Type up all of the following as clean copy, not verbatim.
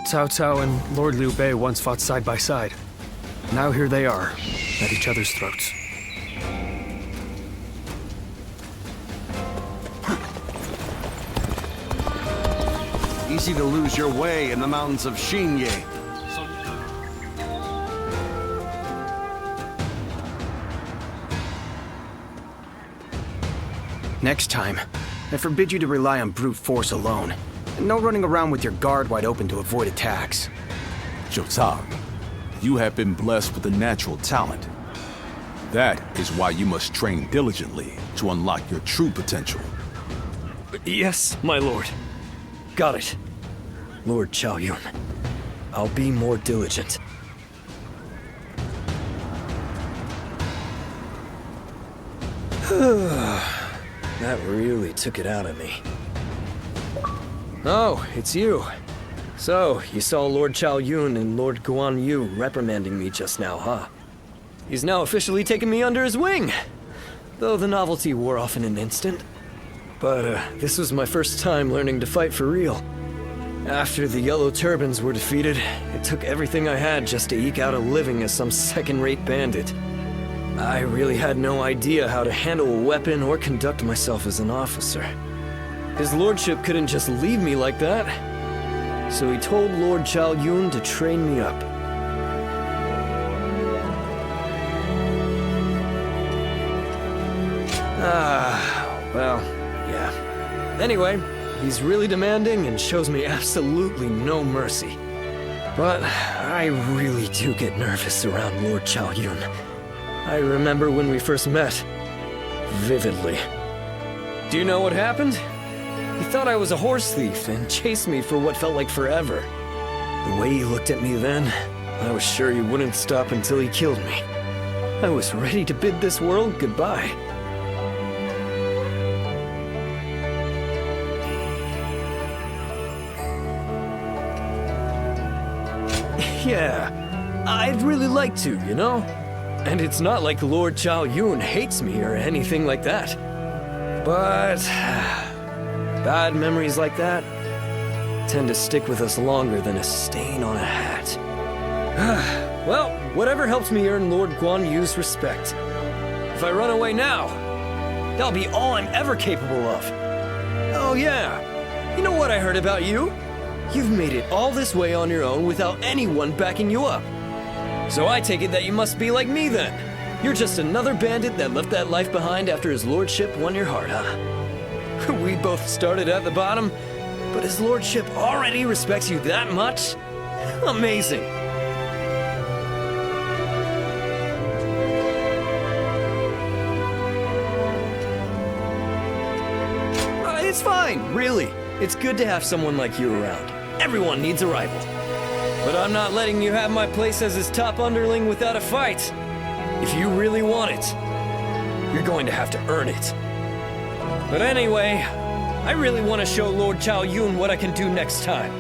Cao Cao and Lord Liu Bei once fought side by side. Now here they are, at each other's throats. Easy to lose your way in the mountains of Xinye. Next time, I forbid you to rely on brute force alone. And no running around with your guard wide open to avoid attacks. Jotaro, you have been blessed with a natural talent. That is why you must train diligently to unlock your true potential. Yes, my lord. Got it. Lord Chao Yun. I'll be more diligent. That really took it out of me. Oh, it's you. So, you saw Lord Chao Yun and Lord Guan Yu reprimanding me just now, huh? He's now officially taken me under his wing. Though the novelty wore off in an instant. But this was my first time learning to fight for real. After the Yellow Turbans were defeated, it took everything I had just to eke out a living as some second-rate bandit. I really had no idea how to handle a weapon or conduct myself as an officer. His lordship couldn't just leave me like that. So he told Lord Chao Yun to train me up. Well, yeah. Anyway, he's really demanding and shows me absolutely no mercy. But I really do get nervous around Lord Chao Yun. I remember when we first met, vividly. Do you know what happened? He thought I was a horse thief and chased me for what felt like forever. The way he looked at me then, I was sure he wouldn't stop until he killed me. I was ready to bid this world goodbye. Yeah, I'd really like to, you know? And it's not like Lord Chao Yun hates me or anything like that. But bad memories like that tend to stick with us longer than a stain on a hat. Well, whatever helps me earn Lord Guan Yu's respect. If I run away now, that'll be all I'm ever capable of. Oh yeah, you know what I heard about you? You've made it all this way on your own without anyone backing you up. So I take it that you must be like me then. You're just another bandit that left that life behind after his lordship won your heart, huh? We both started at the bottom, but his lordship already respects you that much? Amazing. It's fine, really. It's good to have someone like you around. Everyone needs a rival. But I'm not letting you have my place as his top underling without a fight. If you really want it, you're going to have to earn it. But anyway, I really want to show Lord Chao Yun what I can do next time.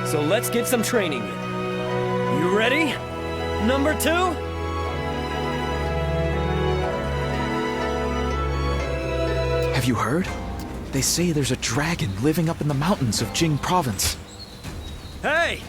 So let's get some training in. You ready? Number 2? Have you heard? They say there's a dragon living up in the mountains of Jing province. Hey!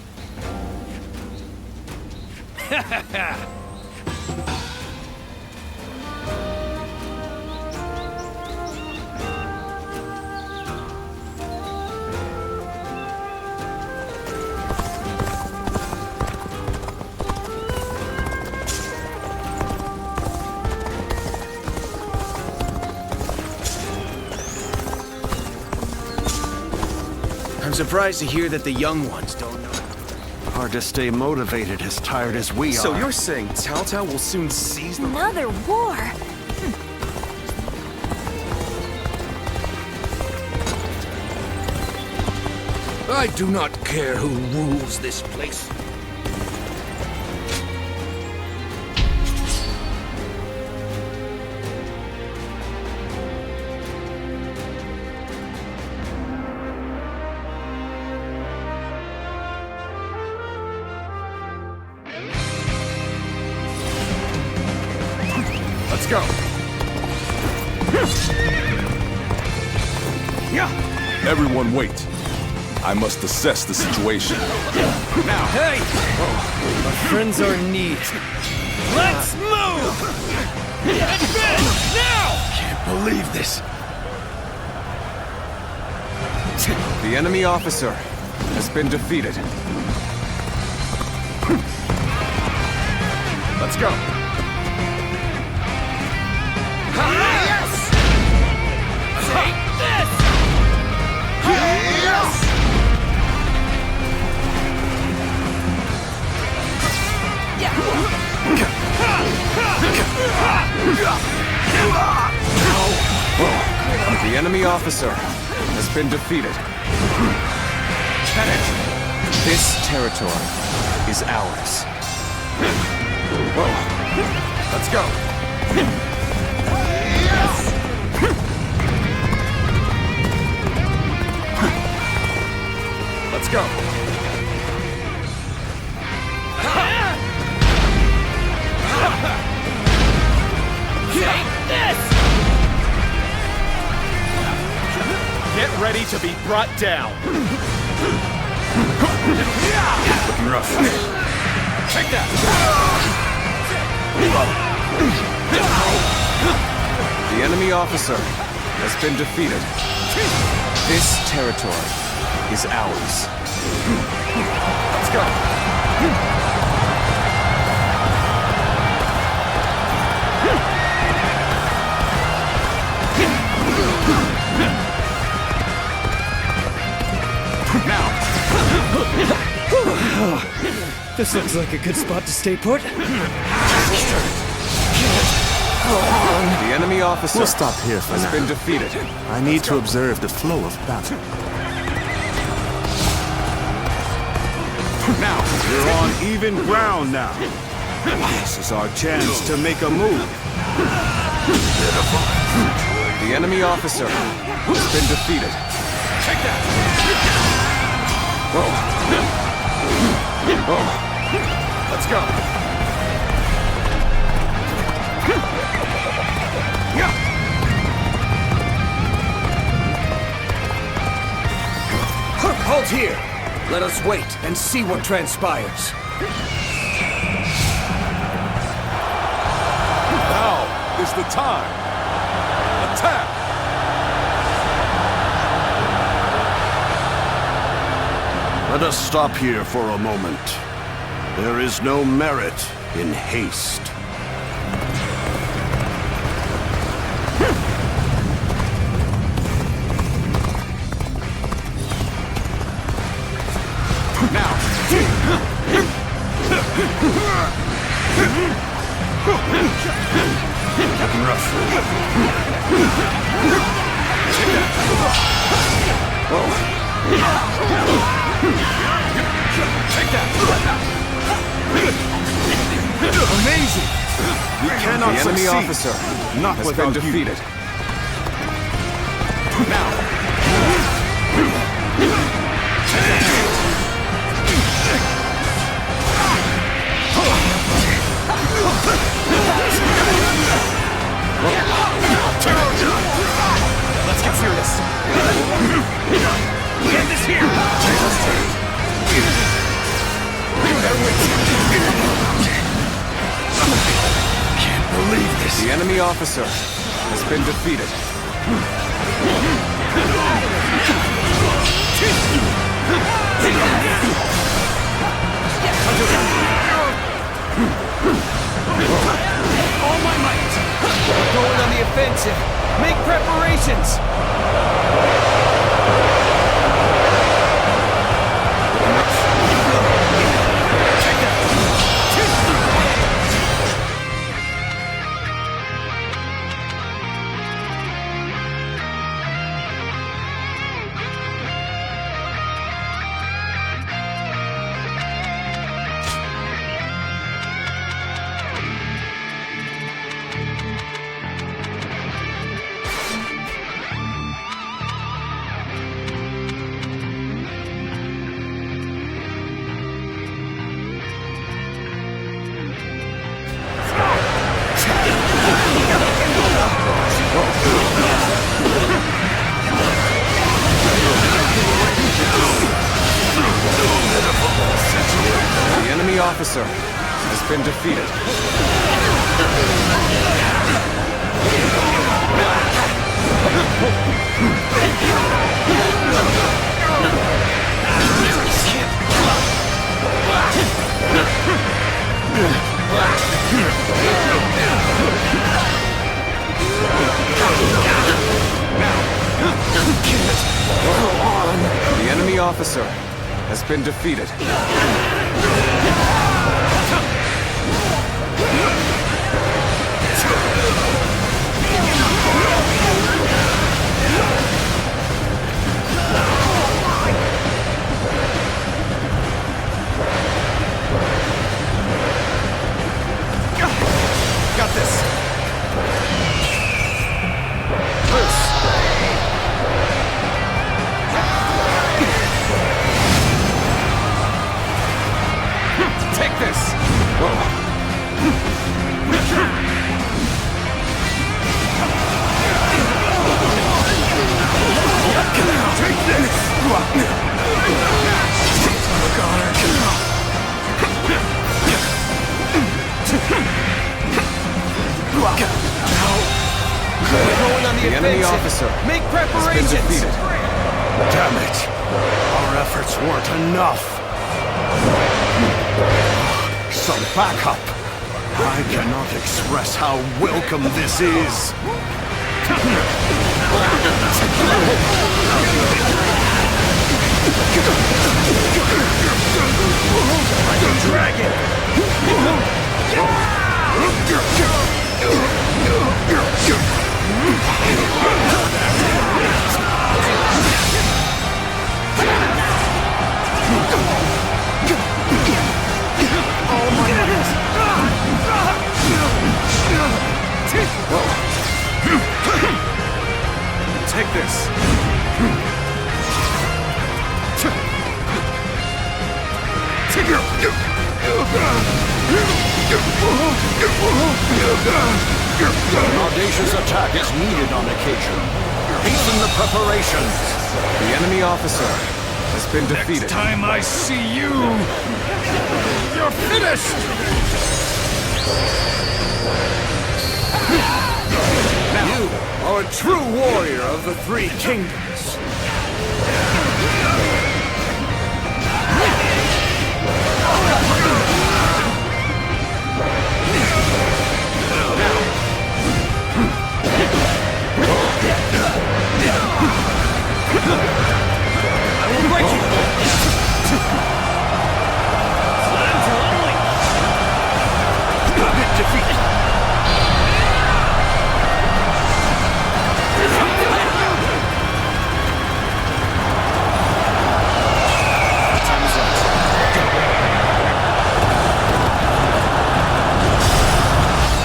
I'm surprised to hear that the young ones don't know. Hard to stay motivated as tired as we are. So you're saying Cao Cao will soon seize the... Another war? I do not care who rules this place. Let's go. Everyone wait. I must assess the situation. Now, Hey! Our friends are in need. Let's move! Advance now! Can't believe this. the enemy officer has been defeated. Let's go. Yes! Take this! Yes! The enemy officer has been defeated. This territory is ours. Whoa. Let's go. Let's go. Take this! Get ready to be brought down. Looking rough. Take that. The enemy officer has been defeated. This territory is ours. Let's go. Now, This looks like a good spot to stay put. the enemy officer We'll stop here for has now. been defeated. I need to observe the flow of battle. Now, We're on even ground now. This is our chance to make a move. the enemy officer has been defeated. Take that. Whoa. Whoa. Let's go. Yeah. Halt here! Let us wait and see what transpires. Now is the time. Attack! Let us stop here for a moment. There is no merit in haste. Now. Looking rough. Whoa. Take that. Amazing! We cannot The enemy succeed. officer Not has without been you. defeated. Now. Let's get serious. Get this here. Can't believe this. The enemy officer has been defeated. All my might! Going on the offensive! Make preparations! officer has been defeated. The enemy officer has been defeated. Got this. Take this! The enemy officer Make has been preparations! defeated. Damn it! Our efforts weren't enough. Some backup. I cannot express how welcome this is. Like a dragon! Take this! An audacious attack is needed on occasion. Hasten the preparations. The enemy officer has been defeated. Time I see you, you're finished! You are a true warrior of the Three Kingdoms. I will break you! Defeat!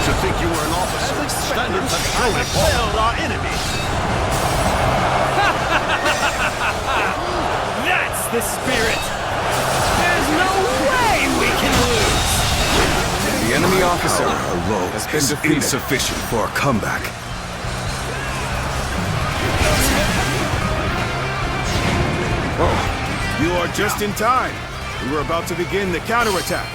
To think you were an officer, standards have surely failed our enemy. That's the spirit! There's no way we can lose! The enemy officer Alone has been is defeated. insufficient for a comeback. You are just in time. We were about to begin the counterattack.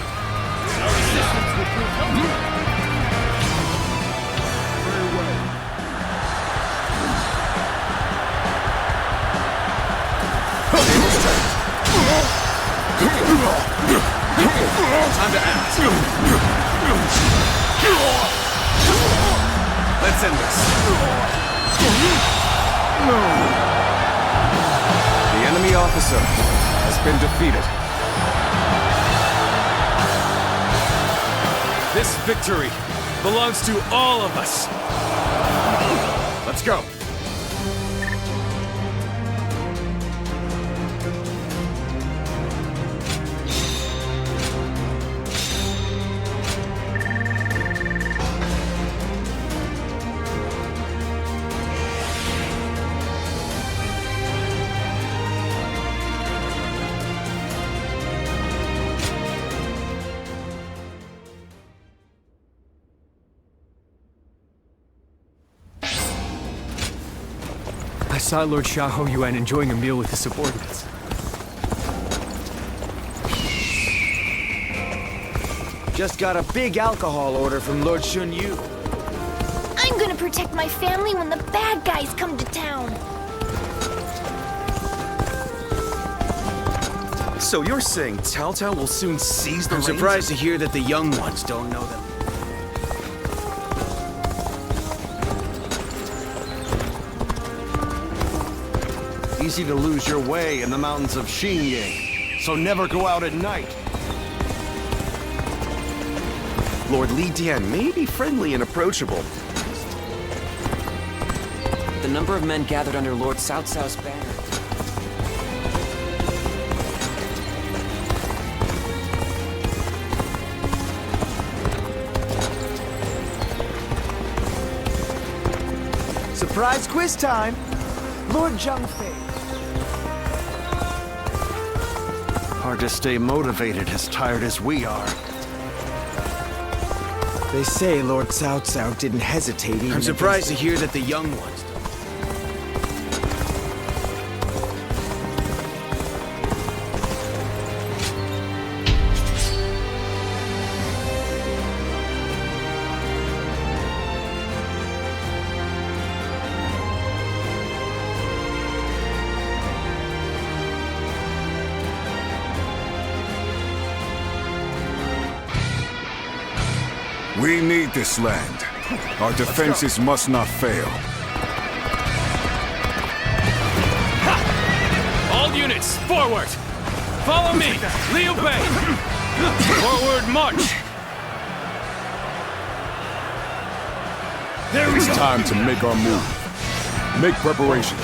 Time to act. Let's end this. The enemy officer has been defeated. This victory belongs to all of us. Let's go. I saw Lord Xiahou Yuan enjoying a meal with his subordinates. Just got a big alcohol order from Lord Shun Yu. I'm gonna protect my family when the bad guys come to town. So you're saying Cao Cao will soon seize the I'm reins? surprised to hear that the young ones don't know them. Easy to lose your way in the mountains of Xinye, so never go out at night. Lord Li Dian may be friendly and approachable. The number of men gathered under Lord Cao Cao's banner. Surprise quiz time! Lord Zhang Fei. Hard to stay motivated as tired as we are. They say Lord Cao Cao didn't hesitate even I'm surprised to hear that the young ones don't. We need this land. Our defenses must not fail. All units, forward! Follow me! Liu Bei! Forward march! It's time to make our move. Make preparations.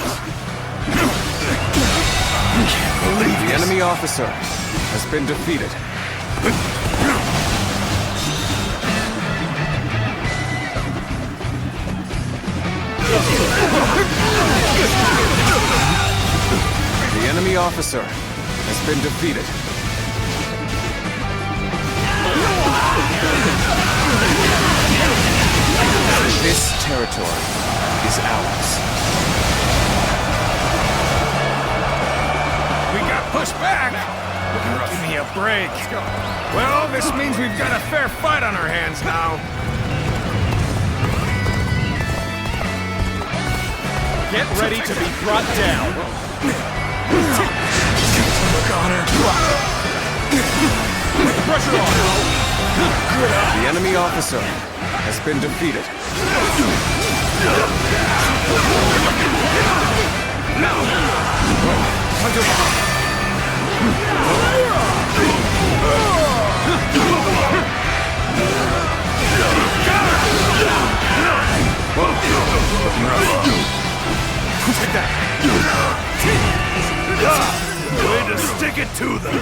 The enemy officer has been defeated. The enemy officer has been defeated. This territory is ours. We got pushed back! Give me a break. Well, this means we've got a fair fight on our hands now. Get ready to be brought down. Got her. Pressure on. The enemy officer has been defeated. Take that. Way to stick it to them.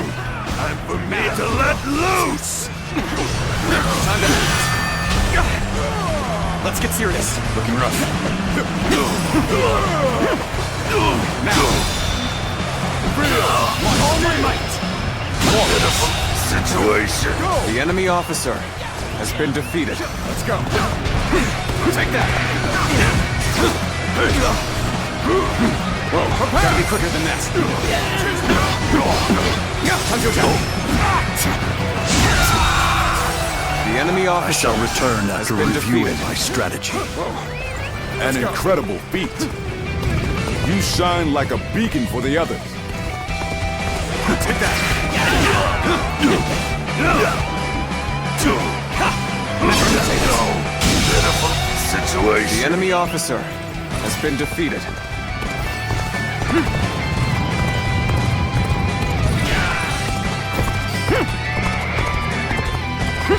Time for me to let loose. Let's get serious. Looking rough. Now. All my might. Pitiful situation. The enemy officer has been defeated. Let's go. Take that. Whoa, gotta be quicker than that. The enemy officer I shall return after been reviewing defeated. my strategy. An incredible feat. You shine like a beacon for the others. Take that. Pitiful situation. The enemy officer has been defeated.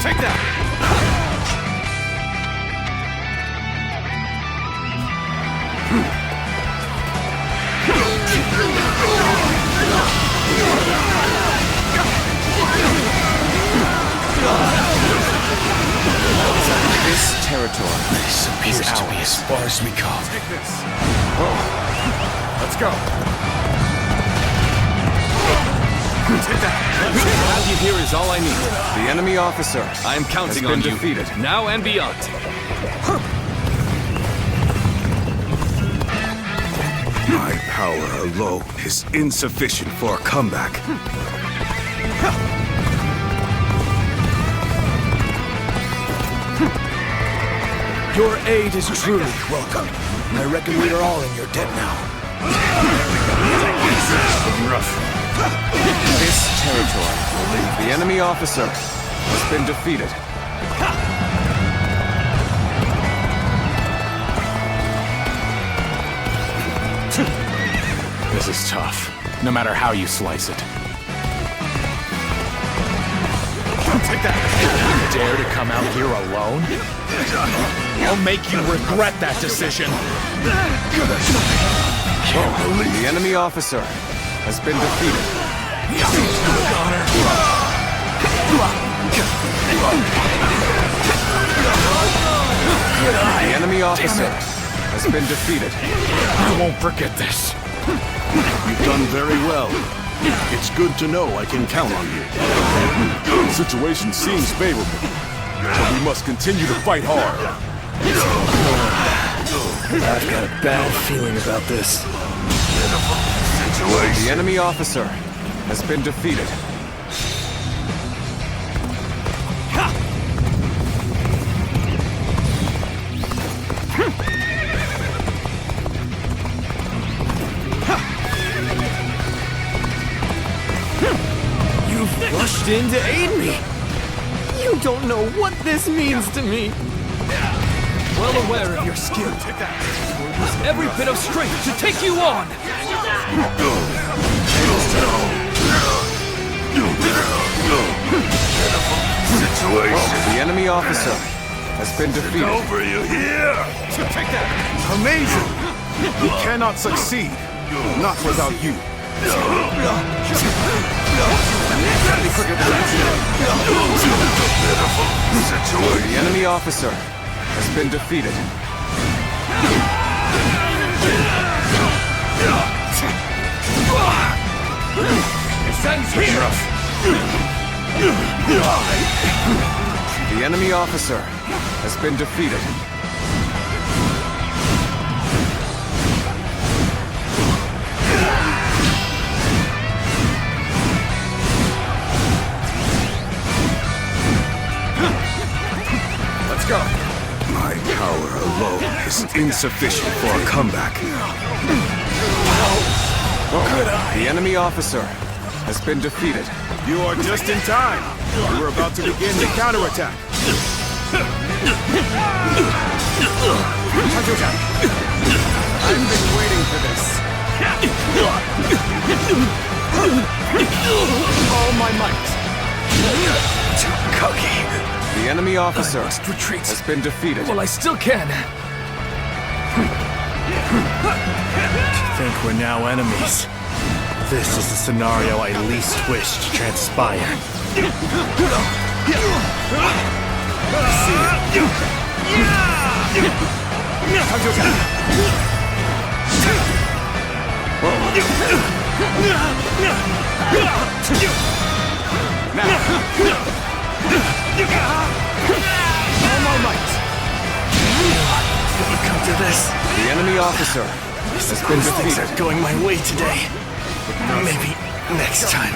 Take that. This territory Appears is to be ours. as far as we go. Take this. Let's go. Take that. Have you here is all I need. The enemy officer I am has counting been on you. defeated. Now and beyond. My power alone is insufficient for a comeback. Your aid is truly welcome. I reckon we are all in your debt now. This territory. The enemy officer has been defeated. This is tough, no matter how you slice it. Take that. You dare to come out here alone? I'll make you regret that decision. The enemy officer has been defeated. The enemy officer has been defeated. I won't forget this. You've done very well. It's good to know I can count on you. The situation seems favorable, but we must continue to fight hard. I've got a bad feeling about this. The enemy officer has been defeated. Rushed in to aid me. You don't know what this means to me. Well aware of your skill. We'll use every bit of strength to take you on. The enemy officer has been defeated. Take that. Amazing! We cannot succeed. Not without you. The enemy officer has been defeated. It ends here. The enemy officer has been defeated. Let's go. My power alone is insufficient for a comeback. The enemy officer has been defeated. You are just in time. We were about to begin the counterattack. I've been waiting for this. All my might. Too cocky. The enemy officer Must retreat. has been defeated. Well, I still can. Think we're now enemies. This is the scenario I least wish to transpire. All my might. It'll come to this. The enemy officer has been Things defeated. are going my way today. Maybe next time.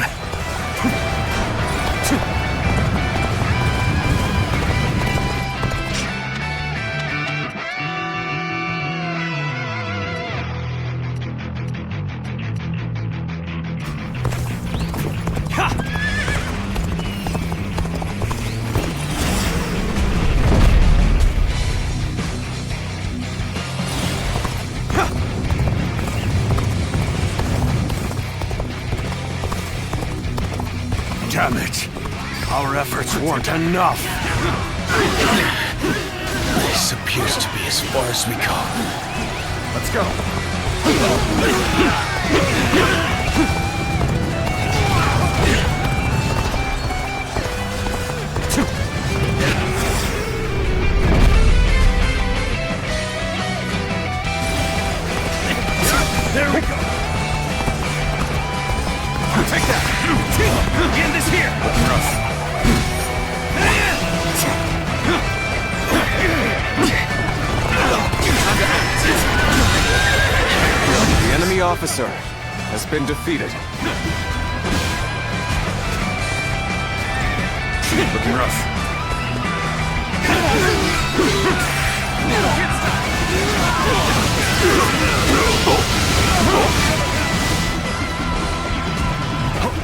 Damn it. Our efforts weren't enough. This appears to be as far as we go. Let's go. There we go. Take that. End this here. The enemy officer has been defeated. Looking rough.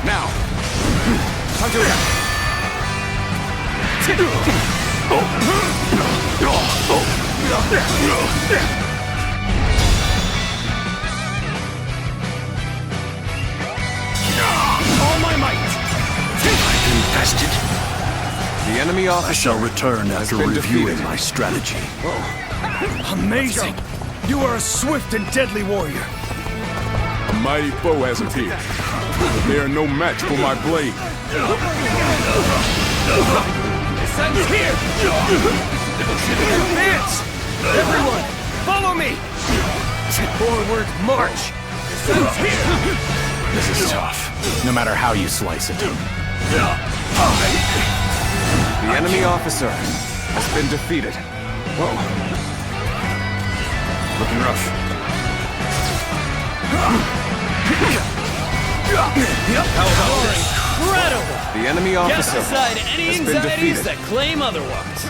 Now, time to attack. All my might! Infested. The enemy I officer shall return after been reviewing defeated. my strategy. Amazing! You are a swift and deadly warrior. A mighty foe has appeared. But they are no match for my blade. Descend here! Advance! Everyone, follow me! Forward march! Descend here! This is tough, no matter how you slice it. The enemy officer has been defeated. Whoa. Looking rough. Incredible! The enemy Get officer aside any has been anxieties defeated. that claim otherwise.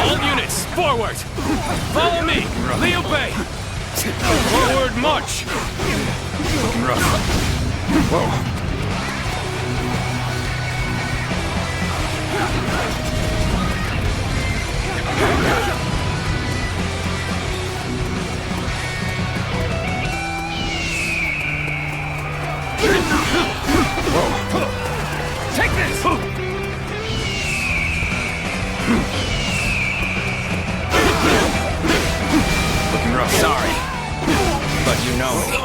All units, forward! Follow me! Leo Bay! Forward march! Looking rough. Whoa. Take this! Looking rough. Sorry, but you know me.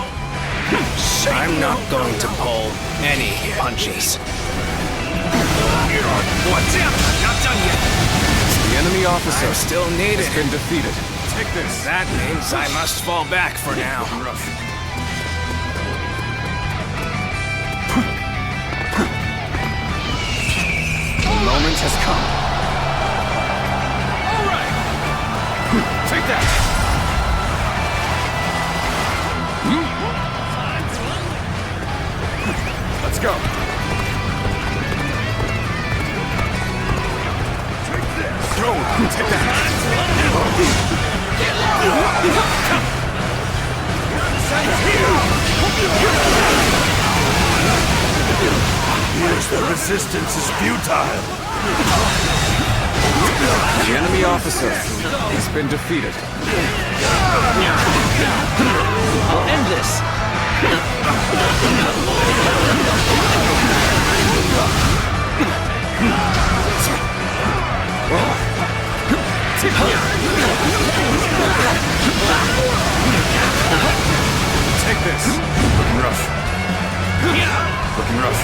I'm not going to pull any punches. Not done yet! The enemy officer I'm still needed. has been defeated. Take this! That means I must fall back for now. The moment has come. All right! Take that! Let's go. Go! Take that! Here's the resistance is futile. The enemy officer has been defeated. I'll end this! Take this. Looking rough. Looking rough.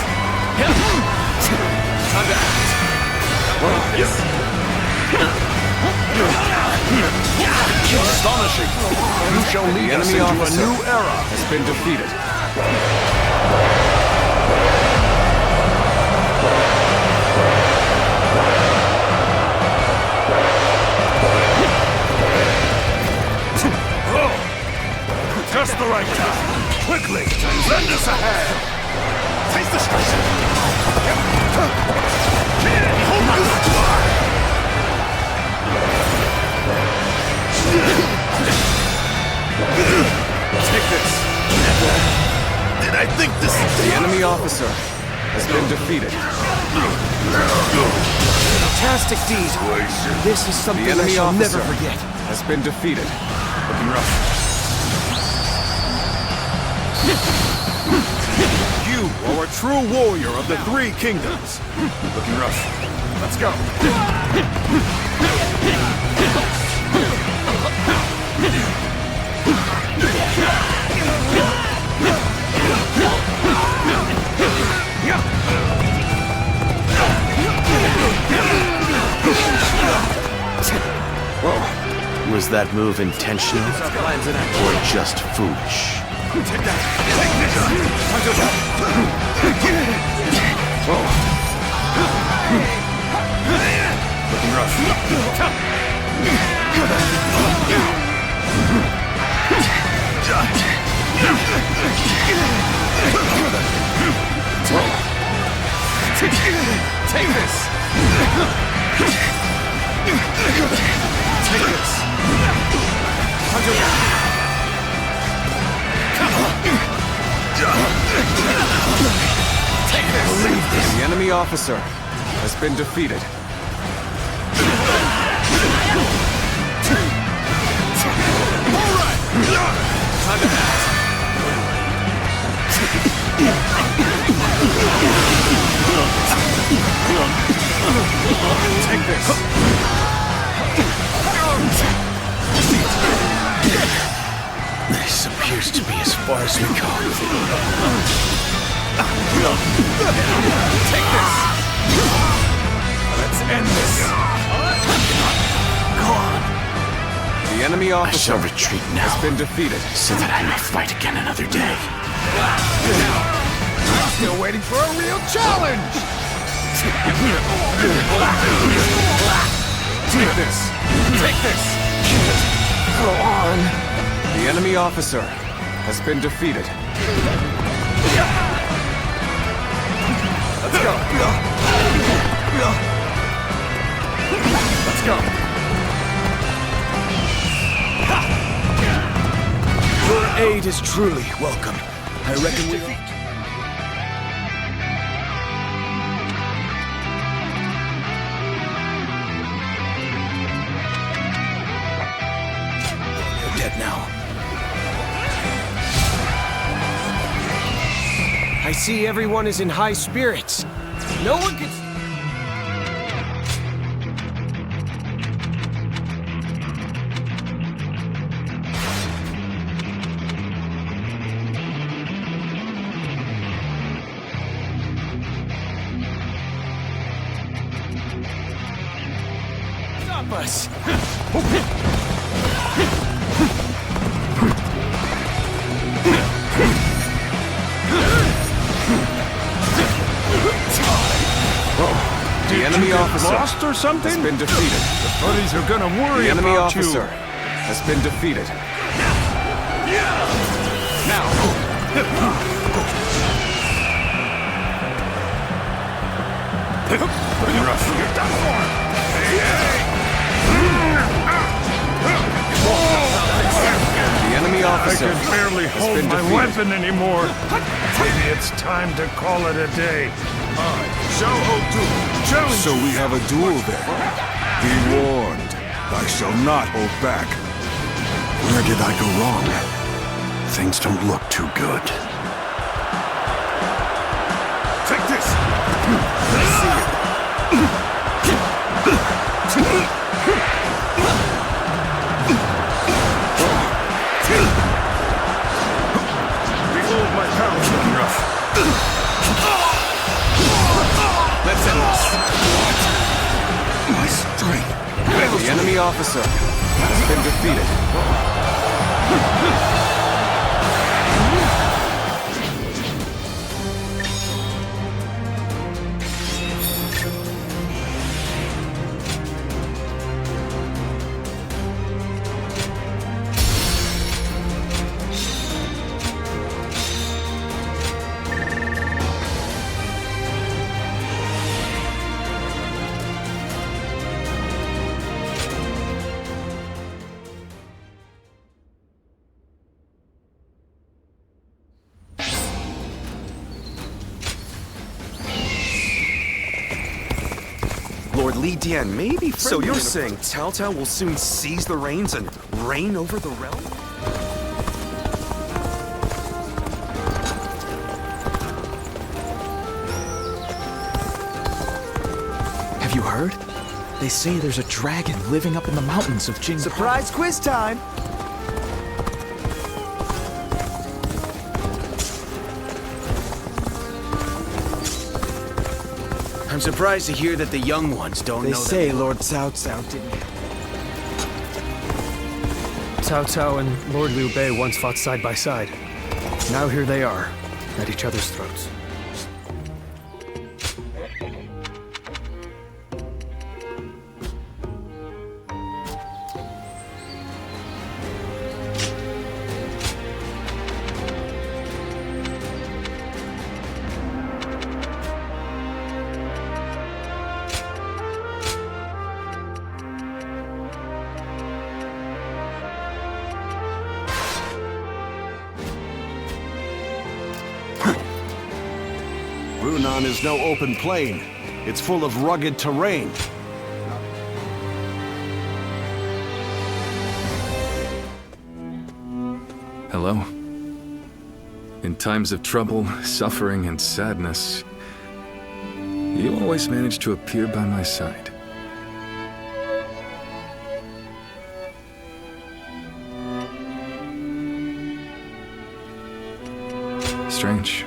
Time to act. Astonishing. You shall lead The us enemy into a officer new era. has been defeated. Just the right time. Quickly, lend us a hand. Face the structure. Take this. Did I think this is The enemy officer has been defeated. Fantastic deed! This is something The I enemy shall officer never forget. has been defeated. Looking rough. You are a true warrior of the Three Kingdoms. Looking rough. Let's go. Was that move intentional or just foolish? Looking rough. Take this! Take this! Take this! The enemy officer has been defeated. All right! Time to act. Take this. This appears to be as far as we go. Take this. Let's end this. Go on. The enemy I officer shall retreat now, has been defeated. so that I may fight again another day. I'm still waiting for a real challenge! Take this. Take this. Go on. The enemy officer has been defeated. Let's go. Let's go. Your aid is truly welcome. I reckon we... You're dead now. I see everyone is in high spirits. No one can... stop us. The enemy officer Lost or something? has been defeated. Buddies are gonna worry The enemy about officer you. has been defeated. Now. Looking rough. You're done for. The enemy I officer can barely has hold been my defeated. weapon anymore. Maybe it's time to call it a day. Challenge. So we have a duel then. Be warned, I shall not hold back. Where did I go wrong? Things don't look too good. Take this. Behold my power. Looking rough. Let's end this. My strength. The enemy officer has been defeated. Lord Li Dian may be friendly. So you're saying Cao Cao will soon seize the reins and reign over the realm? Have you heard? They say there's a dragon living up in the mountains of Jing. Surprise quiz time! I'm surprised to hear that the young ones don't They know say Lord Cao Cao didn't. Cao Cao and Lord Liu Bei once fought side by side. Now here they are, at each other's throats. Runan is no open plain. It's full of rugged terrain. Hello. In times of trouble, suffering, and sadness, you always manage to appear by my side. Strange.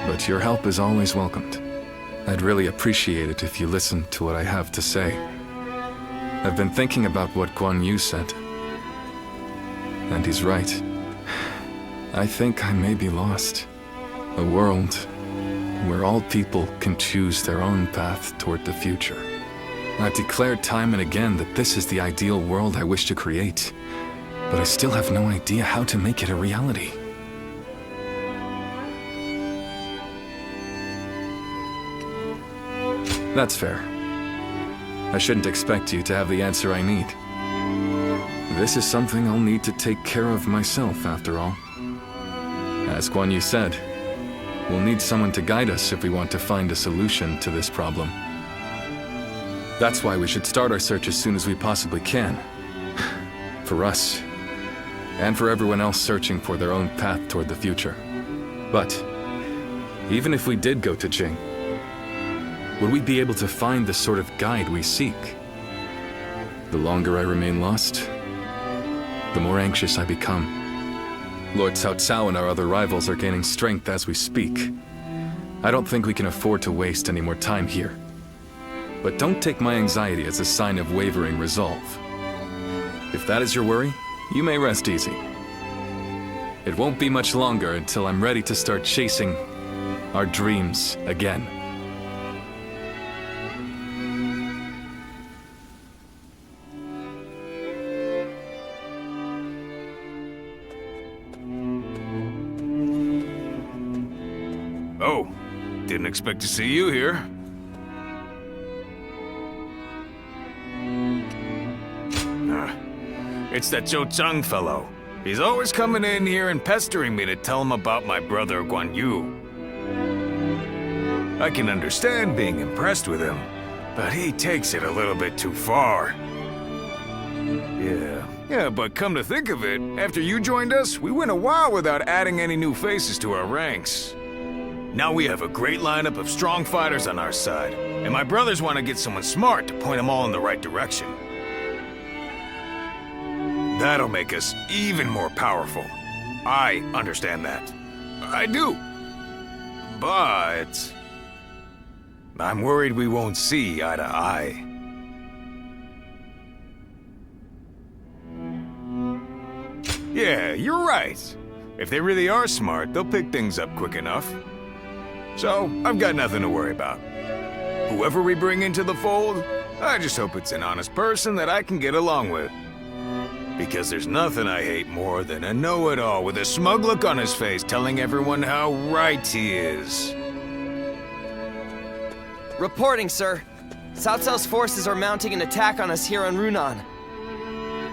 But your help is always welcomed. I'd really appreciate it if you listened to what I have to say. I've been thinking about what Guan Yu said. And he's right. I think I may be lost. A world where all people can choose their own path toward the future. I've declared time and again that this is the ideal world I wish to create, but I still have no idea how to make it a reality. That's fair. I shouldn't expect you to have the answer I need. This is something I'll need to take care of myself, after all. As Guan Yu said, we'll need someone to guide us if we want to find a solution to this problem. That's why we should start our search as soon as we possibly can. For us, and for everyone else searching for their own path toward the future. But, even if we did go to Jing, would we be able to find the sort of guide we seek? The longer I remain lost, the more anxious I become. Lord Cao Cao and our other rivals are gaining strength as we speak. I don't think we can afford to waste any more time here. But don't take my anxiety as a sign of wavering resolve. If that is your worry, you may rest easy. It won't be much longer until I'm ready to start chasing our dreams again. Oh, didn't expect to see you here. It's that Zhou Zhang fellow. He's always coming in here and pestering me to tell him about my brother Guan Yu. I can understand being impressed with him, but he takes it a little bit too far. Yeah, but come to think of it, after you joined us, we went a while without adding any new faces to our ranks. Now we have a great lineup of strong fighters on our side, and my brothers want to get someone smart to point them all in the right direction. That'll make us even more powerful. I understand that. I do. But I'm worried we won't see eye to eye. Yeah, you're right. If they really are smart, they'll pick things up quick enough. So, I've got nothing to worry about. Whoever we bring into the fold, I just hope it's an honest person that I can get along with. Because there's nothing I hate more than a know-it-all with a smug look on his face telling everyone how right he is. Reporting, sir. Cao Cao's forces are mounting an attack on us here on Runan.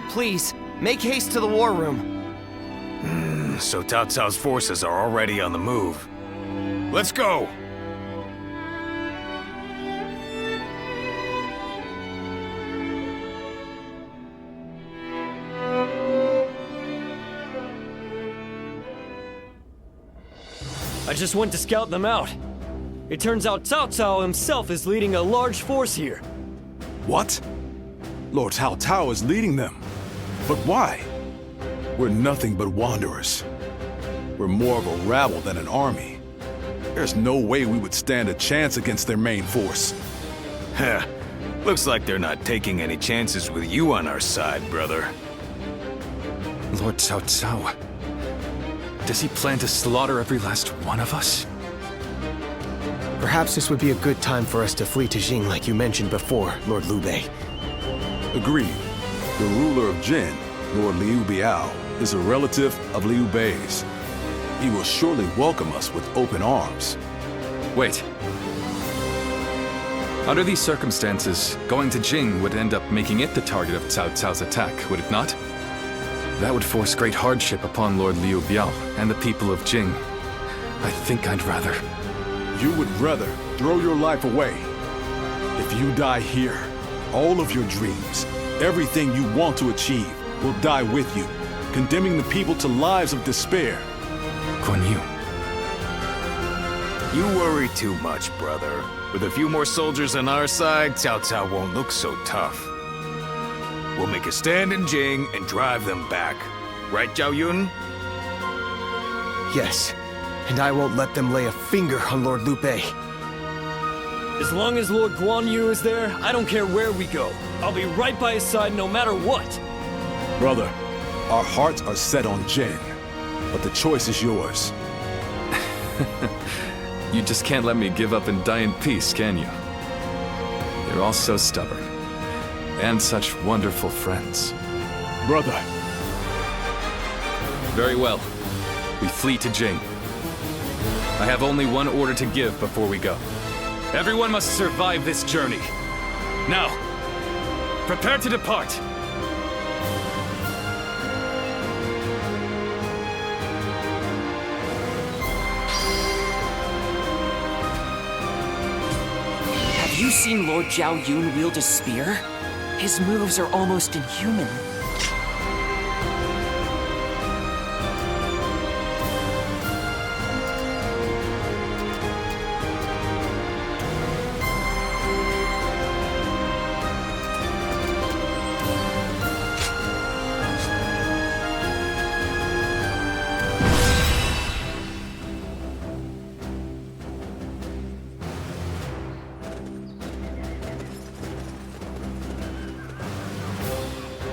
Please, make haste to the war room. So Cao Cao's forces are already on the move. Let's go! I just went to scout them out. It turns out Cao Cao himself is leading a large force here. What? Lord Cao Cao is leading them. But why? We're nothing but wanderers. We're more of a rabble than an army. There's no way we would stand a chance against their main force. Heh, looks like they're not taking any chances with you on our side, brother. Lord Cao Cao. Does he plan to slaughter every last one of us? Perhaps this would be a good time for us to flee to Jing like you mentioned before, Lord Liu Bei. Agreed. The ruler of Jin, Lord Liu Biao, is a relative of Liu Bei's. He will surely welcome us with open arms. Wait. Under these circumstances, going to Jing would end up making it the target of Cao Cao's attack, would it not? That would force great hardship upon Lord Liu Biao and the people of Jing. I think I'd rather... You would rather throw your life away. If you die here, all of your dreams, everything you want to achieve, will die with you, condemning the people to lives of despair. Guan Yu. You worry too much, brother. With a few more soldiers on our side, Cao Cao won't look so tough. We'll make a stand in Jing and drive them back. Right, Zhao Yun? Yes, and I won't let them lay a finger on Lord Liu Bei. As long as Lord Guan Yu is there, I don't care where we go. I'll be right by his side no matter what. Brother, our hearts are set on Jin, but the choice is yours. You just can't let me give up and die in peace, can you? You're all so stubborn. And such wonderful friends. Brother. Very well. We flee to Jing. I have only one order to give before we go. Everyone must survive this journey. Now, prepare to depart. Have you seen Lord Zhao Yun wield a spear? His moves are almost inhuman.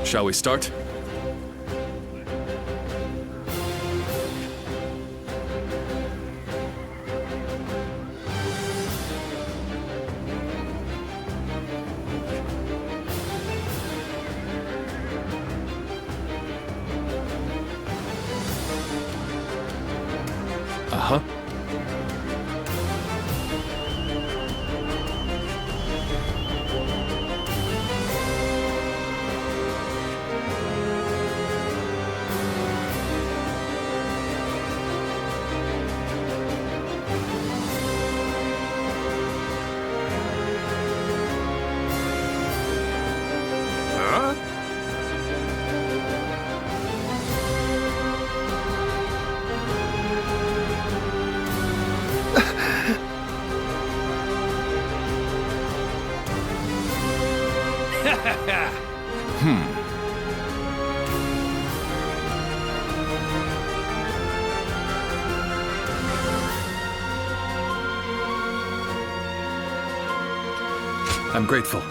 Shall we start? Uh-huh. I'm grateful.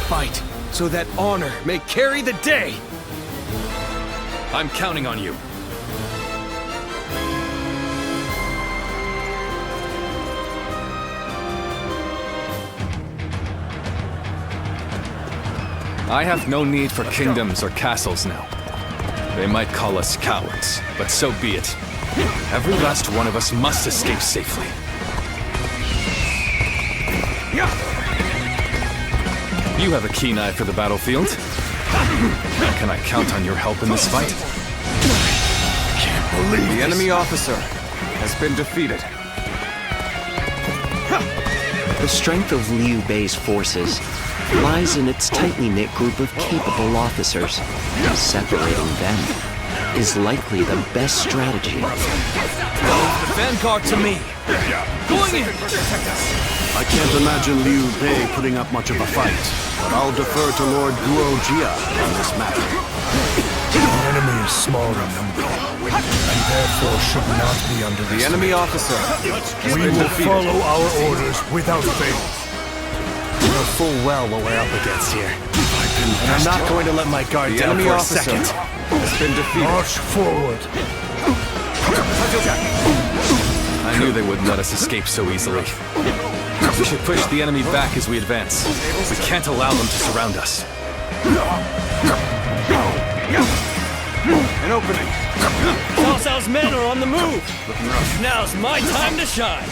Fight, so that honor may carry the day! I'm counting on you. I have no need for kingdoms or castles now. They might call us cowards, but so be it. Every last one of us must escape safely. You have a keen eye for the battlefield. Can I count on your help in this fight? Can't believe the enemy officer has been defeated. The strength of Liu Bei's forces lies in its tightly knit group of capable officers. Separating them is likely the best strategy. The vanguard to me. Going in. I can't imagine Liu Bei putting up much of a fight, but I'll defer to Lord Guo Jia on this matter. The enemy is small in number, and therefore should not be underestimated. The enemy officer. We will follow our orders without fail. You know full well what we're up against here. And I'm not going to let my guard The down enemy for a officer second. has been defeated. March forward. I knew they wouldn't let us escape so easily. We should push the enemy back as we advance. We can't allow them to surround us. An opening. Cao Cao's men are on the move. Now's my time to shine.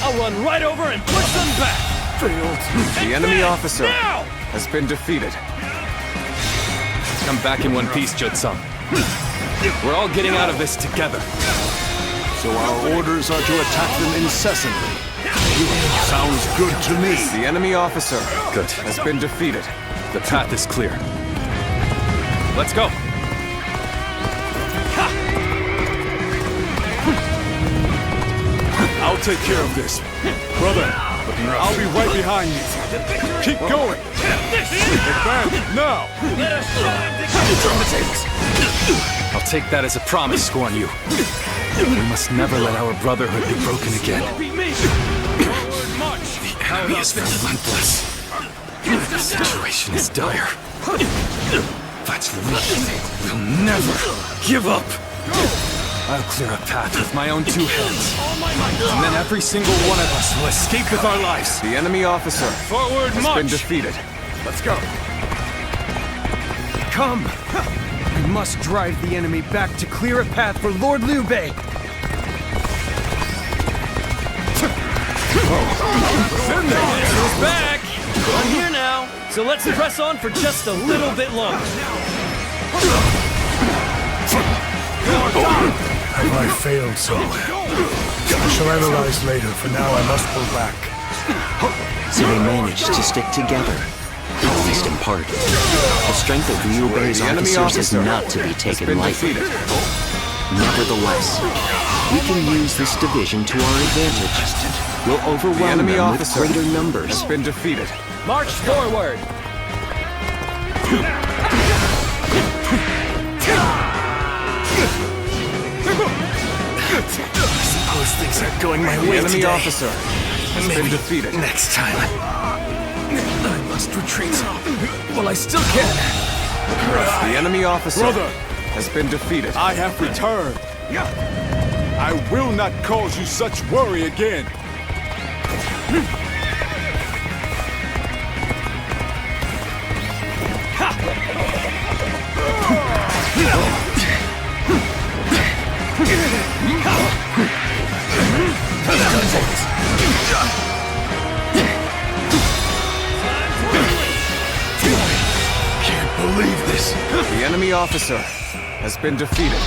I'll run right over and push them back. The enemy officer has been defeated. Come back in one piece, Judsung. We're all getting out of this together. So our orders are to attack them incessantly. Sounds good to me. The enemy officer Good. has been defeated. The path is clear. Let's go. I'll take care of this. Brother, I'll be right behind you. Keep going. Advance, now. Let us I'll take that as a promise, Guan Yu. We must never let our brotherhood be broken again. The enemy is relentless. The situation is dire. But we'll never give up. I'll clear a path with my own two hands. And then every single one of us will escape with our lives. The enemy officer Forward has march. been defeated. Let's go. Come. We must drive the enemy back to clear a path for Lord Liu Bei. He's back. I'm here now. So let's press on for just a little bit longer. Have I failed so? I shall analyze later. For now, I must pull back. So they managed to stick together, at least in part. The strength of Liu Bei's The enemy officers is officer not to be has taken been lightly. defeated. Nevertheless, we can use this division to our advantage. We'll The overwhelm enemy them with officer greater numbers. has been defeated. March forward. Suppose things aren't going my The way enemy today. officer has been defeated. Next time. I must retreat. Well, I still can. The enemy officer Brother, has been defeated. I have returned. I will not cause you such worry again. Can't believe this. The enemy officer has been defeated.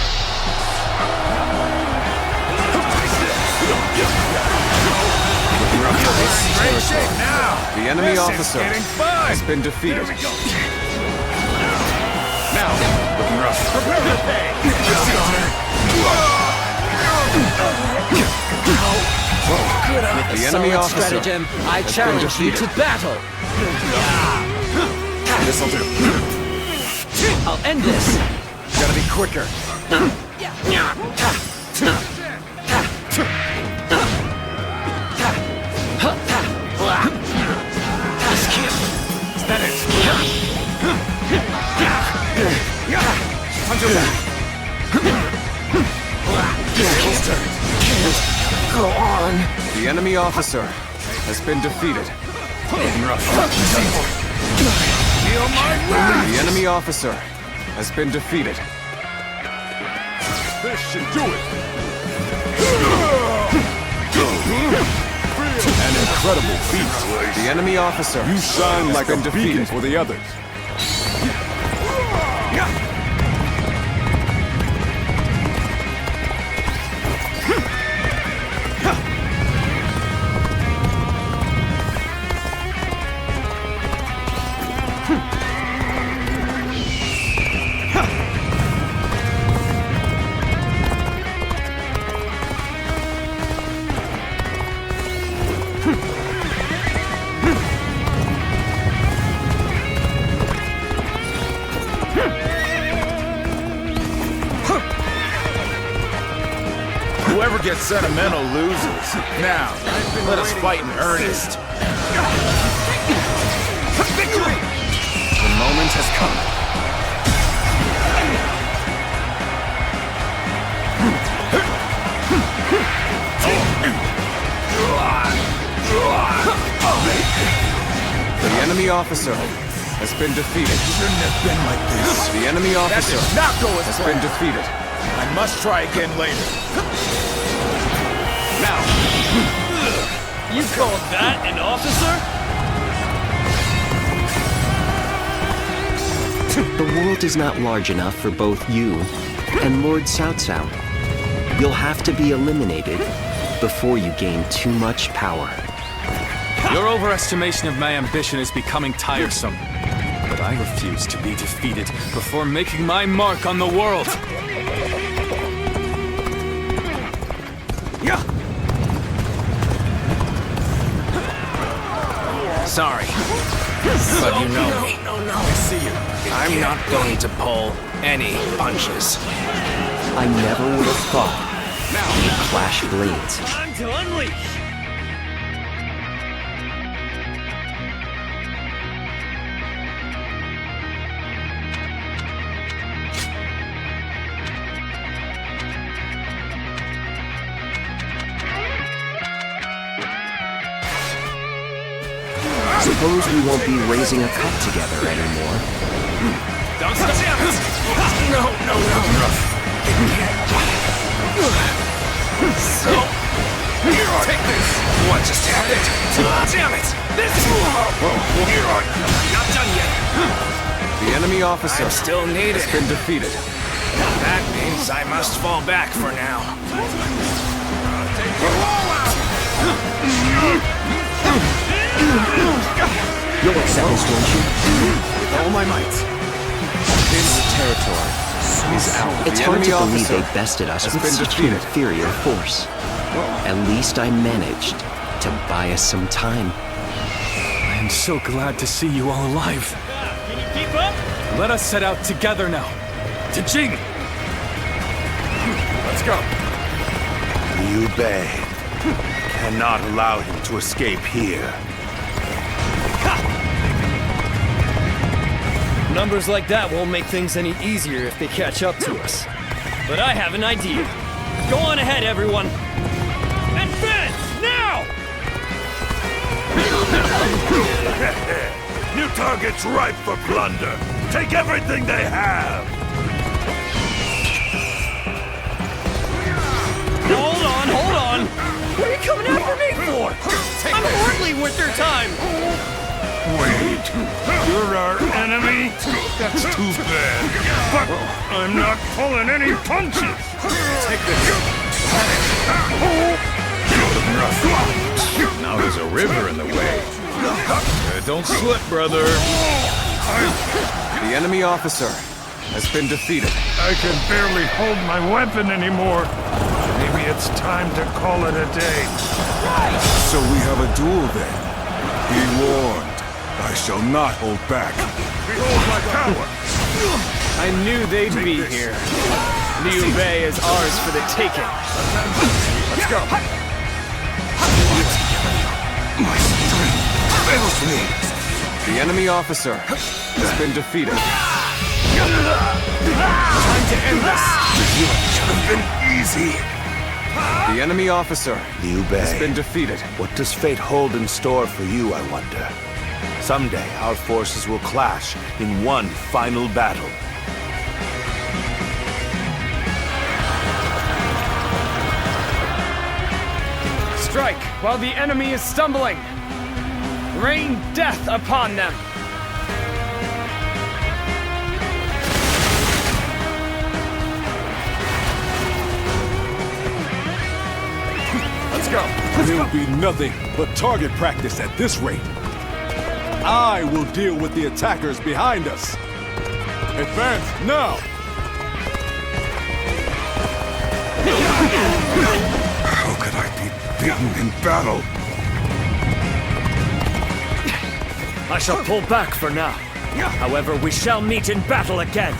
The enemy officer has been defeated. Now, looking rough. With The a enemy solid officer stratagem, I has been challenge you defeated. to battle. This'll do. I'll end this. Gotta be quicker. Is that it? Go on. The enemy officer has been defeated. The enemy officer has been defeated. This should do it. An incredible feat. The enemy officer You shine like a has been beacon defeated. for the others. get sentimental, losers. Now, let us fight in earnest. Victory! The moment has come. The enemy officer has been defeated. Shouldn't have been like this. The enemy officer That did not go as has planned. been defeated. I must try again later. Now, You call that an officer? The world is not large enough for both you and Lord Cao Cao. You'll have to be eliminated before you gain too much power. Your overestimation of my ambition is becoming tiresome. But I refuse to be defeated before making my mark on the world. Sorry. But you know me. I see you. I'm not going to pull any punches. I never would have thought you'd clash blades. Time to unleash! Suppose we won't be raising a cup together anymore. Don't stop it! No. So, take this. What just happened? Damn it! This is... Not done yet. the enemy officer I'm still needed. has been defeated. That means I must fall back for now. You'll accept this, won't you? With all my might. This territory is out. It's The hard enemy to believe officer they bested us has with been such defeated. inferior force. At least I managed to buy us some time. I am so glad to see you all alive. Can you keep up? Let us set out together now. To Jing! Let's go. Liu Bei. Cannot allow him to escape here. Numbers like that won't make things any easier if they catch up to us. But I have an idea. Go on ahead, everyone. Advance, now! New targets ripe for plunder. Take everything they have. Hold on! What are you coming after me for? I'm hardly worth your time! Wait, you're our enemy? That's too bad. But I'm not pulling any punches. Take this. Now there's a river in the way. Don't slip, brother. The enemy officer has been defeated. I can barely hold my weapon anymore. Maybe it's time to call it a day. So we have a duel then. Be warned. I shall not hold back. Behold my power! I knew they'd be here. Liu Bei is ours for the taking. Let's go. My strength fails me. The enemy officer has been defeated. Time to end this. Should have been easy. The enemy officer Liu Bei has been defeated. What does fate hold in store for you, I wonder? Someday, our forces will clash in one final battle. Strike while the enemy is stumbling. Rain death upon them. Let's go. There'll be nothing but target practice at this rate. I will deal with the attackers behind us. Advance now! How could I be beaten in battle? I shall pull back for now. However, we shall meet in battle again.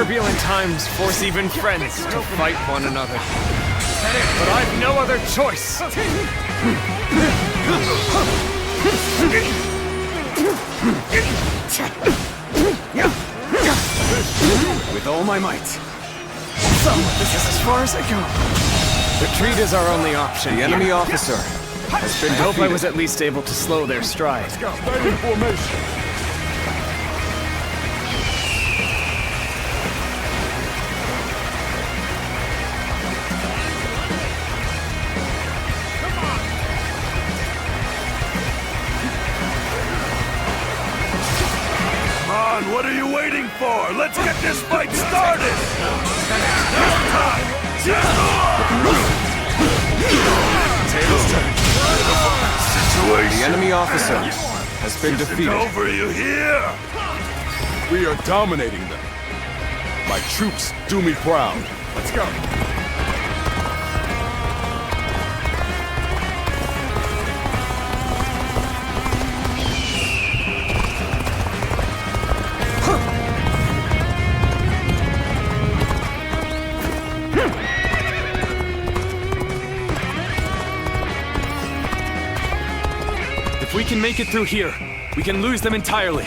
turbulent times force even friends to fight one another. But I've no other choice. With all my might. So, this is as far as I go. Retreat is our only option. The enemy officer has been I hope I defeated. was at least able to slow their stride. Stay in formation. Come on, what are you waiting for? Let's get this fight started! Tables turn. Situation. The enemy officer has been defeated. Over, you hear? We are dominating them. My troops do me proud. Let's go. If we can make it through here, we can lose them entirely.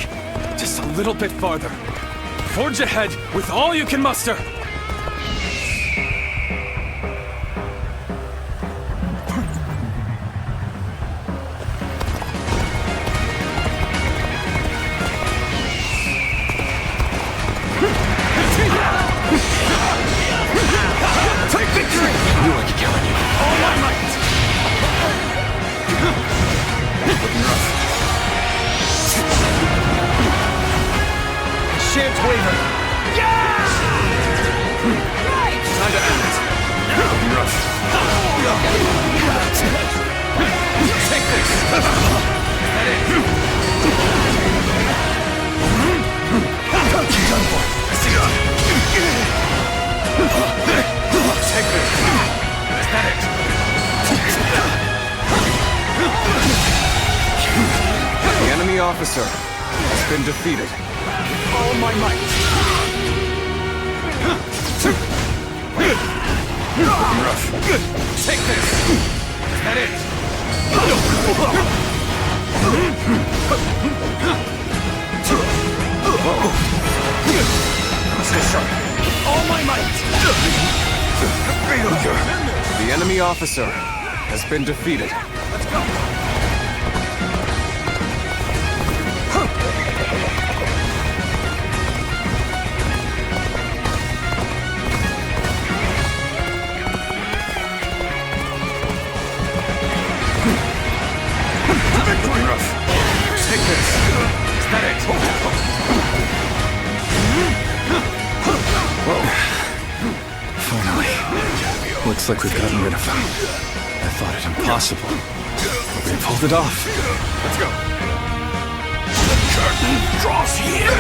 Just a little bit farther. Forge ahead with all you can muster. Take victory! You like killing you. All my might! Shan't waver. Right! Time to end it. Take this! That it? Done for. Take this! Is that it? The enemy officer has been defeated. All my might! Take this! Is that it? Stay sharp! All my might! The enemy officer has been defeated. Let's go! Victory rush! Take this! Is that it? Finally. Looks like we've gotten rid of them. I thought it impossible. But we pulled it off. Let's go! The curtain draws here!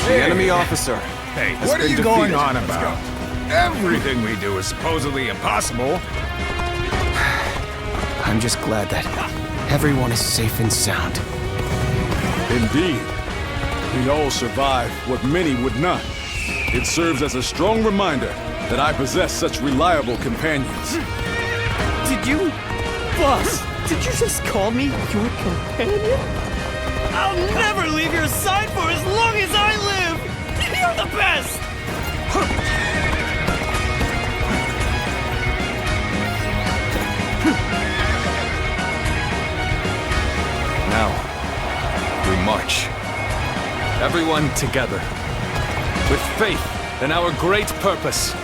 The enemy officer Hey, has what are been you going defeated. on about? Everything we do is supposedly impossible. I'm just glad that everyone is safe and sound. Indeed. We all survived what many would not. It serves as a strong reminder that I possess such reliable companions. Did you... Boss, did you just call me your companion? I'll never leave your side for as long as I live! You're the best! Now, we march. Everyone together. With faith in our great purpose.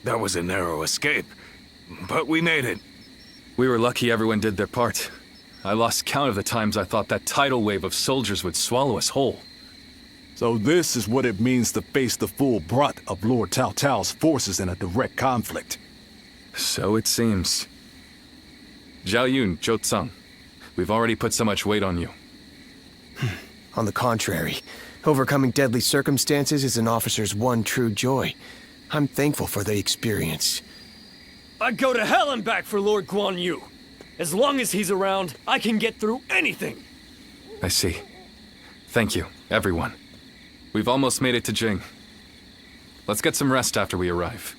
That was a narrow escape, but we made it. We were lucky everyone did their part. I lost count of the times I thought that tidal wave of soldiers would swallow us whole. So this is what it means to face the full brunt of Lord Cao Cao's forces in a direct conflict. So it seems. Zhao Yun, Zhou Tsang, we've already put so much weight on you. On the contrary, overcoming deadly circumstances is an officer's one true joy. I'm thankful for the experience. I'd go to hell and back for Lord Guan Yu. As long as he's around, I can get through anything. I see. Thank you, everyone. We've almost made it to Jing. Let's get some rest after we arrive.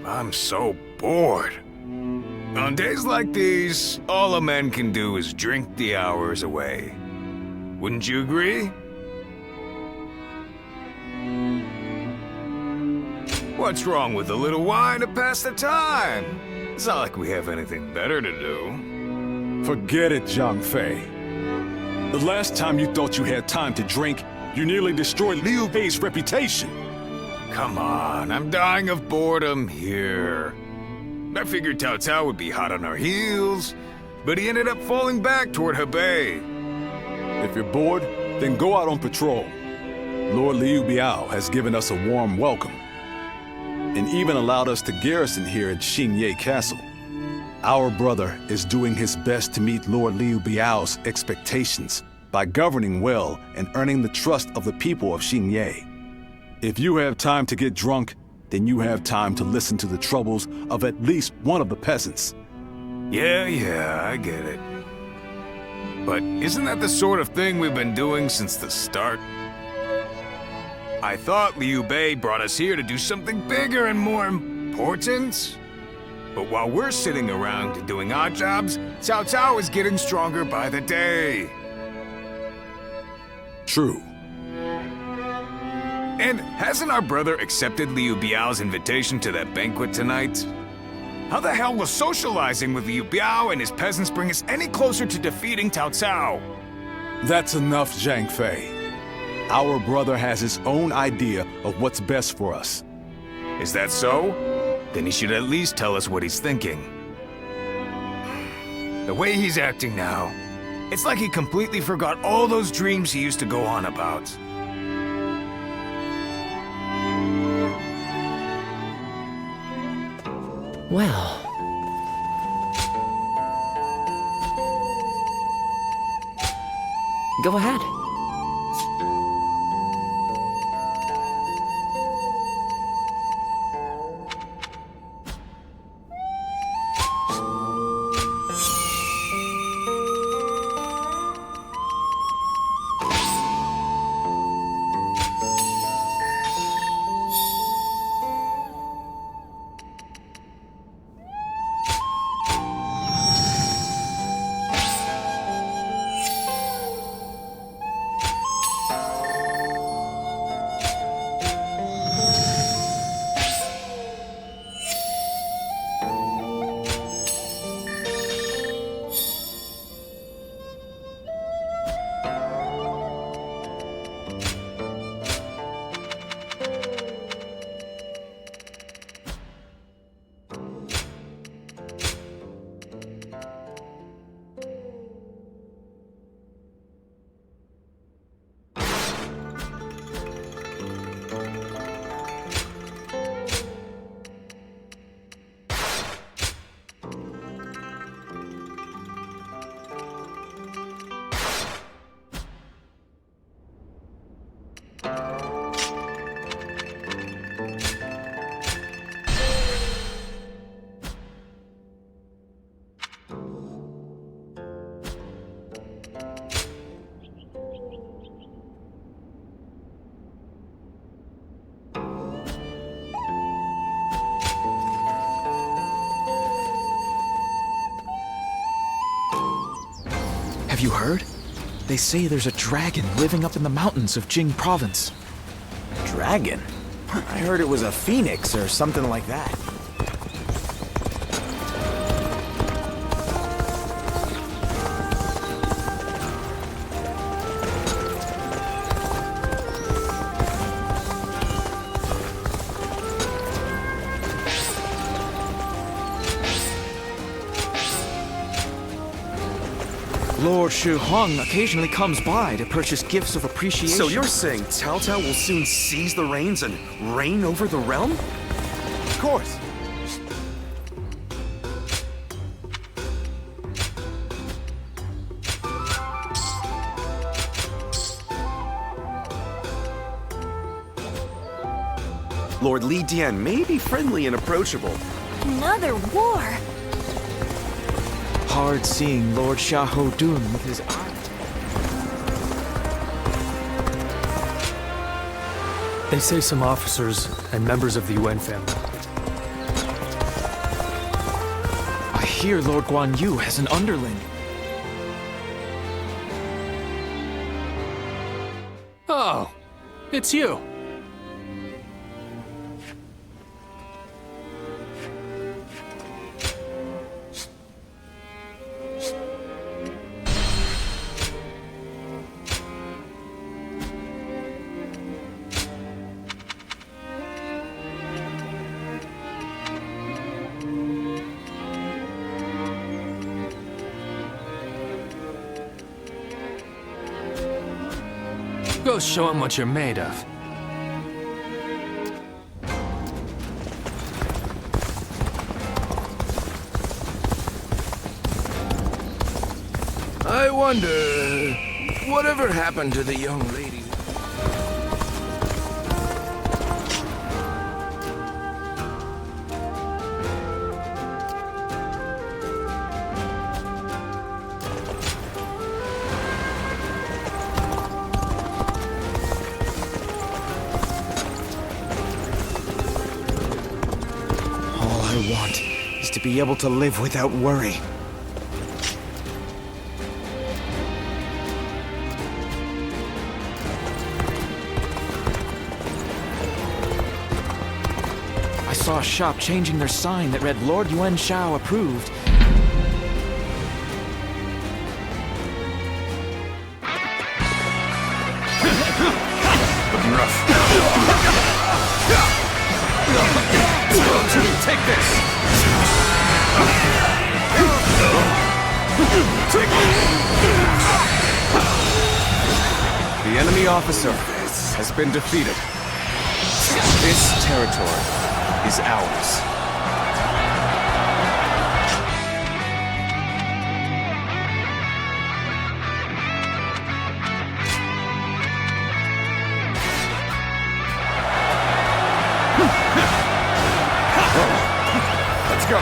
I'm so bored. On days like these, all a man can do is drink the hours away. Wouldn't you agree? What's wrong with a little wine to pass the time? It's not like we have anything better to do. Forget it, Zhang Fei. The last time you thought you had time to drink, you nearly destroyed Liu Bei's reputation. Come on, I'm dying of boredom here. I figured Cao Cao would be hot on our heels, but he ended up falling back toward Hebei. If you're bored, then go out on patrol. Lord Liu Biao has given us a warm welcome, and even allowed us to garrison here at Xingye Castle. Our brother is doing his best to meet Lord Liu Biao's expectations by governing well and earning the trust of the people of Xingye. If you have time to get drunk, then you have time to listen to the troubles of at least one of the peasants. Yeah, I get it. But isn't that the sort of thing we've been doing since the start? I thought Liu Bei brought us here to do something bigger and more important. But while we're sitting around doing odd jobs, Cao Cao is getting stronger by the day. True. And hasn't our brother accepted Liu Biao's invitation to that banquet tonight? How the hell will socializing with Liu Biao and his peasants bring us any closer to defeating Cao Cao? That's enough, Zhang Fei. Our brother has his own idea of what's best for us. Is that so? Then he should at least tell us what he's thinking. The way he's acting now, it's like he completely forgot all those dreams he used to go on about. Well... Go ahead. Have you heard? They say there's a dragon living up in the mountains of Jing Province. Dragon? I heard it was a phoenix or something like that. Lord Shu Huang occasionally comes by to purchase gifts of appreciation. So you're saying Cao Cao will soon seize the reins and reign over the realm? Of course. Lord Li Dian may be friendly and approachable. Another war? Hard seeing Lord Xiahou Dun with his eye. They say some officers and members of the Yuan family. I hear Lord Guan Yu has an underling. Oh, it's you. Go show him what you're made of. I wonder, whatever happened to the young lady? All I want is to be able to live without worry. I saw a shop changing their sign that read Lord Yuan Shao approved. Looking rough. Take this! The enemy officer has been defeated. This territory is ours. Let's go!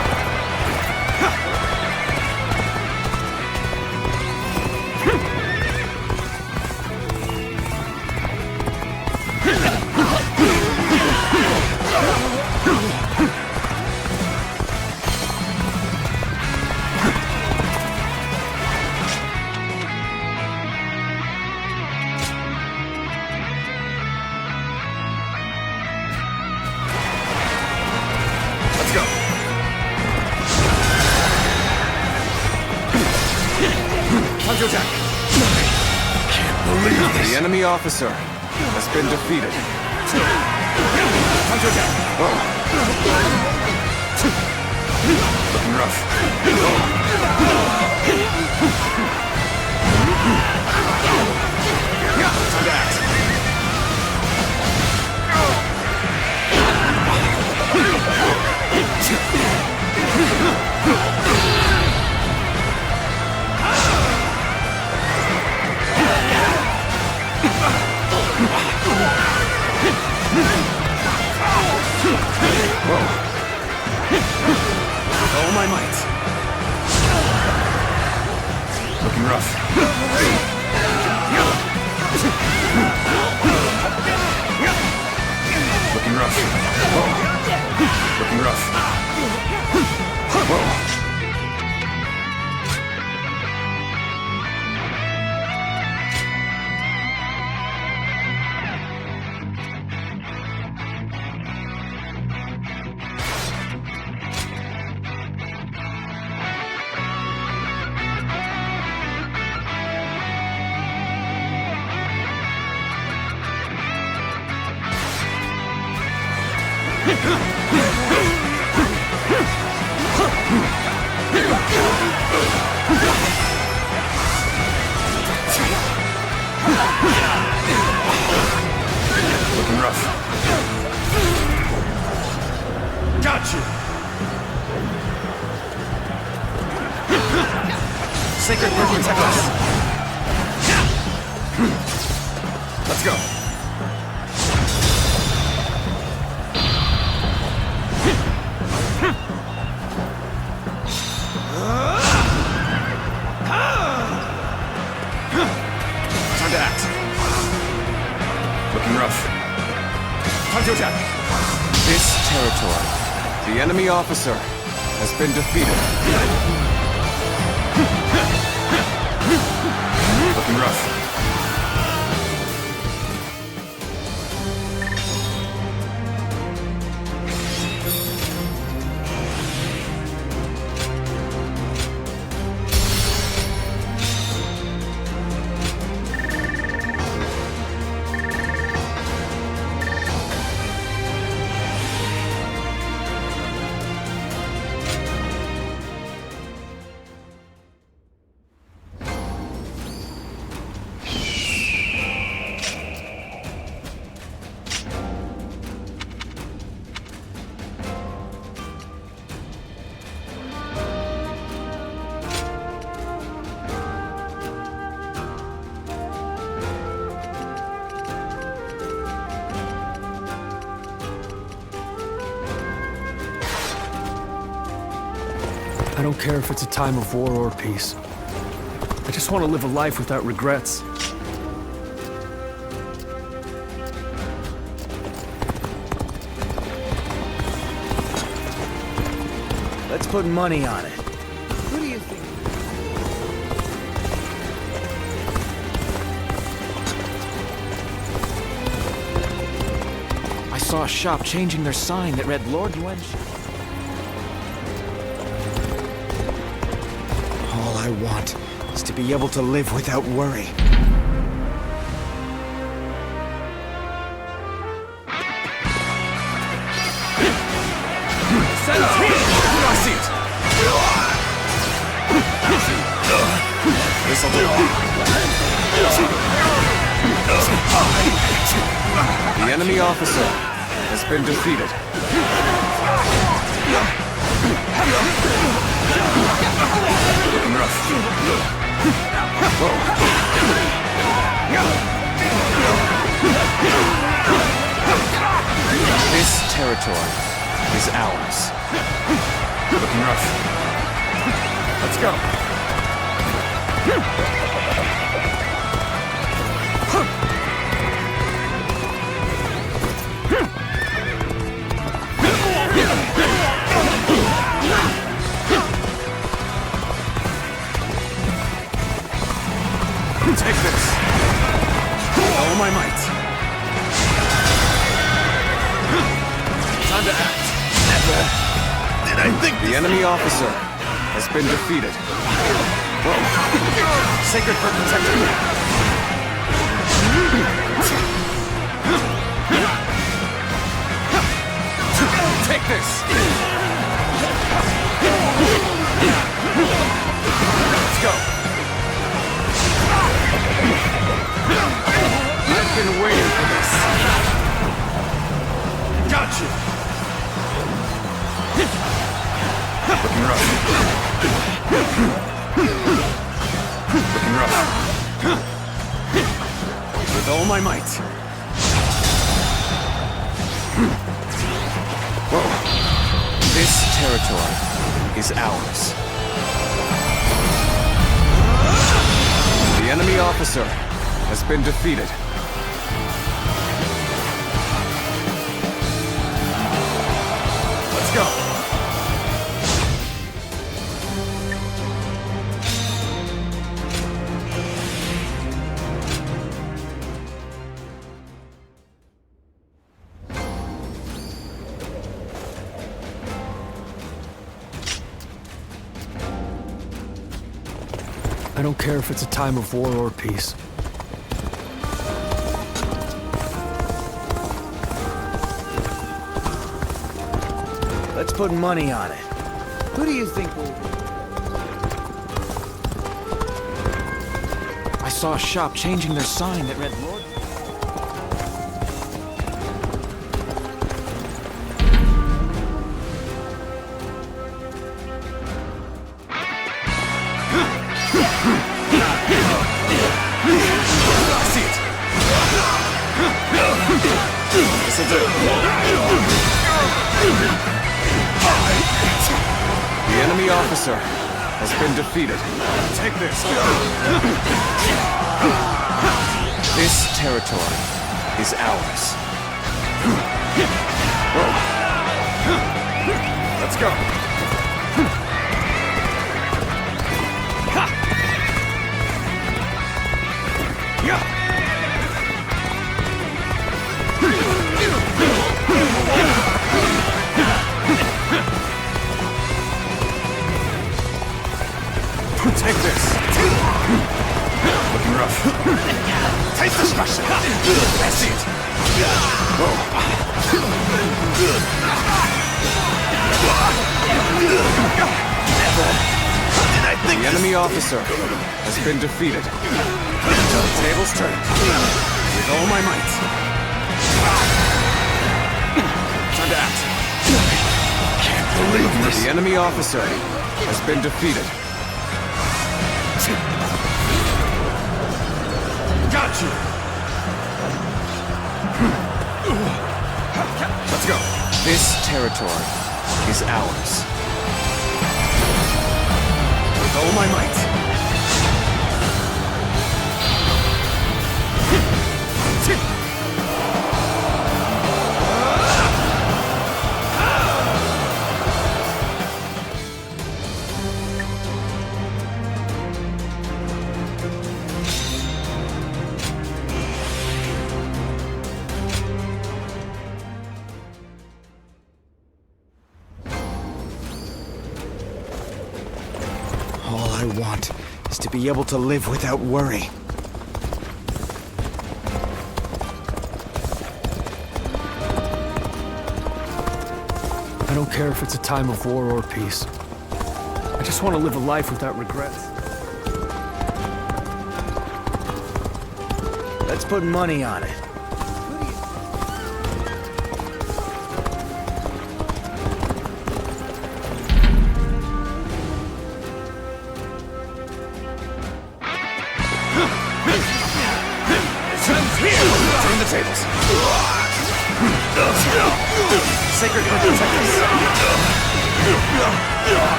The enemy officer has been defeated. Looking rough. Time to act. All my might. Looking rough. Looking rough. Looking rough. Sacred Bird protect us. Let's go. Time to act. Looking rough. Time to attack. This territory, the enemy officer, has been defeated. Looking rough. I don't care if it's a time of war or peace. I just want to live a life without regrets. Let's put money on it. Who do you think? I saw a shop changing their sign that read Lord Yuan. All I want is to be able to live without worry. I see it. This'll do. The enemy officer has been defeated. Looking rough. Whoa. This territory is ours. Looking rough. Let's go. Take this. All my might. Time to act. Never did I think the enemy officer has been defeated. Whoa. Sacred Bird protector. Take this. Let's go. I've been waiting for this. Gotcha. Looking rough. Looking rough. With all my might. Whoa. This territory is ours. The enemy officer has been defeated. Let's go. I don't care if it's a time of war or peace. Let's put money on it. Who do you think will... I saw a shop changing their sign that read Lord... enemy officer has been defeated. Take this. This territory is ours. Let's go. Take this. Looking rough. Taste destruction. That's it. The enemy officer has been defeated. The tables turn. With all my might. Time to act. Can't believe this. The enemy officer has been defeated. Got you. Let's go. This territory is ours. With all my might. All I want is to be able to live without worry. I don't care if it's a time of war or peace. I just want to live a life without regrets. Let's put money on it. Turn the tables. Sacred Heart protect us.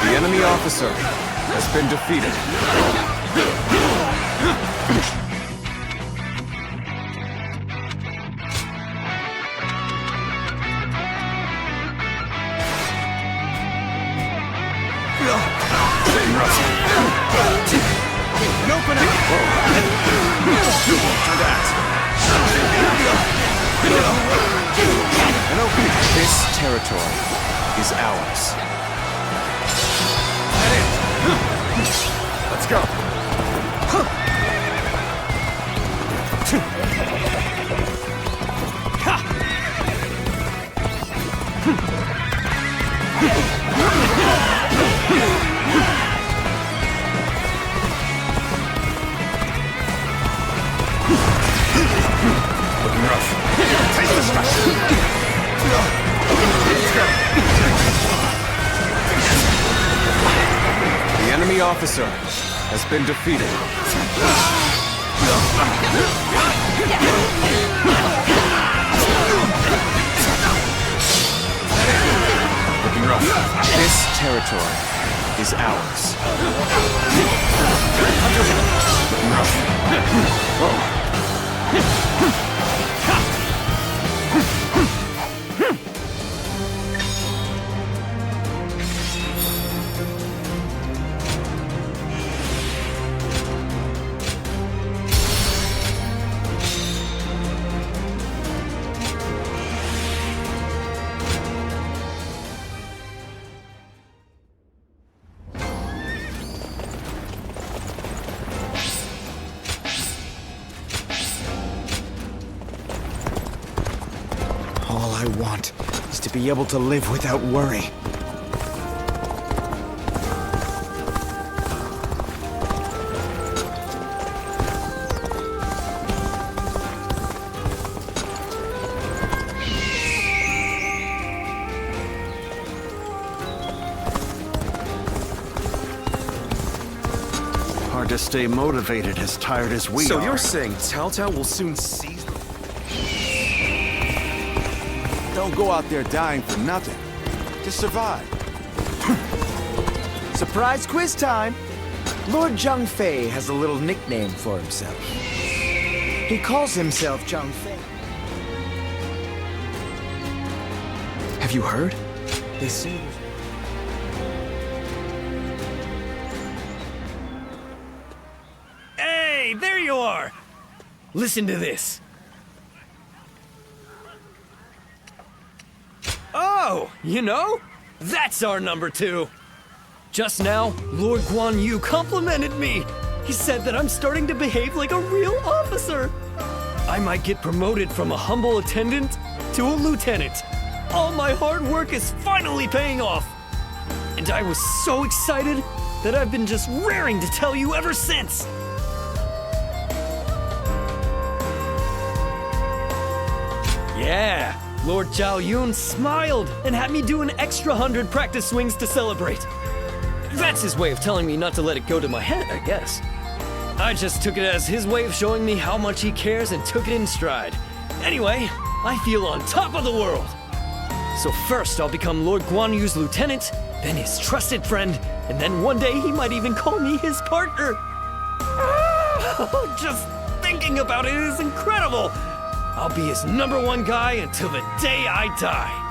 The enemy officer has been defeated. Open it! Turn to act. And open it. This territory is ours. Head in. Let's go. Looking rough. Taste destruction. Let's go. The enemy officer has been defeated. Looking rough. This territory is ours. Looking rough. Whoa. All I want is to be able to live without worry. Hard to stay motivated as tired as we are. So you're saying Cao Cao will soon seize them? Don't go out there dying for nothing. Just survive. Surprise quiz time! Lord Zhang Fei has a little nickname for himself. He calls himself Zhang Fei. Have you heard? They say... Hey, there you are! Listen to this. Oh, you know? That's our number 2. Just now, Lord Guan Yu complimented me. He said that I'm starting to behave like a real officer. I might get promoted from a humble attendant to a lieutenant. All my hard work is finally paying off. And I was so excited that I've been just raring to tell you ever since. Yeah, Lord Zhao Yun smiled and had me do an extra 100 practice swings to celebrate. That's his way of telling me not to let it go to my head, I guess. I just took it as his way of showing me how much he cares and took it in stride. Anyway, I feel on top of the world. So first I'll become Lord Guan Yu's lieutenant, then his trusted friend, and then one day he might even call me his partner. Just thinking about it is incredible. I'll be his number 1 guy until the day I die.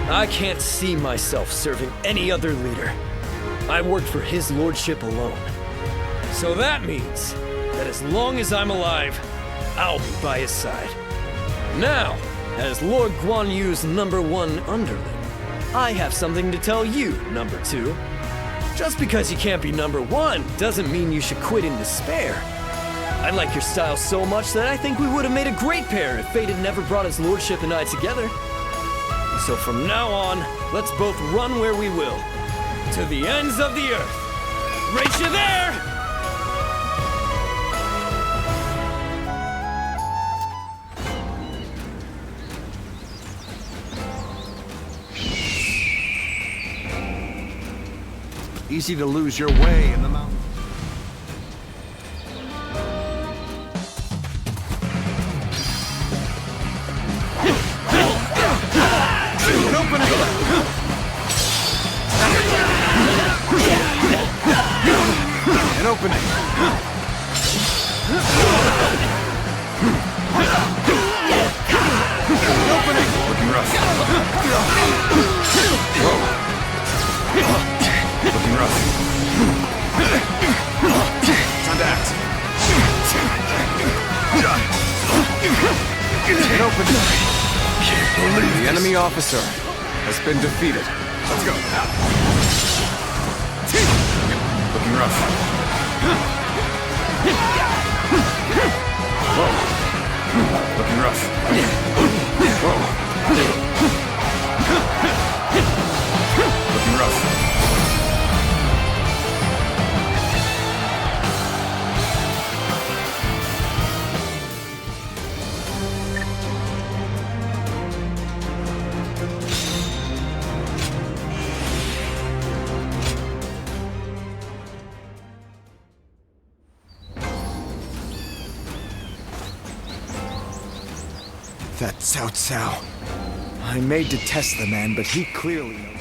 I can't see myself serving any other leader. I work for his lordship alone. So that means that as long as I'm alive, I'll be by his side. Now, as Lord Guan Yu's number 1 underling, I have something to tell you, number 2. Just because you can't be number 1 doesn't mean you should quit in despair. I like your style so much that I think we would have made a great pair if fate had never brought his lordship and I together. So from now on, let's both run where we will. To the ends of the earth. Right you there! Easy to lose your way in the mountains. An opening! An opening! An opening! Looking rough. Whoa. Looking rough. Time to act. An opening! The enemy officer has been defeated. Let's go. Looking rough. Whoa. Looking rough. Whoa. Looking rough. That Cao Cao. I may detest the man, but he clearly knows.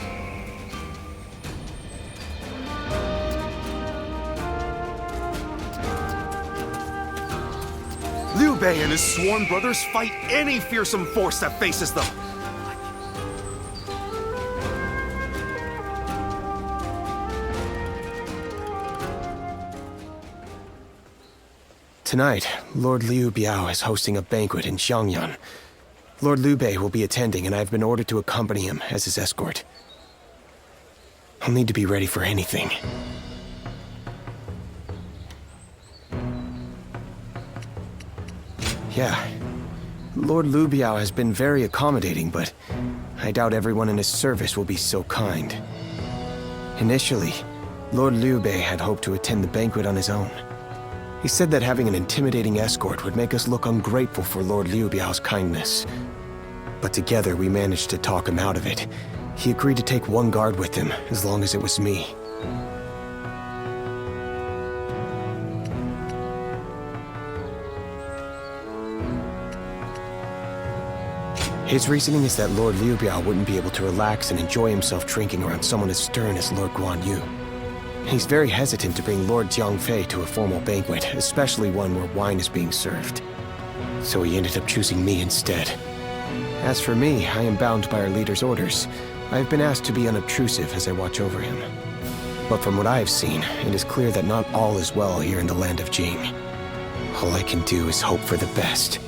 Liu Bei and his sworn brothers fight any fearsome force that faces them. Tonight, Lord Liu Biao is hosting a banquet in Xiangyan. Lord Liu Bei will be attending, and I've been ordered to accompany him as his escort. I'll need to be ready for anything. Yeah, Lord Liu Biao has been very accommodating, but I doubt everyone in his service will be so kind. Initially, Lord Liu Bei had hoped to attend the banquet on his own. He said that having an intimidating escort would make us look ungrateful for Lord Liu Biao's kindness. But together we managed to talk him out of it. He agreed to take one guard with him, as long as it was me. His reasoning is that Lord Liu Biao wouldn't be able to relax and enjoy himself drinking around someone as stern as Lord Guan Yu. He's very hesitant to bring Lord Jiangfei to a formal banquet, especially one where wine is being served. So he ended up choosing me instead. As for me, I am bound by our leader's orders. I have been asked to be unobtrusive as I watch over him. But from what I have seen, it is clear that not all is well here in the land of Jing. All I can do is hope for the best.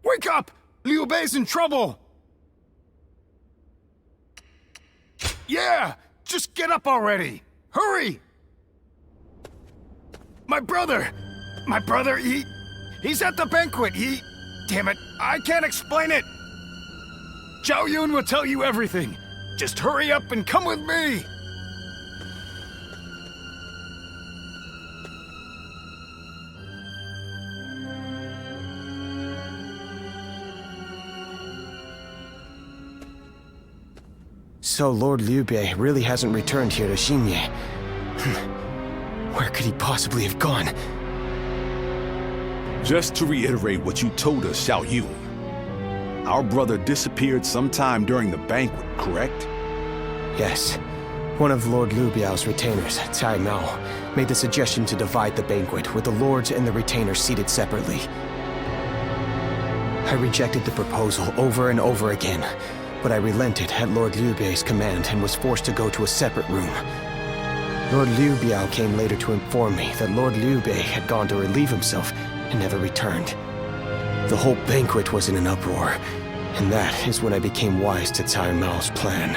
Wake up! Liu Bei's in trouble! Yeah! Just get up already! Hurry! My brother! My brother, he's at the banquet, Damn it, I can't explain it! Zhao Yun will tell you everything. Just hurry up and come with me! So Lord Liu Bei really hasn't returned here to Xingye. Where could he possibly have gone? Just to reiterate what you told us, Xiao Yun. Our brother disappeared sometime during the banquet, correct? Yes. One of Lord Liu Biao's retainers, Cai Mao, made the suggestion to divide the banquet with the lords and the retainers seated separately. I rejected the proposal over and over again, but I relented at Lord Liu Bei's command and was forced to go to a separate room. Lord Liu Biao came later to inform me that Lord Liu Bei had gone to relieve himself and never returned. The whole banquet was in an uproar, and that is when I became wise to Cai Mao's plan.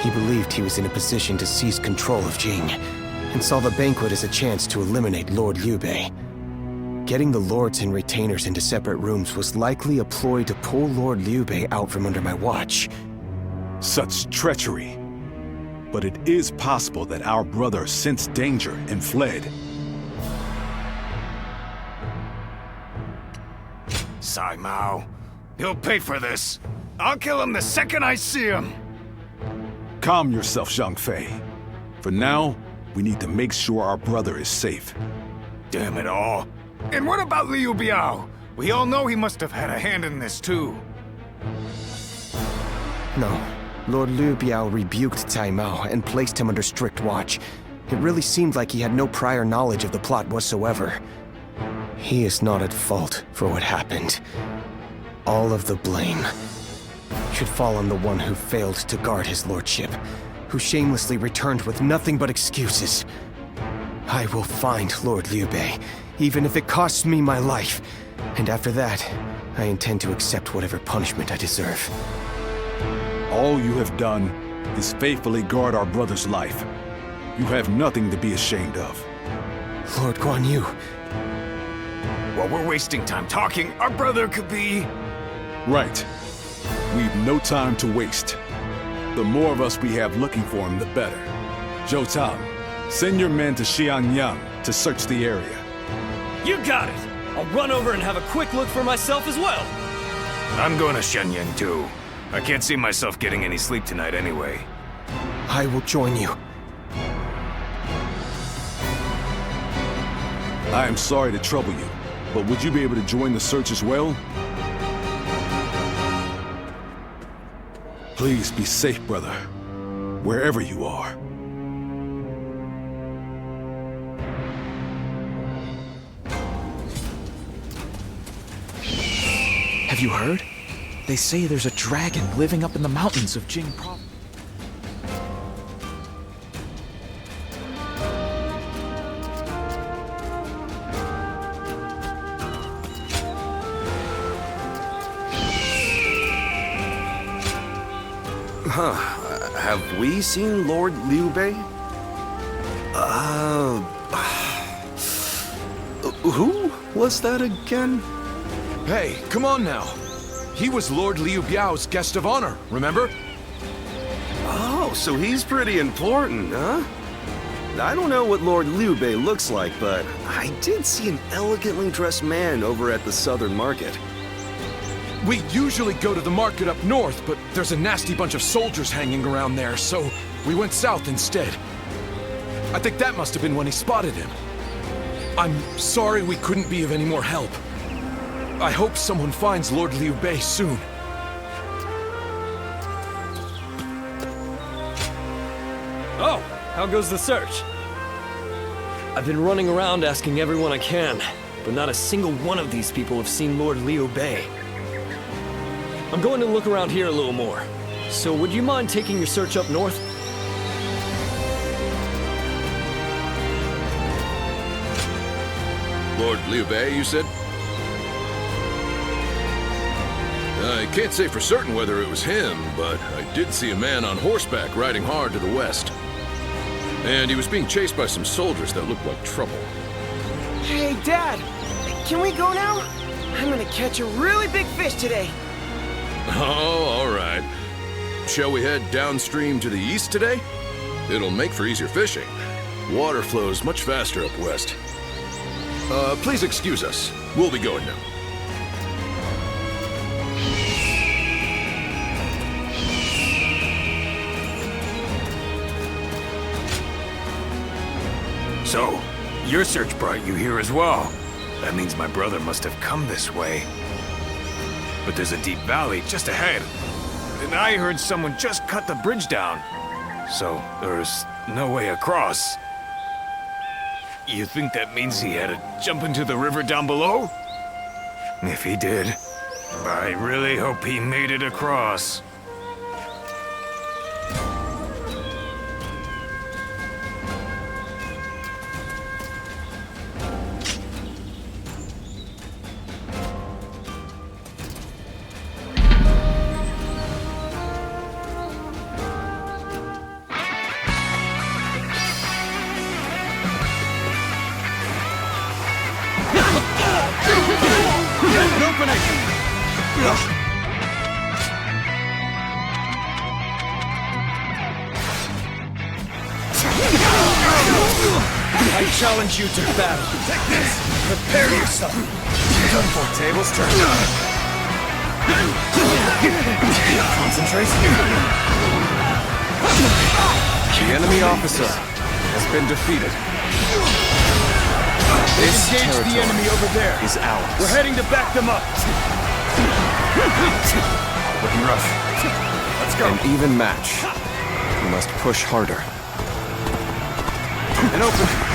He believed he was in a position to seize control of Jing, and saw the banquet as a chance to eliminate Lord Liu Bei. Getting the lords and retainers into separate rooms was likely a ploy to pull Lord Liu Bei out from under my watch. Such treachery. But it is possible that our brother sensed danger and fled. Cai Mao. He'll pay for this. I'll kill him the second I see him. Calm yourself, Zhang Fei. For now, we need to make sure our brother is safe. Damn it all. And what about Liu Biao? We all know he must have had a hand in this too. No. Lord Liu Biao rebuked Cai Mao and placed him under strict watch. It really seemed like he had no prior knowledge of the plot whatsoever. He is not at fault for what happened. All of the blame should fall on the one who failed to guard his lordship, who shamelessly returned with nothing but excuses. I will find Lord Liu Bei, even if it costs me my life. And after that, I intend to accept whatever punishment I deserve. All you have done is faithfully guard our brother's life. You have nothing to be ashamed of. Lord Guan Yu. While we're wasting time talking, our brother could be... Right. We've no time to waste. The more of us we have looking for him, the better. Zhou Tang, send your men to Xianyang to search the area. You got it! I'll run over and have a quick look for myself as well. I'm going to Shenyang too. I can't see myself getting any sleep tonight anyway. I will join you. I am sorry to trouble you, but would you be able to join the search as well? Please be safe, brother, wherever you are. Have you heard? They say there's a dragon living up in the mountains of Jing Province. Huh. Have we seen Lord Liu Bei? Who was that again? Hey, come on now. He was Lord Liu Biao's guest of honor, remember? Oh, so he's pretty important, huh? I don't know what Lord Liu Bei looks like, but I did see an elegantly dressed man over at the southern market. We usually go to the market up north, but There's a nasty bunch of soldiers hanging around there, so we went south instead. I think that must have been when he spotted him. I'm sorry we couldn't be of any more help. I hope someone finds Lord Liu Bei soon. Oh, how goes the search? I've been running around asking everyone I can, but not a single one of these people have seen Lord Liu Bei. I'm going to look around here a little more. So would you mind taking your search up north? Lord Liu Bei, you said? I can't say for certain whether it was him, but I did see a man on horseback riding hard to the west. And he was being chased by some soldiers that looked like trouble. Hey, Dad! Can we go now? I'm gonna catch a really big fish today. Oh, all right. Shall we head downstream to the east today? It'll make for easier fishing. Water flows much faster up west. Please excuse us. We'll be going now. So, your search brought you here as well. That means my brother must have come this way. But there's a deep valley just ahead. And I heard someone just cut the bridge down. So, there's no way across. You think that means he had to jump into the river down below? If he did, I really hope he made it across. I challenge you to battle. Take this! Prepare yourself! Done for. Tables turned. Concentrate. The enemy officer has been defeated. This Engage the enemy over there. is ours. We're heading to back them up. Looking rough. Let's go. An even match. We must push harder. An opening.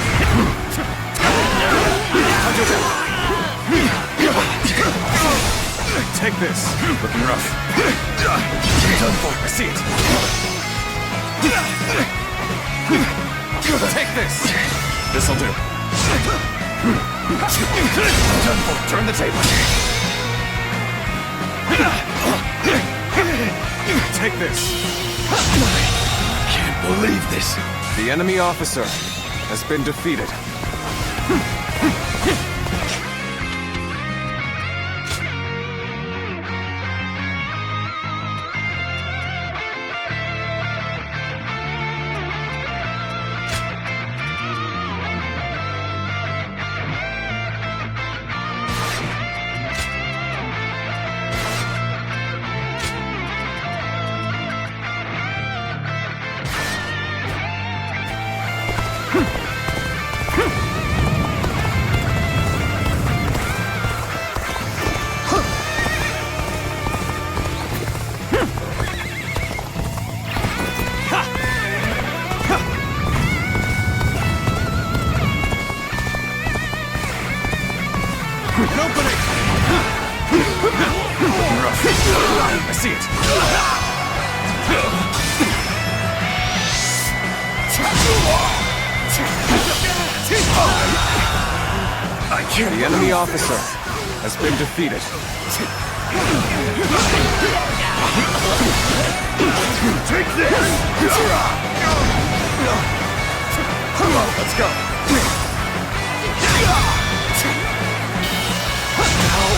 Take this. Looking rough. Done for. I see it. Take this. This'll do. Done for. Turn the table. Take this. Can't believe this. The enemy officer has been defeated. I see it. I can't. The enemy officer has been defeated. Take this! Come on, let's go. How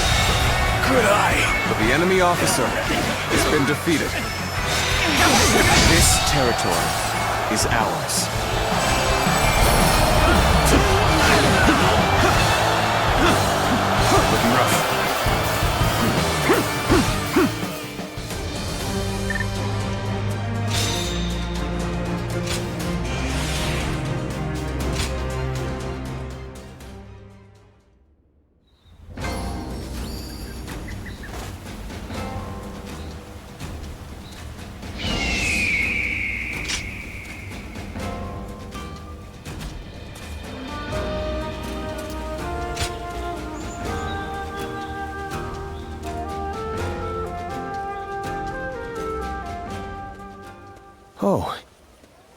could I? But the enemy officer has been defeated. This territory is ours. Looking rough. Oh,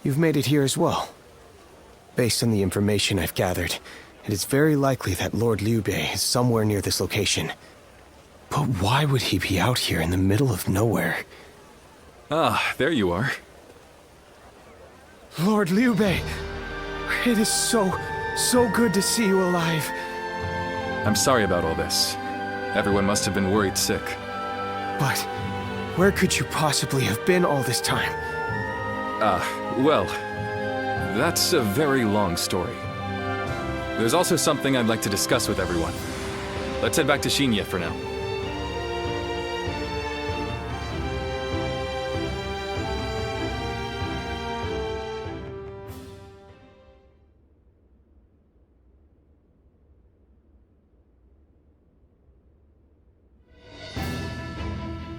you've made it here as well. Based on the information I've gathered, it is very likely that Lord Liu Bei is somewhere near this location. But why would he be out here in the middle of nowhere? Ah, there you are. Lord Liu Bei, it is so good to see you alive. I'm sorry about all this. Everyone must have been worried sick. But where could you possibly have been all this time? Well, that's a very long story. There's also something I'd like to discuss with everyone. Let's head back to Xinye for now.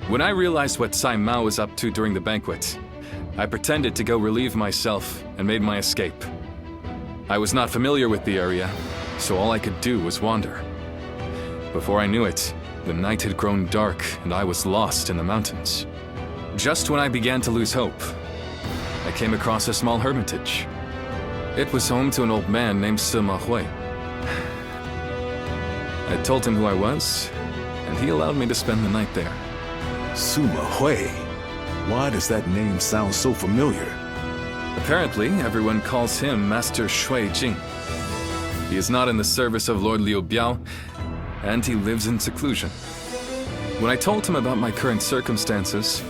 When I realized what Sai Mao was up to during the banquet, I pretended to go relieve myself and made my escape. I was not familiar with the area, so all I could do was wander. Before I knew it, the night had grown dark and I was lost in the mountains. Just when I began to lose hope, I came across a small hermitage. It was home to an old man named Sima Hui. I told him who I was, and he allowed me to spend the night there. Sima Hui? Why does that name sound so familiar? Apparently, everyone calls him Master Shui Jing. He is not in the service of Lord Liu Biao, and he lives in seclusion. When I told him about my current circumstances,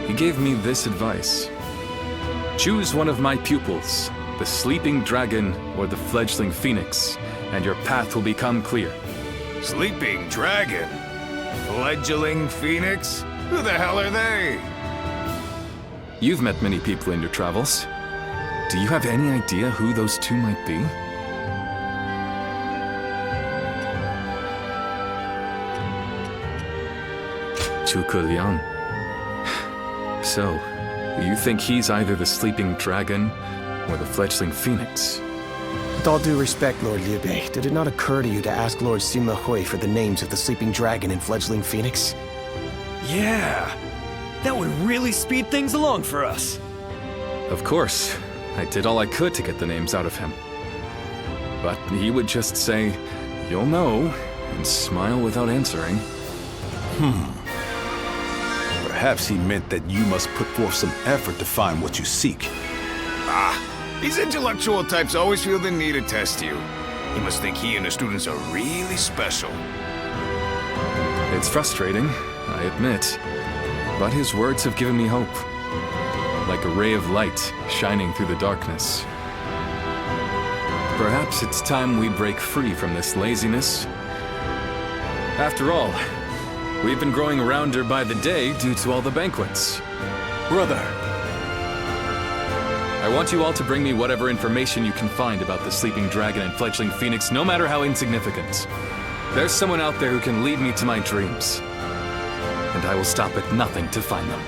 he gave me this advice. Choose one of my pupils, the sleeping dragon or the fledgling phoenix, and your path will become clear. Sleeping dragon? Fledgling phoenix? Who the hell are they? You've met many people in your travels. Do you have any idea who those two might be? Zhuge Liang. So, you think he's either the sleeping dragon or the fledgling phoenix? With all due respect, Lord Liu Bei, did it not occur to you to ask Lord Sima Hui for the names of the sleeping dragon and fledgling phoenix? Yeah, that would really speed things along for us. Of course. I did all I could to get the names out of him. But he would just say, "You'll know," and smile without answering. Perhaps he meant that you must put forth some effort to find what you seek. These intellectual types always feel the need to test you. He must think he and his students are really special. It's frustrating, I admit. But his words have given me hope. Like a ray of light shining through the darkness. Perhaps it's time we break free from this laziness. After all, we've been growing rounder by the day due to all the banquets. Brother! I want you all to bring me whatever information you can find about the sleeping dragon and fledgling phoenix, no matter how insignificant. There's someone out there who can lead me to my dreams. And I will stop at nothing to find them.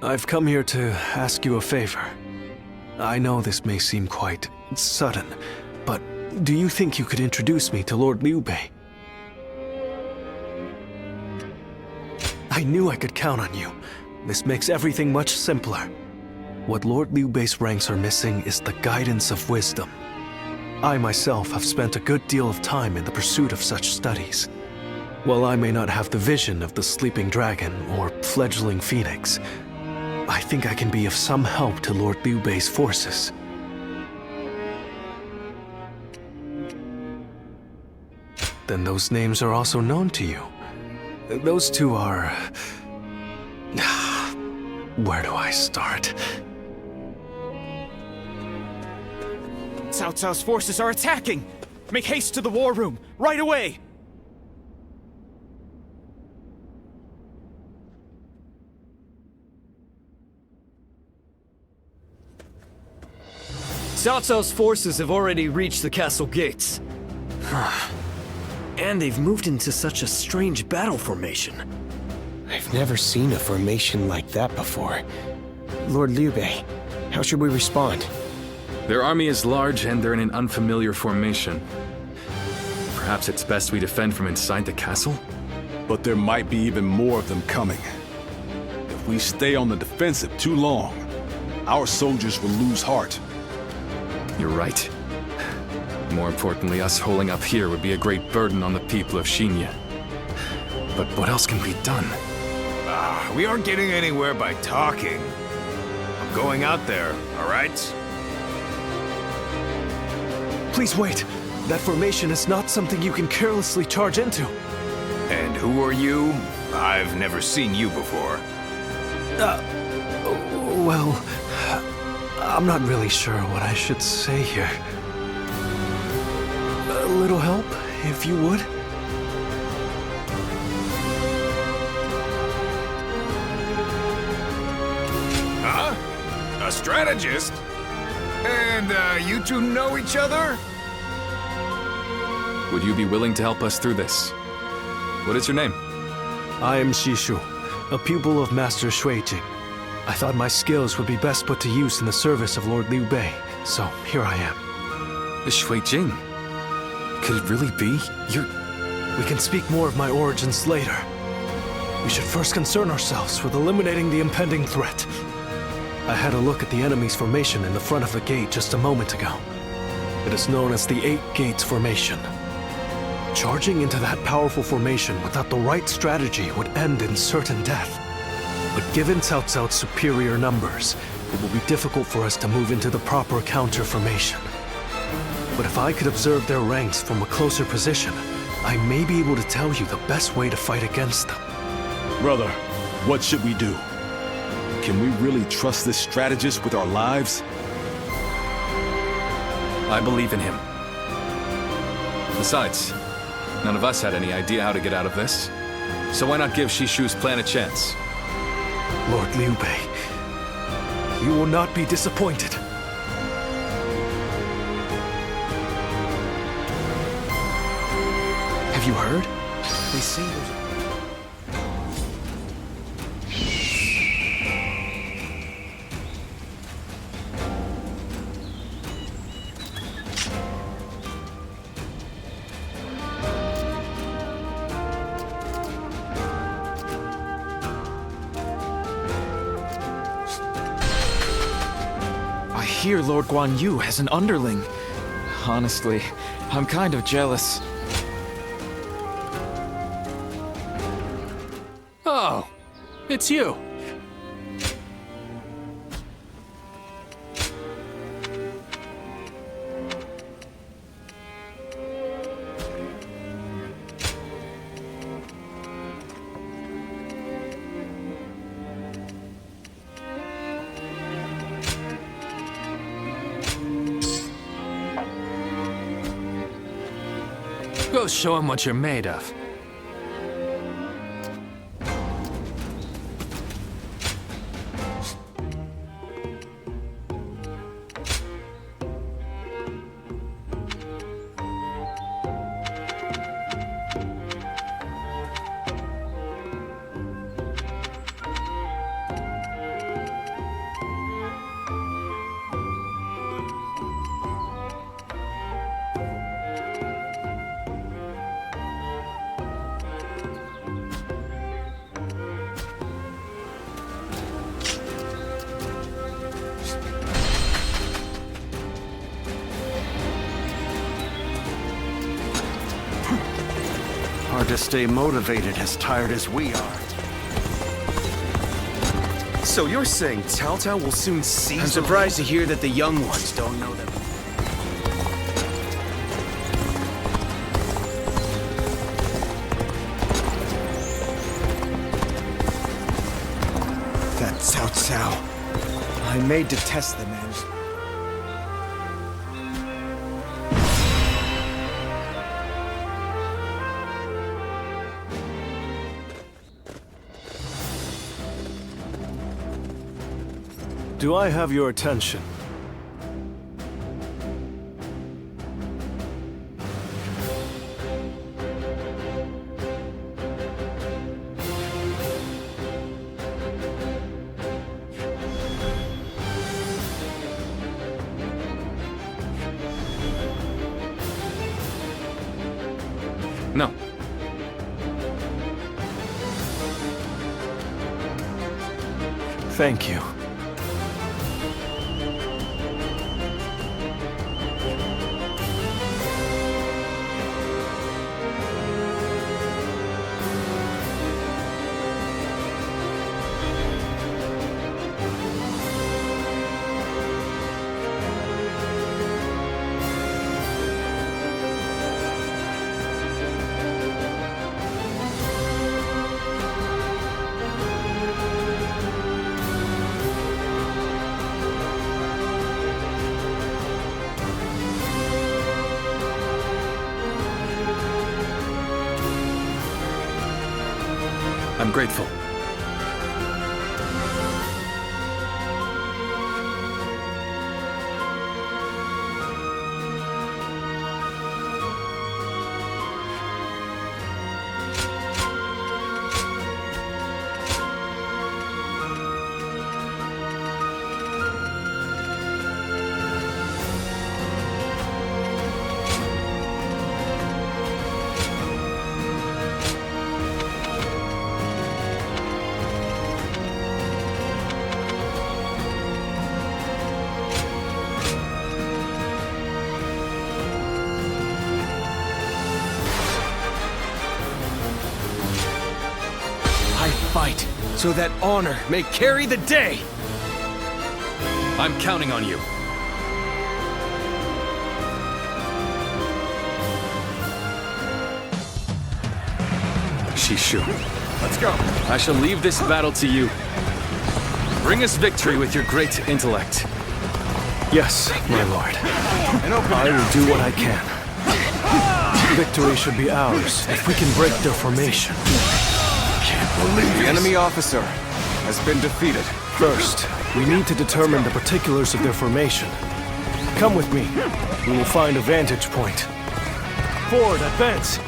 I've come here to ask you a favor. I know this may seem quite sudden, but do you think you could introduce me to Lord Liu Bei? I knew I could count on you. This makes everything much simpler. What Lord Liu Bei's ranks are missing is the guidance of wisdom. I myself have spent a good deal of time in the pursuit of such studies. While I may not have the vision of the sleeping dragon or fledgling phoenix, I think I can be of some help to Lord Liu Bei's forces. Then those names are also known to you. Those two are... Where do I start? Cao Cao's forces are attacking! Make haste to the war room, right away! Cao Cao's forces have already reached the castle gates. And they've moved into such a strange battle formation. I've never seen a formation like that before. Lord Liu Bei, how should we respond? Their army is large and they're in an unfamiliar formation. Perhaps it's best we defend from inside the castle? But there might be even more of them coming. If we stay on the defensive too long, our soldiers will lose heart. You're right. More importantly, us holding up here would be a great burden on the people of Shinya. But what else can be done? We aren't getting anywhere by talking. I'm going out there, all right? Please wait. That formation is not something you can carelessly charge into. And who are you? I've never seen you before. Well, I'm not really sure what I should say here. A little help, if you would? Huh? A strategist? And, you two know each other? Would you be willing to help us through this? What is your name? I am Shishu, a pupil of Master Shuijing. I thought my skills would be best put to use in the service of Lord Liu Bei, so here I am. The Shuijing? Could it really be? We can speak more of my origins later. We should first concern ourselves with eliminating the impending threat. I had a look at the enemy's formation in the front of the gate just a moment ago. It is known as the Eight Gates Formation. Charging into that powerful formation without the right strategy would end in certain death. But given Cao Cao's superior numbers, it will be difficult for us to move into the proper counter formation. But if I could observe their ranks from a closer position, I may be able to tell you the best way to fight against them. Brother, what should we do? Can we really trust this strategist with our lives? I believe in him. Besides, none of us had any idea how to get out of this. So why not give Shishu's plan a chance? Lord Liu Bei, you will not be disappointed. Have you heard? They say there's... I hear Lord Guan Yu has an underling. Honestly, I'm kind of jealous. Oh, it's you. Go show him what you're made of. Hard to stay motivated as tired as we are. So you're saying Cao Cao will soon seize... I'm surprised to hear that the young ones don't know them. That Cao Cao. I may detest the man. Do I have your attention? No. Thank you. I'm grateful. Fight, so that honor may carry the day! I'm counting on you. Shishu. Let's go. I shall leave this battle to you. Bring us victory with your great intellect. Yes, my lord. I will do what I can. Victory should be ours if we can break their formation. The enemy officer has been defeated. First, we need to determine the particulars of their formation. Come with me. We will find a vantage point. Forward, advance!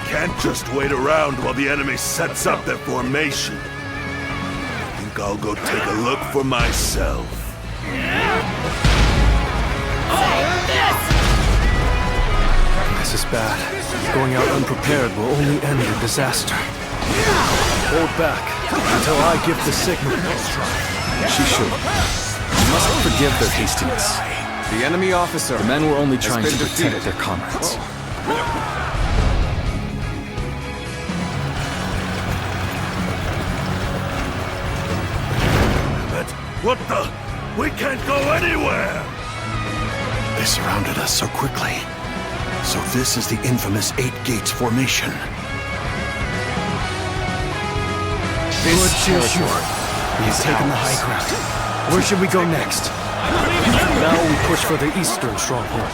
Can't just wait around while the enemy sets up their formation. I think I'll go take a look for myself. This is bad. Going out unprepared will only end in disaster. Hold back until I give the signal. Shishu, you must forgive their hastiness. The enemy officer. The men were only has trying to been protect defeated. their comrades. What the? We can't go anywhere! They surrounded us so quickly. So this is the infamous Eight Gates formation. Lord Shishu, we have taken the high ground. Where should we go next? Now we push for the eastern stronghold.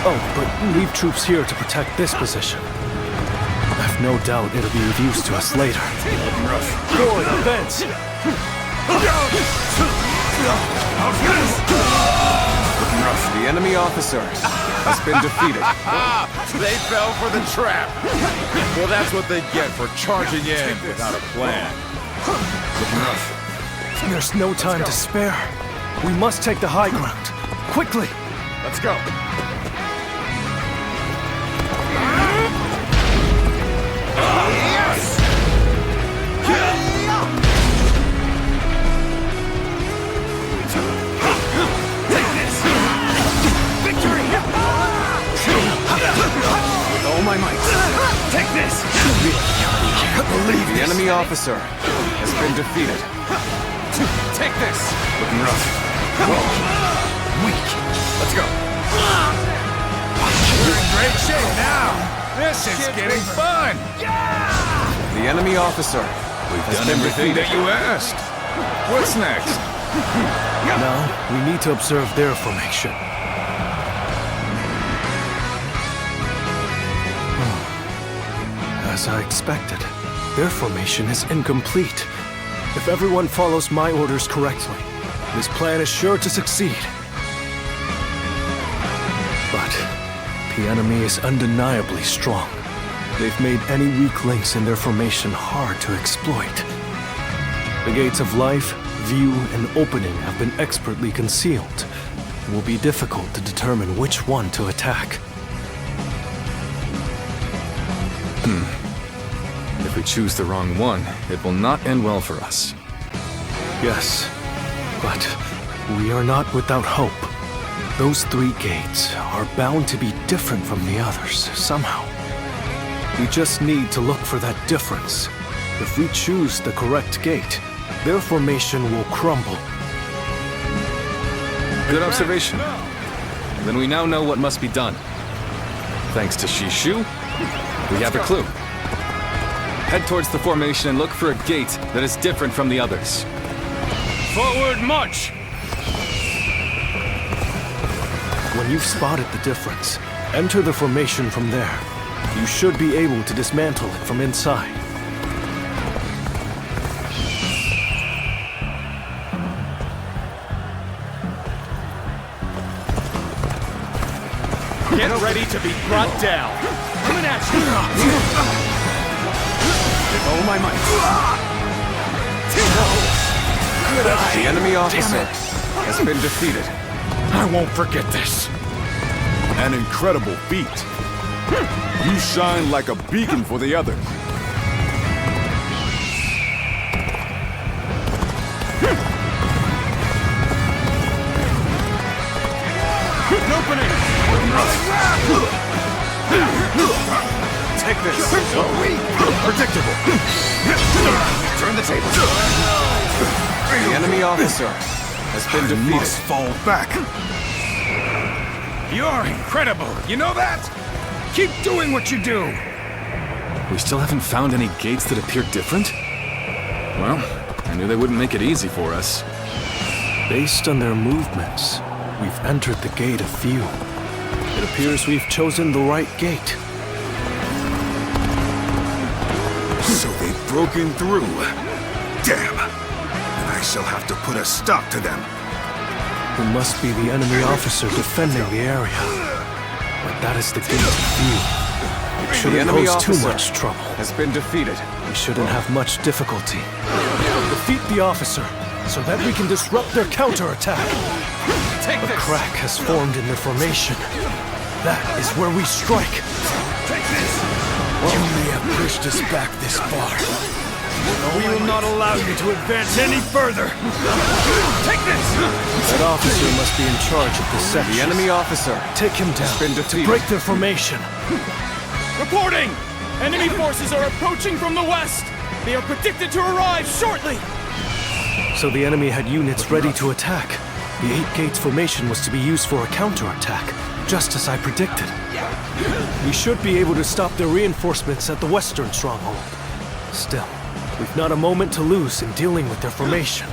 Oh, but leave troops here to protect this position. I've no doubt it'll be of use to us later. Forward, advance! The enemy officer has been defeated. They fell for the trap. Well, that's what they get for charging in without a plan. There's no time to spare. We must take the high ground. Quickly! Let's go. With all my might. Take this! The enemy officer has been defeated. Take this! Looking rough. Weak. Let's go. We're in great shape now. This is getting fun. The enemy officer We've has done been everything defeated. that you asked. What's next? Now, we need to observe their formation. As I expected, their formation is incomplete. If everyone follows my orders correctly, this plan is sure to succeed. But the enemy is undeniably strong. They've made any weak links in their formation hard to exploit. The gates of life, view, and opening have been expertly concealed. It will be difficult to determine which one to attack. If we choose the wrong one, it will not end well for us. Yes, but we are not without hope. Those 3 gates are bound to be different from the others, somehow. We just need to look for that difference. If we choose the correct gate, their formation will crumble. Good observation. Then we now know what must be done. Thanks to Shishu, we have a clue. Head towards the formation and look for a gate that is different from the others. Forward march! When you've spotted the difference, enter the formation from there. You should be able to dismantle it from inside. Get ready to be brought down. Coming at you. With all my might. The enemy officer has been defeated. I won't forget this. An incredible feat. You shine like a beacon for the others. An opening! Take this. So weak. Predictable. Turn the tables. The enemy officer has been defeated. Must fall back. You're incredible. You know that? Keep doing what you do. We still haven't found any gates that appear different? Well, I knew they wouldn't make it easy for us. Based on their movements, we've entered the gate of few. It appears we've chosen the right gate. So they've broken through. Damn. And I shall have to put a stop to them. It must be the enemy officer defending the area. But that is the gate of few. It shouldn't pose too much trouble. Has been defeated. We shouldn't have much difficulty. Defeat the officer, so that we can disrupt their counterattack. A crack has formed in their formation. That is where we strike. Take this! You may have pushed us back this far. We will not allow you to advance any further. Take this! That officer must be in charge of this section. The enemy officer Take him down been to defeated. break their formation. Reporting! Enemy forces are approaching from the west. They are predicted to arrive shortly. So the enemy had units ready to attack. The 8 gates formation was to be used for a counterattack, just as I predicted. We should be able to stop their reinforcements at the western stronghold. Still, we've not a moment to lose in dealing with their formation.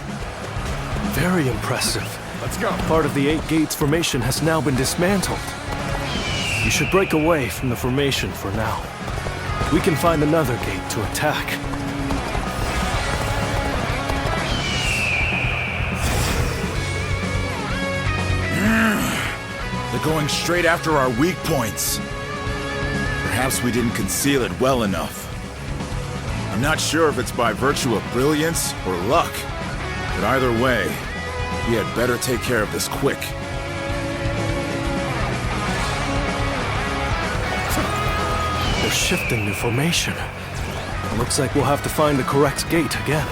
Very impressive. Let's go. Part of the 8 gates formation has now been dismantled. We should break away from the formation for now. We can find another gate to attack. They're going straight after our weak points. Perhaps we didn't conceal it well enough. I'm not sure if it's by virtue of brilliance or luck, but either way, we had better take care of this quick. They're shifting their formation. It looks like we'll have to find the correct gate again.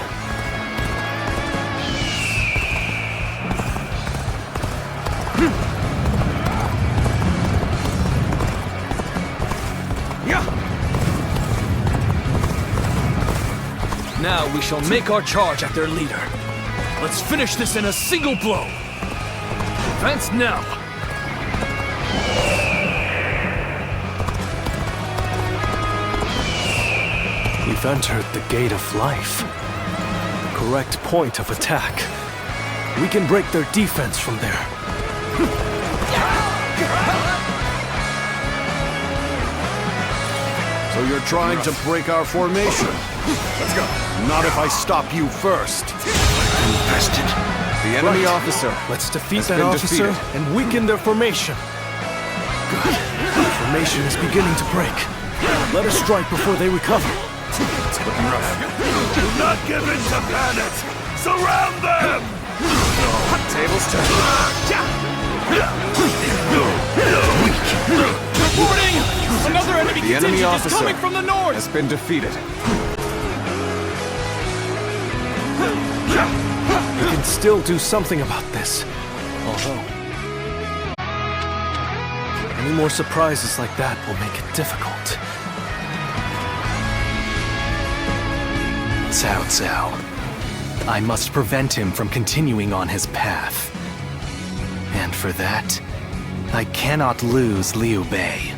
Now we shall make our charge at their leader. Let's finish this in a single blow. Advance now. We've entered the gate of life. The correct point of attack. We can break their defense from there. So you're trying to break our formation? Let's go. Not if I stop you first. Infested. The enemy officer. Let's defeat that officer and weaken their formation. Good. The formation is beginning to break. Let us strike before they recover. Do not give in to panic! Surround them! Tables turn. Reporting! Another enemy The enemy contingent is officer coming from the north! has been defeated. We can still do something about this. Although, any more surprises like that will make it difficult. Cao Cao. I must prevent him from continuing on his path. And for that, I cannot lose Liu Bei.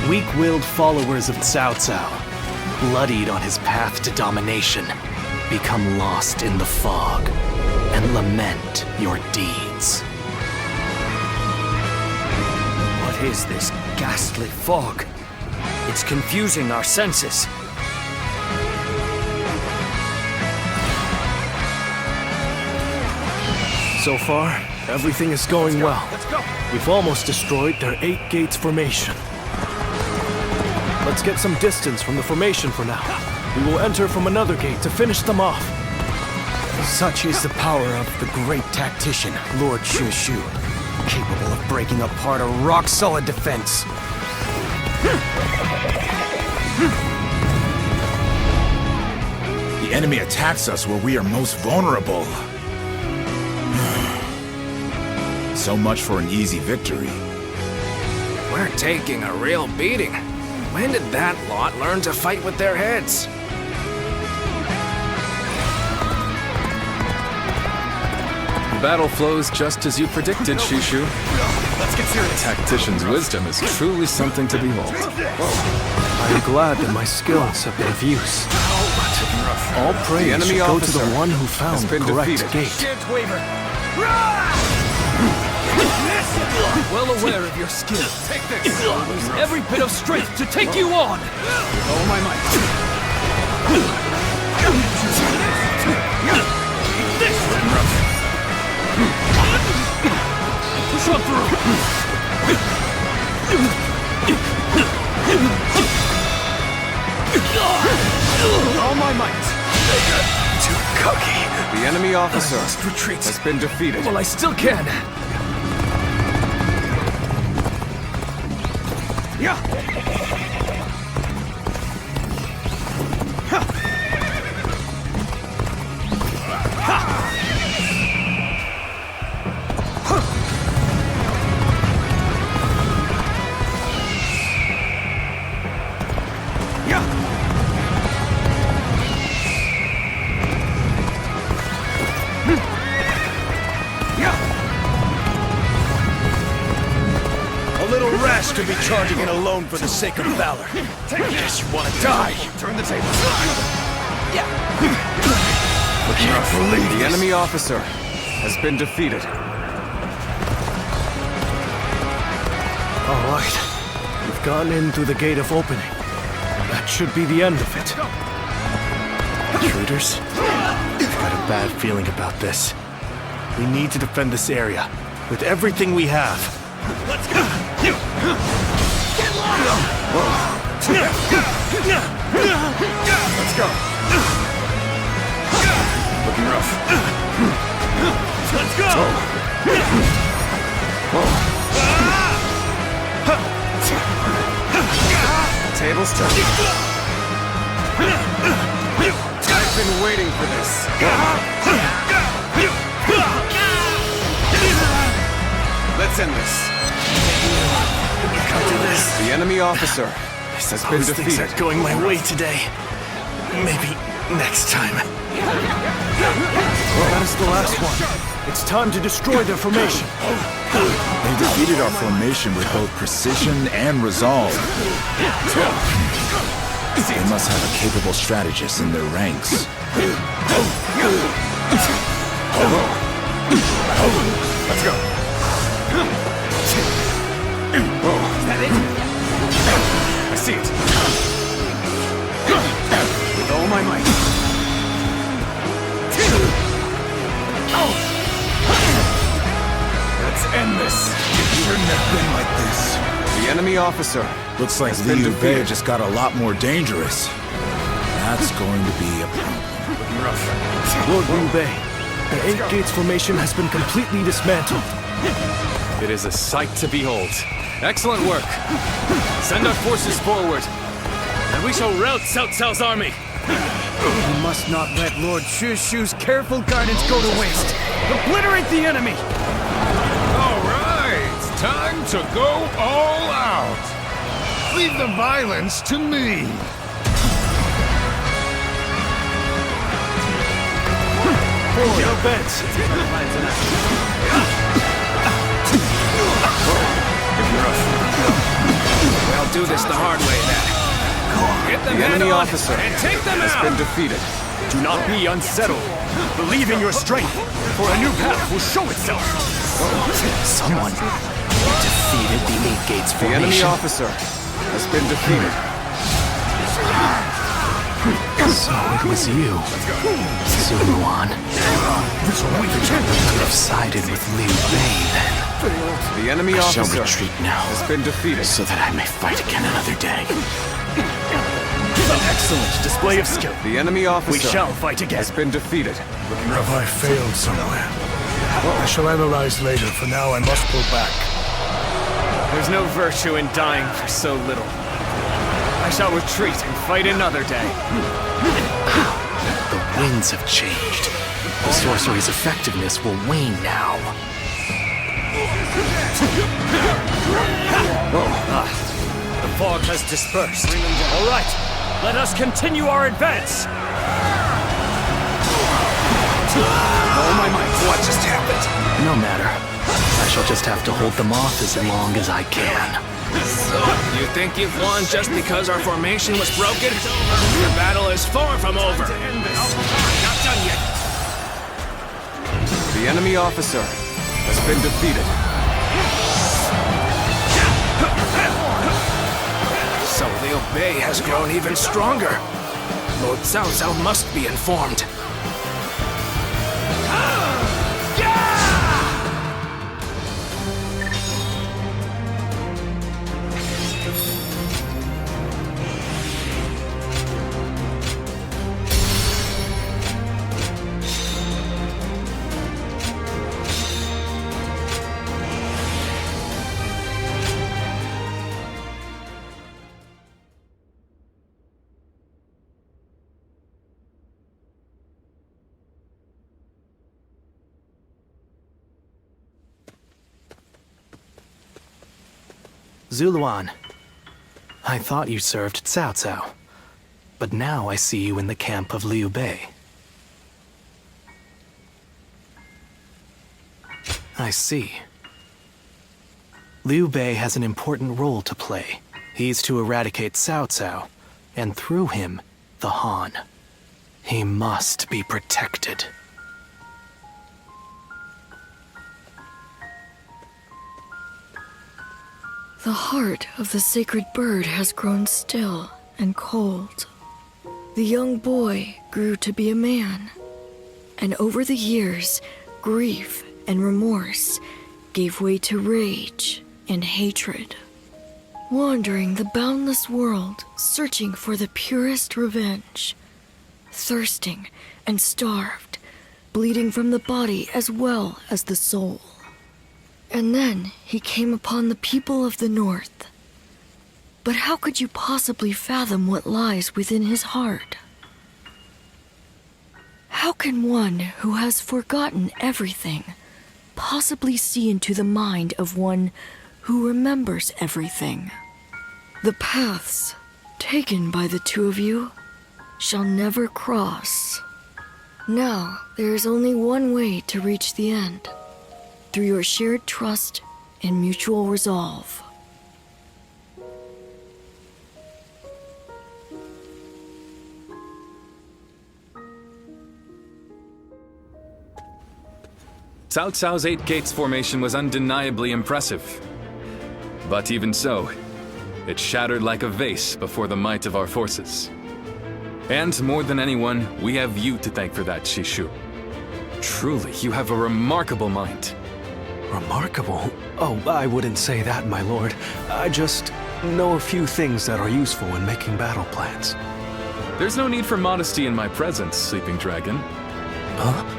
Weak-willed followers of Cao Cao, bloodied on his path to domination, become lost in the fog and lament your deeds. What is this ghastly fog? It's confusing our senses. So far, everything is going well. We've almost destroyed their 8 gates formation. Let's get some distance from the formation for now. We will enter from another gate to finish them off. Such is the power of the great tactician, Lord Shu, capable of breaking apart a rock-solid defense. The enemy attacks us where we are most vulnerable. So much for an easy victory. We're taking a real beating. When did that lot learn to fight with their heads? The battle flows just as you predicted, Shishu. Let's get serious. Tactician's wisdom is truly something to behold. I am glad that my skills have been of use. But all praise enemy should go to the officer one who found the correct gate. Well aware of your skill. Take this. I'll use every bit of strength to take you on. With all my might. This. Push on through. With all my might. Too cocky. The enemy officer has been defeated. Well, I still can. Yeah. Rash to be charging in alone for the sake of valor. Guess you want to die. Turn the table. I can't believe the enemy officer has been defeated. All right. We've gone in through the gate of opening. That should be the end of it. Intruders? I've got a bad feeling about this. We need to defend this area with everything we have. Let's go! Get lost! Let's go. Looking rough. Let's go! Table's turned. I've been waiting for this. Let's end this. Come to this. The enemy officer has been defeated. Things aren't going my way today. Maybe next time. That is the last one. It's time to destroy their formation. They defeated our formation with both precision and resolve. They must have a capable strategist in their ranks. Let's go. Is that it? I see it. With all my might. Let's end this. It shouldn't have been like this. The enemy officer. Looks like Liu Bei just got a lot more dangerous. That's going to be a problem. Lord Liu Bei, the 8 Gates formation has been completely dismantled. It is a sight to behold. Excellent work. Send our forces forward, and we shall rout Cao Cao's army. We must not let Lord Shushu's careful guidance go to waste. Obliterate the enemy! All right, time to go all out. Leave the violence to me. No bets. We'll do this the hard way then. Hit them The head enemy on officer and take them has out. been defeated. Do not be unsettled. Believe in your strength, for a new path will show itself. Someone defeated the Eight Gates The enemy formation. officer has been defeated. So it was you, Zuluan. We could have sided with Liu Bei then. The enemy I shall officer retreat now, has been defeated. so that I may fight again another day. An excellent display of skill. The enemy officer We shall fight again. has been defeated. Have I failed somewhere? I shall analyze later. For now, I must pull back. There's no virtue in dying for so little. I shall retreat and fight another day. The winds have changed. The sorcery's effectiveness will wane now. The fog has dispersed. All right, let us continue our advance. Oh my might, what just happened? No matter. I shall just have to hold them off as long as I can. You think you've won just because our formation was broken? Your battle is far from over. Not done yet. The enemy officer has been defeated. So Liu Bei has grown even stronger. Lord Cao Cao must be informed. Zuluan, I thought you served Cao Cao, but now I see you in the camp of Liu Bei. I see. Liu Bei has an important role to play. He's to eradicate Cao Cao, and through him, the Han. He must be protected. The heart of the sacred bird has grown still and cold. The young boy grew to be a man, and over the years, grief and remorse gave way to rage and hatred. Wandering the boundless world, searching for the purest revenge, thirsting and starved, bleeding from the body as well as the soul. And then he came upon the people of the North. But how could you possibly fathom what lies within his heart? How can one who has forgotten everything possibly see into the mind of one who remembers everything? The paths taken by the two of you shall never cross. Now, there is only one way to reach the end. Through your shared trust and mutual resolve. Cao Cao's Eight Gates formation was undeniably impressive. But even so, it shattered like a vase before the might of our forces. And more than anyone, we have you to thank for that, Shishu. Truly, you have a remarkable mind. Remarkable? Oh, I wouldn't say that, my lord. I just know a few things that are useful in making battle plans. There's no need for modesty in my presence, Sleeping Dragon. Huh?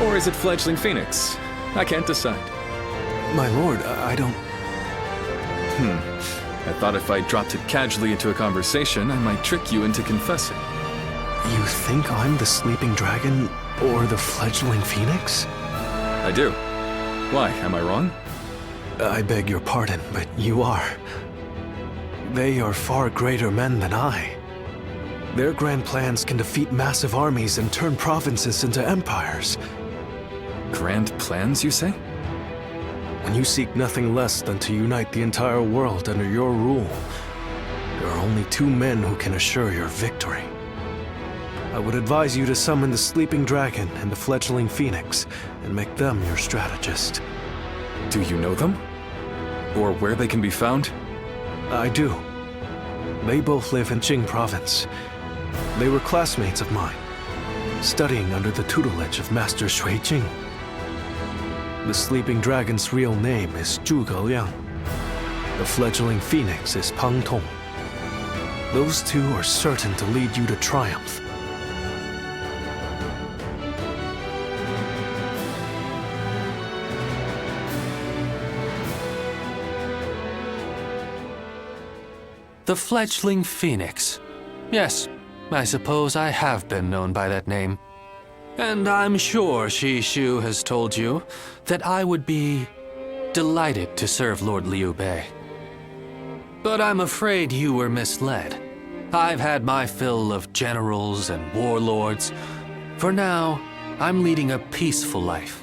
Or is it Fledgling Phoenix? I can't decide. My lord, I don't... I thought if I dropped it casually into a conversation, I might trick you into confessing. You think I'm the sleeping dragon or the fledgling phoenix? I do. Why, am I wrong? I beg your pardon, but you are. They are far greater men than I. Their grand plans can defeat massive armies and turn provinces into empires. Grand plans, you say? When you seek nothing less than to unite the entire world under your rule, there are only two men who can assure your victory. I would advise you to summon the sleeping dragon and the fledgling phoenix and make them your strategist. Do you know them? Or where they can be found? I do. They both live in Jing province. They were classmates of mine, studying under the tutelage of Master Shui Jing. The sleeping dragon's real name is Zhuge Liang. The fledgling phoenix is Pang Tong. Those two are certain to lead you to triumph. The fledgling phoenix. Yes, I suppose I have been known by that name. And I'm sure Shi Shu has told you that I would be delighted to serve Lord Liu Bei. But I'm afraid you were misled. I've had my fill of generals and warlords. For now, I'm leading a peaceful life.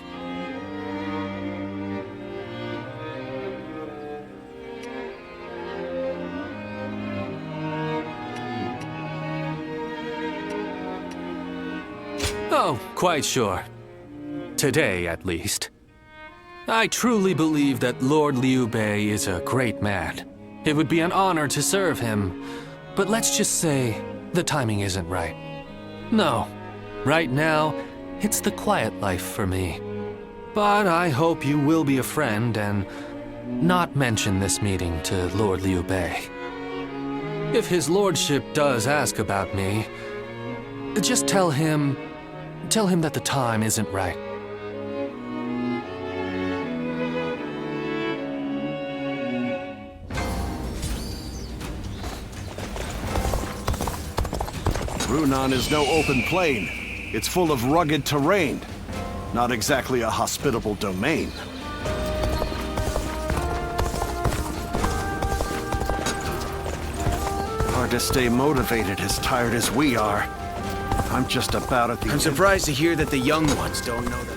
Oh, quite sure. Today, at least. I truly believe that Lord Liu Bei is a great man. It would be an honor to serve him, but let's just say the timing isn't right. No, right now, it's the quiet life for me. But I hope you will be a friend and not mention this meeting to Lord Liu Bei. If his lordship does ask about me, just tell him that the time isn't right. Runan is no open plain. It's full of rugged terrain. Not exactly a hospitable domain. Hard to stay motivated as tired as we are. I'm just about at the I'm surprised to hear that the young ones don't know that.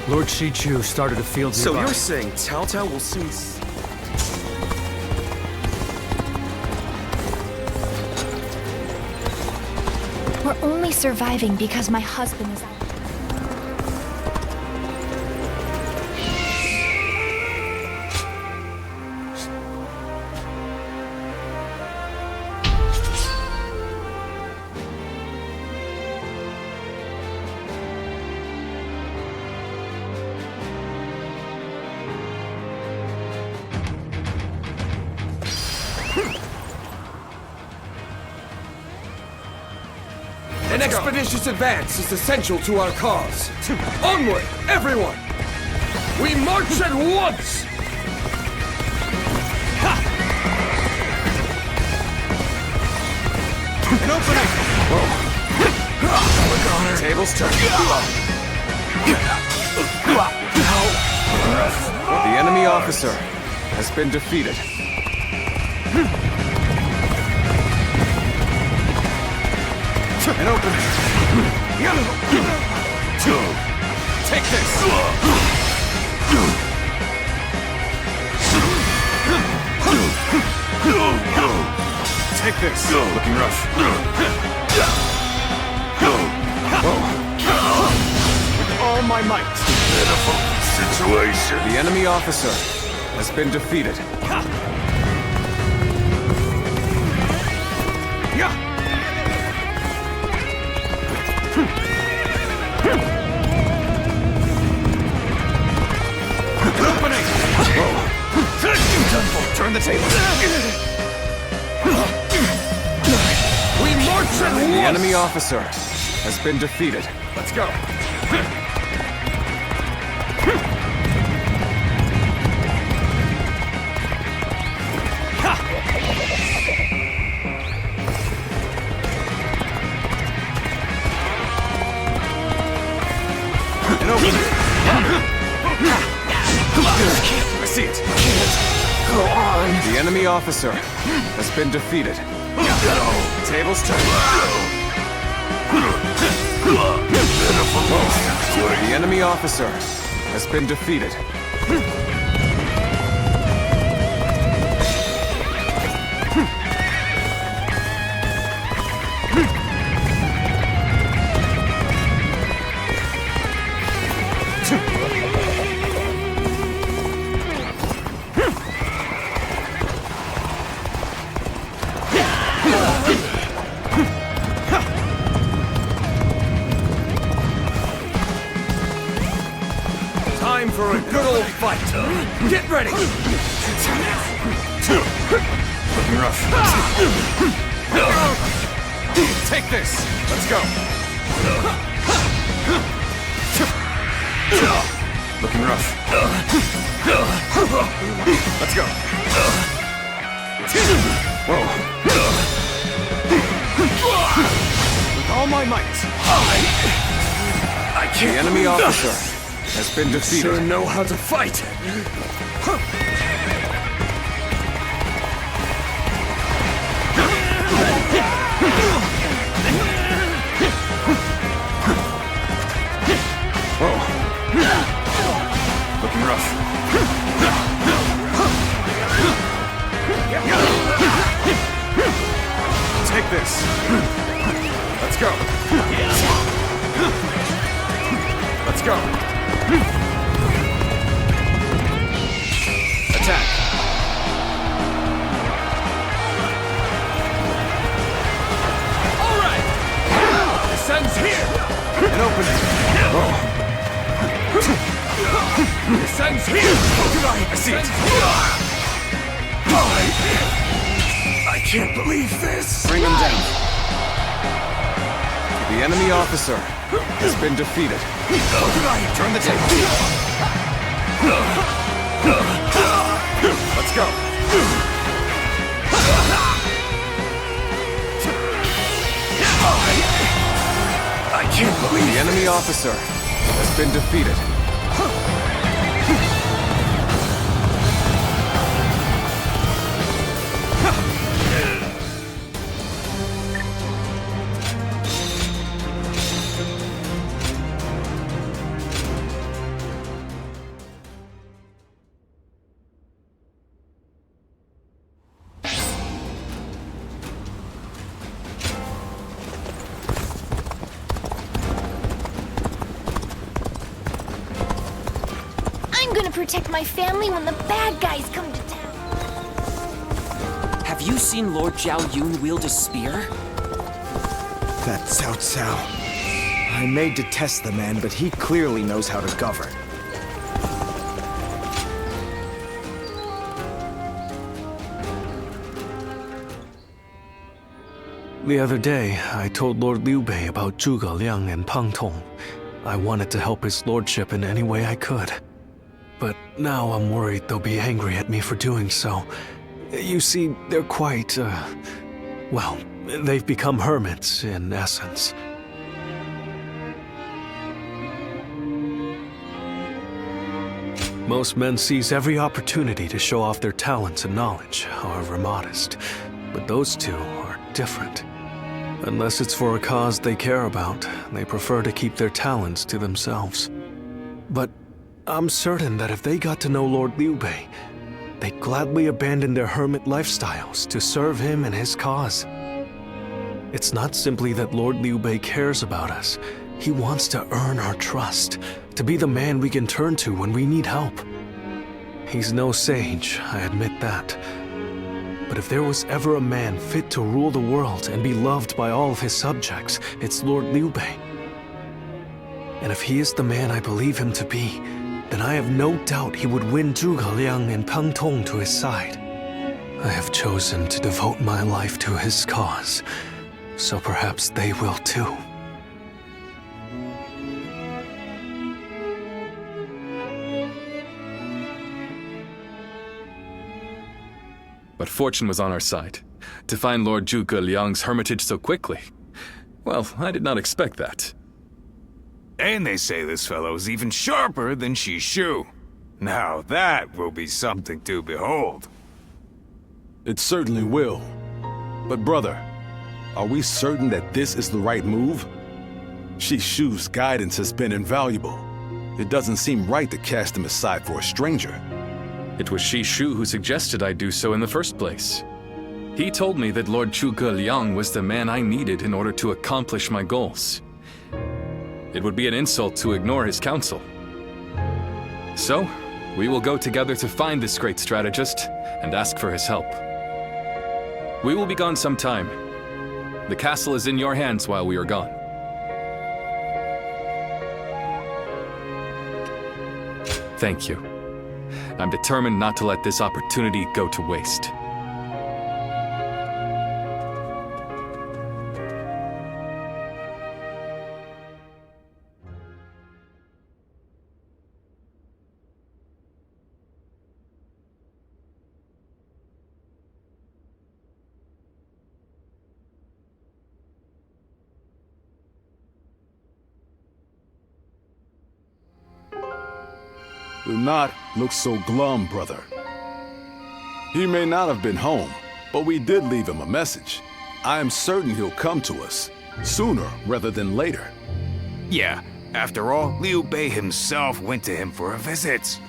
Lord Shichu started a field nearby. So you're saying Cao Cao will soon... We're only surviving because my husband is out. An expeditious advance is essential to our cause. Onward, everyone! We march at once! An opening! Whoa. Tables turn. The enemy officer has been defeated. An opening! Take this! Take this! Looking rough. With all my might! Pitiful situation. The enemy officer has been defeated. enemy officer has been defeated. Let's go. And open it. I see it. Go on. The enemy officer has been defeated. Tables turned. The enemy officer has been defeated. Time for a good old fight. Get ready. Looking rough. Take this. Let's go. Looking rough. Let's go. Whoa. With all my might. I can't. The enemy officer has been defeated. Sure know how to fight. Whoa. Looking rough. Take this. Let's go. Let's go. Attack. All right. This ends here. And open it. This ends here. I see it. I can't believe this. Bring him down. The enemy officer has been defeated. Turn the table. Let's go. I can't believe the enemy officer has been defeated. I'm gonna protect my family when the bad guys come to town. Have you seen Lord Zhao Yun wield a spear? That Cao Cao. I may detest the man, but he clearly knows how to govern. The other day, I told Lord Liu Bei about Zhuge Liang and Pang Tong. I wanted to help his lordship in any way I could. But now I'm worried they'll be angry at me for doing so. You see, they're quite, well, they've become hermits, in essence. Most men seize every opportunity to show off their talents and knowledge, however modest. But those two are different. Unless it's for a cause they care about, they prefer to keep their talents to themselves. But I'm certain that if they got to know Lord Liu Bei, they'd gladly abandon their hermit lifestyles to serve him and his cause. It's not simply that Lord Liu Bei cares about us. He wants to earn our trust, to be the man we can turn to when we need help. He's no sage, I admit that. But if there was ever a man fit to rule the world and be loved by all of his subjects, it's Lord Liu Bei. And if he is the man I believe him to be, then I have no doubt he would win Zhuge Liang and Pang Tong to his side. I have chosen to devote my life to his cause, so perhaps they will too. But fortune was on our side. To find Lord Zhuge Liang's hermitage so quickly. Well, I did not expect that. And they say this fellow's even sharper than Shishu. Now that will be something to behold. It certainly will. But brother, are we certain that this is the right move? Shishu's guidance has been invaluable. It doesn't seem right to cast him aside for a stranger. It was Shishu who suggested I do so in the first place. He told me that Lord Zhuge Liang was the man I needed in order to accomplish my goals. It would be an insult to ignore his counsel. So, we will go together to find this great strategist and ask for his help. We will be gone some time. The castle is in your hands while we are gone. Thank you. I'm determined not to let this opportunity go to waste. Do not look so glum, brother. He may not have been home, but we did leave him a message. I am certain he'll come to us, sooner rather than later. Yeah, after all, Liu Bei himself went to him for a visit.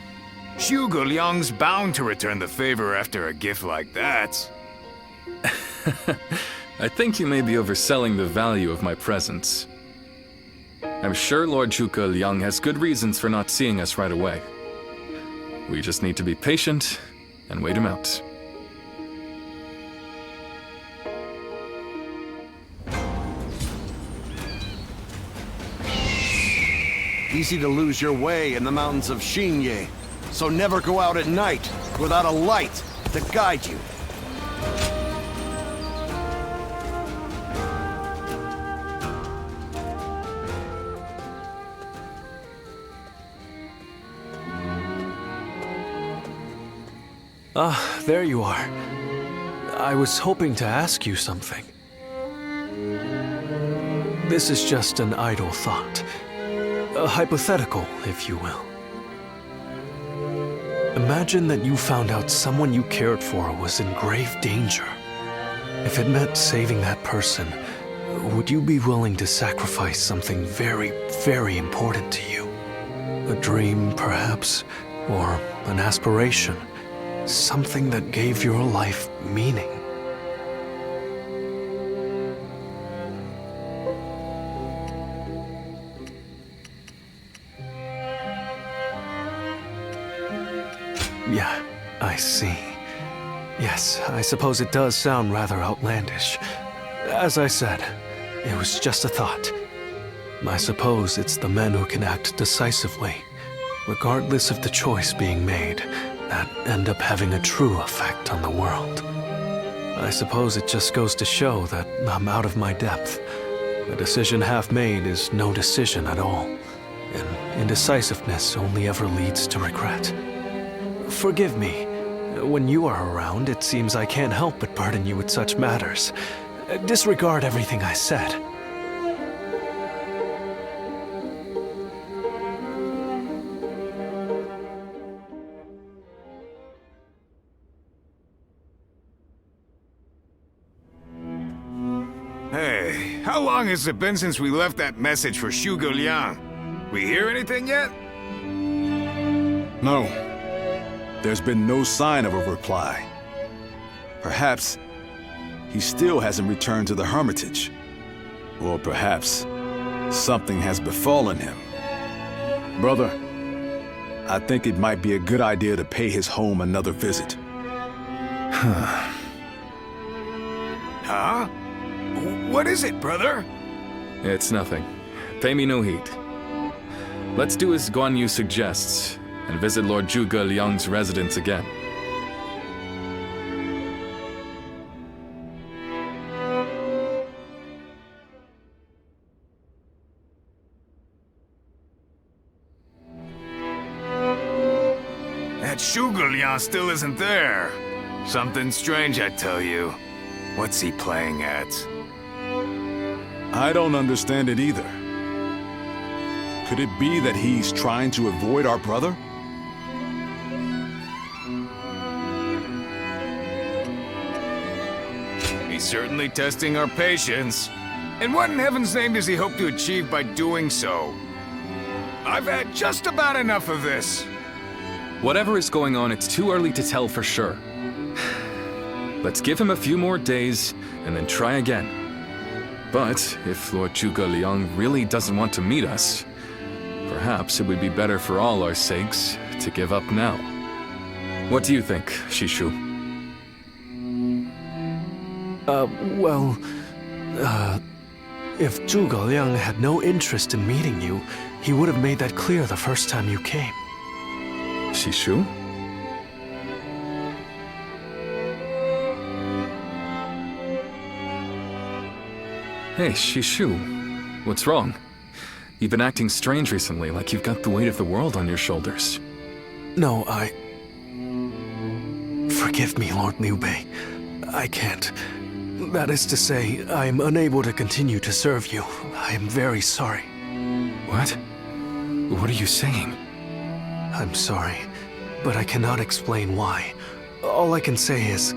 Zhuge Liang's bound to return the favor after a gift like that. I think you may be overselling the value of my presence. I'm sure Lord Zhuge Liang has good reasons for not seeing us right away. We just need to be patient and wait him out. Easy to lose your way in the mountains of Xinye, so never go out at night without a light to guide you. Ah, there you are. I was hoping to ask you something. This is just an idle thought. A hypothetical, if you will. Imagine that you found out someone you cared for was in grave danger. If it meant saving that person, would you be willing to sacrifice something very, very important to you? A dream, perhaps, or an aspiration? Something that gave your life meaning. Yeah, I see. Yes, I suppose it does sound rather outlandish. As I said, it was just a thought. I suppose it's the men who can act decisively, regardless of the choice being made, that end up having a true effect on the world. I suppose it just goes to show that I'm out of my depth. A decision half made is no decision at all, and indecisiveness only ever leads to regret. Forgive me. When you are around, it seems I can't help but burden you with such matters. Disregard everything I said. Hey, how long has it been since we left that message for Zhuge Liang? We hear anything yet? No. There's been no sign of a reply. Perhaps he still hasn't returned to the Hermitage. Or perhaps something has befallen him. Brother, I think it might be a good idea to pay his home another visit. Huh? What is it, brother? It's nothing. Pay me no heed. Let's do as Guan Yu suggests, and visit Lord Zhuge Liang's residence again. that Shugelyan still isn't there. Something strange, I tell you. What's he playing at? I don't understand it either. Could it be that he's trying to avoid our brother? He's certainly testing our patience. And what in heaven's name does he hope to achieve by doing so? I've had just about enough of this. Whatever is going on, it's too early to tell for sure. Let's give him a few more days, and then try again. But if Lord Zhuge Liang really doesn't want to meet us, perhaps it would be better for all our sakes to give up now. What do you think, Shishu? If Zhuge Liang had no interest in meeting you, he would have made that clear the first time you came. Shishu? Hey, Shishu. What's wrong? You've been acting strange recently, like you've got the weight of the world on your shoulders. No, Forgive me, Lord Liu Bei. I can't. That is to say, I am unable to continue to serve you. I am very sorry. What? What are you saying? I'm sorry, but I cannot explain why. All I can say is,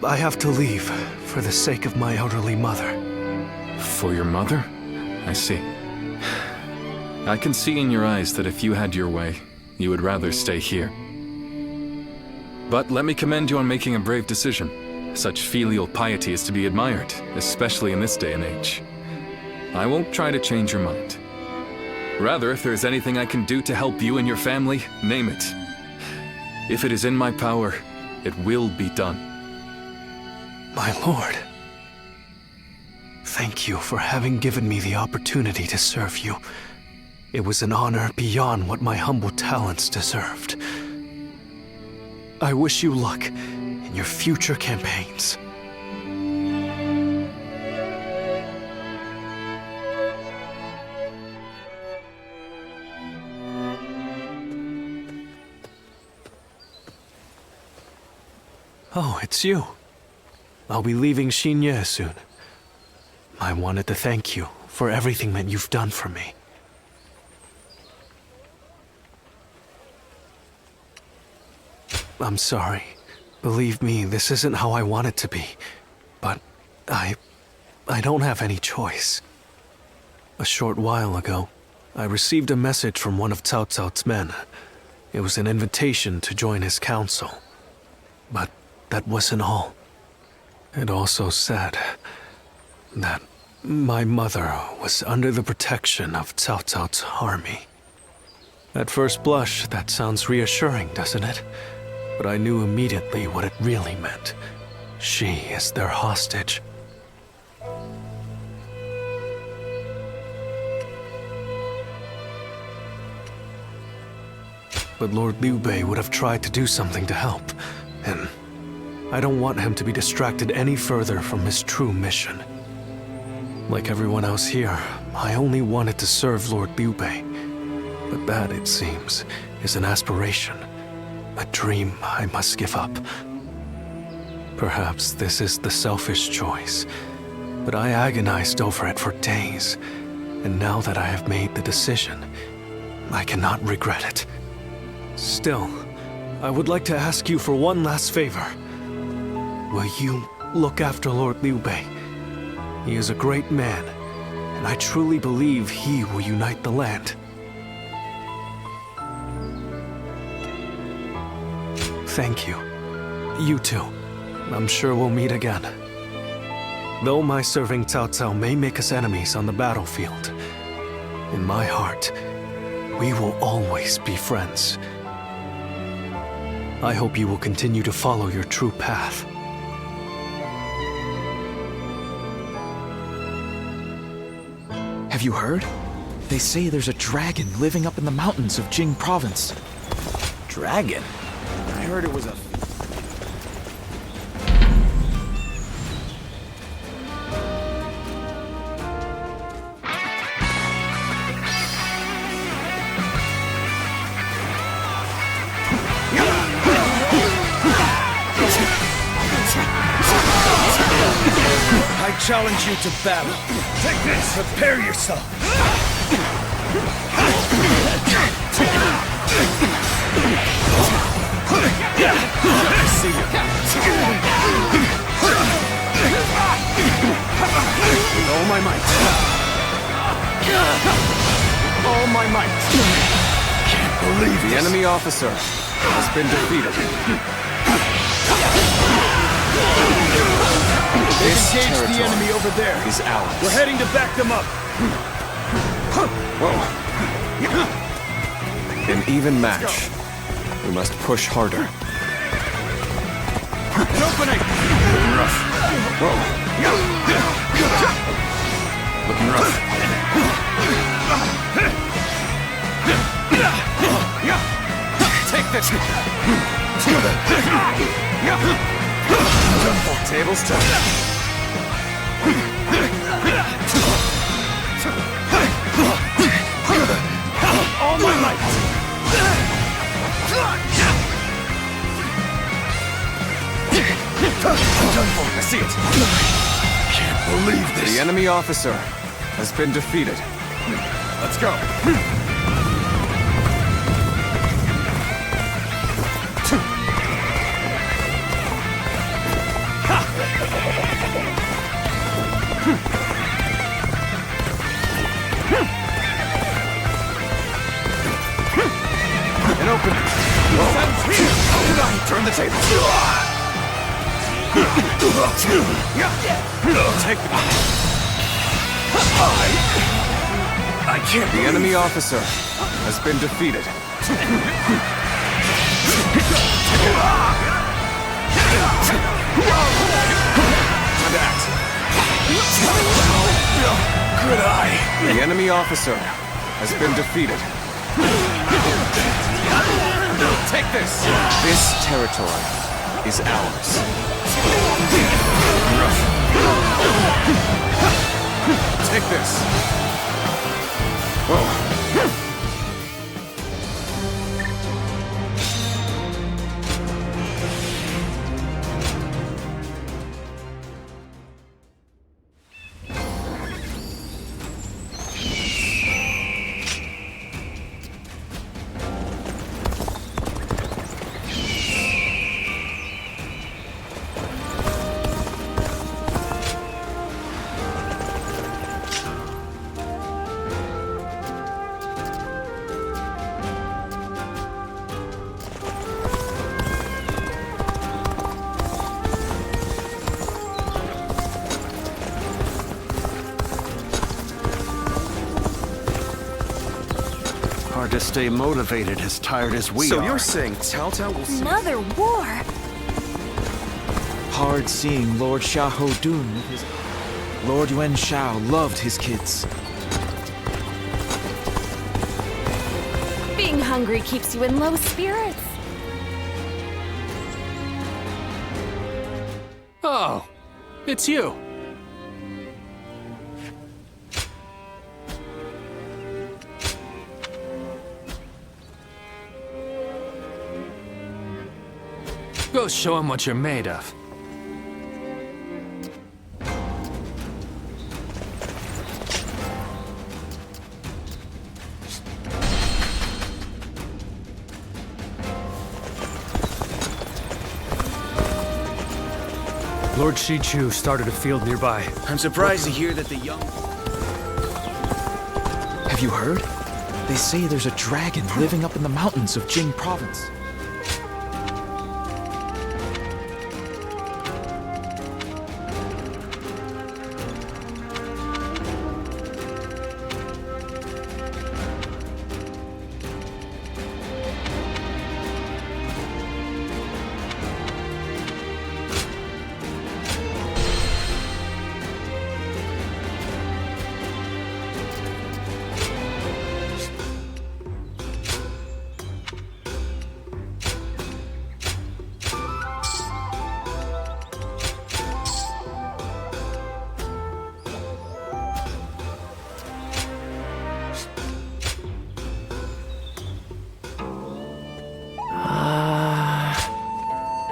I have to leave for the sake of my elderly mother. For your mother? I see. I can see in your eyes that if you had your way, you would rather stay here. But let me commend you on making a brave decision. Such filial piety is to be admired, especially in this day and age. I won't try to change your mind. Rather, if there's anything I can do to help you and your family, name it. If it is in my power, it will be done. My lord, thank you for having given me the opportunity to serve you. It was an honor beyond what my humble talents deserved. I wish you luck in your future campaigns. Oh, it's you. I'll be leaving Xinye soon. I wanted to thank you for everything that you've done for me. I'm sorry. Believe me, this isn't how I want it to be. But I don't have any choice. A short while ago, I received a message from one of Cao Cao's men. It was an invitation to join his council. But that wasn't all. It also said that my mother was under the protection of Cao Cao's army. At first blush, that sounds reassuring, doesn't it? But I knew immediately what it really meant. She is their hostage. But Lord Liu Bei would have tried to do something to help, and I don't want him to be distracted any further from his true mission. Like everyone else here, I only wanted to serve Lord Liu Bei. But that, it seems, is an aspiration. A dream I must give up. Perhaps this is the selfish choice, but I agonized over it for days, and now that I have made the decision, I cannot regret it. Still, I would like to ask you for one last favor. Will you look after Lord Liu Bei? He is a great man, and I truly believe he will unite the land. Thank you. You too. I'm sure we'll meet again. Though my serving Cao Cao may make us enemies on the battlefield, in my heart, we will always be friends. I hope you will continue to follow your true path. Have you heard? They say there's a dragon living up in the mountains of Jing province. Dragon? I heard it was a... challenge you to battle. Take this! Prepare yourself! See you. With all my might. All my might. Can't believe the enemy officer has been defeated. This Engage the territory enemy over there. is ours. We're heading to back them up. Whoa. An even match. We must push harder. An opening! Looking rough. Whoa. Looking rough. Take this! Tables turned. All my might! I see it! Can't believe this! The enemy officer has been defeated. Let's go! An opening. Turn the table. Take it. I can't. The enemy officer has been defeated. Time to act. Good eye. The enemy officer has been defeated. Take this. This territory is ours. Take this. Whoa. Hard to stay motivated as tired as we are. So you're saying Cao Cao will see... Another war? Hard seeing Lord Xiahou Dun with his... Lord Yuan Shao loved his kids. Being hungry keeps you in low spirits. Oh, it's you. Go show him what you're made of. Lord Shichu started a field nearby. I'm surprised to hear that the young... Have you heard? They say there's a dragon living up in the mountains of Jing province.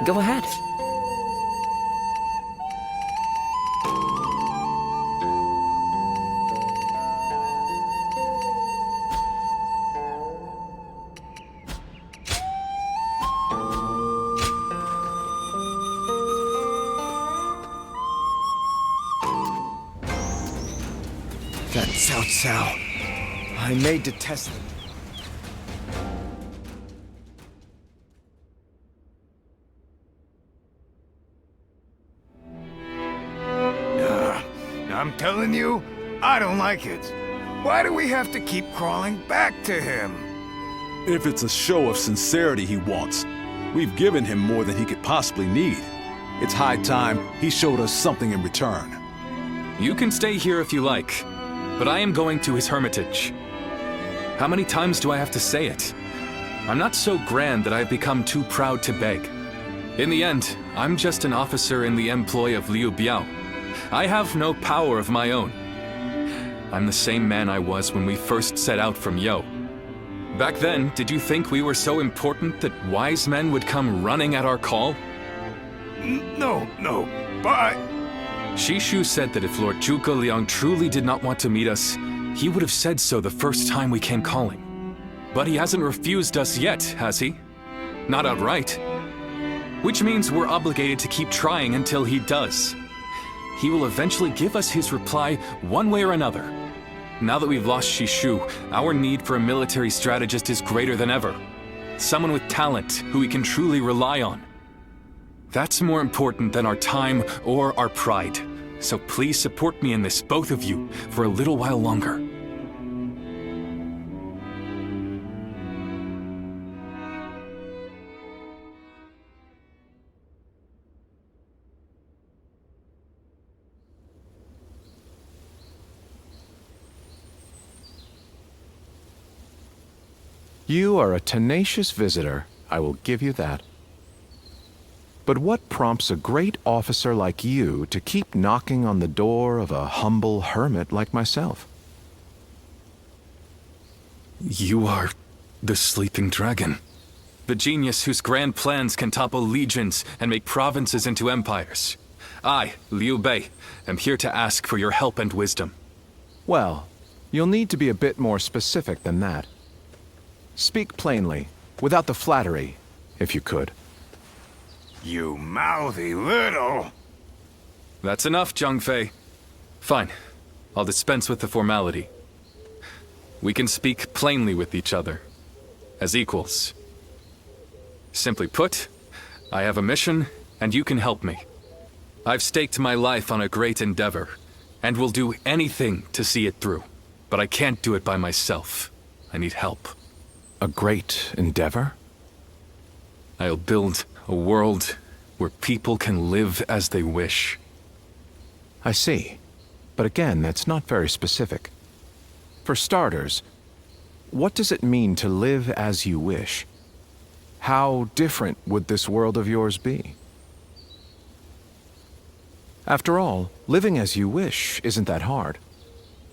Go ahead. That Cao Cao. I may detest them. I'm telling you, I don't like it. Why do we have to keep crawling back to him? If it's a show of sincerity he wants, we've given him more than he could possibly need. It's high time he showed us something in return. You can stay here if you like, but I am going to his hermitage. How many times do I have to say it? I'm not so grand that I've become too proud to beg. In the end, I'm just an officer in the employ of Liu Biao. I have no power of my own. I'm the same man I was when we first set out from Yo. Back then, did you think we were so important that wise men would come running at our call? No, but... Shishu said that if Lord Zhuge Liang truly did not want to meet us, he would have said so the first time we came calling. But he hasn't refused us yet, has he? Not outright. Which means we're obligated to keep trying until he does. He will eventually give us his reply one way or another. Now that we've lost Shishu, our need for a military strategist is greater than ever. Someone with talent who we can truly rely on. That's more important than our time or our pride. So please support me in this, both of you, for a little while longer. You are a tenacious visitor, I will give you that. But what prompts a great officer like you to keep knocking on the door of a humble hermit like myself? You are the sleeping dragon. The genius whose grand plans can topple legions and make provinces into empires. I, Liu Bei, am here to ask for your help and wisdom. Well, you'll need to be a bit more specific than that. Speak plainly, without the flattery, if you could. You mouthy little... That's enough, Zhang Fei. Fine. I'll dispense with the formality. We can speak plainly with each other, as equals. Simply put, I have a mission, and you can help me. I've staked my life on a great endeavor, and will do anything to see it through. But I can't do it by myself. I need help. A great endeavor? I'll build a world where people can live as they wish. I see. But again, that's not very specific. For starters, what does it mean to live as you wish? How different would this world of yours be? After all, living as you wish isn't that hard.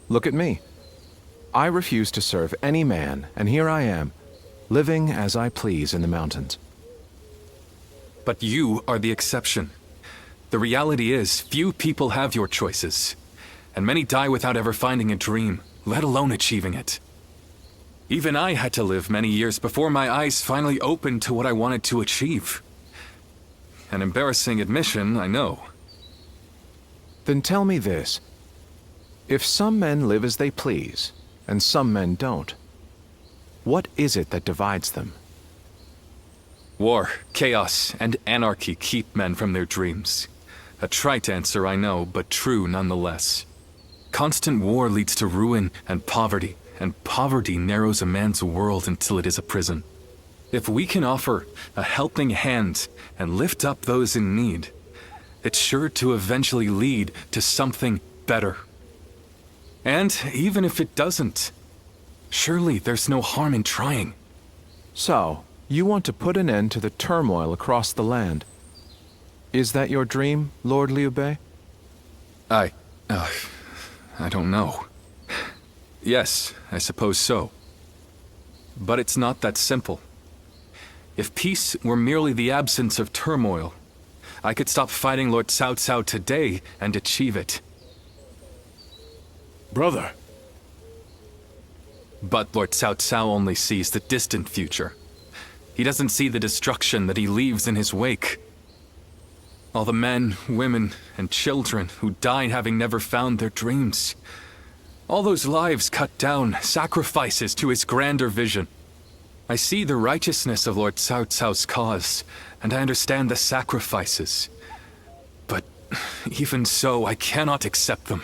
Look at me. I refuse to serve any man, and here I am, living as I please in the mountains. But you are the exception. The reality is, few people have your choices, and many die without ever finding a dream, let alone achieving it. Even I had to live many years before my eyes finally opened to what I wanted to achieve. An embarrassing admission, I know. Then tell me this. If some men live as they please, and some men don't, what is it that divides them? War, chaos, and anarchy keep men from their dreams. A trite answer, I know, but true nonetheless. Constant war leads to ruin and poverty narrows a man's world until it is a prison. If we can offer a helping hand and lift up those in need, it's sure to eventually lead to something better. And even if it doesn't, surely there's no harm in trying. So, you want to put an end to the turmoil across the land. Is that your dream, Lord Liu Bei? I don't know. Yes, I suppose so. But it's not that simple. If peace were merely the absence of turmoil, I could stop fighting Lord Cao Cao today and achieve it. Brother. But Lord Cao Cao only sees the distant future. He doesn't see the destruction that he leaves in his wake. All the men, women, and children who died having never found their dreams. All those lives cut down, sacrifices to his grander vision. I see the righteousness of Lord Cao Cao's cause, and I understand the sacrifices. But even so, I cannot accept them.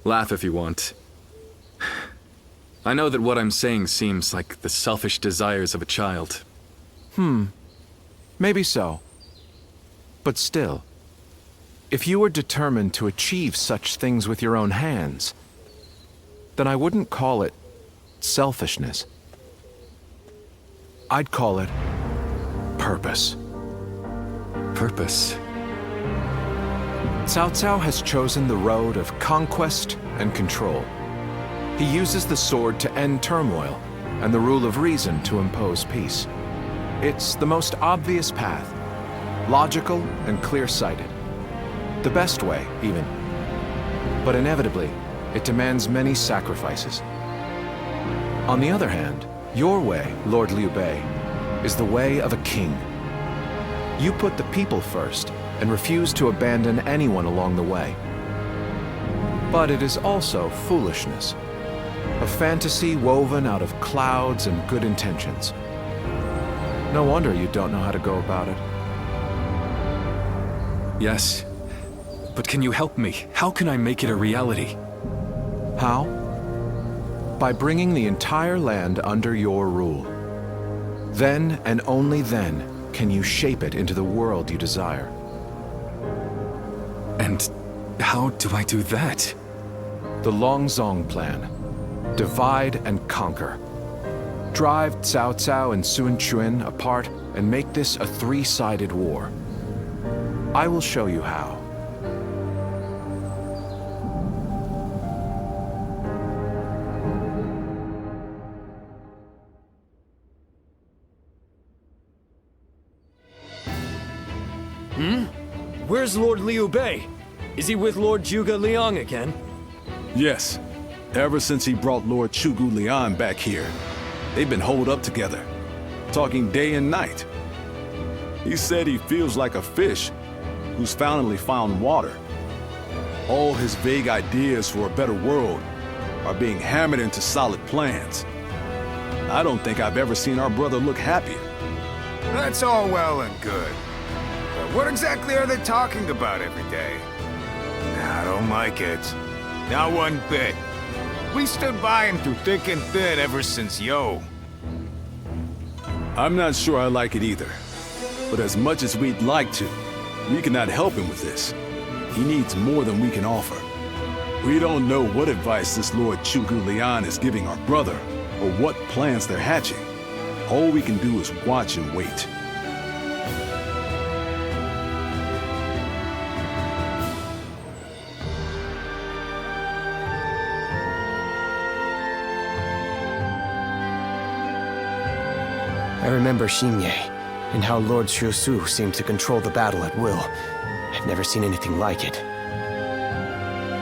Laugh if you want. I know that what I'm saying seems like the selfish desires of a child. Maybe so. But still, if you were determined to achieve such things with your own hands, then I wouldn't call it selfishness. I'd call it purpose. Purpose? Cao Cao has chosen the road of conquest and control. He uses the sword to end turmoil and the rule of reason to impose peace. It's the most obvious path, logical and clear-sighted. The best way, even. But inevitably, it demands many sacrifices. On the other hand, your way, Lord Liu Bei, is the way of a king. You put the people first and refuse to abandon anyone along the way. But it is also foolishness, a fantasy woven out of clouds and good intentions. No wonder you don't know how to go about it. Yes, but can you help me? How can I make it a reality? How? By bringing the entire land under your rule. Then and only then can you shape it into the world you desire. And how do I do that? The Longzong plan. Divide and conquer. Drive Cao Cao and Sun Quan apart and make this a three-sided war. I will show you how. Where's Lord Liu Bei? Is he with Lord Zhuge Liang again? Yes. Ever since he brought Lord Zhuge Liang back here, they've been holed up together, talking day and night. He said he feels like a fish who's finally found water. All his vague ideas for a better world are being hammered into solid plans. I don't think I've ever seen our brother look happier. That's all well and good. But what exactly are they talking about every day? I don't like it. Not one bit. We stood by him through thick and thin ever since Yo. I'm not sure I like it either. But as much as we'd like to, we cannot help him with this. He needs more than we can offer. We don't know what advice this Lord Zhuge Liang is giving our brother, or what plans they're hatching. All we can do is watch and wait. I remember Xingye, and how Lord Shusu seemed to control the battle at will. I've never seen anything like it.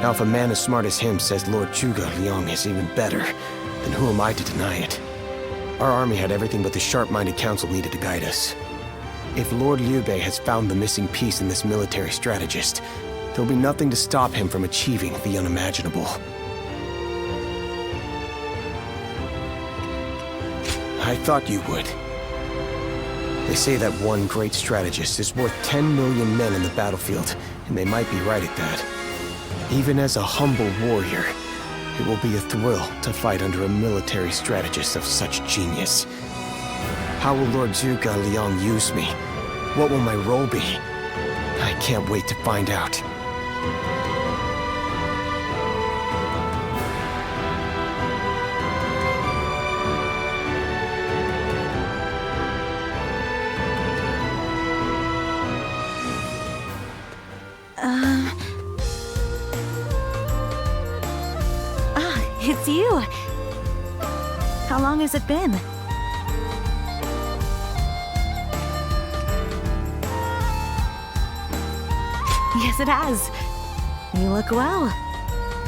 Now if a man as smart as him says Lord Zhuge Liang is even better, then who am I to deny it? Our army had everything but the sharp-minded council needed to guide us. If Lord Liu Bei has found the missing piece in this military strategist, there'll be nothing to stop him from achieving the unimaginable. I thought you would. They say that one great strategist is worth 10 million men in the battlefield, and they might be right at that. Even as a humble warrior, it will be a thrill to fight under a military strategist of such genius. How will Lord Zhuge Liang use me? What will my role be? I can't wait to find out. It's you. How long has it been? Yes, it has. You look well.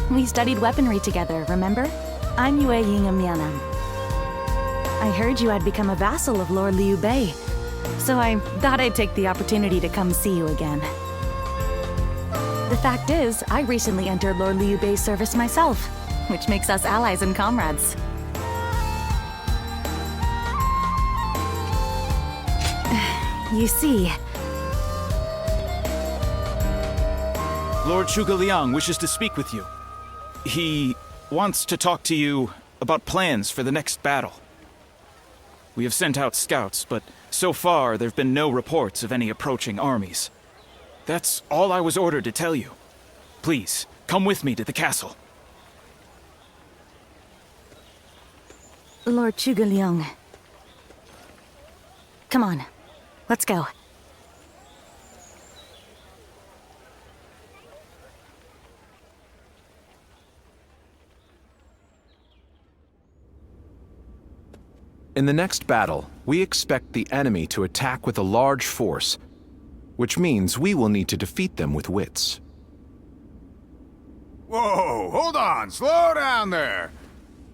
We studied weaponry together, remember? I'm Yue Ying of Mian'an. I heard you had become a vassal of Lord Liu Bei, so I thought I'd take the opportunity to come see you again. The fact is, I recently entered Lord Liu Bei's service myself, which makes us allies and comrades. You see... Lord Zhuge Liang wishes to speak with you. He wants to talk to you about plans for the next battle. We have sent out scouts, but so far there have been no reports of any approaching armies. That's all I was ordered to tell you. Please, come with me to the castle. Lord Zhuge Liang. Come on, let's go. In the next battle, we expect the enemy to attack with a large force, which means we will need to defeat them with wits. Whoa, hold on, slow down there.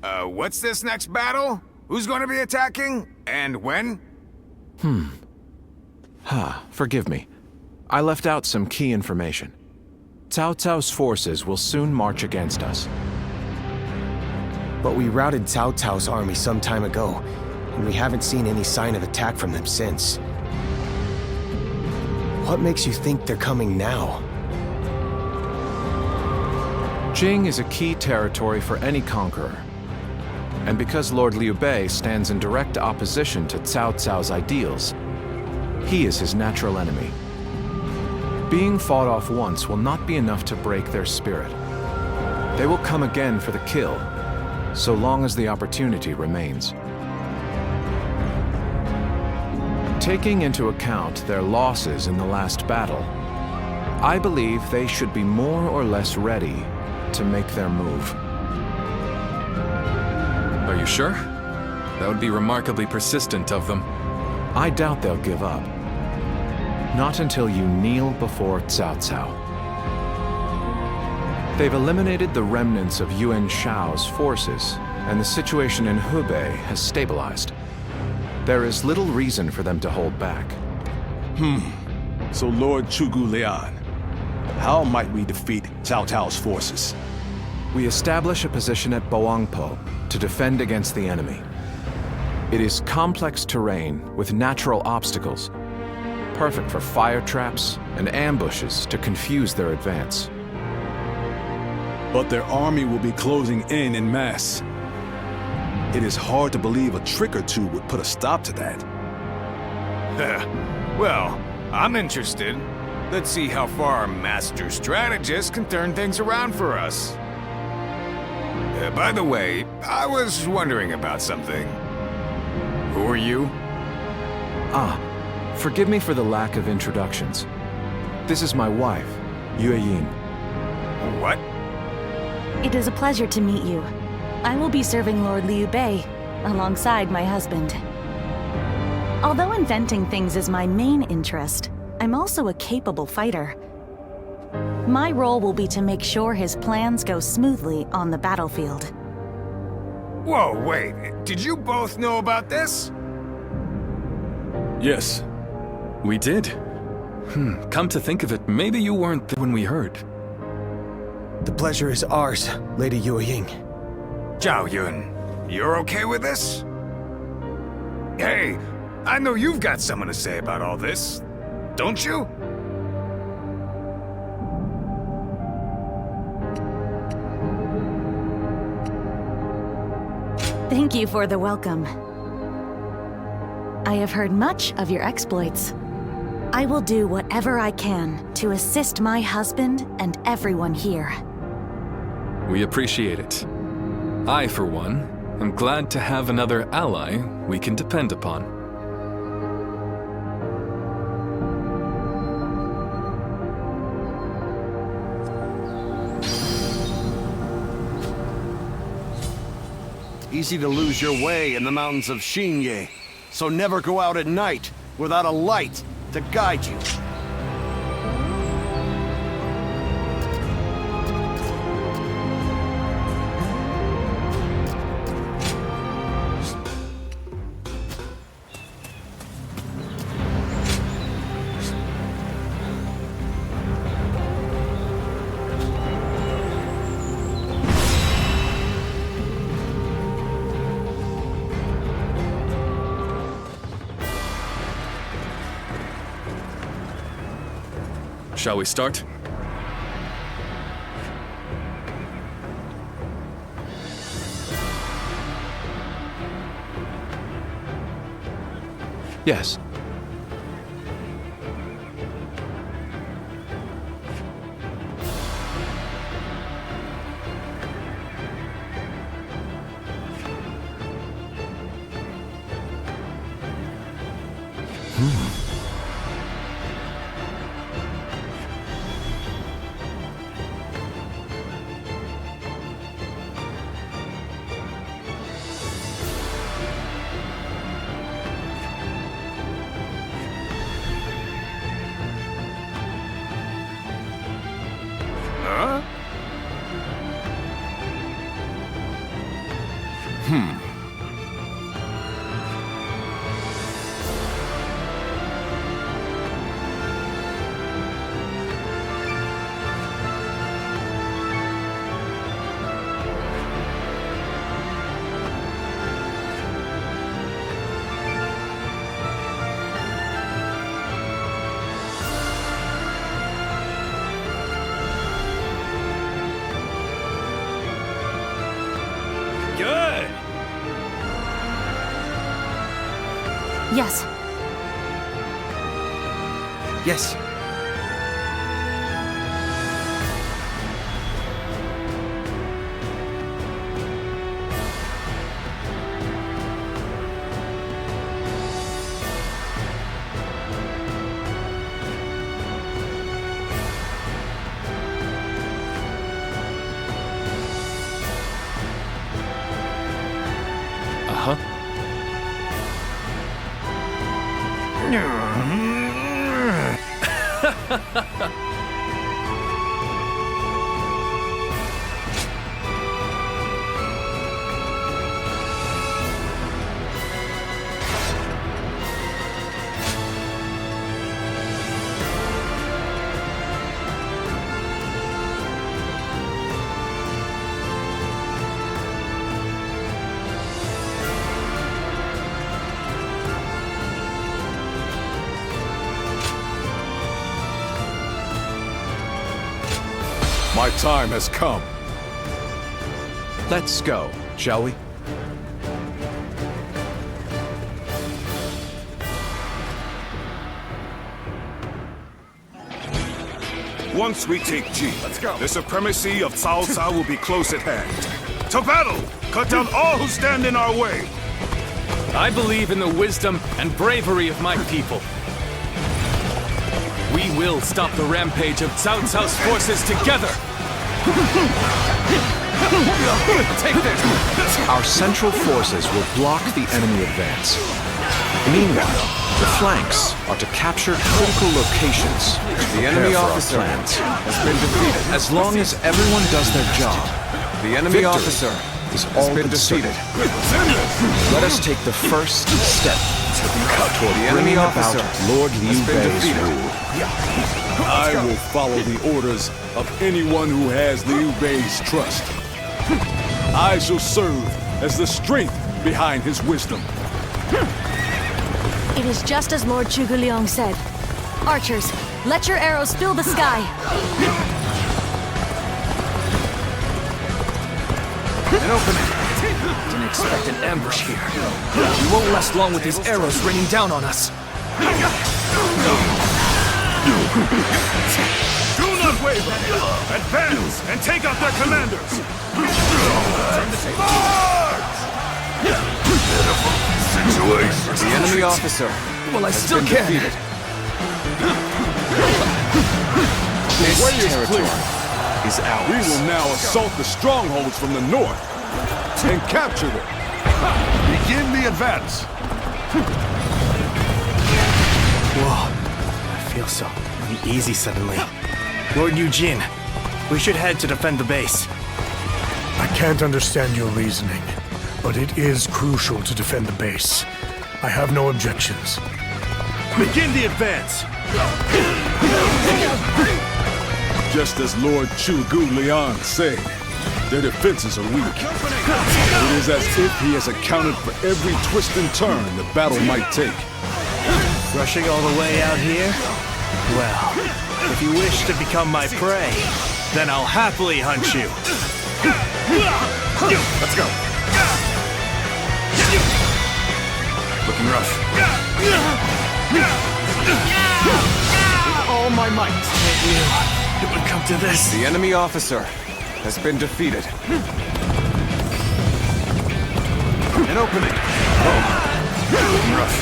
What's this next battle? Who's going to be attacking? And when? Forgive me. I left out some key information. Cao Cao's forces will soon march against us. But we routed Cao Cao's army some time ago, and we haven't seen any sign of attack from them since. What makes you think they're coming now? Jing is a key territory for any conqueror. And because Lord Liu Bei stands in direct opposition to Cao Cao's ideals, he is his natural enemy. Being fought off once will not be enough to break their spirit. They will come again for the kill, so long as the opportunity remains. Taking into account their losses in the last battle, I believe they should be more or less ready to make their move. Are you sure? That would be remarkably persistent of them. I doubt they'll give up. Not until you kneel before Cao Cao. They've eliminated the remnants of Yuan Shao's forces, and the situation in Hubei has stabilized. There is little reason for them to hold back. So Lord Zhuge Liang, how might we defeat Cao Cao's forces? We establish a position at Boangpo to defend against the enemy. It is complex terrain with natural obstacles, perfect for fire traps and ambushes to confuse their advance. But their army will be closing in mass. It is hard to believe a trick or two would put a stop to that. Well, I'm interested. Let's see how far our master strategist can turn things around for us. By the way, I was wondering about something. Who are you? Forgive me for the lack of introductions. This is my wife, Yue Ying. What? It is a pleasure to meet you. I will be serving Lord Liu Bei, alongside my husband. Although inventing things is my main interest, I'm also a capable fighter. My role will be to make sure his plans go smoothly on the battlefield. Whoa, wait. Did you both know about this? Yes, we did. Come to think of it, maybe you weren't there when we heard. The pleasure is ours, Lady Yue Ying. Zhao Yun, you're okay with this? Hey, I know you've got something to say about all this, don't you? Thank you for the welcome. I have heard much of your exploits. I will do whatever I can to assist my husband and everyone here. We appreciate it. I, for one, am glad to have another ally we can depend upon. Easy to lose your way in the mountains of Xinye, so never go out at night without a light to guide you. Shall we start? Yes. Huh? Good! Yes. Yes. Uh-huh. My time has come. Let's go, shall we? Once we take Ji, the supremacy of Cao Cao will be close at hand. To battle! Cut down all who stand in our way! I believe in the wisdom and bravery of my people. We will stop the rampage of Cao Cao's forces together! Take this! Our central forces will block the enemy advance. Meanwhile, the flanks are to capture critical locations. The enemy Prepare for our officer plans. has been defeated. As long as everyone does their job, The enemy victory officer is has all been but certain. defeated. Let us take the first step toward The enemy bringing about officer Lord Liu has been Bei's defeated. rule. I will follow the orders of anyone who has Liu Bei's trust. I shall serve as the strength behind his wisdom. It is just as Lord Zhuge said. Archers, let your arrows fill the sky. An opening. Didn't expect an ambush here. We won't last long with these arrows raining down on us. Do not waver! Advance and take out their commanders! The enemy officer Well, I has still been can. defeated. The way is territory clear. is ours. We will now assault the strongholds from the north and capture them. Begin the advance. Whoa. I feel so uneasy suddenly. Lord Eugene, we should head to defend the base. I can't understand your reasoning, but it is crucial to defend the base. I have no objections. Begin the advance! Just as Lord Zhuge Liang said, their defenses are weak. It is as if he has accounted for every twist and turn the battle might take. Rushing all the way out here? Well, If you wish to become my prey, then I'll happily hunt you. Let's go. Looking rough. With all my might. I knew it would come to this. The enemy officer has been defeated. An opening. Looking rough.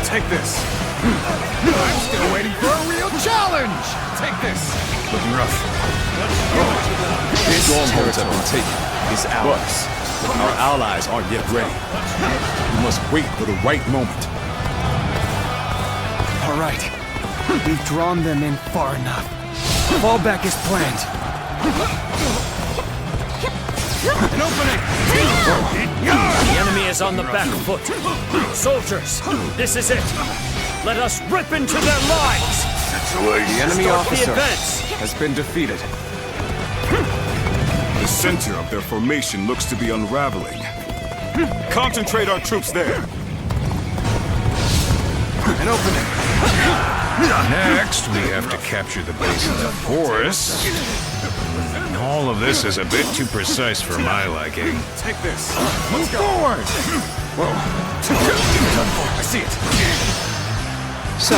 Take this. I'm still waiting for a real challenge! Take this! Looking rough. This Strongholds have territory been taken. is ours. But our allies aren't yet ready. We must wait for the right moment. All right. We've drawn them in far enough. Fall back as planned. An opening! The enemy is on the back foot. Soldiers, this is it. Let us rip into their lines. The enemy Start the officer advance. has been defeated. The center of their formation looks to be unraveling. Concentrate our troops there. An opening. Next, we have to capture the base of the forest. All of this is a bit too precise for my liking. Take this. Move forward! I see it. So,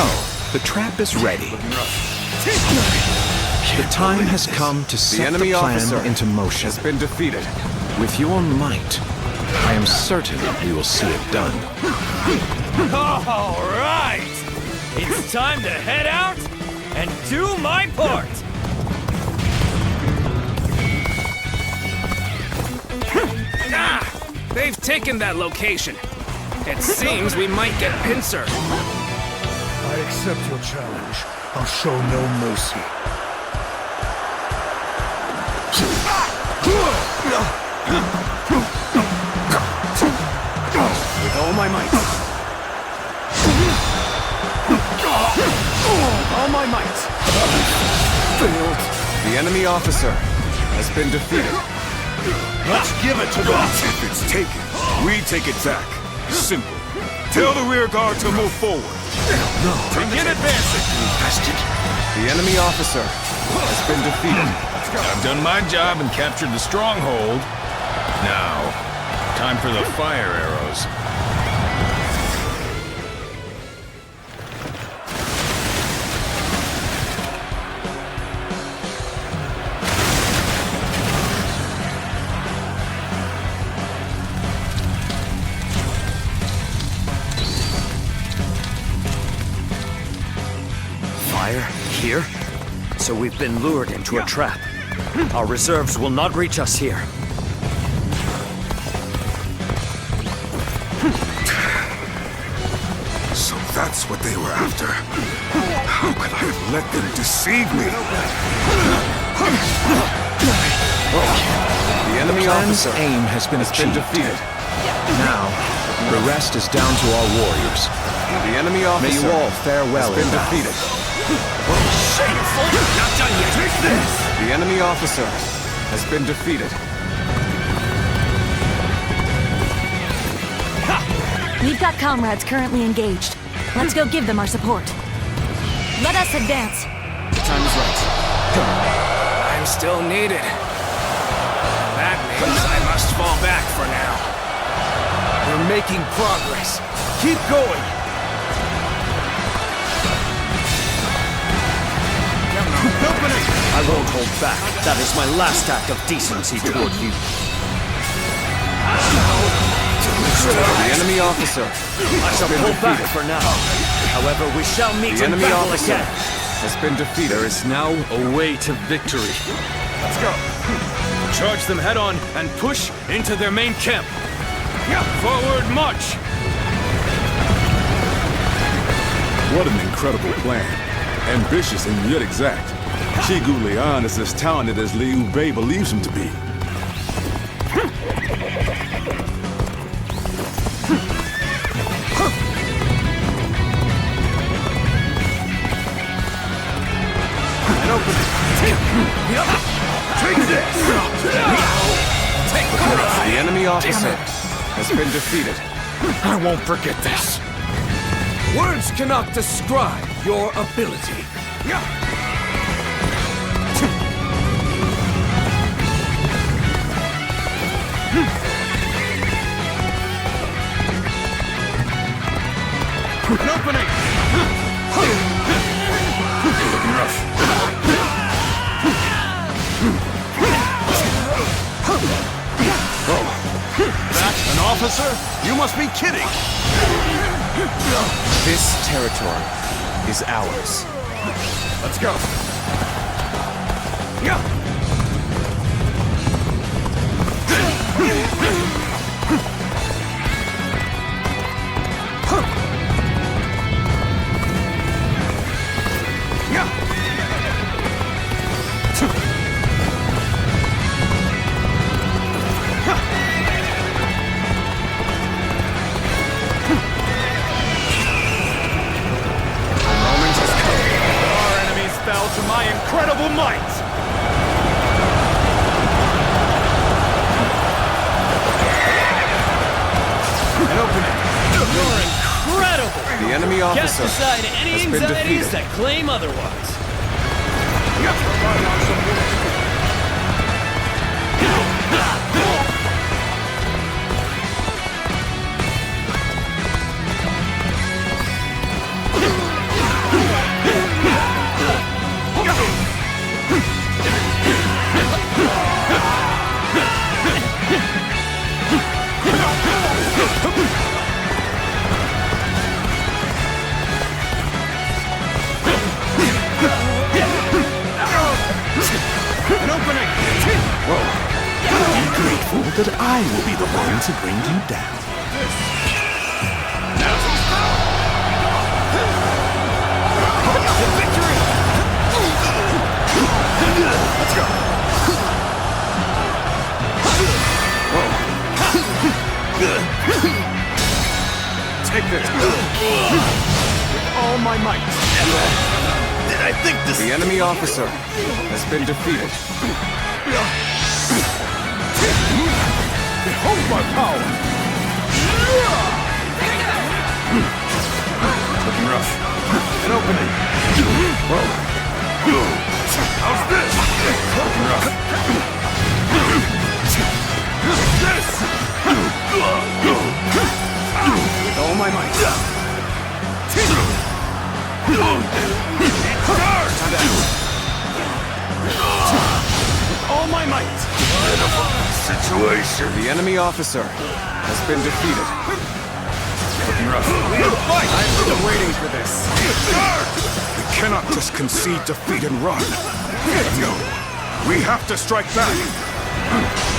the trap is ready. The time has come to set the enemy plan officer into motion. Has been defeated. With your might, I am certain we will see it done. All right! It's time to head out and do my part! They've taken that location. It seems we might get pincered. I accept your challenge. I'll show no mercy. With all my might. All my might. Failed. The enemy officer has been defeated. Let's give it to them. If it's taken, we take it back. Simple. Tell the rear guard to move forward. No. Begin advancing. The enemy officer has been defeated. I've done my job and captured the stronghold. Now, time for the fire arrows. Fire? Here? So we've been lured into a trap. Our reserves will not reach us here. So that's what they were after. How could I have let them deceive me? The enemy plan's officer aim has been defeated. Now, the rest is down to our warriors. The enemy officer May you all fare well has been in battle. defeated. Shameful! Not done yet. Take this! The enemy officer has been defeated. We've got comrades currently engaged. Let's go give them our support. Let us advance. Time is right. I'm still needed. That means I must fall back for now. We're making progress. Keep going. I won't hold back. That is my last act of decency toward you. The enemy officer I shall been pull back defeated. for now. However, we shall meet The in enemy battle officer again. has been defeated. There is now a way to victory. Let's go. Charge them head on and push into their main camp. Forward march! What an incredible plan. Ambitious and yet exact. Shigu Liang is as talented as Liu Bei believes him to be. Take this! The enemy officer has been defeated. I won't forget this. Words cannot describe your ability. An opening! Looking rough. Oh, that an officer? You must be kidding! This territory is ours. Let's go. Fell to my incredible might! An opening! You're incredible! The enemy officer Cast aside any has been anxieties defeated. that claim otherwise. An opening! Whoa. Be grateful that I will be the one to bring you down. Victory! Let's go. Whoa. Take this. With all my might. Did I think this... The enemy officer has been defeated. Behold my power! Looking rough. An opening. Whoa. How's this? Looking rough. This! With all my might. With all my might! Situation. The enemy officer has been defeated. Looking rough. I've been waiting for this. We cannot just concede defeat and run. Let's go. We have to strike back.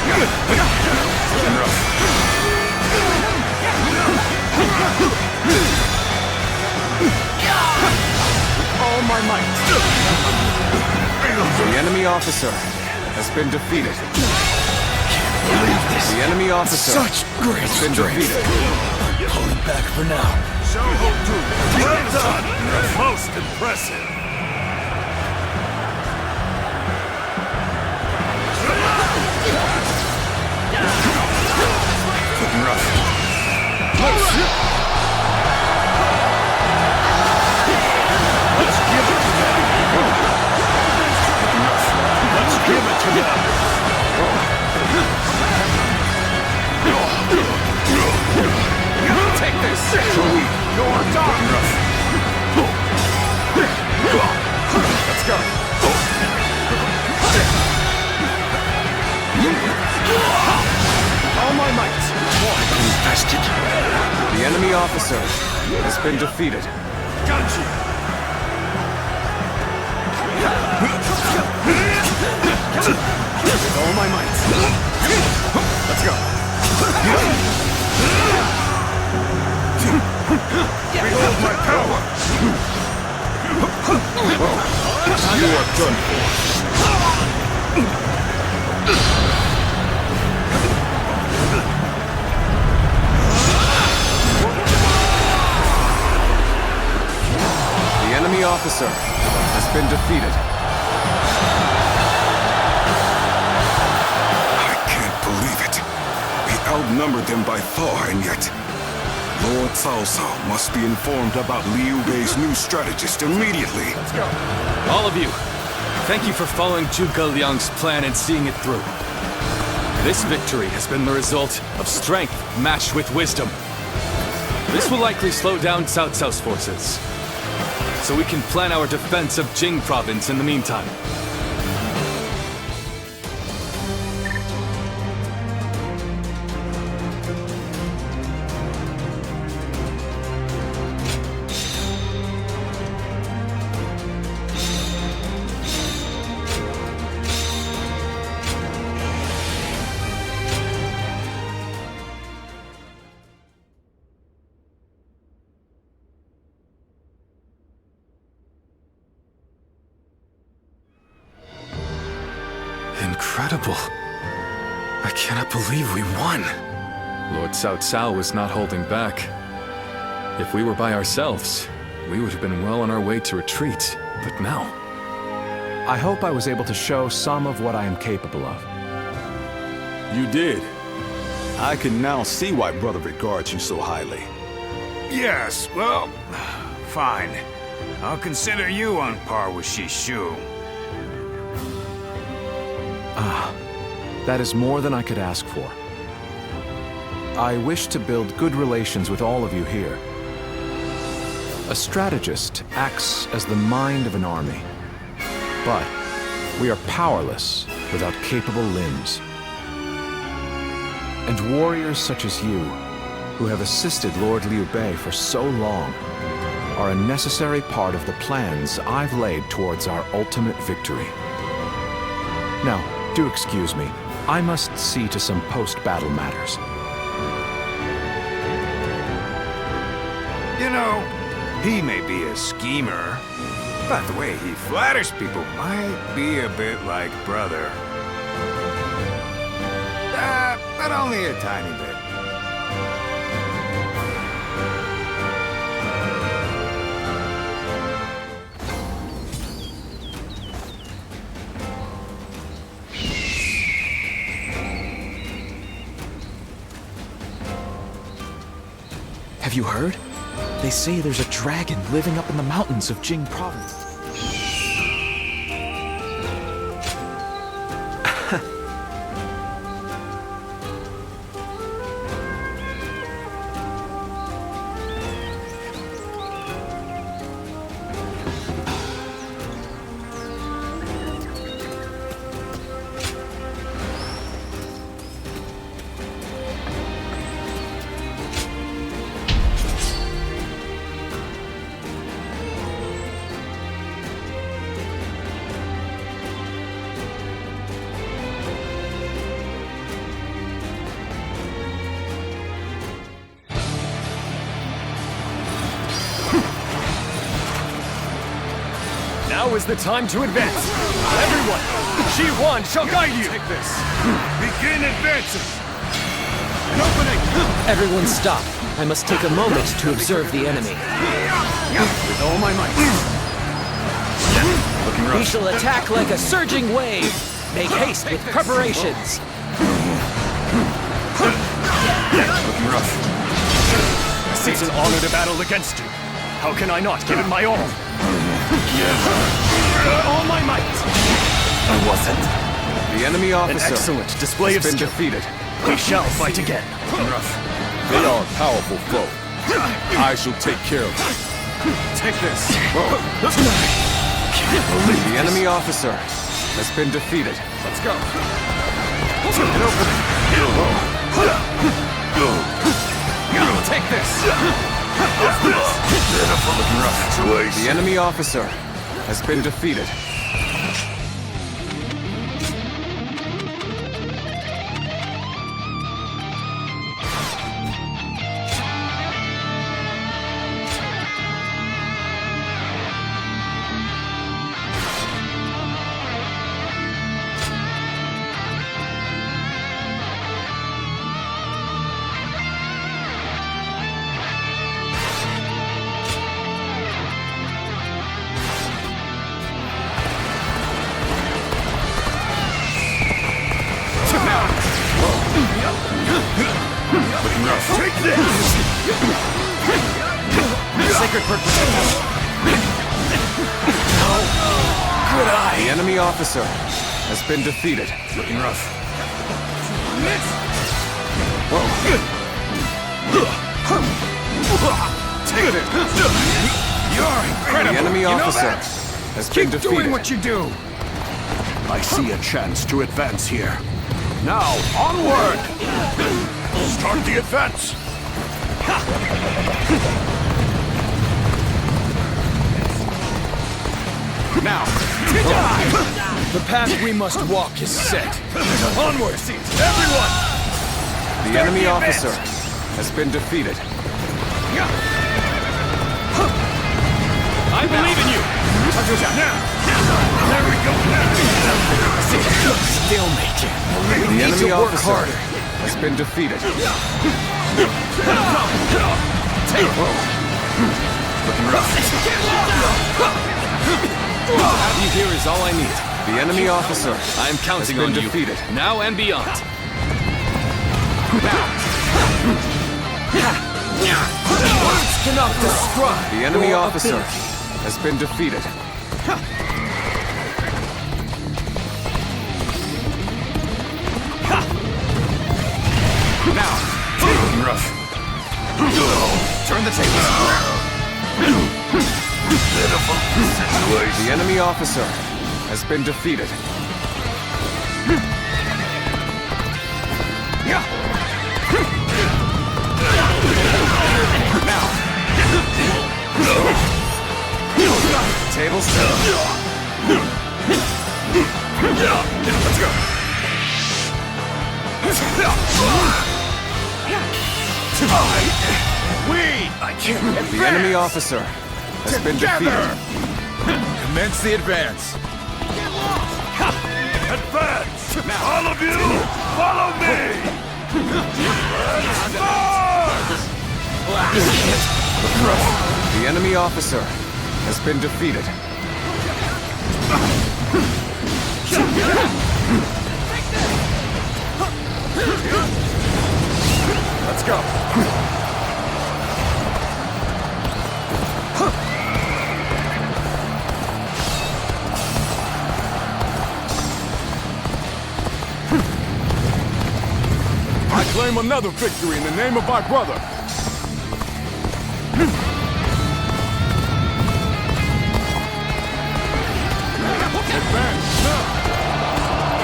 Looking rough. With all my might. The enemy officer has been defeated. The enemy officer Such great has been strength. defeated. Pulling back for now. Well done! Most impressive. Looking rough. Let's give it to them. Let's give it to them. Take this. You're done. Let's go. All my might. Infested. The enemy officer has been defeated. Got you. With all my might. Let's go. Behold my power. You are done for. The enemy officer has been defeated. I can't believe it. We outnumbered them by far, and yet Lord Cao Cao must be informed about Liu Bei's new strategist immediately. Let's go. All of you, thank you for following Zhuge Liang's plan and seeing it through. This victory has been the result of strength matched with wisdom. This will likely slow down Cao Cao's forces, so we can plan our defense of Jing province in the meantime. Incredible. I cannot believe we won. Lord Cao Cao was not holding back. If we were by ourselves, we would have been well on our way to retreat. But now... I hope I was able to show some of what I am capable of. You did. I can now see why Brother regards you so highly. Yes, well, fine. I'll consider you on par with Shishu. That is more than I could ask for. I wish to build good relations with all of you here. A strategist acts as the mind of an army, but we are powerless without capable limbs. And warriors such as you, who have assisted Lord Liu Bei for so long, are a necessary part of the plans I've laid towards our ultimate victory. Now, do excuse me. I must see to some post-battle matters. You know, he may be a schemer, but the way he flatters people might be a bit like brother. But only a tiny bit. Have you heard? They say there's a dragon living up in the mountains of Jing province. Now is the time to advance. Everyone, Shi Huan shall guide you. Take this. Begin advancing. An opening. Everyone stop. I must take a moment to observe the enemy. With all my might. Looking rough. We shall attack like a surging wave. Make haste with preparations. Looking rough. It's an honor to battle against you. How can I not give it my all? All my might! I wasn't. The enemy officer An excellent display has of been skill. defeated. We shall fight again. Rough. They are a powerful foe. I shall take care of them. Take this. The enemy officer has been defeated. Let's go. An opening. Take this. Looking rough. The enemy officer has been defeated. Sacred Bird protect us. Good eye. The enemy officer has been defeated. Looking rough. Take it. You're incredible. The enemy You know officer that? has been Keep defeated. doing what you do. I see a chance to advance here. Now, onward! Start the advance! Now, the path we must walk is set. Onward, everyone! The enemy officer has been defeated. I believe in you. There we go. Still making. The enemy officer has been defeated. Looking rough. Have you here is all I need. The enemy officer I'm counting has on been you. defeated. Now and beyond. Words cannot describe. The enemy your officer ability. has been defeated. Now, looking rough. Turn the tables. Pitiful situation. The enemy officer has been defeated. Tables turn. Let's go. I can't advance. The enemy officer has been defeated. Commence the advance. Advance! All of you, follow me! The enemy officer has been defeated. Let's go. I claim another victory in the name of my brother. Advance now.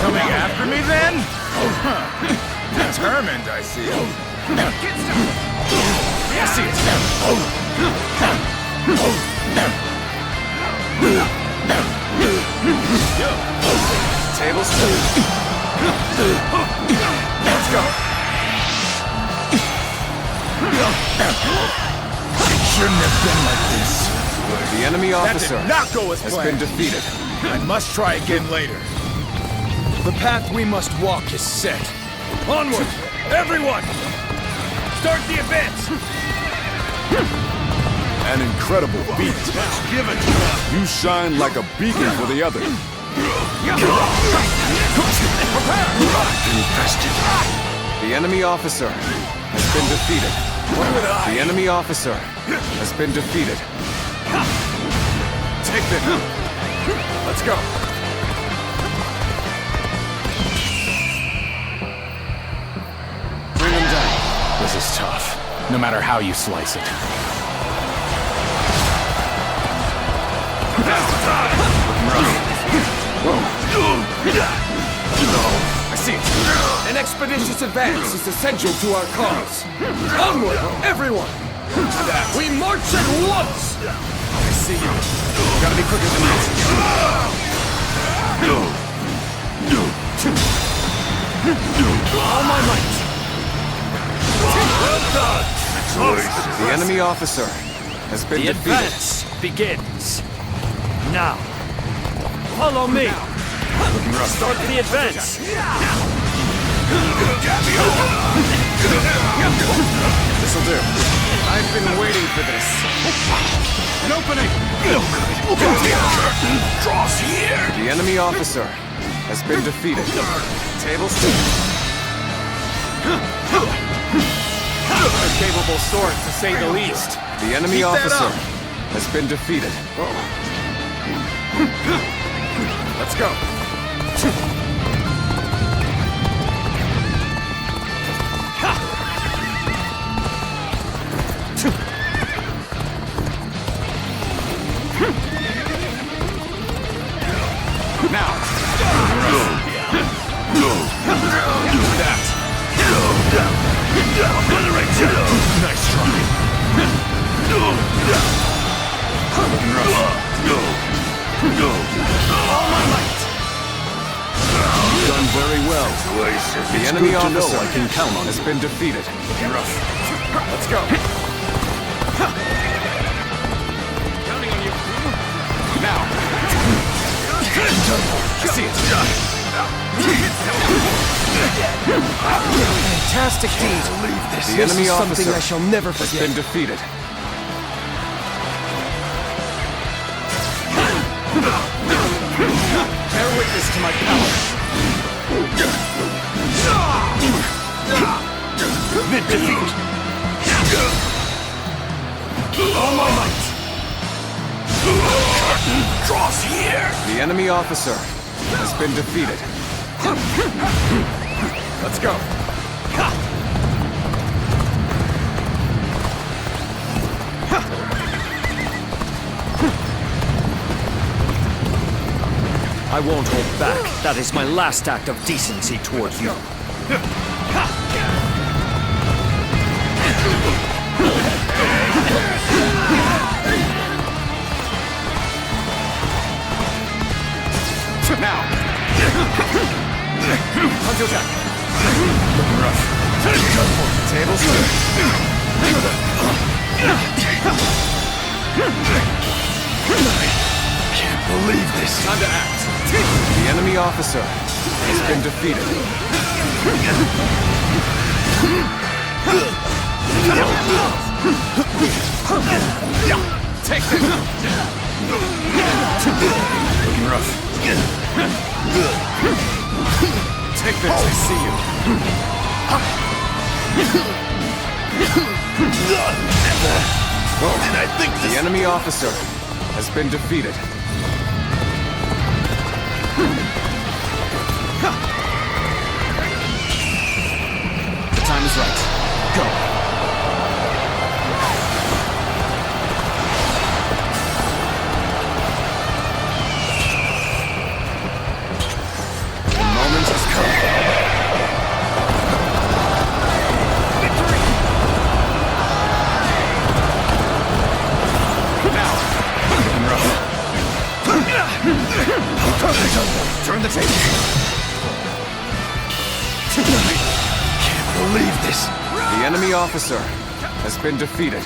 Coming after me then? Determined, I see. I see it. Tables turn. Let's go. It shouldn't have been like this. The enemy That officer did not go as has planned. been defeated. I must try again later. The path we must walk is set. Onward, everyone! Start the advance! An incredible feat. Give it. You shine like a beacon for the others. Infested. The enemy officer has been defeated. The enemy officer has been defeated. Take them. Let's go. Bring him down. This is tough, no matter how you slice it. I see it. An expeditious advance is essential to our cause. Onward, everyone! We march at once! I see you. Gotta be quicker than this. All my might. Well done! The enemy officer has been The defeated. advance begins. Now, follow me. Start the advance. This'll do. I've been waiting for this. An opening! No good! Curtain draws here! The enemy officer has been defeated. Tables A capable sword, to say the least. The enemy Keep that officer up. has been defeated. Let's go. Now! That! Obliterate you! Nice try! All my might! Done very well. The enemy officer I can count on has been defeated. Let's go. Counting on you. Now! I see it. Fantastic deed. The enemy Something officer I shall never has forget. been defeated. Bear witness to my power. Mid-defeat! All my might! Curtain draws here! The enemy officer has been defeated. Let's go. I won't hold back. That is my last act of decency toward you. Now! Onto attack. Looking rough. Tables Can't believe this. Time to act. The enemy officer has been defeated. Take this! Looking rough. Take this, I see you. And I think The enemy officer has been defeated. The time is right. Go. The moment has come. Turn the table. Can't believe this. The enemy officer has been defeated.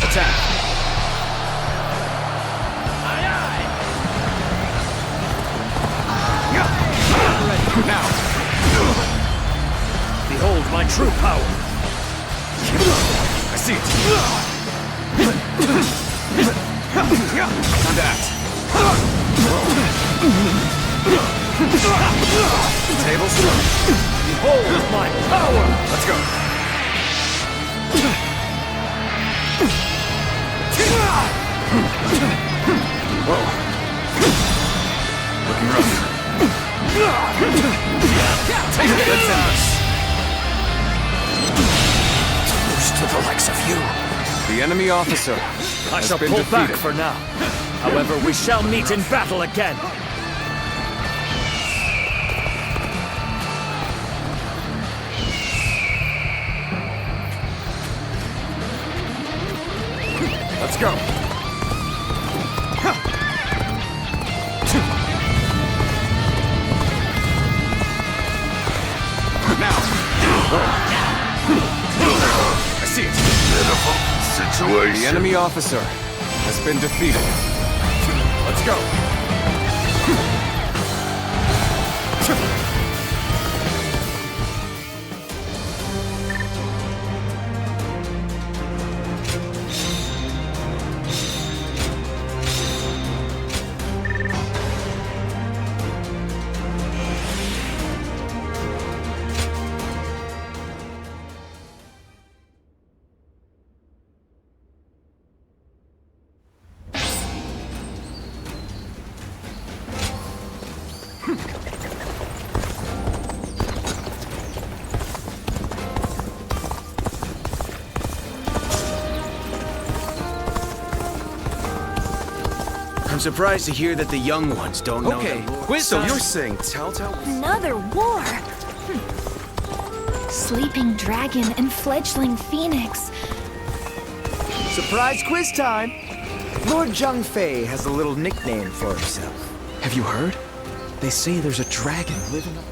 Attack. Now. Behold my true power. I see it. Time to act. Tables turned. Behold my power. Let's go. Whoa. Looking rough. Take it. Let's end this. Lose to the likes of you. The enemy officer I has shall been pull defeated. back for now. However, we shall meet in battle again. Let's go. Now. I see it. Pitiful situation. The enemy officer has been defeated. Let's go. surprised to hear that the young ones don't know Okay, the lore. quiz So time. you're saying Cao Cao was... Another war. Sleeping dragon and fledgling phoenix. Surprise quiz time! Lord Zhang Fei has a little nickname for himself. Have you heard? They say there's a dragon living up.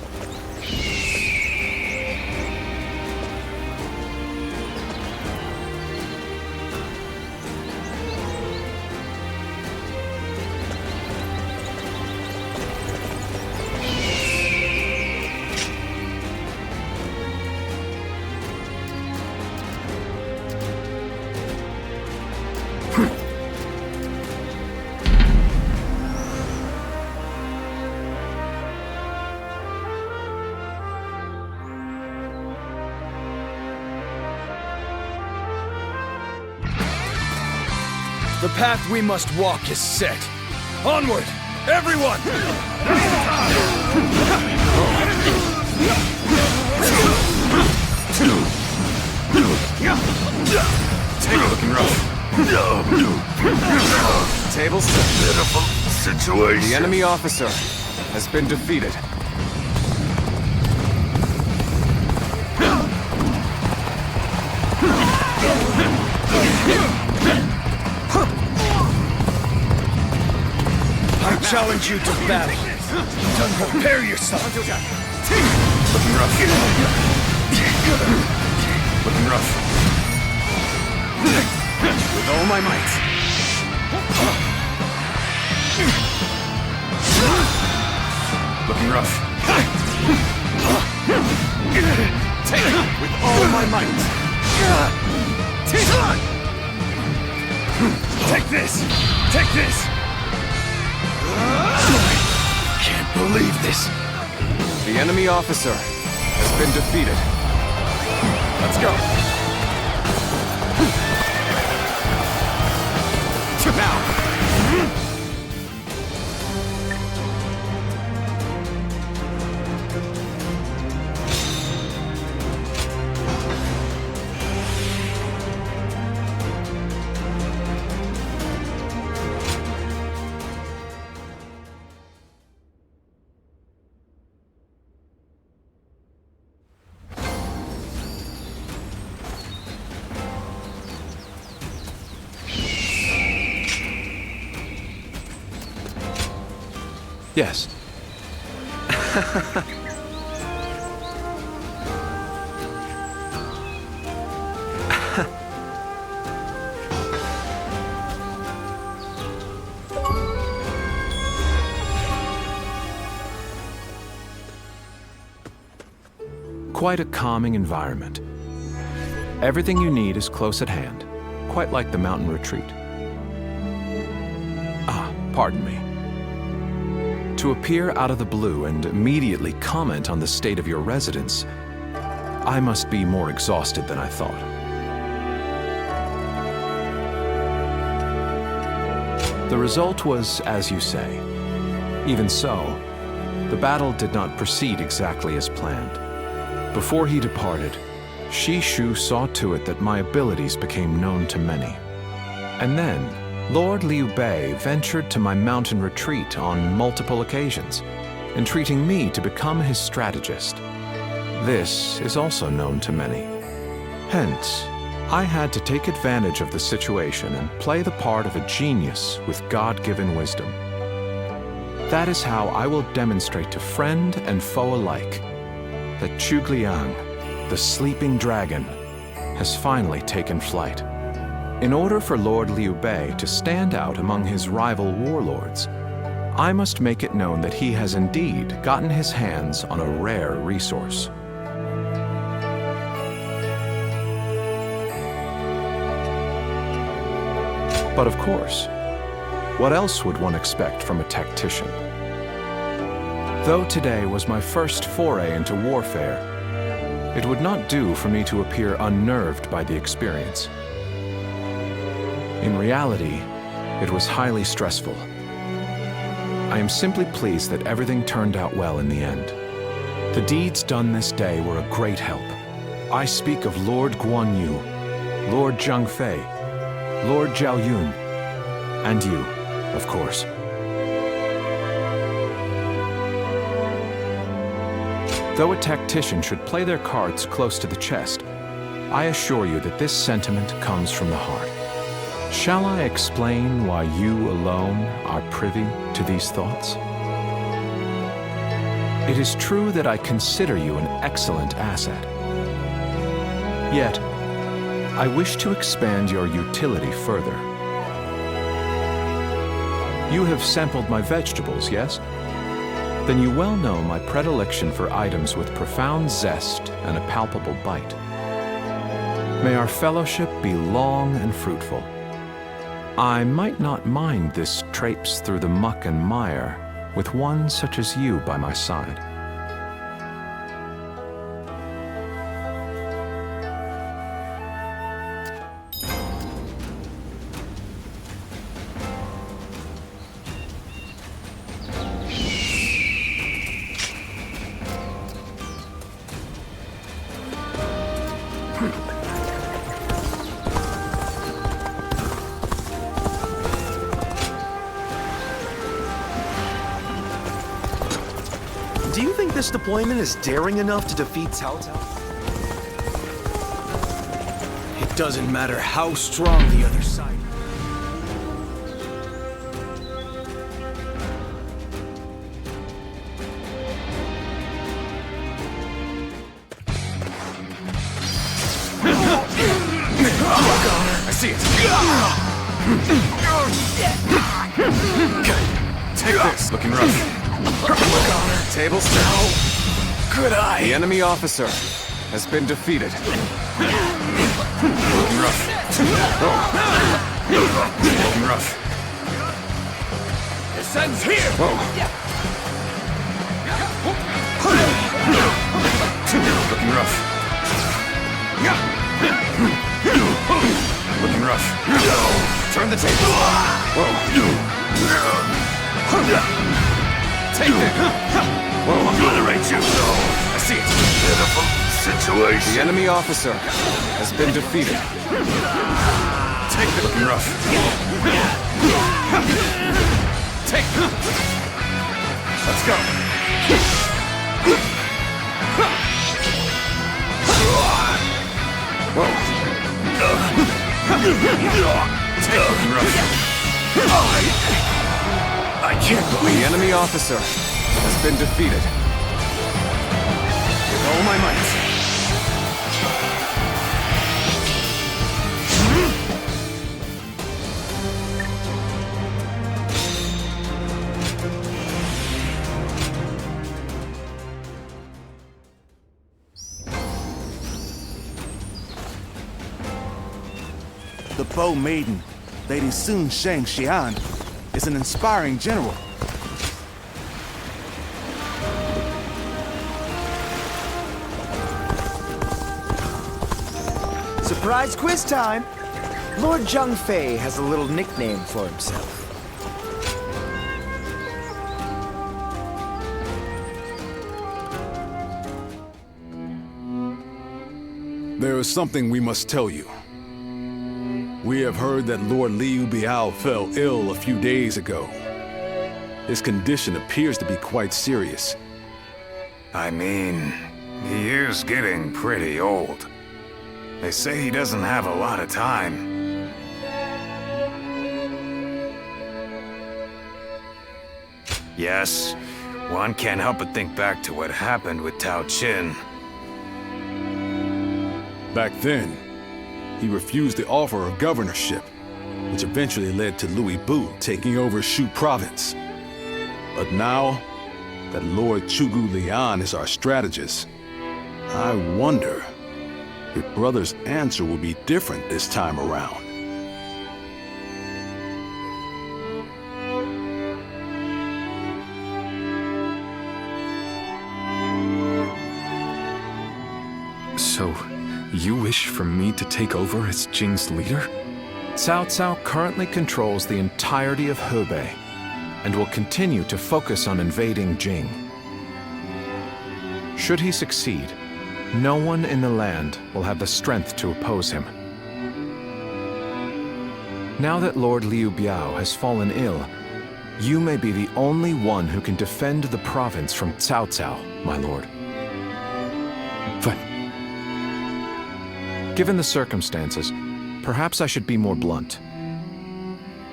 The path we must walk is set. Onward, everyone! Take a looking rough. Tables. Pitiful situation. The enemy officer has been defeated. I challenge you to battle. Prepare yourself. Looking rough. Looking rough. With all my might. Looking rough. Take it with all my might. Take this! Take this! Can't believe this. The enemy officer has been defeated. Let's go. Now. Yes. Quite a calming environment. Everything you need is close at hand, quite like the mountain retreat. Ah, pardon me. To appear out of the blue and immediately comment on the state of your residence, I must be more exhausted than I thought. The result was as you say. Even so, the battle did not proceed exactly as planned. Before he departed, Shishu saw to it that my abilities became known to many. And then, Lord Liu Bei ventured to my mountain retreat on multiple occasions, entreating me to become his strategist. This is also known to many. Hence, I had to take advantage of the situation and play the part of a genius with God-given wisdom. That is how I will demonstrate to friend and foe alike that Zhuge-Liang, the sleeping dragon, has finally taken flight. In order for Lord Liu Bei to stand out among his rival warlords, I must make it known that he has indeed gotten his hands on a rare resource. But of course, what else would one expect from a tactician? Though today was my first foray into warfare, it would not do for me to appear unnerved by the experience. In reality, it was highly stressful. I am simply pleased that everything turned out well in the end. The deeds done this day were a great help. I speak of Lord Guan Yu, Lord Zhang Fei, Lord Zhao Yun, and you, of course. Though a tactician should play their cards close to the chest, I assure you that this sentiment comes from the heart. Shall I explain why you alone are privy to these thoughts? It is true that I consider you an excellent asset. Yet, I wish to expand your utility further. You have sampled my vegetables, yes? Then you well know my predilection for items with profound zest and a palpable bite. May our fellowship be long and fruitful. I might not mind this traipse through the muck and mire with one such as you by my side. Do you think this deployment is daring enough to defeat Cao Cao? It doesn't matter how strong the other side. I see it. Take this. Looking rough. Tables turn. Could I? The enemy officer has been defeated. Looking rough. Looking rough. This ends here. Looking rough. Looking rough. Turn the table. Take that. Obliterate you. I see it. Pitiful situation. The enemy officer has been defeated. Take that. Looking rough. Take that. Let's go. Take looking rough. I can't believe the enemy officer has been defeated. With all my might. The Bow Maiden, Lady Sun Sheng Xian, is an inspiring general. Surprise quiz time! Lord Zhang Fei has a little nickname for himself. There is something we must tell you. We have heard that Lord Liu Biao fell ill a few days ago. His condition appears to be quite serious. I mean, he is getting pretty old. They say he doesn't have a lot of time. Yes, one can't help but think back to what happened with Tao Qin. Back then, he refused the offer of governorship, which eventually led to Louis Bu taking over Shu province. But now that Lord Chugu Lian is our strategist, I wonder if brother's answer will be different this time around. So, you wish for me to take over as Jing's leader? Cao Cao currently controls the entirety of Hebei and will continue to focus on invading Jing. Should he succeed, no one in the land will have the strength to oppose him. Now that Lord Liu Biao has fallen ill, you may be the only one who can defend the province from Cao Cao, my lord. But... Given the circumstances, perhaps I should be more blunt.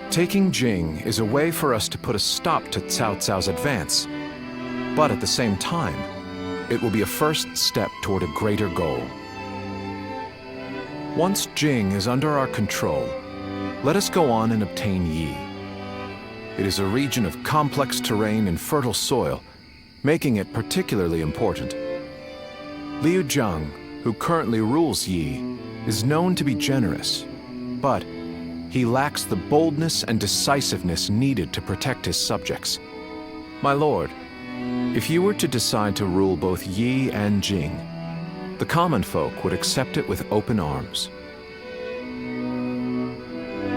Taking Jing is a way for us to put a stop to Cao Cao's advance, but at the same time, it will be a first step toward a greater goal. Once Jing is under our control, let us go on and obtain Yi. It is a region of complex terrain and fertile soil, making it particularly important. Liu Zhang, who currently rules Yi, is known to be generous, but he lacks the boldness and decisiveness needed to protect his subjects. My lord, if you were to decide to rule both Yi and Jing, the common folk would accept it with open arms.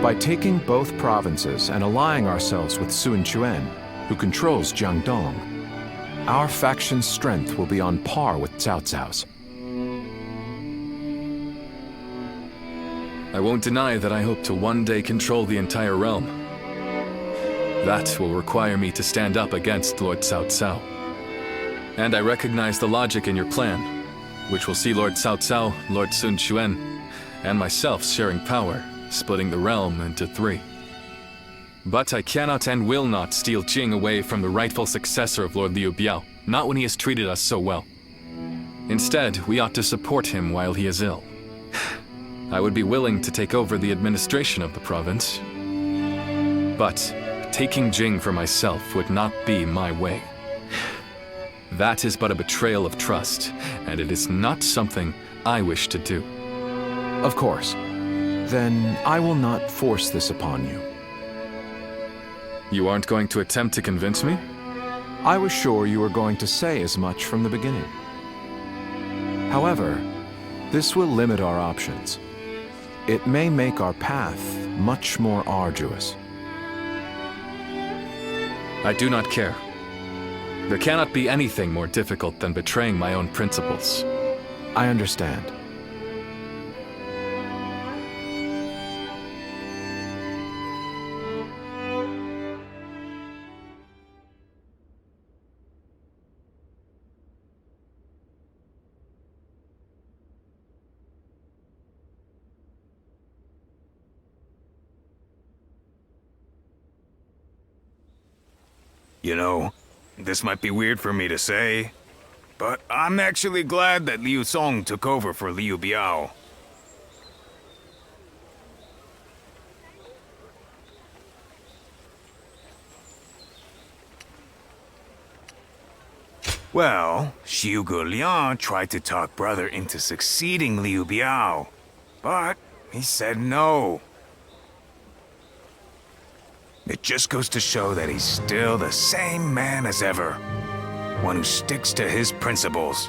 By taking both provinces and allying ourselves with Sun Quan, who controls Jiangdong, our faction's strength will be on par with Cao Cao's. I won't deny that I hope to one day control the entire realm. That will require me to stand up against Lord Cao Cao. And I recognize the logic in your plan, which will see Lord Cao Cao, Lord Sun Quan, and myself sharing power, splitting the realm into 3. But I cannot and will not steal Jing away from the rightful successor of Lord Liu Biao, not when he has treated us so well. Instead, we ought to support him while he is ill. I would be willing to take over the administration of the province, but taking Jing for myself would not be my way. That is but a betrayal of trust, and it is not something I wish to do. Of course. Then I will not force this upon you. You aren't going to attempt to convince me? I was sure you were going to say as much from the beginning. However, this will limit our options. It may make our path much more arduous. I do not care. There cannot be anything more difficult than betraying my own principles. I understand. You know, this might be weird for me to say, but I'm actually glad that Liu Song took over for Liu Biao. Well, Zhuge Liang tried to talk brother into succeeding Liu Biao, but he said no. It just goes to show that he's still the same man as ever. One who sticks to his principles.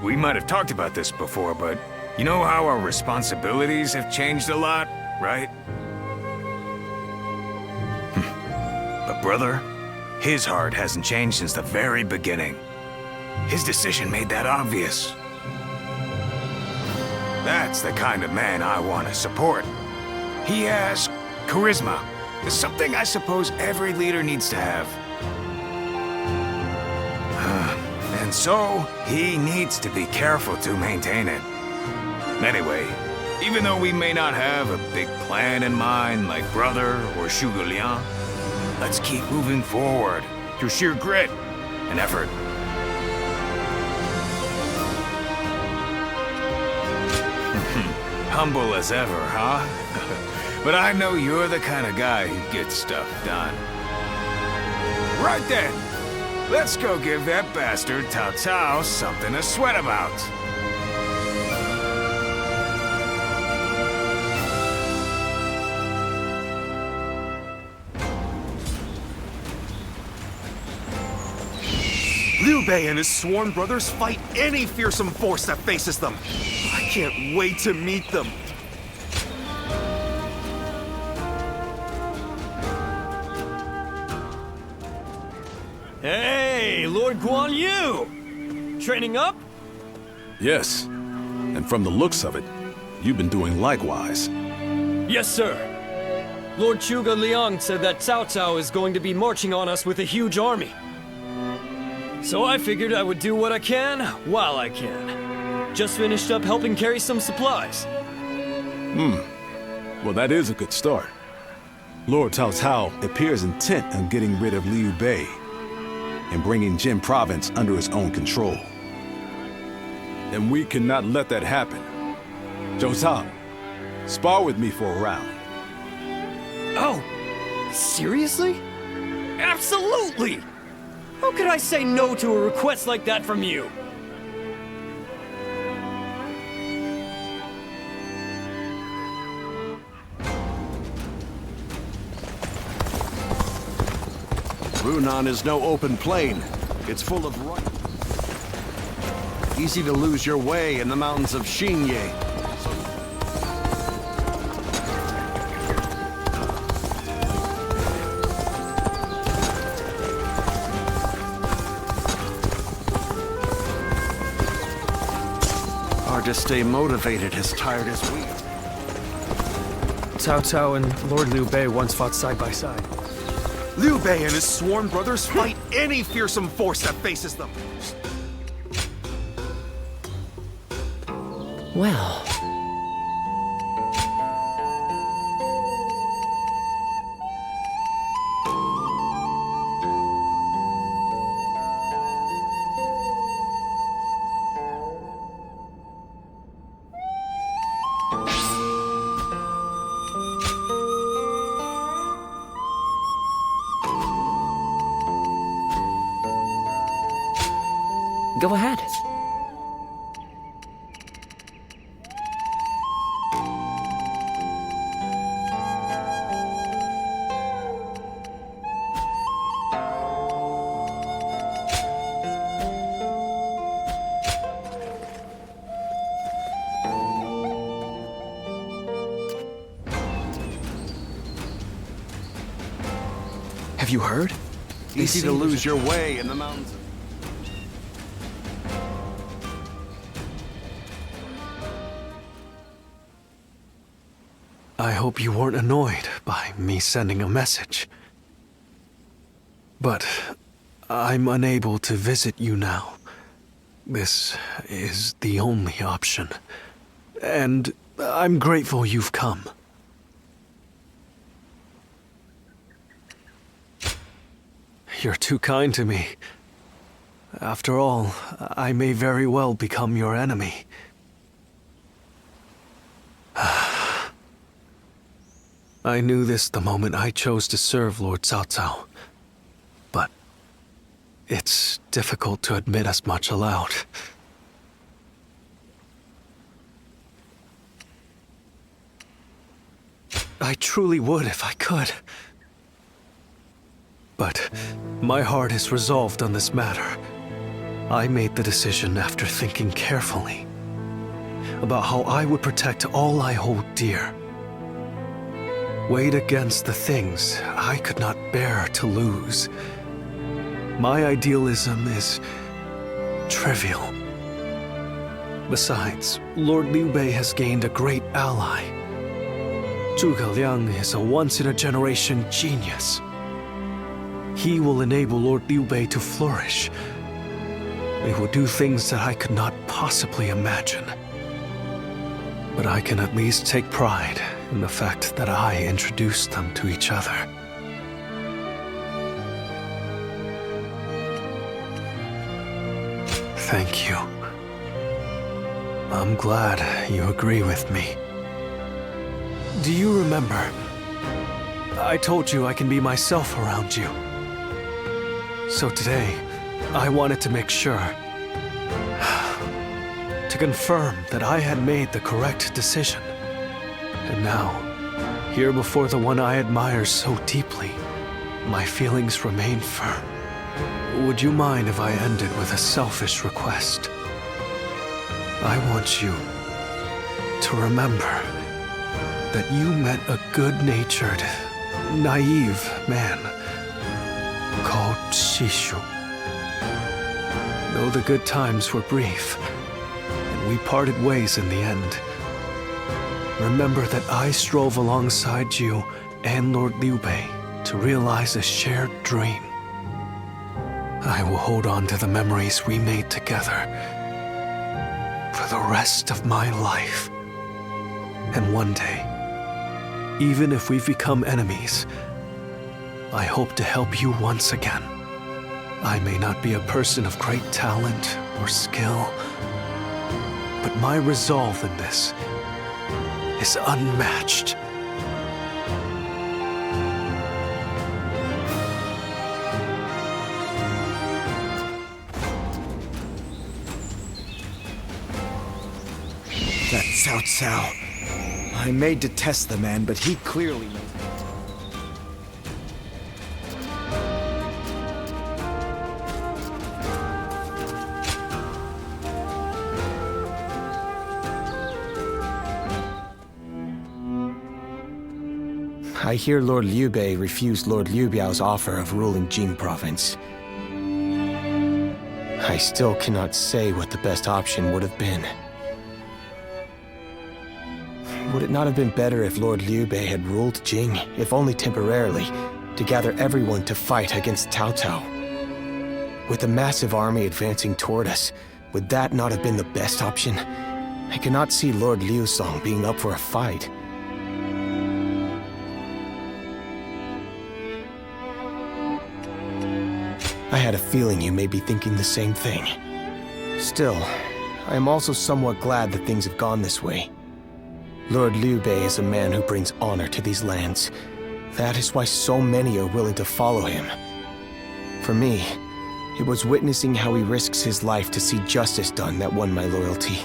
We might have talked about this before, but you know how our responsibilities have changed a lot, right? But brother, his heart hasn't changed since the very beginning. His decision made that obvious. That's the kind of man I want to support. He has charisma. It's something I suppose every leader needs to have. And so, he needs to be careful to maintain it. Anyway, even though we may not have a big plan in mind like brother or Zhuge Liang, let's keep moving forward through sheer grit and effort. Humble as ever, huh? But I know you're the kind of guy who gets stuff done. Right then, let's go give that bastard Cao Cao something to sweat about. Liu Bei and his sworn brothers fight any fearsome force that faces them. I can't wait to meet them. Hey, Lord Guan Yu! Training up? Yes. And from the looks of it, you've been doing likewise. Yes, sir. Lord Zhuge Liang said that Cao Cao is going to be marching on us with a huge army. So I figured I would do what I can while I can. Just finished up helping carry some supplies. Well, that is a good start. Lord Cao Cao appears intent on getting rid of Liu Bei and bringing Jin Province under his own control. And we cannot let that happen. Zhou Zhang, spar with me for a round. Oh, seriously? Absolutely! How could I say no to a request like that from you? Runan is no open plain. It's full of rock. Easy to lose your way in the mountains of Xingye. Hard to stay motivated as tired as we. Cao Cao and Lord Liu Bei once fought side by side. Liu Bei and his sworn brothers fight any fearsome force that faces them. Well... Go ahead. Have you heard? Easy to lose your way in the mountains. I hope you weren't annoyed by me sending a message. But I'm unable to visit you now. This is the only option. And I'm grateful you've come. You're too kind to me. After all, I may very well become your enemy. I knew this the moment I chose to serve Lord Cao Cao. But it's difficult to admit as much aloud. I truly would if I could. But my heart is resolved on this matter. I made the decision after thinking carefully about how I would protect all I hold dear. Weighed against the things I could not bear to lose. My idealism is trivial. Besides, Lord Liu Bei has gained a great ally. Zhuge Liang is a once-in-a-generation genius. He will enable Lord Liu Bei to flourish. They will do things that I could not possibly imagine. But I can at least take pride in the fact that I introduced them to each other. Thank you. I'm glad you agree with me. Do you remember? I told you I can be myself around you. So today, I wanted to make sure. To confirm that I had made the correct decision. And now, here before the one I admire so deeply, my feelings remain firm. Would you mind if I ended with a selfish request? I want you to remember that you met a good-natured, naive man called Shishu. Though the good times were brief, and we parted ways in the end, remember that I strove alongside you and Lord Liu Bei to realize a shared dream. I will hold on to the memories we made together. for the rest of my life. And one day, even if we've become enemies, I hope to help you once again. I may not be a person of great talent or skill, but my resolve in this is unmatched. That Cao Cao. I may detest the man, but he clearly knows. I hear Lord Liu Bei refused Lord Liu Biao's offer of ruling Jing province. I still cannot say what the best option would have been. Would it not have been better if Lord Liu Bei had ruled Jing, if only temporarily, to gather everyone to fight against Cao Cao? With a massive army advancing toward us, would that not have been the best option? I cannot see Lord Liu Song being up for a fight. I had a feeling you may be thinking the same thing. Still, I am also somewhat glad that things have gone this way. Lord Liu Bei is a man who brings honor to these lands. That is why so many are willing to follow him. For me, it was witnessing how he risks his life to see justice done that won my loyalty.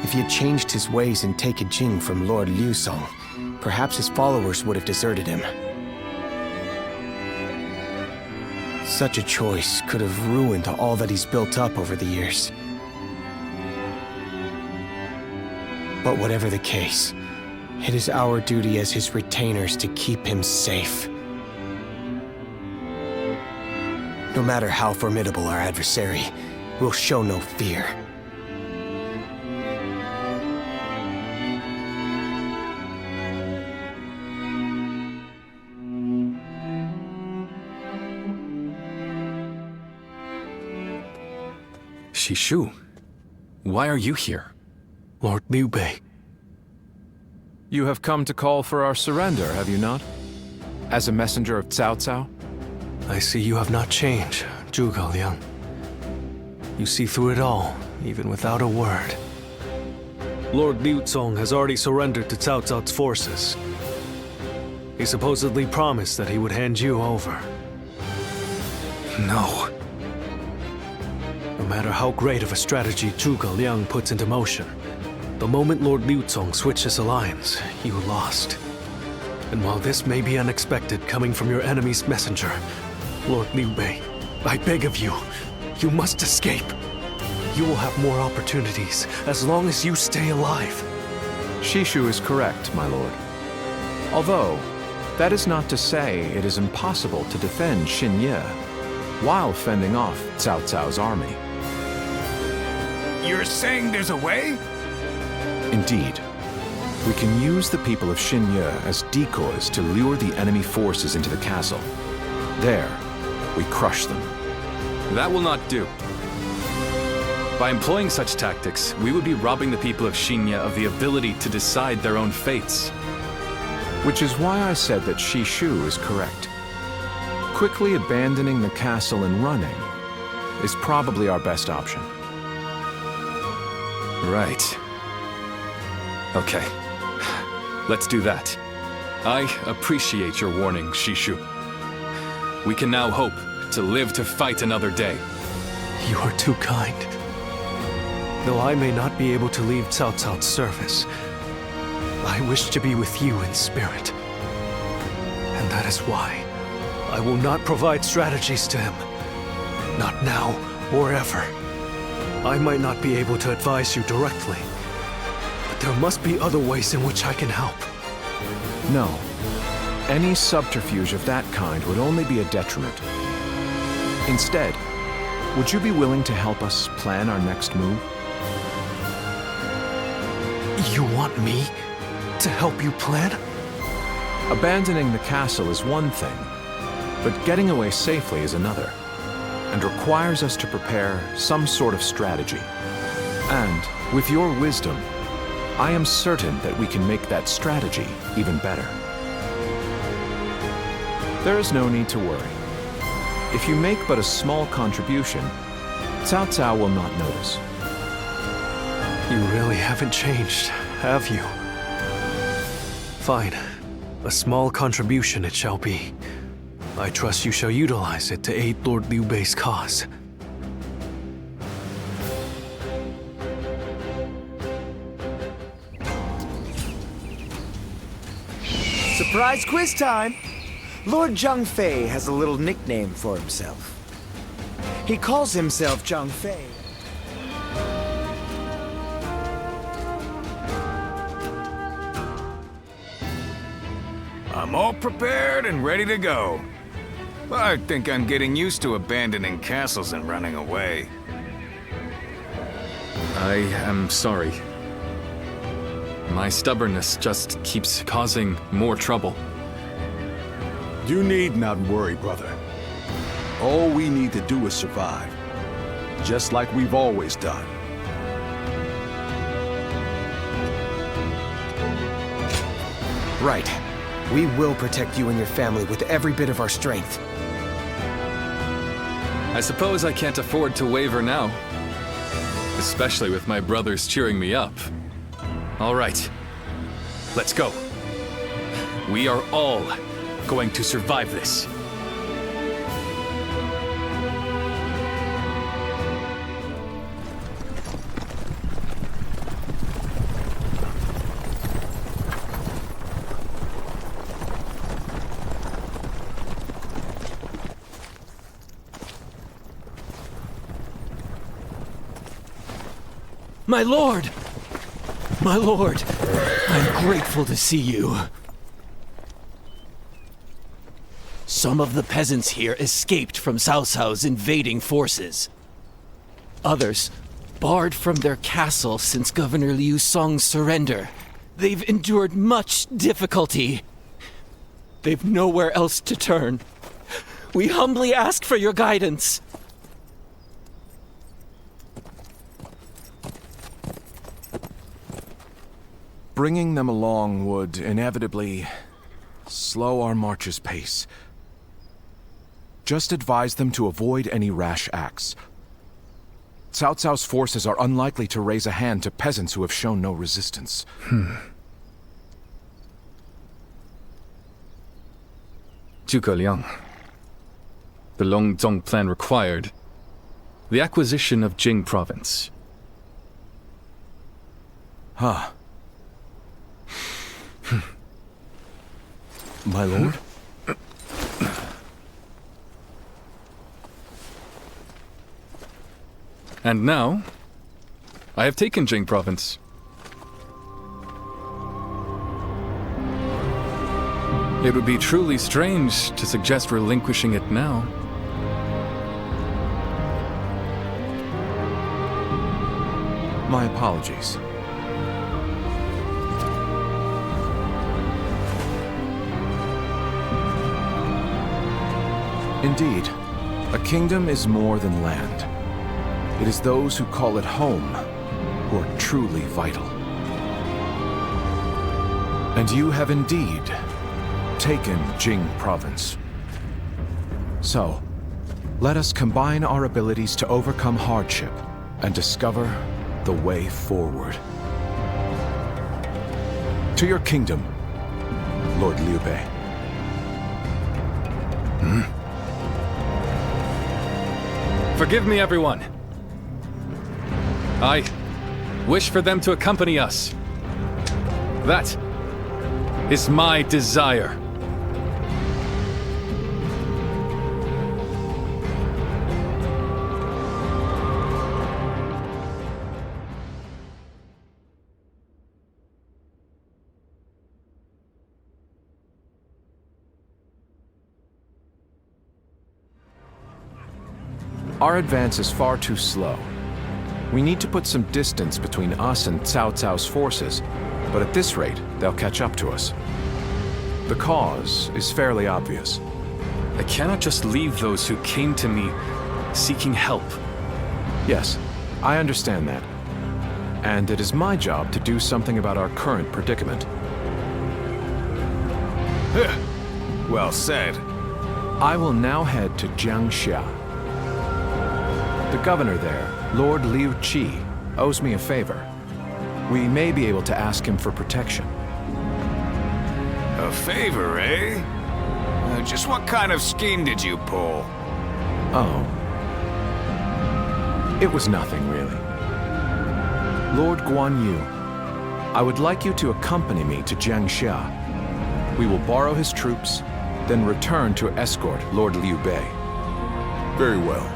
If he had changed his ways and taken Jing from Lord Liu Song, perhaps his followers would have deserted him. Such a choice could have ruined all that he's built up over the years. But whatever the case, it is our duty as his retainers to keep him safe. No matter how formidable our adversary, we'll show no fear. Shishu, why are you here? Lord Liu Bei. You have come to call for our surrender, have you not? As a messenger of Cao Cao? I see you have not changed, Zhuge Liang. You see through it all, even without a word. Lord Liu Song has already surrendered to Cao Cao's forces. He supposedly promised that he would hand you over. No. No matter how great of a strategy Zhuge Liang puts into motion, the moment Lord Liu Song switched his alliance, you lost. And while this may be unexpected coming from your enemy's messenger, Lord Liu Bei, I beg of you, you must escape. You will have more opportunities as long as you stay alive. Shishu is correct, my lord. Although, that is not to say it is impossible to defend Xinye while fending off Cao Cao's army. You're saying there's a way? Indeed. We can use the people of Xinye as decoys to lure the enemy forces into the castle. There, we crush them. That will not do. By employing such tactics, we would be robbing the people of Xinye of the ability to decide their own fates. Which is why I said that Shishu is correct. Quickly abandoning the castle and running is probably our best option. Right. Okay. Let's do that. I appreciate your warning, Shishu. We can now hope to live to fight another day. You are too kind. Though I may not be able to leave Cao Cao's service, I wish to be with you in spirit. And that is why I will not provide strategies to him. Not now or ever. I might not be able to advise you directly, but there must be other ways in which I can help. No. Any subterfuge of that kind would only be a detriment. Instead, would you be willing to help us plan our next move? You want me to help you plan? Abandoning the castle is one thing, but getting away safely is another. and requires us to prepare some sort of strategy. And with your wisdom, I am certain that we can make that strategy even better. There is no need to worry. If you make but a small contribution, Cao Cao will not notice. You really haven't changed, have you? Fine. A small contribution it shall be. I trust you shall utilize it to aid Lord Liu Bei's cause. Surprise quiz time! Lord Zhang Fei has a little nickname for himself. He calls himself Zhang Fei. I'm all prepared and ready to go. I think I'm getting used to abandoning castles and running away. I am sorry. My stubbornness just keeps causing more trouble. You need not worry, brother. All we need to do is survive, just like we've always done. Right. We will protect you and your family with every bit of our strength. I suppose I can't afford to waver now. Especially with my brothers cheering me up. All right. Let's go. We are all going to survive this. My lord! My lord! I'm grateful to see you. Some of the peasants here escaped from Cao Cao's invading forces. Others barred from their castle since Governor Liu Song's surrender. They've endured much difficulty. They've nowhere else to turn. We humbly ask for your guidance. Bringing them along would inevitably slow our march's pace. Just advise them to avoid any rash acts. Cao Cao's forces are unlikely to raise a hand to peasants who have shown no resistance. Zhuge Liang. The Longzong plan required the acquisition of Jing province. Huh. My lord? And now, I have taken Jing province. It would be truly strange to suggest relinquishing it now. My apologies. Indeed, a kingdom is more than land. It is those who call it home who are truly vital. And you have indeed taken Jing province. So, let us combine our abilities to overcome hardship and discover the way forward. To your kingdom, Lord Liu Bei. Forgive me, everyone. I wish for them to accompany us. That is my desire. Our advance is far too slow. We need to put some distance between us and Cao Cao's forces, but at this rate, they'll catch up to us. The cause is fairly obvious. I cannot just leave those who came to me seeking help. Yes, I understand that. And it is my job to do something about our current predicament. Well said. I will now head to Jiangxia. The governor there, Lord Liu Qi, owes me a favor. We may be able to ask him for protection. A favor, eh? Just what kind of scheme did you pull? Oh. It was nothing, really. Lord Guan Yu, I would like you to accompany me to Jiangxia. We will borrow his troops, then return to escort Lord Liu Bei. Very well.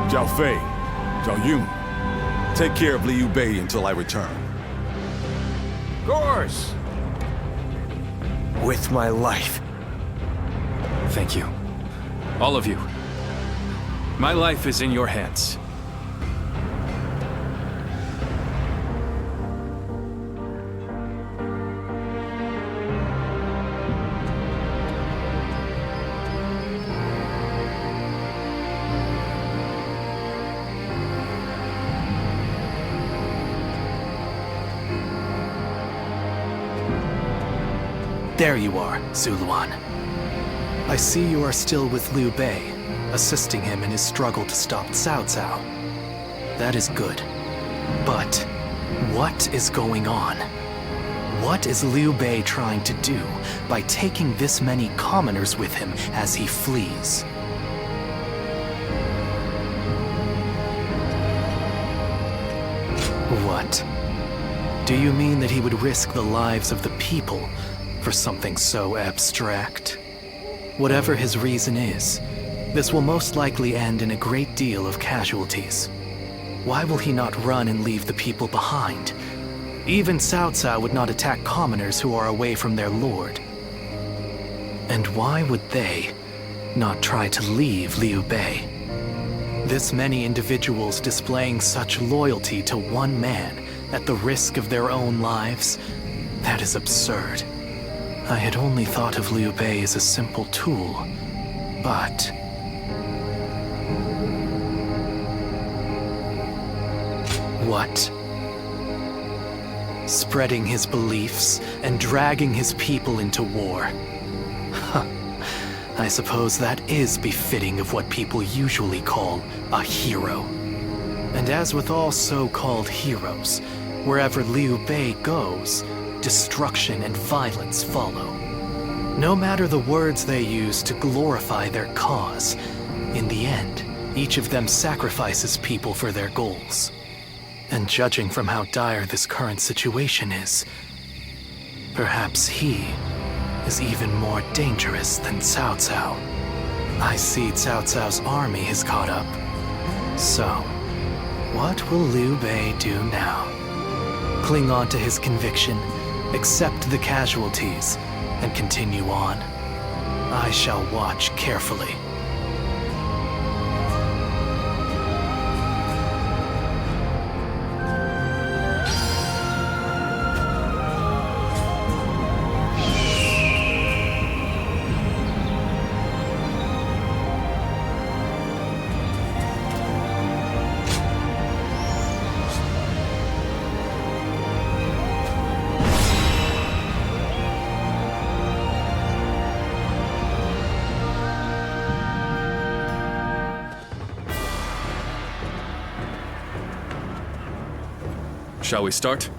Zhao Fei, Zhao Yun, take care of Liu Bei until I return. Of course. With my life. Thank you. All of you. My life is in your hands. There you are, Zuluan. I see you are still with Liu Bei, assisting him in his struggle to stop Cao Cao. That is good. But what is going on? What is Liu Bei trying to do by taking this many commoners with him as he flees? What? Do you mean that he would risk the lives of the people for something so abstract? Whatever his reason is, this will most likely end in a great deal of casualties. Why will he not run and leave the people behind? Even Cao Cao would not attack commoners who are away from their lord. And why would they not try to leave Liu Bei? This many individuals displaying such loyalty to one man at the risk of their own lives, that is absurd. I had only thought of Liu Bei as a simple tool, but... What? Spreading his beliefs and dragging his people into war. Huh. I suppose that is befitting of what people usually call a hero. And as with all so-called heroes, wherever Liu Bei goes, destruction and violence follow. No matter the words they use to glorify their cause, in the end, each of them sacrifices people for their goals. And judging from how dire this current situation is, perhaps he is even more dangerous than Cao Cao. I see Cao Cao's army has caught up. So, what will Liu Bei do now? Cling on to his conviction, accept the casualties, and continue on? I shall watch carefully. Shall we start?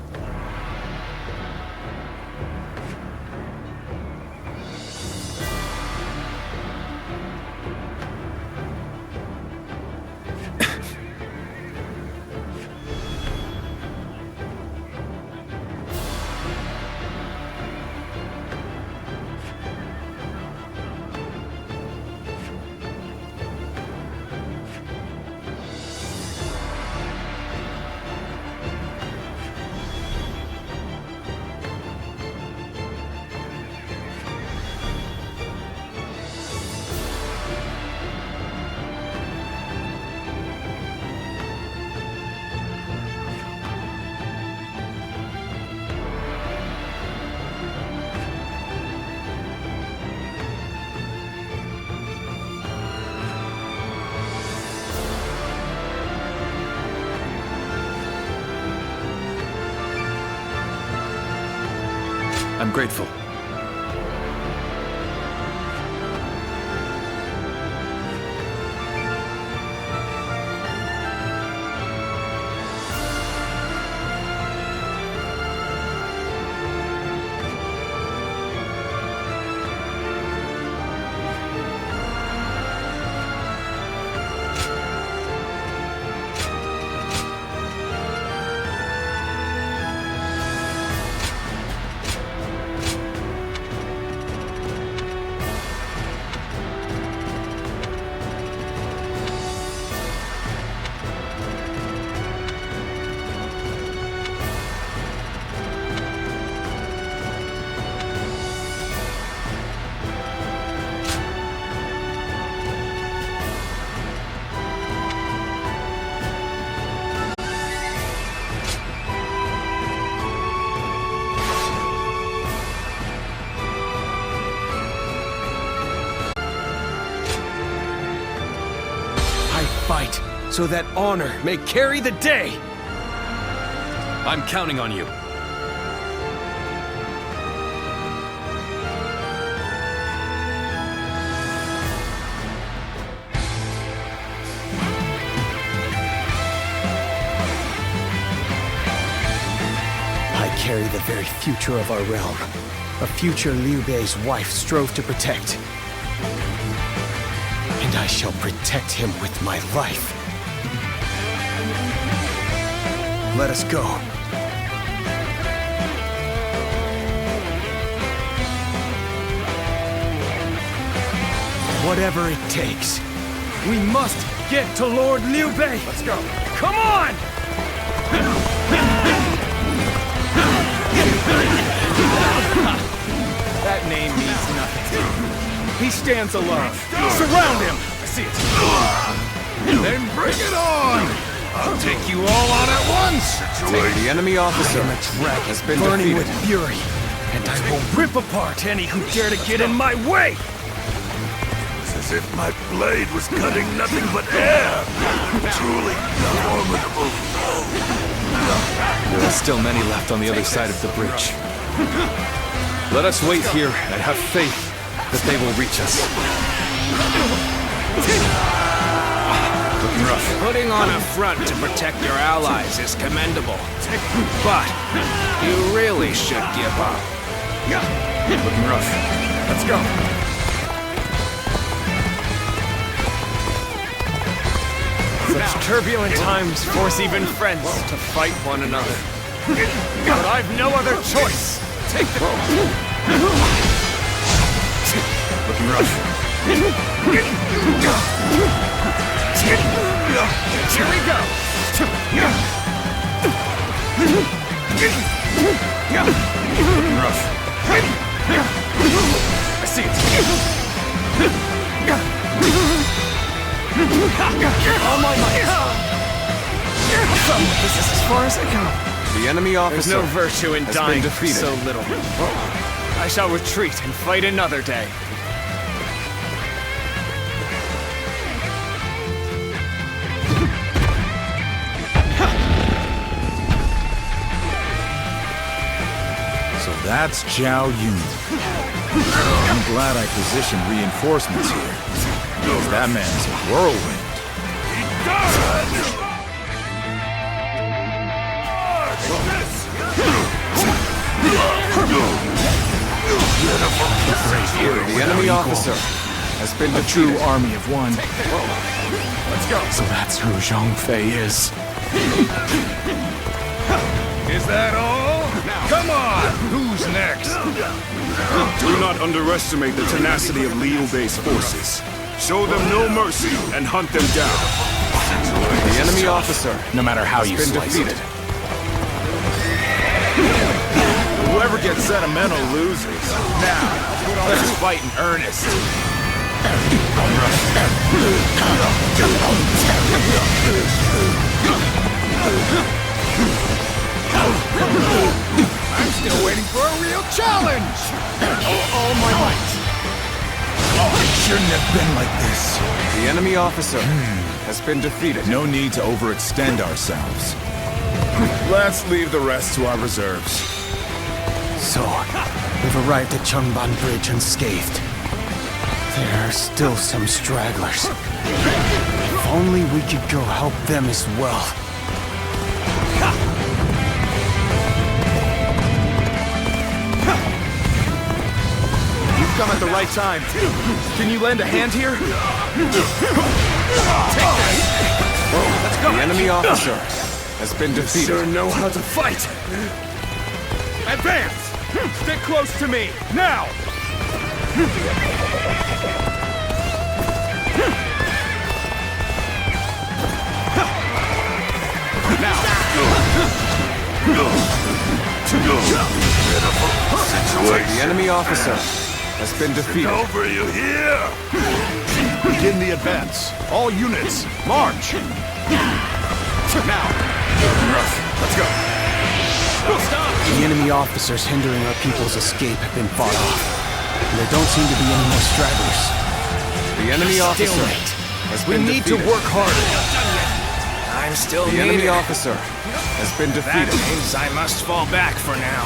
I'm grateful. Fight, so that honor may carry the day! I'm counting on you. I carry the very future of our realm. A future Liu Bei's wife strove to protect. And I shall protect him with my life. Let us go. Whatever it takes. We must get to Lord Liu Bei! Let's go. Come on! That name means nothing. He stands alone. Surround him! I see it. Then bring it on! I'll take you all on at once! Take the enemy officer. Has been burning with fury, and I will rip apart any who dare to get in my way! It's as if my blade was cutting nothing but air! Truly formidable. There are still many left on the other side of the bridge. Let us wait here and have faith that they will reach us. Looking rough. Putting on a front to protect your allies is commendable. But you really should give up. Looking rough. Let's go. Such turbulent times force even friends to fight one another. But I've no other choice. Take the... Looking rough. Here we go. Looking rough. I see it. All my might. This is as far as I go. The enemy officer. There's no virtue in has dying been for defeated. so little. I shall retreat and fight another day. So that's Zhao Yun. I'm glad I positioned reinforcements here. Because that man's a whirlwind. The enemy officer has been a defeated. true army of one. Let's go. So that's who Zhang Fei is. Is that all? Come on! Who's next? Do not underestimate the tenacity of Liu Bei's forces. Show them no mercy and hunt them down. The enemy officer, no matter how you has been slice defeated. Whoever gets sentimental loses. Now, let's fight in earnest. I'm still waiting for a real challenge! All my might. It shouldn't have been like this. The enemy officer has been defeated. No need to overextend ourselves. Let's leave the rest to our reserves. So, We've arrived at Chungban Bridge unscathed. There are still some stragglers. If only we could go help them as well. You've come at the right time. Can you lend a hand here? Let's go. The enemy officer has been defeated. You sure know how to fight. Advance! Stick close to me, now! The enemy officer has been defeated. Over, you hear? Begin the advance. All units, march! Now! Let's go! The enemy officers hindering our people's escape have been fought off. And there don't seem to be any more stragglers. The enemy officer has been defeated. We need to work harder. I'm still The needed. enemy officer has been defeated. That means I must fall back for now.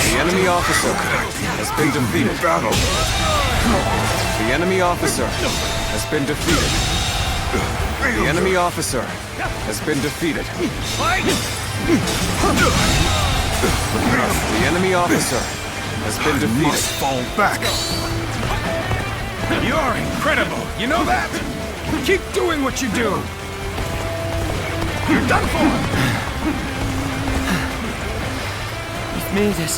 The enemy officer has been defeated. The enemy officer has been defeated. The enemy officer has been defeated. The enemy officer has been defeated. Must fall back. You're incredible, you know that? Keep doing what you do. You're done for. We've made it.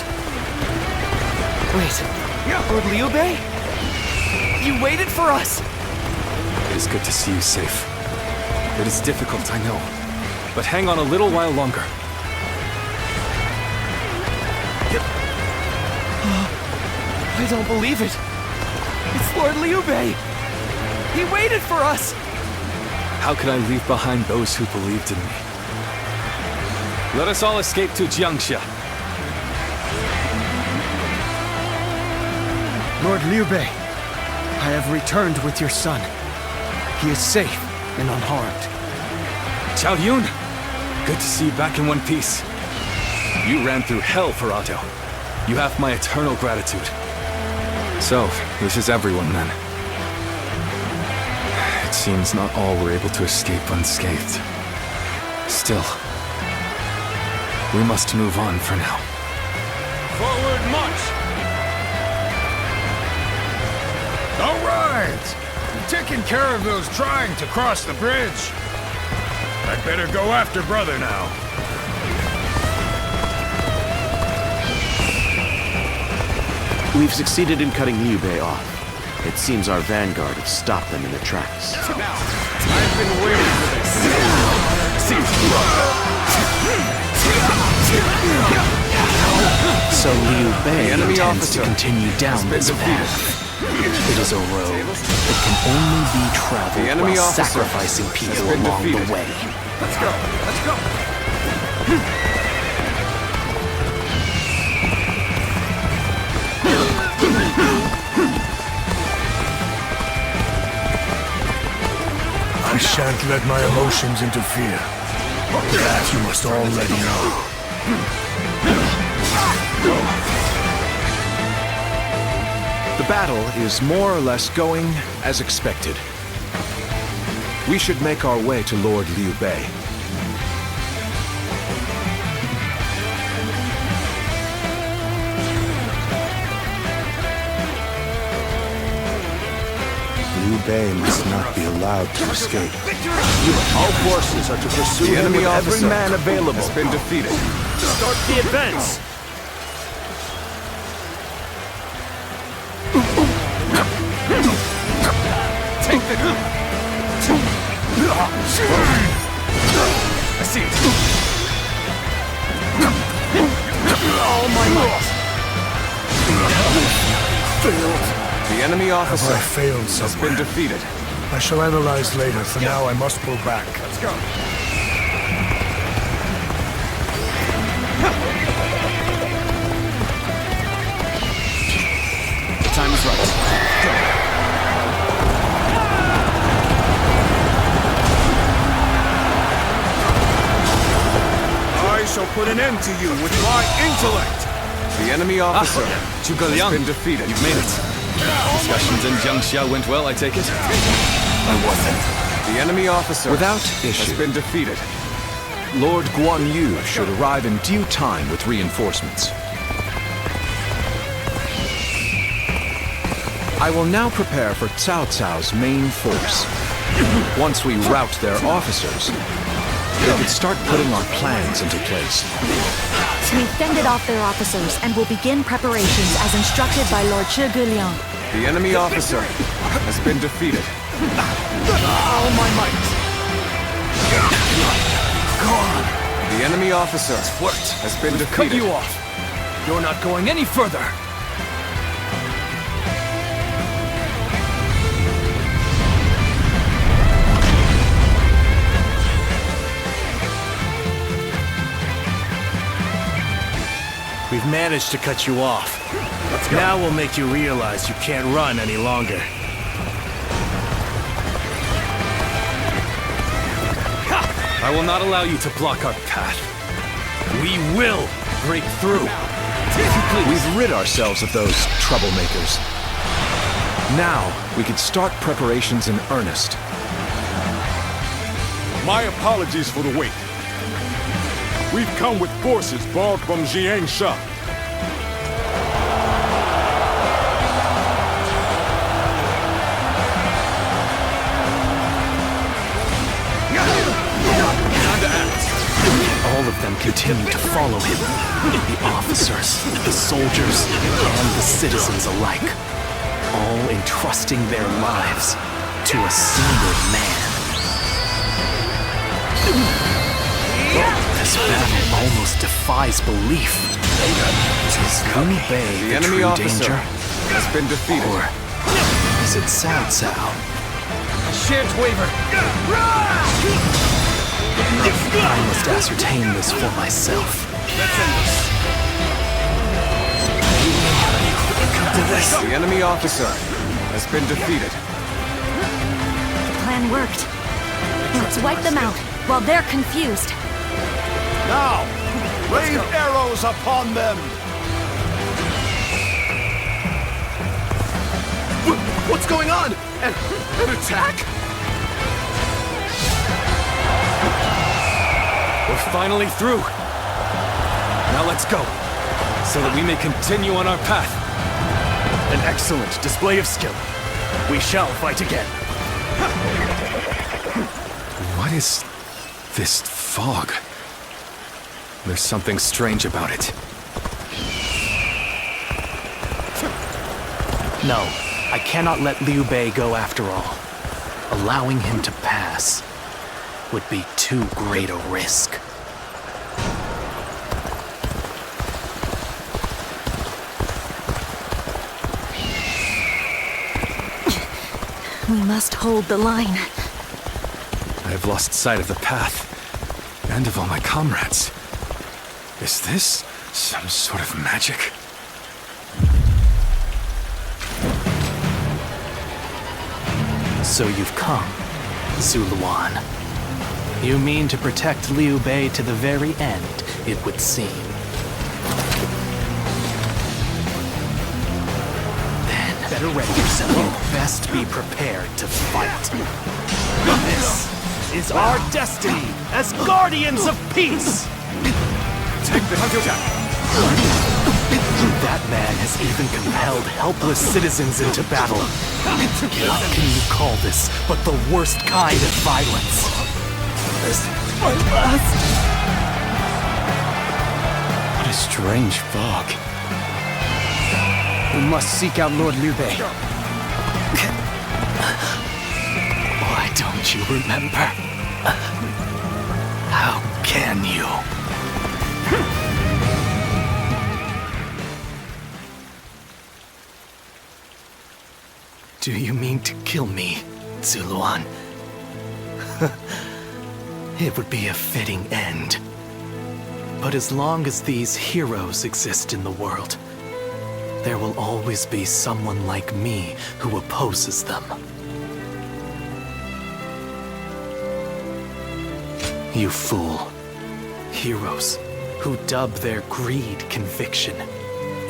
Wait, Lord Liu Bei? You waited for us! It is good to see you safe. It is difficult, I know. But hang on a little while longer. I don't believe it. It's Lord Liu Bei. He waited for us. How could I leave behind those who believed in me? Let us all escape to Jiangxia. Lord Liu Bei, I have returned with your son. He is safe and unharmed. Zhao Yun, good to see you back in one piece. You ran through hell for Otto. You have my eternal gratitude. So, this is everyone then. It seems not all were able to escape unscathed. Still, we must move on for now. Forward march! All right! You've taken care of those trying to cross the bridge. I'd better go after brother now. We've succeeded in cutting Liu Bei off. It seems our vanguard have stopped them in their tracks. Now, I've been waiting for this. So Liu Bei enemy intends to officer continue down this path. It is a road that can only be traveled enemy while officer sacrificing has people been along defeated. the way. Let's go, let's go. I shan't let my emotions interfere. That you must already know. The battle is more or less going as expected. We should make our way to Lord Liu Bei. Liu Bei must not be allowed to escape. All forces are to pursue The him enemy with every officer man available. has been defeated. Start the advance. Take the... I see it. All my might. Failed. The enemy officer Have I failed has somewhere? been defeated. I shall analyze later. For now, I must pull back. Let's go. The time is right. I shall put an end to you with my intellect! The enemy officer Zhuge has Liang, been defeated. you've made it. Discussions in Jiangxia went well, I take it? I wasn't. The enemy officer Without has issue. been defeated. Lord Guan Yu should arrive in due time with reinforcements. I will now prepare for Cao Cao's main force. Once we rout their officers, they could start putting our plans into place. We've fended off their officers and will begin preparations as instructed by Lord Zhuge Liang. The enemy officer has been defeated. All my might! Go on! The enemy officer has been defeated. Cut you off! You're not going any further! We've managed to cut you off. Now we'll make you realize you can't run any longer. I will not allow you to block our path. We will break through. We've rid ourselves of those troublemakers. Now, we could start preparations in earnest. My apologies for the wait. We've come with forces borrowed from Jiangxia. All of them continue to follow him. The officers, the soldiers, and the citizens alike. All entrusting their lives to a single man. This battle almost defies belief. Is Liu Bei The the enemy true officer danger? has been defeated. Or is it Cao Cao? Shan't waver! I must ascertain this for myself. The enemy officer has been defeated. The plan worked. Let's wipe them out while they're confused. Now, rain arrows upon them! What's going on? An attack? We're finally through. Now let's go, so that we may continue on our path. An excellent display of skill. We shall fight again. What is this fog? There's something strange about it. No, I cannot let Liu Bei go after all. Allowing him to pass would be too great a risk. We must hold the line. I have lost sight of the path, and of all my comrades. Is this some sort of magic? So you've come, Zuluan. You mean to protect Liu Bei to the very end, it would seem. Then, better ready yourself. You'd best be prepared to fight. This is our destiny as guardians of peace! Take the hunter. That man has even compelled helpless citizens into battle. What can you call this but the worst kind of violence? This my last. What a strange fog. We must seek out Lord Liu Bei. Why don't you remember? How can you? Do you mean to kill me, Zuluan? It would be a fitting end. But as long as these heroes exist in the world, there will always be someone like me who opposes them. You fool. Heroes who dub their greed conviction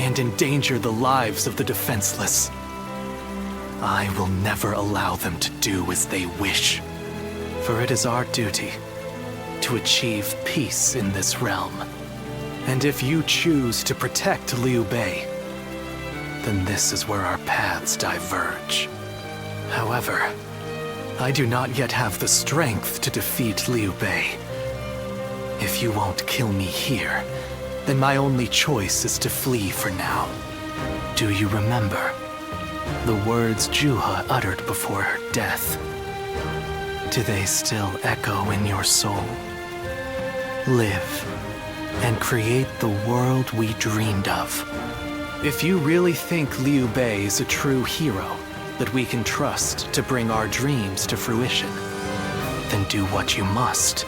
and endanger the lives of the defenseless. I will never allow them to do as they wish, for it is our duty to achieve peace in this realm. And if you choose to protect Liu Bei, then this is where our paths diverge. However, I do not yet have the strength to defeat Liu Bei. If you won't kill me here, then my only choice is to flee for now. Do you remember the words Juha uttered before her death? Do they still echo in your soul? Live and create the world we dreamed of. If you really think Liu Bei is a true hero that we can trust to bring our dreams to fruition, then do what you must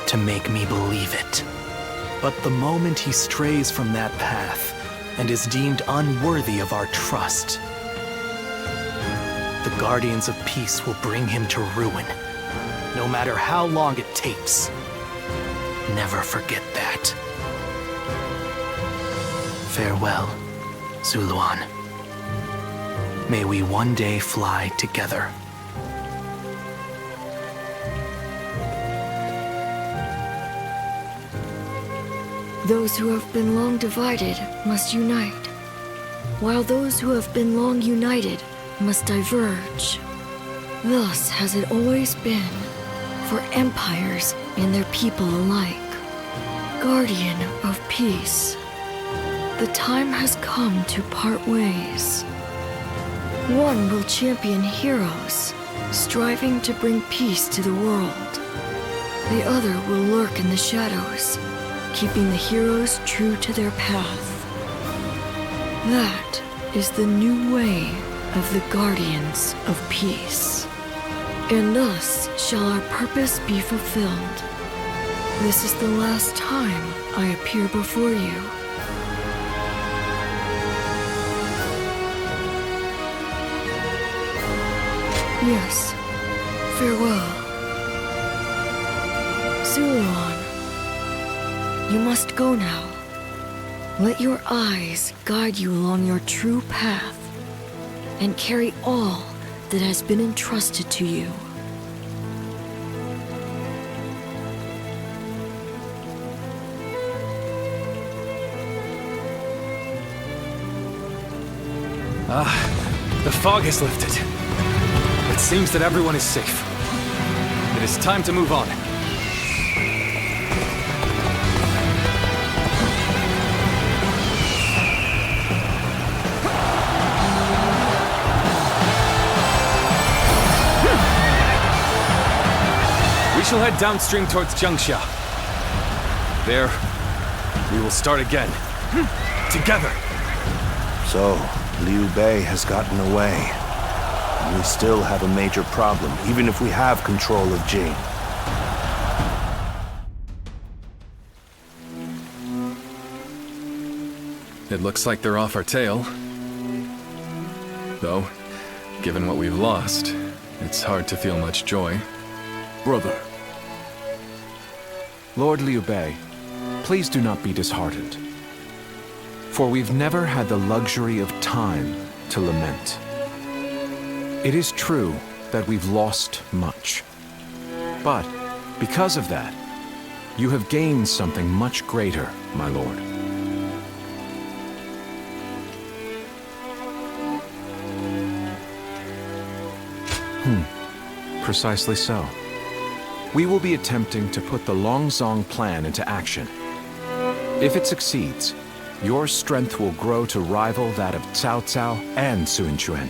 to make me believe it. But the moment he strays from that path and is deemed unworthy of our trust, the Guardians of Peace will bring him to ruin, no matter how long it takes. Never forget that. Farewell, Zuluan. May we one day fly together. Those who have been long divided must unite, while those who have been long united must diverge. Thus has it always been for empires and their people alike. Guardian of Peace, the time has come to part ways. One will champion heroes, striving to bring peace to the world. The other will lurk in the shadows, keeping the heroes true to their path. That is the new way of the Guardians of Peace. And thus shall our purpose be fulfilled. This is the last time I appear before you. Yes, farewell. Zuluan, you must go now. Let your eyes guide you along your true path and carry all that has been entrusted to you. The fog has lifted. It seems that everyone is safe. It is time to move on. We shall head downstream towards Jiangxia. There, we will start again. Together. So, Liu Bei has gotten away. And we still have a major problem, even if we have control of Jing. It looks like they're off our tail. Though, given what we've lost, it's hard to feel much joy. Brother. Lord Liu Bei, please do not be disheartened. For we've never had the luxury of time to lament. It is true that we've lost much. But, because of that, you have gained something much greater, my lord. Precisely so. We will be attempting to put the Longzong plan into action. If it succeeds, your strength will grow to rival that of Cao Cao and Sun Quan.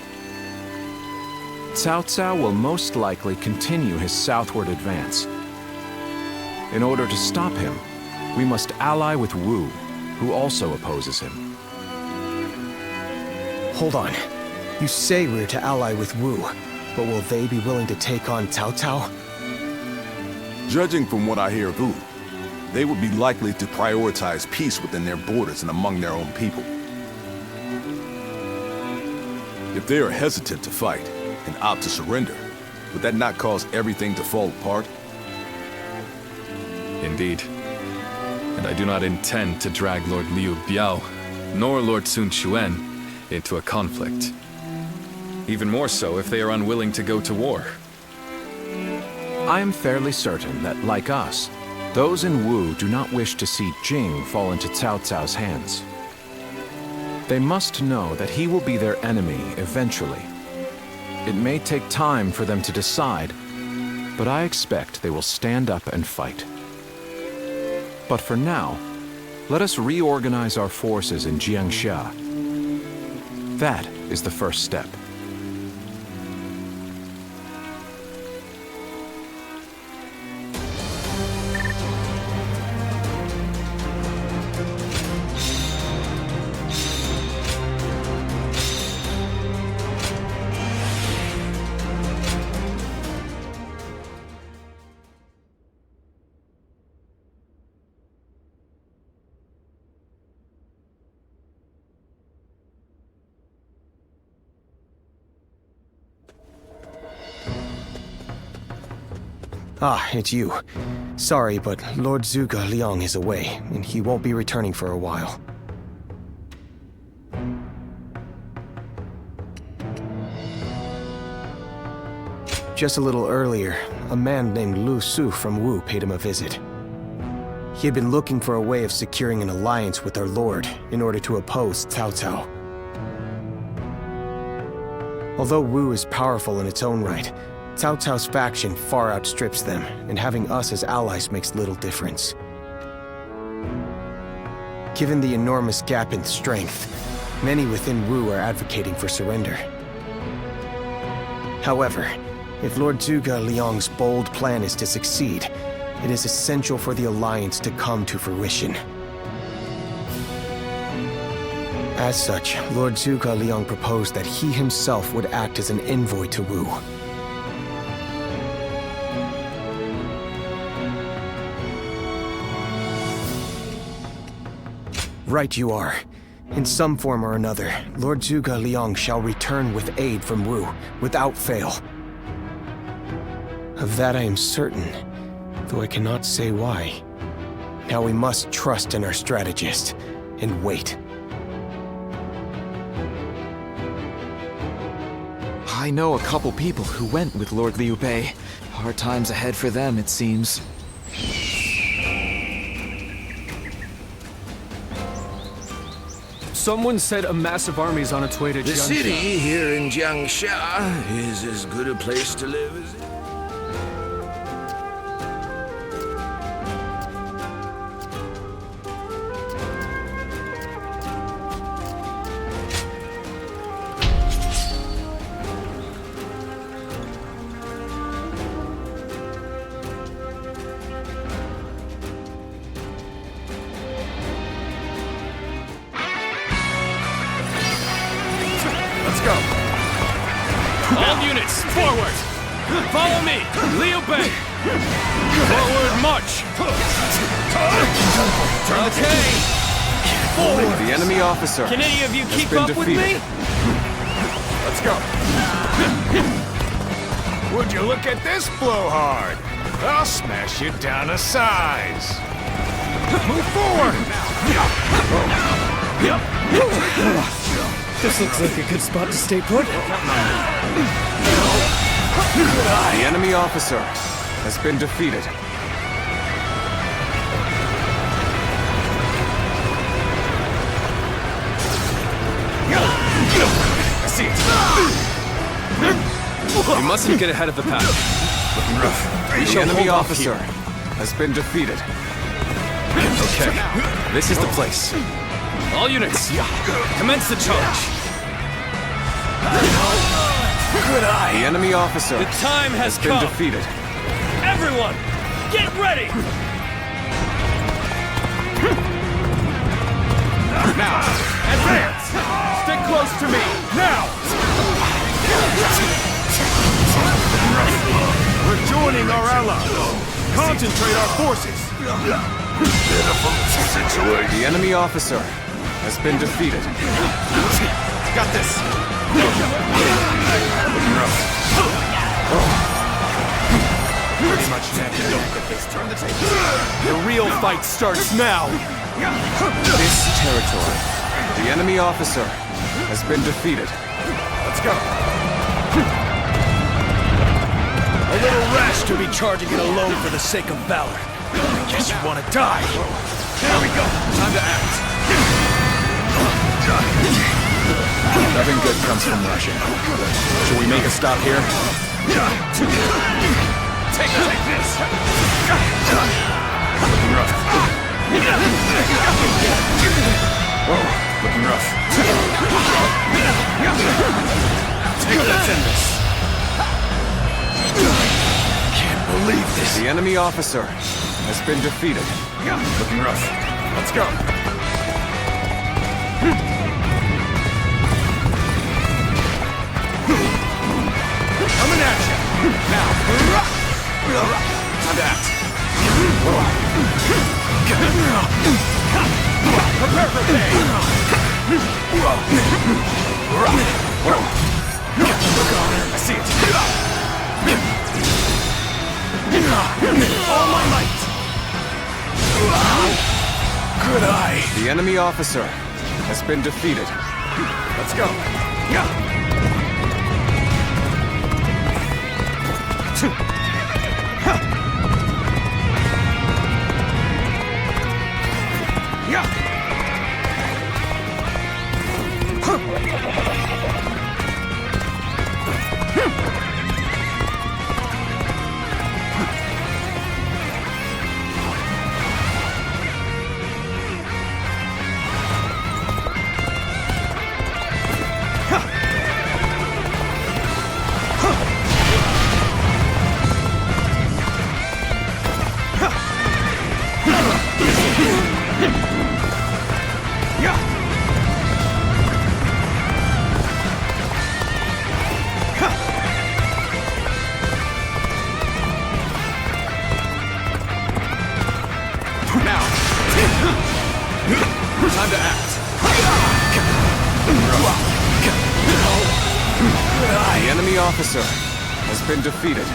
Cao Cao will most likely continue his southward advance. In order to stop him, we must ally with Wu, who also opposes him. Hold on. You say we're to ally with Wu, but will they be willing to take on Cao Cao? Judging from what I hear of Wu, they would be likely to prioritize peace within their borders and among their own people. If they are hesitant to fight and opt to surrender, would that not cause everything to fall apart? Indeed. and I do not intend to drag Lord Liu Biao nor Lord Sun Quan into a conflict. Even more so if they are unwilling to go to war. I am fairly certain that, like us, those in Wu do not wish to see Jing fall into Cao Cao's hands. They must know that he will be their enemy eventually. It may take time for them to decide, but I expect they will stand up and fight. But for now, let us reorganize our forces in Jiangxia. That is the first step. Ah, it's you. Sorry, but Lord Zhuge Liang is away, and he won't be returning for a while. Just a little earlier, a man named Lu Su from Wu paid him a visit. He had been looking for a way of securing an alliance with our lord in order to oppose Cao Cao. Although Wu is powerful in its own right, Cao Cao's faction far outstrips them, and having us as allies makes little difference. Given the enormous gap in strength, many within Wu are advocating for surrender. However, if Lord Zhuge Liang's bold plan is to succeed, it is essential for the alliance to come to fruition. As such, Lord Zhuge Liang proposed that he himself would act as an envoy to Wu. Right you are. In some form or another, Lord Zhuge Liang shall return with aid from Wu, without fail. Of that I am certain, though I cannot say why. Now we must trust in our strategist, and wait. I know a couple people who went with Lord Liu Bei. Hard times ahead for them, it seems. Someone said a massive army is on its way to Jiangxia. The city here in Jiangxia is as good a place to live as it. Let's go. All units, forward! Follow me! Liu Bei! Forward march! Okay! Forward! The enemy officer Can any of you has keep been up defeated. with me? Let's go. Would you look at this blowhard? I'll smash you down to size. Move forward! This looks like a good spot to stay put. The enemy officer has been defeated. I see it. You mustn't get ahead of the pack. Looking rough. The enemy officer has been defeated. Okay, this is the place. All units, commence the charge. Good eye. The enemy officer The time has been come. defeated. Everyone, get ready! Now, advance! Stick close to me, now! We're joining our allies. Concentrate our forces. Pitiful situation. The enemy officer has been defeated. Got this. Pretty much neck and neck at this. Turn the table. The real fight starts now! This territory, the enemy officer, has been defeated. Let's go. A little rash to be charging it alone for the sake of valor. I guess you want to die. Here we go. Time to act. Nothing good comes from rushing. Should we make a stop here? Take this. Looking rough. Whoa, looking rough. Let's end this. Can't believe this. The enemy officer has been defeated. Looking rough. Let's go. Coming at you. Now. Time to act. Prepare for pain. I see it. All my might. Good eye. The enemy officer has been defeated. Let's go. Time to act. The enemy officer has been defeated.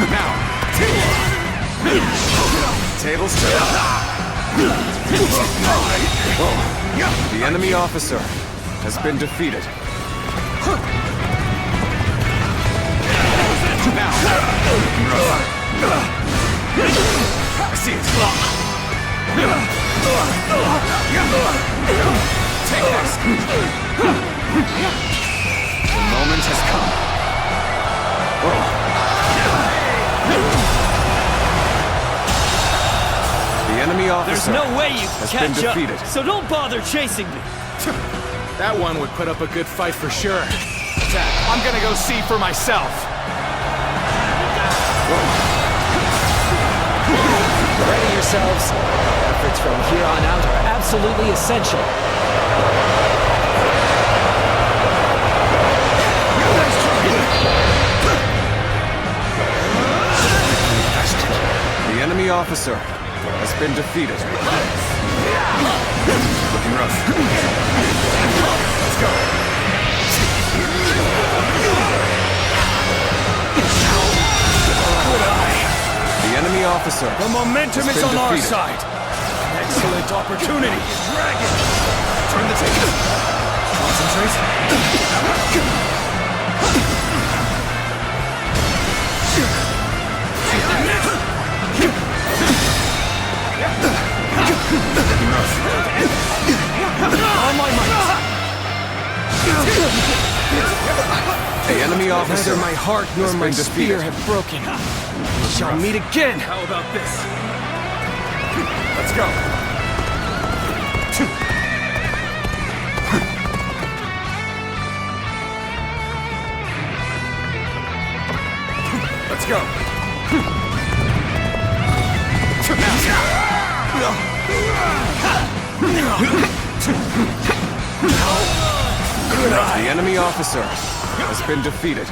Now. Tables turn. The enemy officer has been defeated. Now. I see it. Take this. The moment has come. The enemy officer There's no way you has can been catch defeated. up, so don't bother chasing me. That one would put up a good fight for sure. I'm gonna go see for myself. Ready yourselves. Efforts from here on out are absolutely essential. The enemy officer has been defeated. Looking rough. Let's go. Good eye. The enemy officer. The momentum has is been on our defeated. side. Excellent opportunity. Dragon. Turn the tables. Concentrate. On my might. The enemy officer. Neither my heart nor has my been spear defeated. have broken. We shall meet again. How about this? Let's go. Let's go. The enemy officer has been defeated.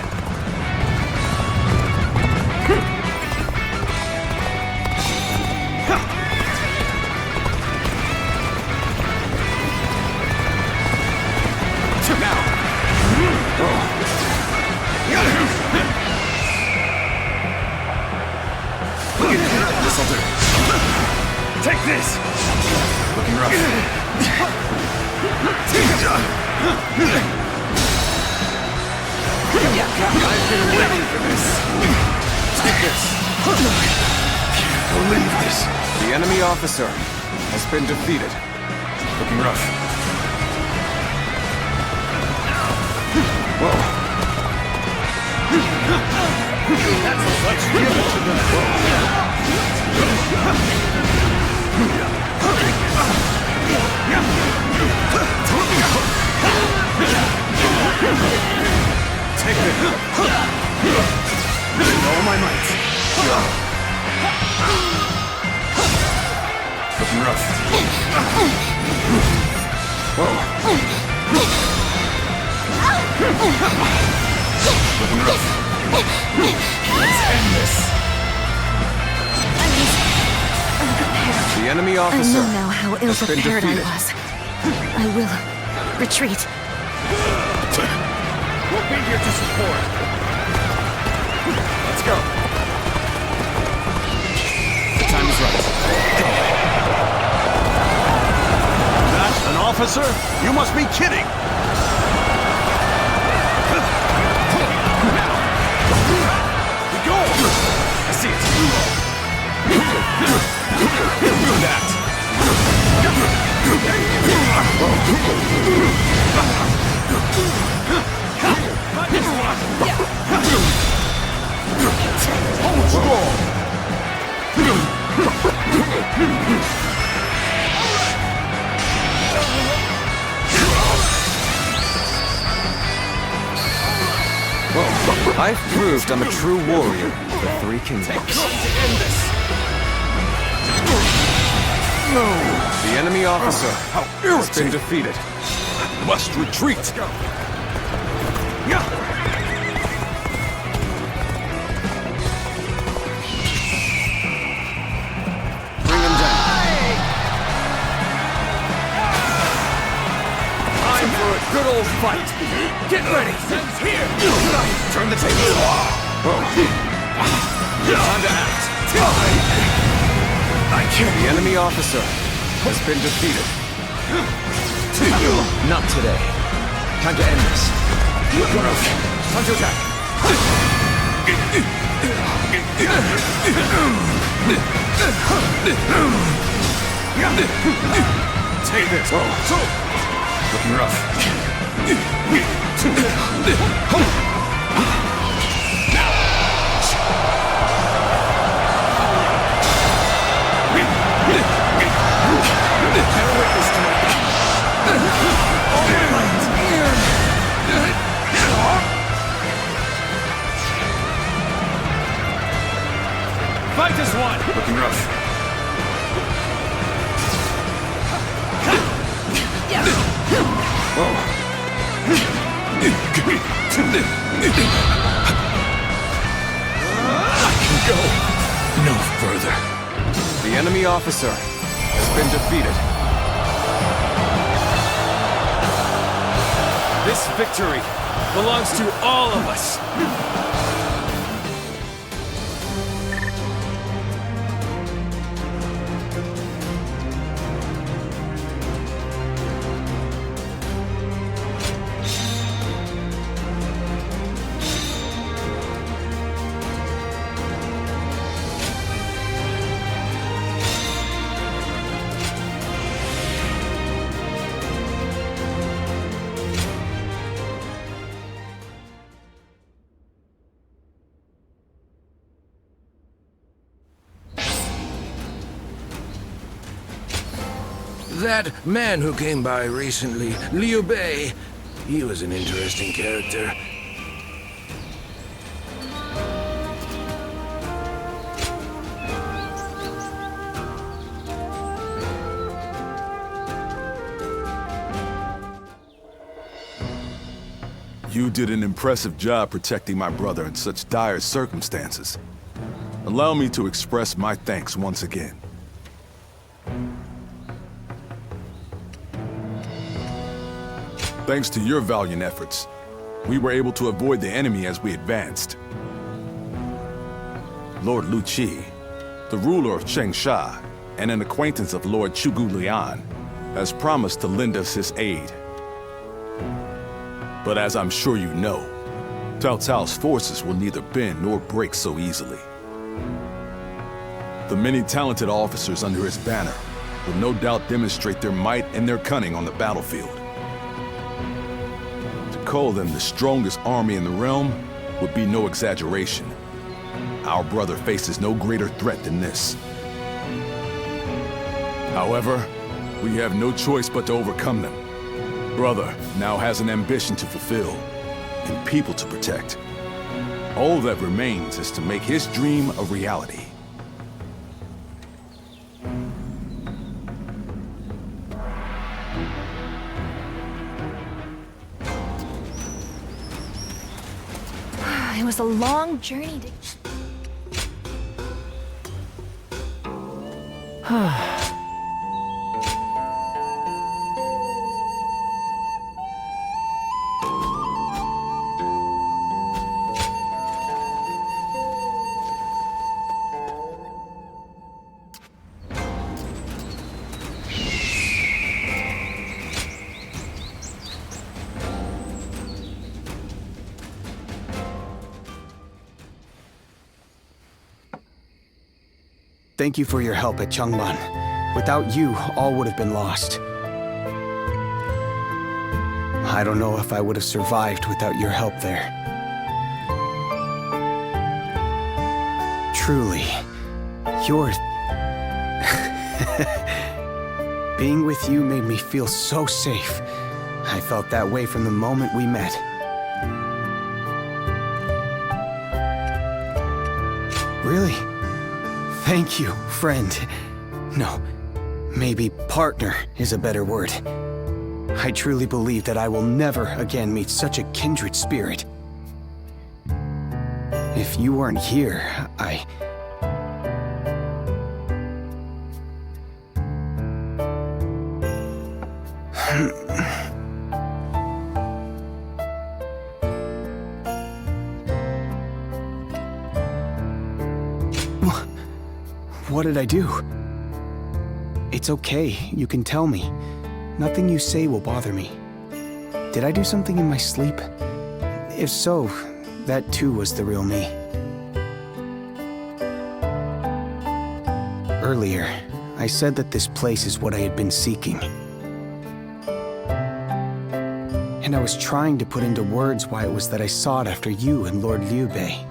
Looking rough. I've been waiting for this. Take this. Can't believe this. The enemy officer has been defeated. Looking rough. Whoa. Let's give it to them. Take it. With all my might. Looking rough. Whoa. Looking rough. Let's end this. The enemy officer I know now how has been ill-prepared I defeated. was. I will retreat. We'll be here to support. Let's go. The time is right. That's an officer? You must be kidding! We go! I see it. That. I've proved I'm a true warrior for 3 kingdoms. The enemy officer has been defeated. Must retreat. Bring him down. Time for a good old fight. Get ready. Here. Turn the tables. Time to act. I can't. The enemy officer has been defeated. Not today. Time to end this. Time to attack. Take this. Looking rough. Fight is won. Looking rough. I can go no further. The enemy officer has been defeated. This victory belongs to all of us. That man who came by recently, Liu Bei, he was an interesting character. You did an impressive job protecting my brother in such dire circumstances. Allow me to express my thanks once again. Thanks to your valiant efforts, we were able to avoid the enemy as we advanced. Lord Lu Qi, the ruler of Chengsha, and an acquaintance of Lord Zhuge Liang, has promised to lend us his aid. But as I'm sure you know, Cao Cao's forces will neither bend nor break so easily. The many talented officers under his banner will no doubt demonstrate their might and their cunning on the battlefield. To call them the strongest army in the realm would be no exaggeration. Our brother faces no greater threat than this. However, we have no choice but to overcome them. Brother now has an ambition to fulfill, and people to protect. All that remains is to make his dream a reality. It was a long journey to... Thank you for your help at Changban. Without you, all would have been lost. I don't know if I would have survived without your help there. Truly, you're... Being with you made me feel so safe. I felt that way from the moment we met. Really? Thank you, friend. No, maybe partner is a better word. I truly believe that I will never again meet such a kindred spirit. If you weren't here, What did I do? It's okay, you can tell me. Nothing you say will bother me. Did I do something in my sleep? If so, that too was the real me. Earlier, I said that this place is what I had been seeking. And I was trying to put into words why it was that I sought after you and Lord Liu Bei.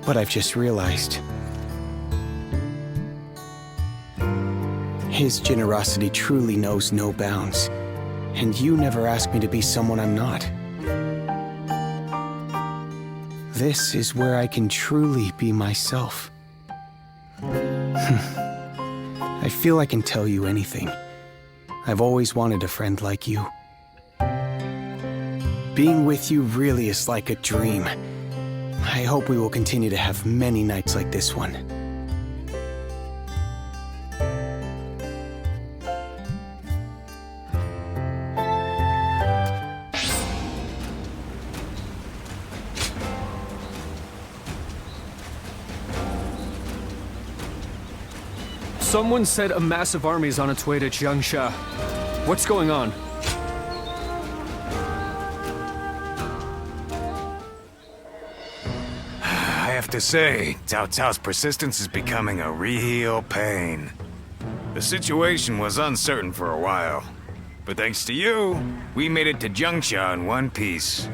But I've just realized. His generosity truly knows no bounds, and you never asked me to be someone I'm not. This is where I can truly be myself. I feel I can tell you anything. I've always wanted a friend like you. Being with you really is like a dream. I hope we will continue to have many nights like this one. Someone said a massive army is on its way to Jiangsha. What's going on? I have to say, Cao Cao's persistence is becoming a real pain. The situation was uncertain for a while, but thanks to you, we made it to Jiangsha in one piece.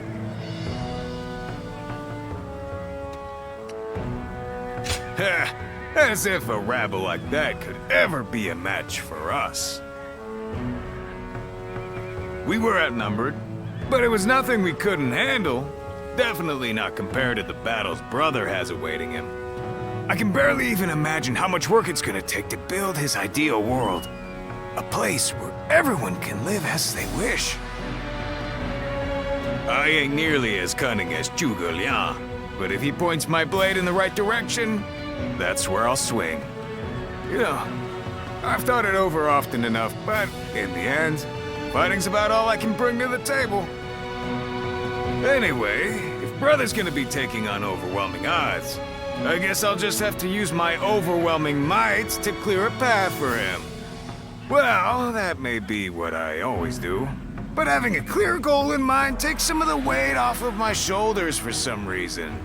As if a rabble like that could ever be a match for us. We were outnumbered, but it was nothing we couldn't handle. Definitely not compared to the battles Brother has awaiting him. I can barely even imagine how much work it's gonna take to build his ideal world. A place where everyone can live as they wish. I ain't nearly as cunning as Zhuge Liang, but if he points my blade in the right direction, that's where I'll swing. You know, I've thought it over often enough, but in the end, fighting's about all I can bring to the table. Anyway, if Brother's gonna be taking on overwhelming odds, I guess I'll just have to use my overwhelming might to clear a path for him. Well, that may be what I always do. But having a clear goal in mind takes some of the weight off of my shoulders for some reason.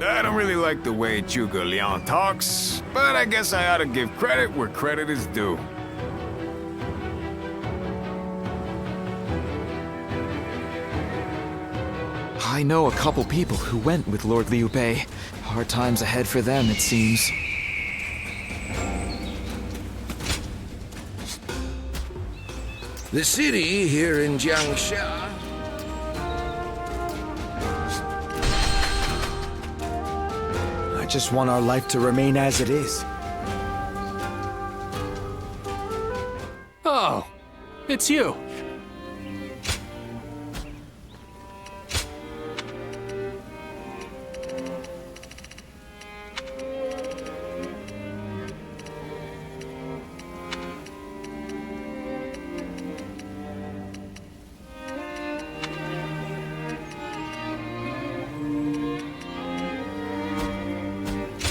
I don't really like the way Zhuge Liang talks, but I guess I ought to give credit where credit is due. I know a couple people who went with Lord Liu Bei. Hard times ahead for them, it seems. The city here in Jiangxia. I just want our life to remain as it is. Oh, it's you.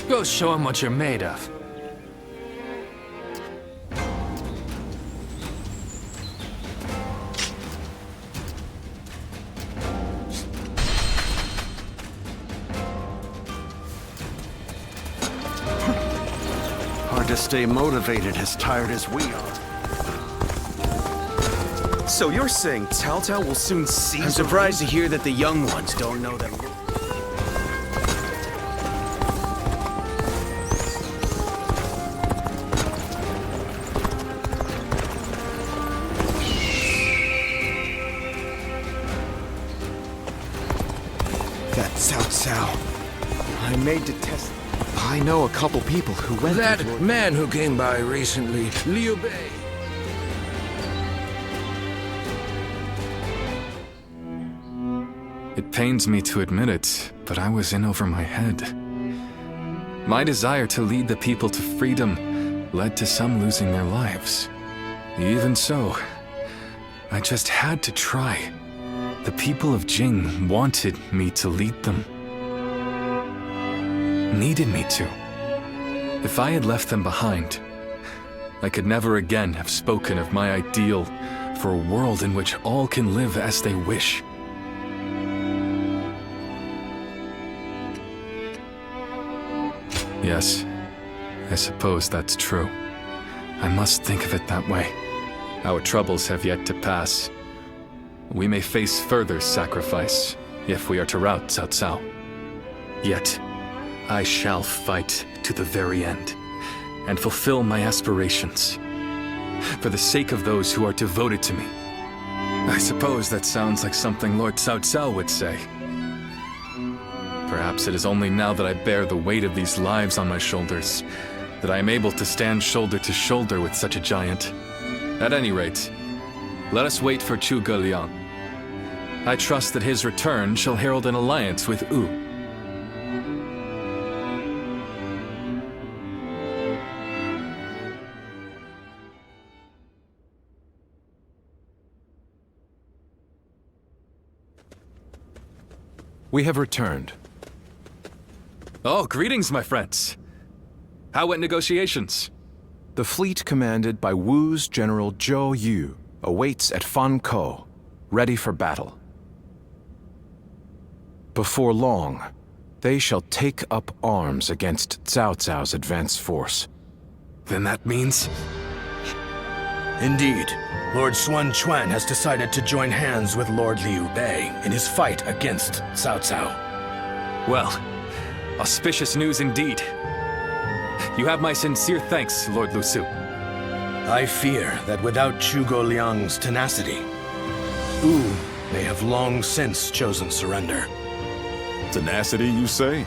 Go show him what you're made of. Hard to stay motivated as tired as we are. So you're saying Cao Cao will soon seize? I'm surprised to hear that the young ones don't know that. Cao Cao. I made to test. I know a couple people who went. That man who came by recently, Liu Bei. It pains me to admit it, but I was in over my head. My desire to lead the people to freedom led to some losing their lives. Even so, I just had to try. The people of Jing wanted me to lead them. Needed me to. If I had left them behind, I could never again have spoken of my ideal for a world in which all can live as they wish. Yes, I suppose that's true. I must think of it that way. Our troubles have yet to pass. We may face further sacrifice if we are to rout Cao Cao. Yet, I shall fight to the very end and fulfill my aspirations for the sake of those who are devoted to me. I suppose that sounds like something Lord Cao Cao would say. Perhaps it is only now that I bear the weight of these lives on my shoulders that I am able to stand shoulder to shoulder with such a giant. At any rate, let us wait for Zhuge Liang. I trust that his return shall herald an alliance with Wu. We have returned. Oh, greetings, my friends. How went negotiations? The fleet commanded by Wu's General Zhou Yu awaits at Fan Ko, ready for battle. Before long, they shall take up arms against Cao Cao's advance force. Then that means? Indeed. Lord Xuan Chuan has decided to join hands with Lord Liu Bei in his fight against Cao Cao. Well, auspicious news indeed. You have my sincere thanks, Lord Lu Su. I fear that without Zhuge Liang's tenacity, Wu may have long since chosen surrender. Tenacity, you say?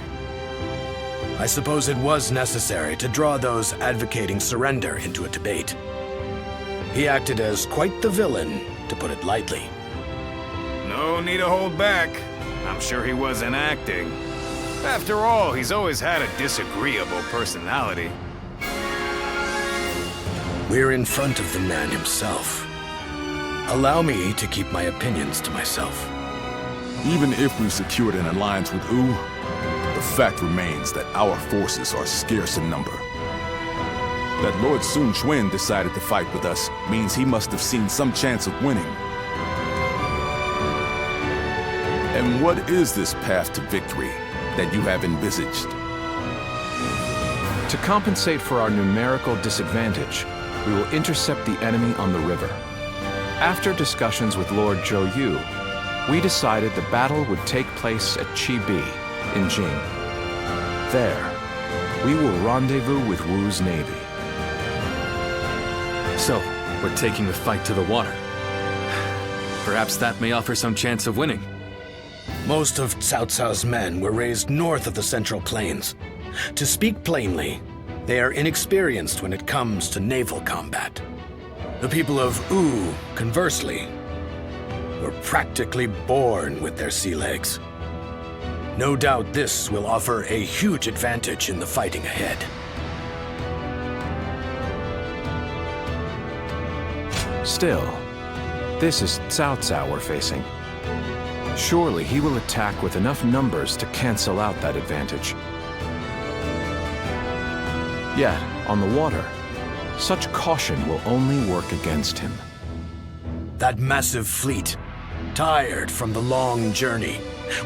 I suppose it was necessary to draw those advocating surrender into a debate. He acted as quite the villain, to put it lightly. No need to hold back. I'm sure he wasn't acting. After all, he's always had a disagreeable personality. We're in front of the man himself. Allow me to keep my opinions to myself. Even if we secured an alliance with Wu, the fact remains that our forces are scarce in number. That Lord Sun Quan decided to fight with us means he must have seen some chance of winning. And what is this path to victory that you have envisaged? To compensate for our numerical disadvantage, we will intercept the enemy on the river. After discussions with Lord Zhou Yu, we decided the battle would take place at Chibi in Jing. There, we will rendezvous with Wu's navy. So, we're taking the fight to the water. Perhaps that may offer some chance of winning. Most of Cao Cao's men were raised north of the Central Plains. To speak plainly, they are inexperienced when it comes to naval combat. The people of Wu, conversely, were practically born with their sea legs. No doubt this will offer a huge advantage in the fighting ahead. Still, this is Cao Cao we're facing. Surely he will attack with enough numbers to cancel out that advantage. Yet, on the water, such caution will only work against him. That massive fleet, tired from the long journey,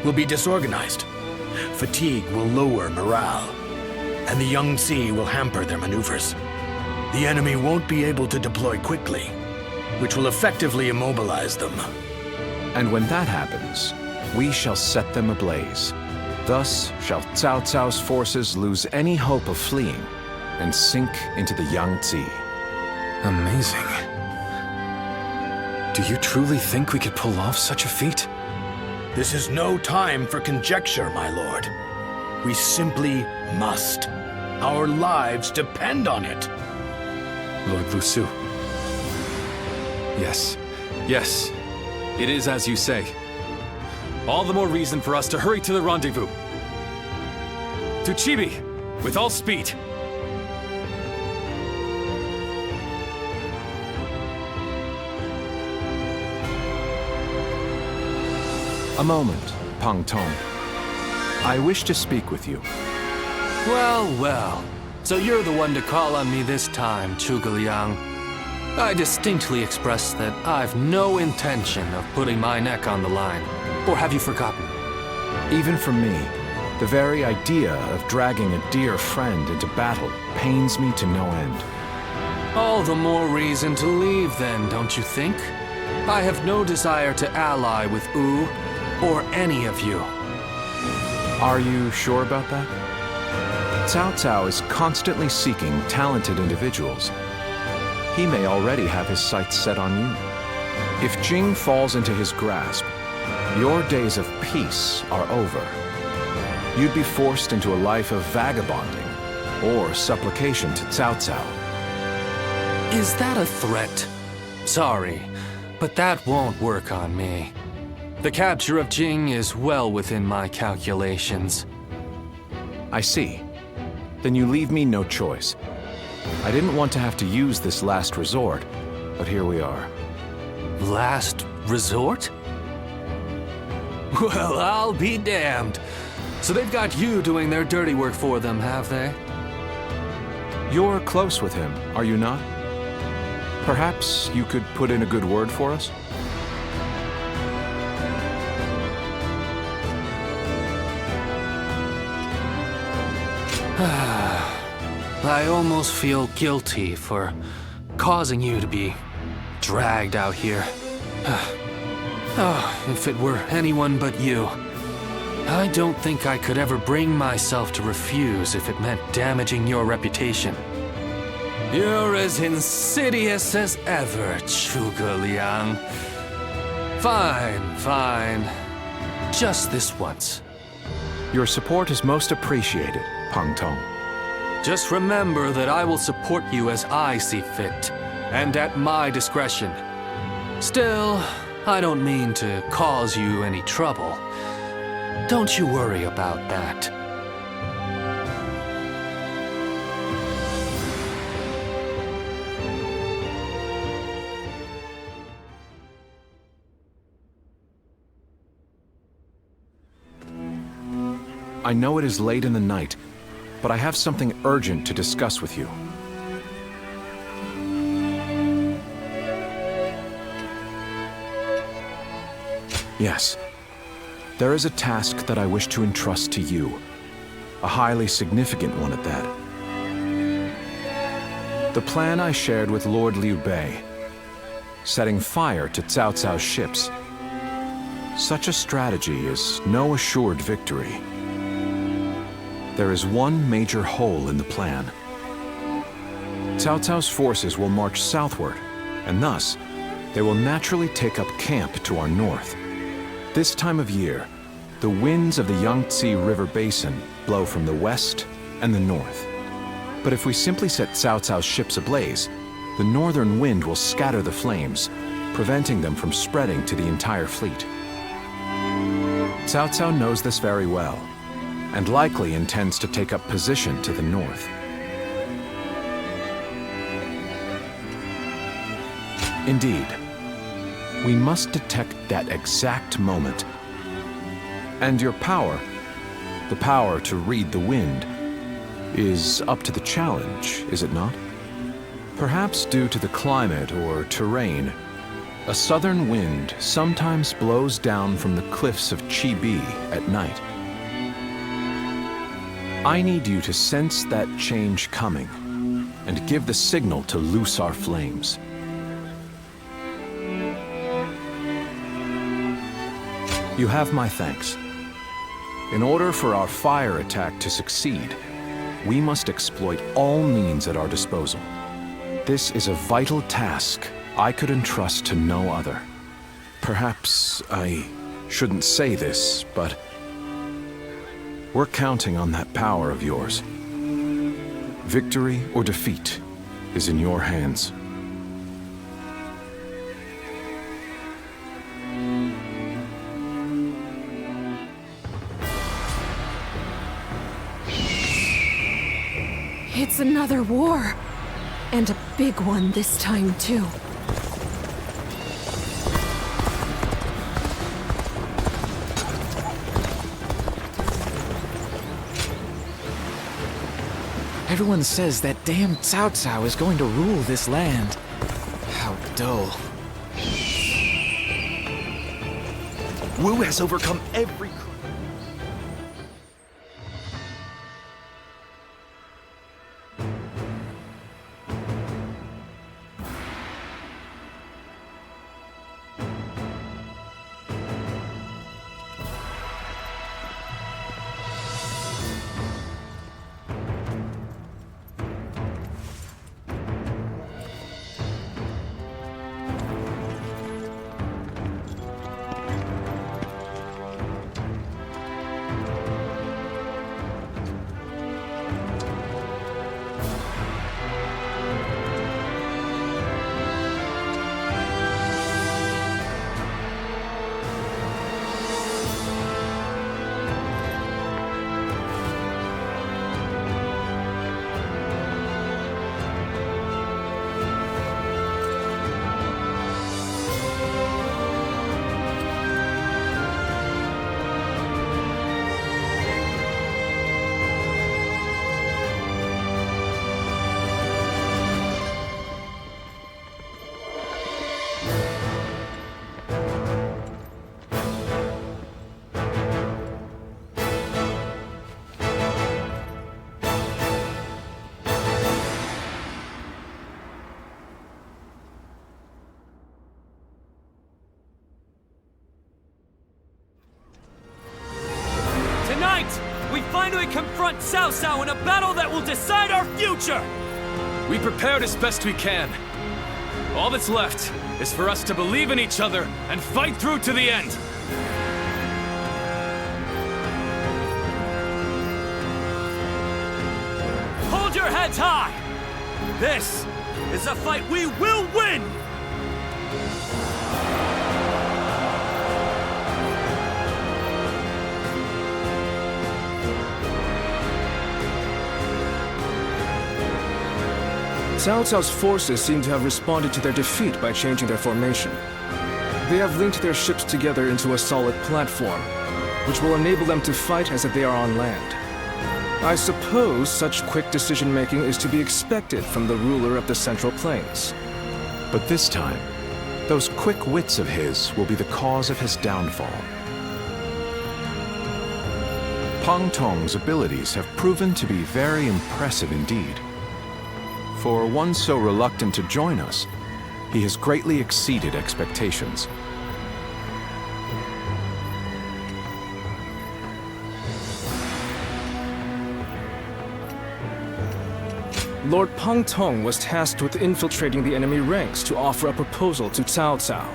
will be disorganized. Fatigue will lower morale, and the Yangtze will hamper their maneuvers. The enemy won't be able to deploy quickly, which will effectively immobilize them. And when that happens, we shall set them ablaze. Thus shall Cao Cao's forces lose any hope of fleeing and sink into the Yangtze. Amazing. Do you truly think we could pull off such a feat? This is no time for conjecture, my lord. We simply must. Our lives depend on it. Lord Lusu. Yes, yes. It is as you say. All the more reason for us to hurry to the rendezvous. To Chibi, with all speed. A moment, Pang Tong. I wish to speak with you. Well, well. So you're the one to call on me this time, Zhuge Liang. I distinctly expressed that I've no intention of putting my neck on the line. Or have you forgotten? Even for me, the very idea of dragging a dear friend into battle pains me to no end. All the more reason to leave then, don't you think? I have no desire to ally with Wu or any of you. Are you sure about that? Cao Cao is constantly seeking talented individuals. He may already have his sights set on you. If Jing falls into his grasp, your days of peace are over. You'd be forced into a life of vagabonding or supplication to Cao Cao. Is that a threat? Sorry, but that won't work on me. The capture of Jing is well within my calculations. I see. Then you leave me no choice. I didn't want to have to use this last resort, but here we are. Last resort? Well, I'll be damned. So they've got you doing their dirty work for them, have they? You're close with him, are you not? Perhaps you could put in a good word for us? I almost feel guilty for causing you to be dragged out here. Oh, if it were anyone but you. I don't think I could ever bring myself to refuse if it meant damaging your reputation. You're as insidious as ever, Zhuge Liang. Fine, fine. Just this once. Your support is most appreciated, Pang Tong. Just remember that I will support you as I see fit, and at my discretion. Still, I don't mean to cause you any trouble. Don't you worry about that. I know it is late in the night, but I have something urgent to discuss with you. Yes. There is a task that I wish to entrust to you. A highly significant one at that. The plan I shared with Lord Liu Bei, setting fire to Cao Cao's ships. Such a strategy is no assured victory. There is one major hole in the plan. Cao Cao's forces will march southward, and thus, they will naturally take up camp to our north. This time of year, the winds of the Yangtze River Basin blow from the west and the north. But if we simply set Cao Cao's ships ablaze, the northern wind will scatter the flames, preventing them from spreading to the entire fleet. Cao Cao knows this very well, and likely intends to take up position to the north. Indeed, we must detect that exact moment. And your power, the power to read the wind, is up to the challenge, is it not? Perhaps due to the climate or terrain, a southern wind sometimes blows down from the cliffs of Chibi at night. I need you to sense that change coming and give the signal to loose our flames. You have my thanks. In order for our fire attack to succeed, we must exploit all means at our disposal. This is a vital task I could entrust to no other. Perhaps I shouldn't say this, but we're counting on that power of yours. Victory or defeat is in your hands. It's another war. And a big one this time, too. Everyone says that damn Cao Cao is going to rule this land. How dull. Wu has overcome every... We finally confront Cao Cao in a battle that will decide our future! We prepared as best we can. All that's left is for us to believe in each other and fight through to the end. Hold your heads high! This is a fight we will win! Cao Cao's forces seem to have responded to their defeat by changing their formation. They have linked their ships together into a solid platform. which will enable them to fight as if they are on land. I suppose such quick decision-making is to be expected from the ruler of the Central Plains. But this time, those quick wits of his will be the cause of his downfall. Pang Tong's abilities have proven to be very impressive indeed. For one so reluctant to join us, he has greatly exceeded expectations. Lord Pang Tong was tasked with infiltrating the enemy ranks to offer a proposal to Cao Cao.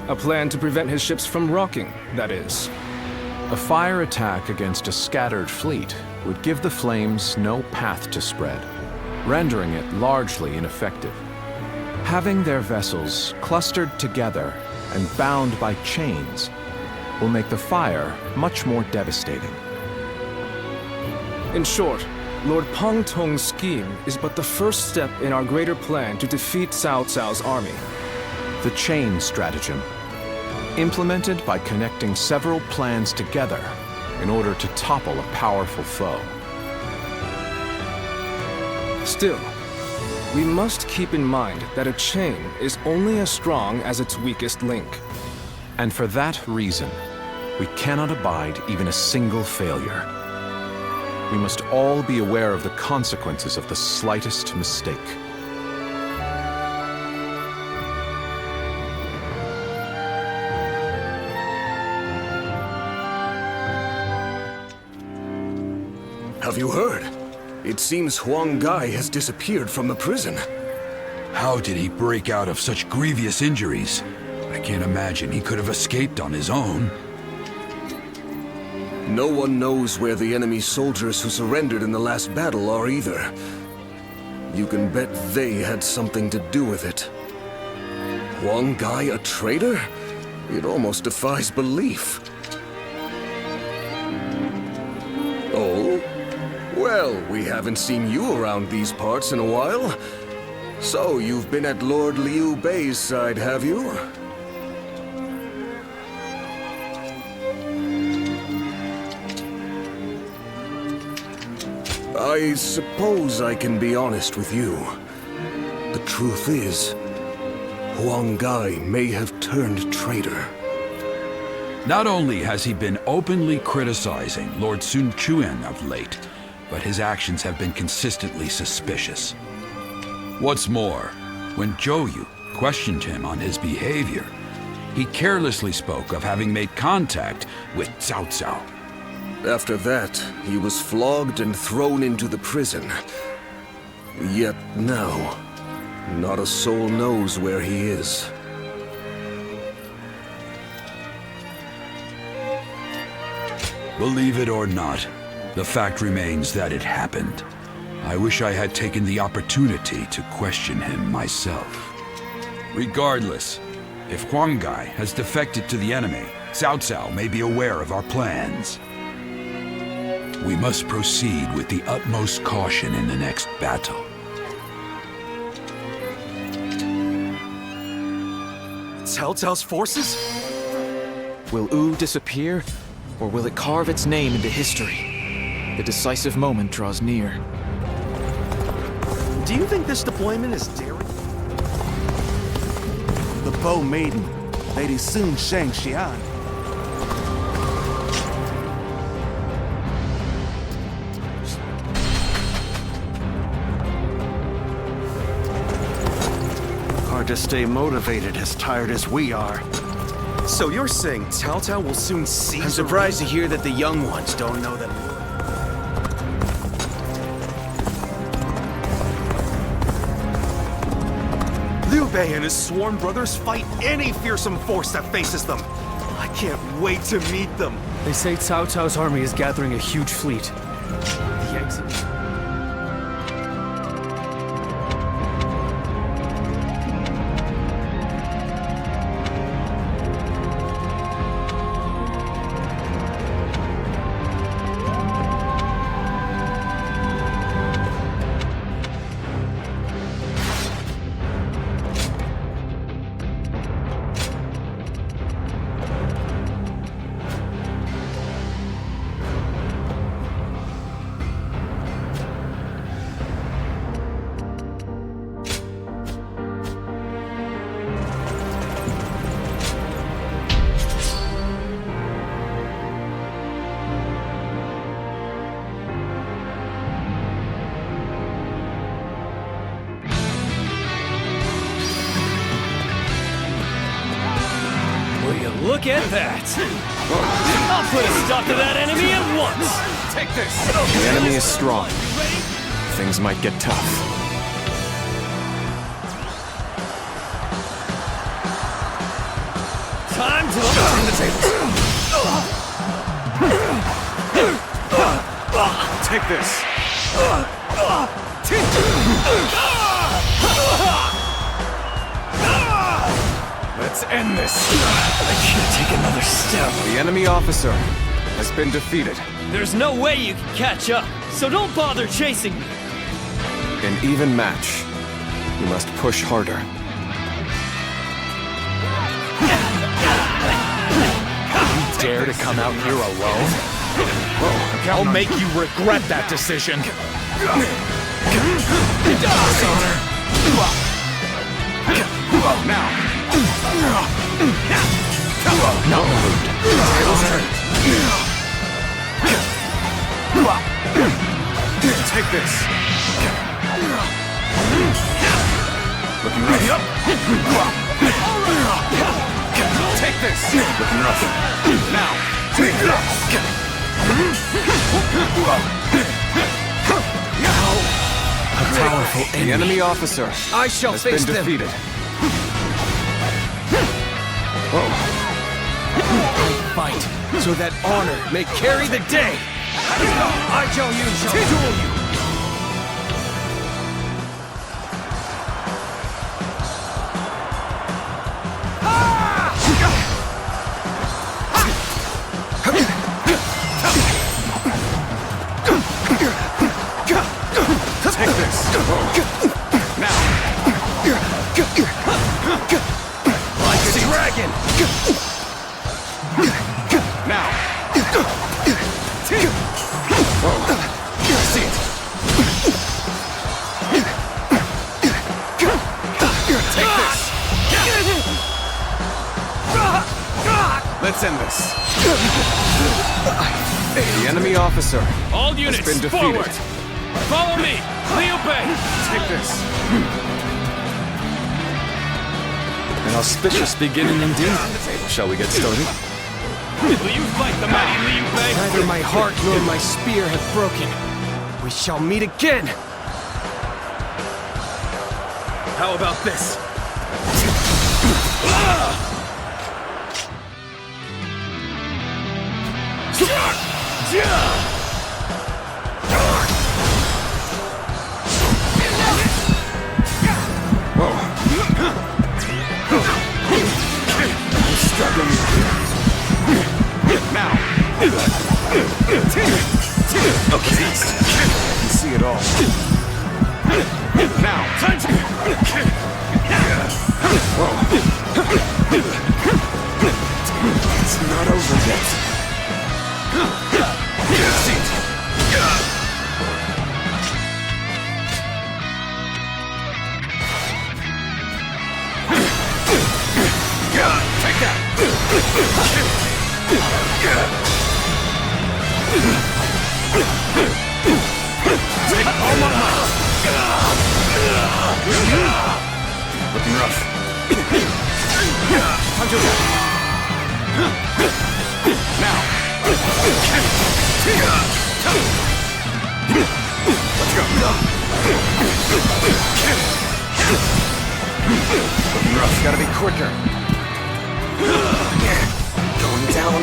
A plan to prevent his ships from rocking, that is. A fire attack against a scattered fleet would give the flames no path to spread, rendering it largely ineffective. Having their vessels clustered together and bound by chains will make the fire much more devastating. In short, Lord Pang Tong's scheme is but the first step in our greater plan to defeat Cao Cao's army. The chain stratagem, implemented by connecting several plans together in order to topple a powerful foe. Still, we must keep in mind that a chain is only as strong as its weakest link. And for that reason, we cannot abide even a single failure. We must all be aware of the consequences of the slightest mistake. Have you heard? It seems Huang Gai has disappeared from the prison. How did he break out of such grievous injuries? I can't imagine he could have escaped on his own. No one knows where the enemy soldiers who surrendered in the last battle are either. You can bet they had something to do with it. Huang Gai a traitor? It almost defies belief. Oh? Well, we haven't seen you around these parts in a while. So, you've been at Lord Liu Bei's side, have you? I suppose I can be honest with you. The truth is, Huang Gai may have turned traitor. Not only has he been openly criticizing Lord Sun Quan of late, but his actions have been consistently suspicious. What's more, when Zhou Yu questioned him on his behavior, he carelessly spoke of having made contact with Cao Cao. After that, he was flogged and thrown into the prison. Yet now, not a soul knows where he is. Believe it or not, the fact remains that it happened. I wish I had taken the opportunity to question him myself. Regardless, if Huang Gai has defected to the enemy, Cao Cao may be aware of our plans. We must proceed with the utmost caution in the next battle. Cao Cao's forces? Will Wu disappear, or will it carve its name into history? The decisive moment draws near. Do you think this deployment is daring? The Bow Maiden, Lady Sun Shangxian. Hard to stay motivated as tired as we are. So you're saying Cao Cao will soon seize? I'm surprised to hear that the young ones don't know that. Liu Bei and his sworn brothers fight any fearsome force that faces them. I can't wait to meet them. They say Cao Cao's army is gathering a huge fleet. The exit. Look at that! I'll put a stop to that enemy at once! Take this! The enemy is strong. Things might get tough. Time to turn the tables! Take this! Let's end this! I can't take another step. The enemy officer has been defeated. There's no way you can catch up, so don't bother chasing me. In even match, you must push harder. You dare to come out here alone? I'll make you regret that decision. Now! Not moved. Take this! Looking rough. Take this! Looking rough. Now! Take this! A powerful enemy. The enemy officer I shall has face been them. defeated. Fight, so that honor may carry the day! I, Zhao Yun, shall duel you! Take this! Now! Like a dragon! Now! See it! Take this! Let's end this! The enemy officer All has units, been defeated. forward! Follow me! Liu Bei! Take this! An auspicious beginning indeed. Shall we get started? Will you fight the mighty Liu Bei? Neither my heart nor my spear have broken. We shall meet again! How about this? Now! Okay. You see it all. Now! Time to... It's not over yet. See it! Take that! Take all my might! Looking rough. Time to attack! Now! Let's go! Looking rough. Gotta be quicker. Going down.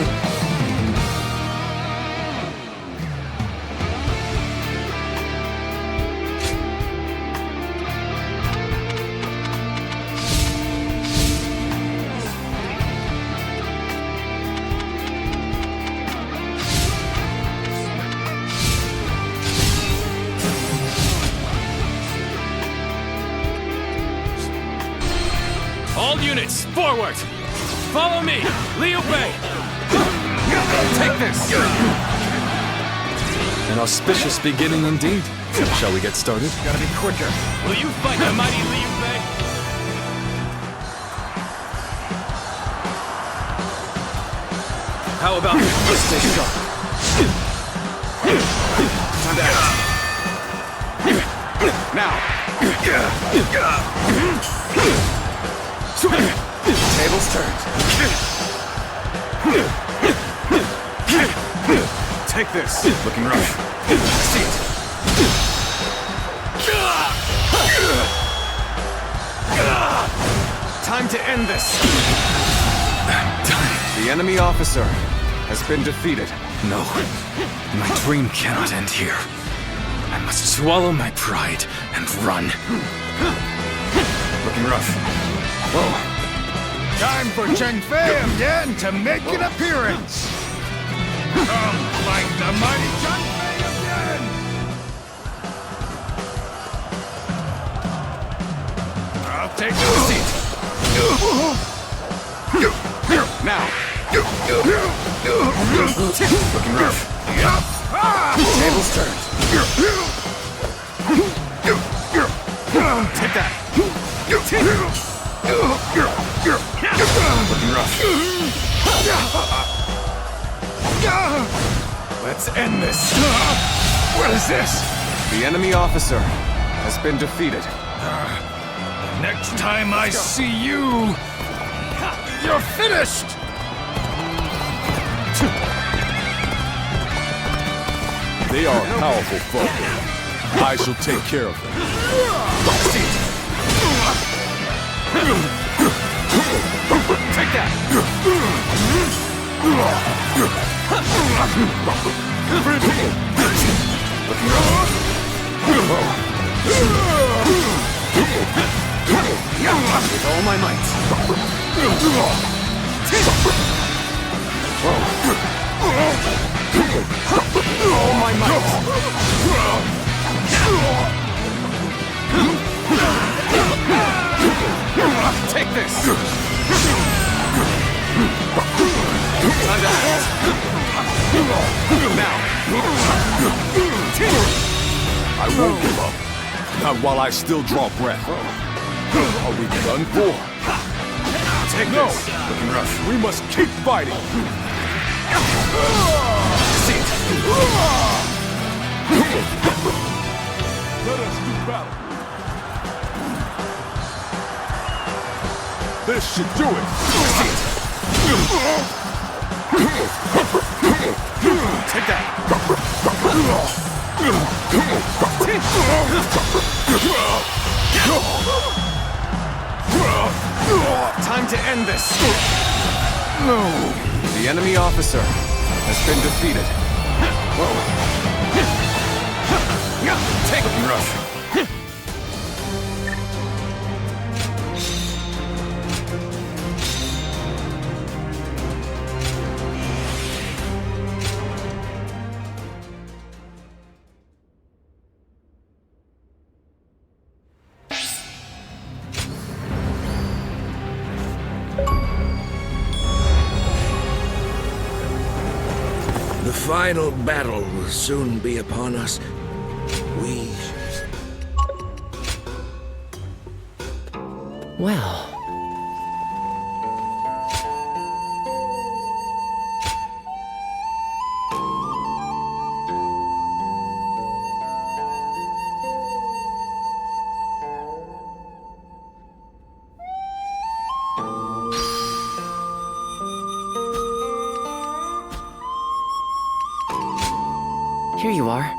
All units, forward! Follow me! Liu Bei! Take this! An auspicious beginning indeed. Shall we get started? Gotta be quicker. Will you fight the mighty Liu Bei? How about this? Stay sharp. Time to act. Now! Tables turned. Take this. Looking rough. See it. Time to end this. The enemy officer has been defeated. No, my dream cannot end here. I must swallow my pride and run. Looking rough. Whoa. Time for Cheng Fei again to make an appearance. Come fight the mighty Cheng Fei again. I'll take the seat. Now. Looking rough. Tables turned. Take that. Looking rough. Let's end this. What is this? The enemy officer has been defeated. Next time I see you, you're finished! They are a powerful foe. I shall take care of them. Take that! With all my might. All my might. Take this. Time to act. Now. I won't give up. Not while I still draw breath. Are we done for? Take no. this. Looking rough. We must keep fighting. See it. Let us do battle. This should do it. Take that. Time to end this. No. The enemy officer has been defeated. Whoa. Take it rough. The final battle will soon be upon us. We... Well... Here you are.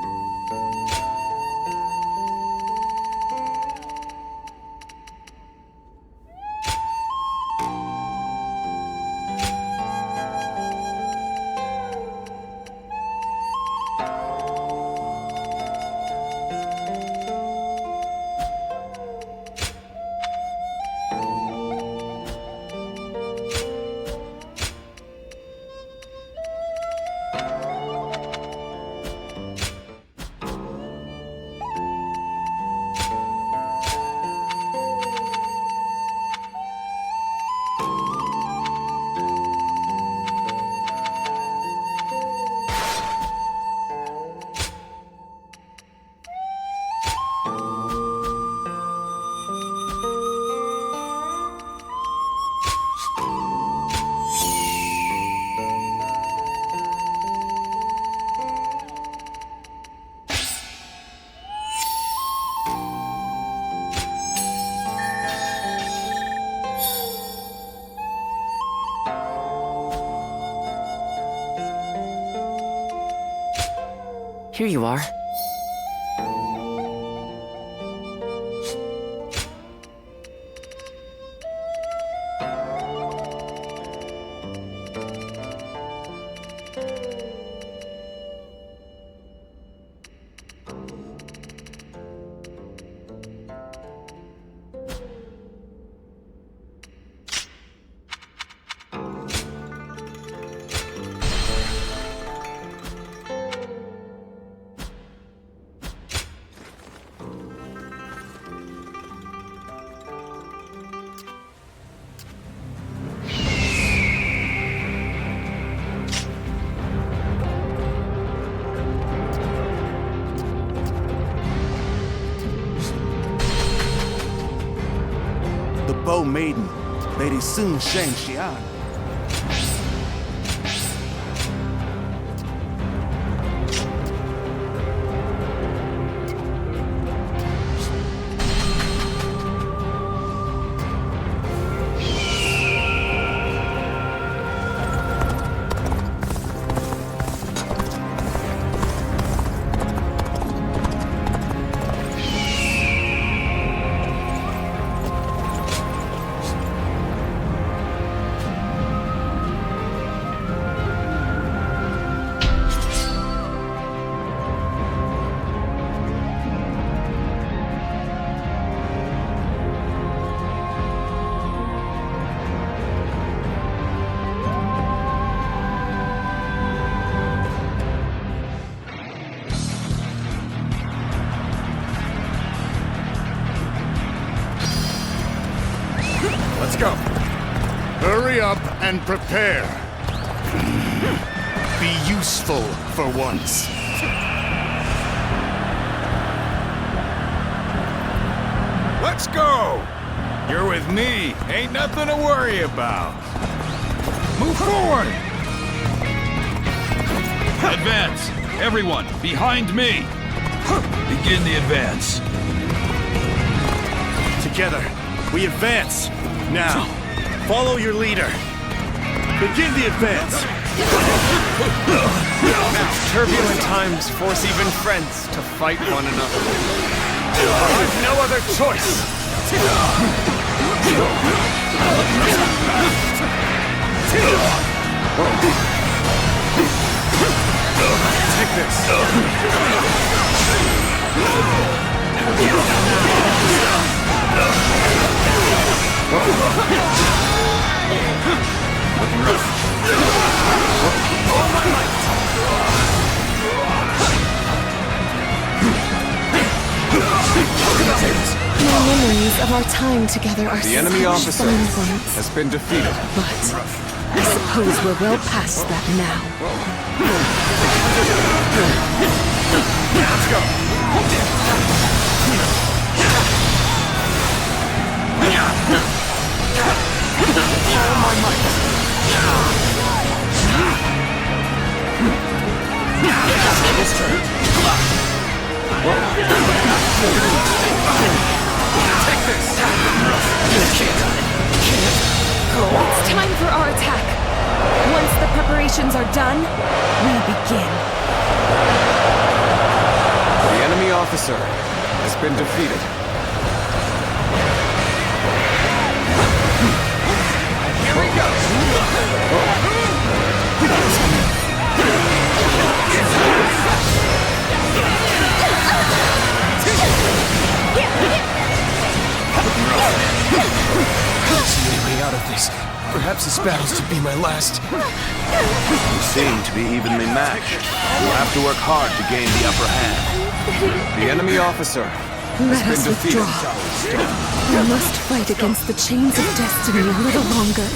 Here you are. Bow Maiden, Lady Sun Sheng Xian. Let's go. Hurry up and prepare. Be useful for once. Let's go! You're with me. Ain't nothing to worry about. Move forward! Advance! Everyone, behind me! Begin the advance. Together, we advance. Now, follow your leader. Begin the advance. Turbulent times force even friends to fight one another. I've no other choice. Take this. My memories of our time together are The enemy such officer fond ones. has been defeated. But I suppose we're well past that now. Let's go. All my might. His turn. Take this. It's time for our attack. Once the preparations are done, we begin. The enemy officer has been defeated. Here we go. See any way out of this. Perhaps this battle's to be my last. You seem to be evenly matched. You'll have to work hard to gain the upper hand. The enemy officer Let has us been defeated. withdraw. We must fight against the chains of destiny a little longer.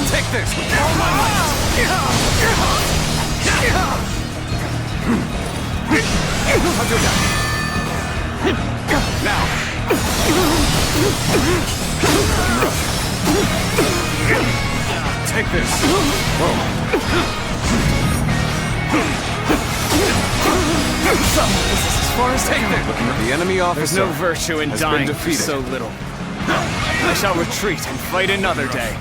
Take this. All my might. I'll do that. Now. Take this. So, this is as far as Take this. The enemy officer There's no virtue in has dying been for defeated. so little. I shall retreat and fight another day.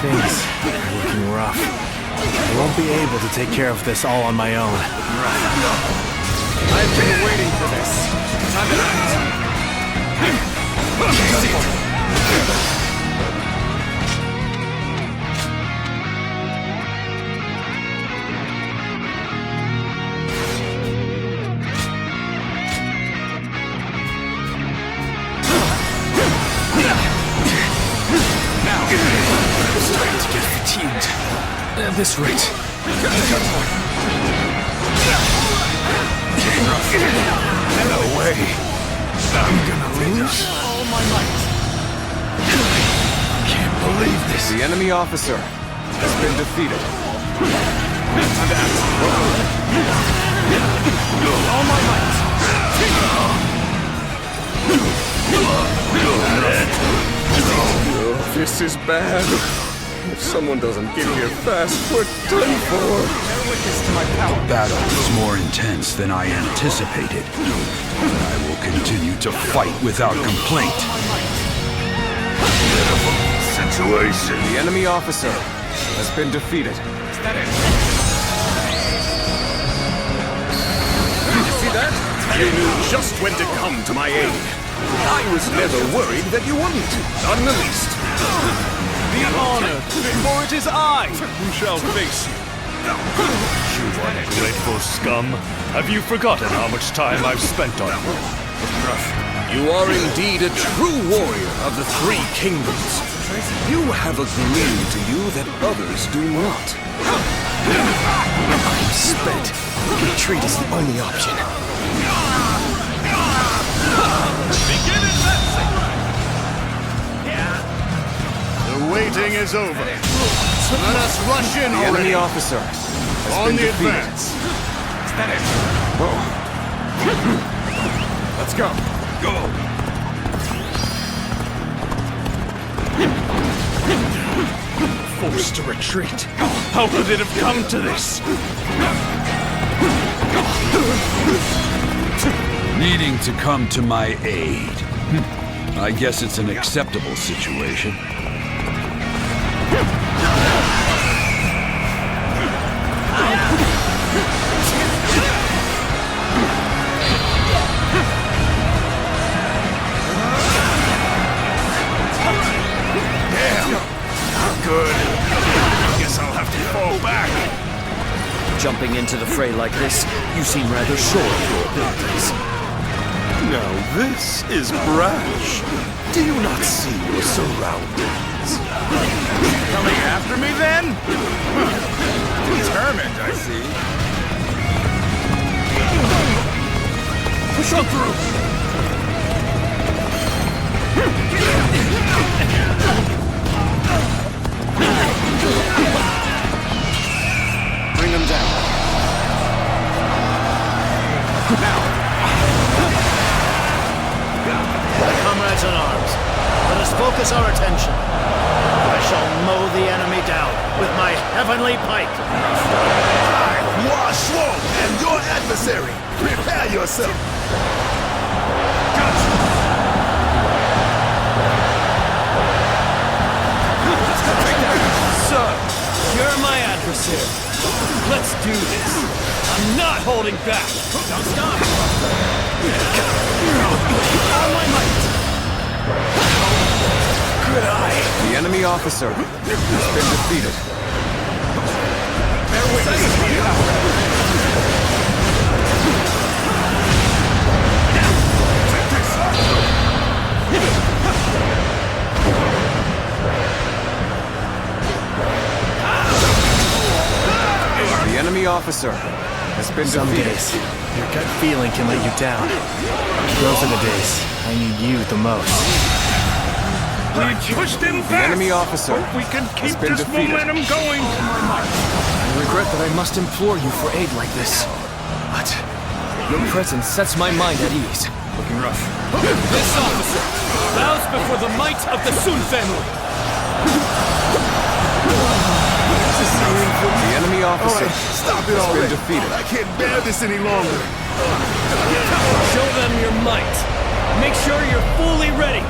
Things are looking rough. I won't be able to take care of this all on my own. I've been waiting for this. Time to act. I'm starting to get fatigued. At this rate. No way. I'm gonna lose. All my might. Can't believe this. The enemy officer has been defeated. All my might. Oh, this is bad. If someone doesn't get here fast, we're done for. The battle was more intense than I anticipated. But I will continue to fight without complaint. Situation. The enemy officer has been defeated. Is that it? You see that? You knew just when to come to my aid. I was never worried that you wouldn't. Not in the least. Be honored, for it is I who shall face you. You ungrateful scum. Have you forgotten how much time I've spent on you? You are indeed a true warrior of the Three Kingdoms. You have a gleam to you that others do not. I'm spent. Retreat is the only option. Begin advancing! The waiting is over. Let us rush in The already. enemy officer has On been the defeated. advance. Is that it? Let's go. Go. Forced to retreat. How could it have come to this? Needing to come to my aid. I guess it's an acceptable situation. Good. Guess I'll have to fall back. Jumping into the fray like this, you seem rather sure of your abilities. Now this is brash. Do you not see your surroundings? Coming after me then? Determined, I see. Push on through. Bring him down. Now. My comrades in arms, let us focus our attention. I shall mow the enemy down with my heavenly pike. I, Hua Shuo, am your adversary. Prepare yourself. So, you're my adversary. Let's do this. I'm not holding back. Don't stop. All my might. Good eye. The enemy officer has been defeated. Bear The enemy officer has been Some defeated. days, your gut feeling can let you down. Those are the days I need you the most. We pushed him The back. enemy officer Hope we can has keep been this defeated. momentum going. I regret that I must implore you for aid like this. But your presence sets my mind at ease. Looking rough. This officer bows before the might of the Sun family. The enemy officer Stop it has been already. defeated. I can't bear this any longer. Show them your might. Make sure you're fully ready.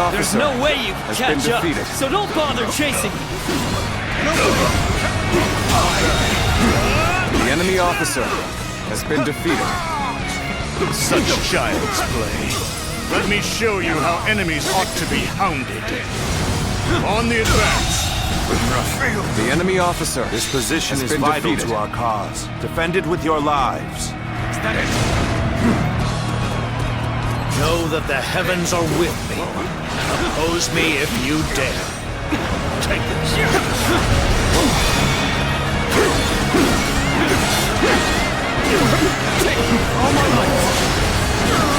officer There's no way you has can been catch up, defeated. so don't bother chasing me. The enemy officer has been defeated. Such child's play. Let me show you how enemies ought to be hounded. On the advance. The enemy officer This position has is been vital defeated. to our cause. Defend it with your lives. Is that it? Know that the heavens are with me. Oppose me if you dare. Take this. All my life.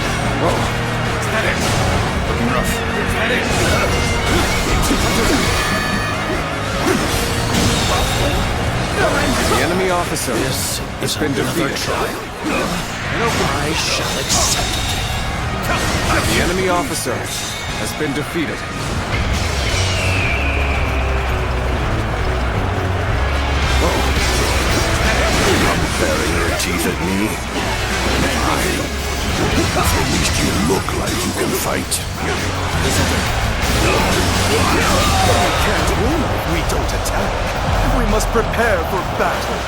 Is that it? Looking rough. Is that it? The enemy officer has been defeated. I shall accept it. The enemy officer has been defeated. Baring your teeth at me? Fine. At least you look like you can fight. We can't win if we don't attack. We must prepare for battle.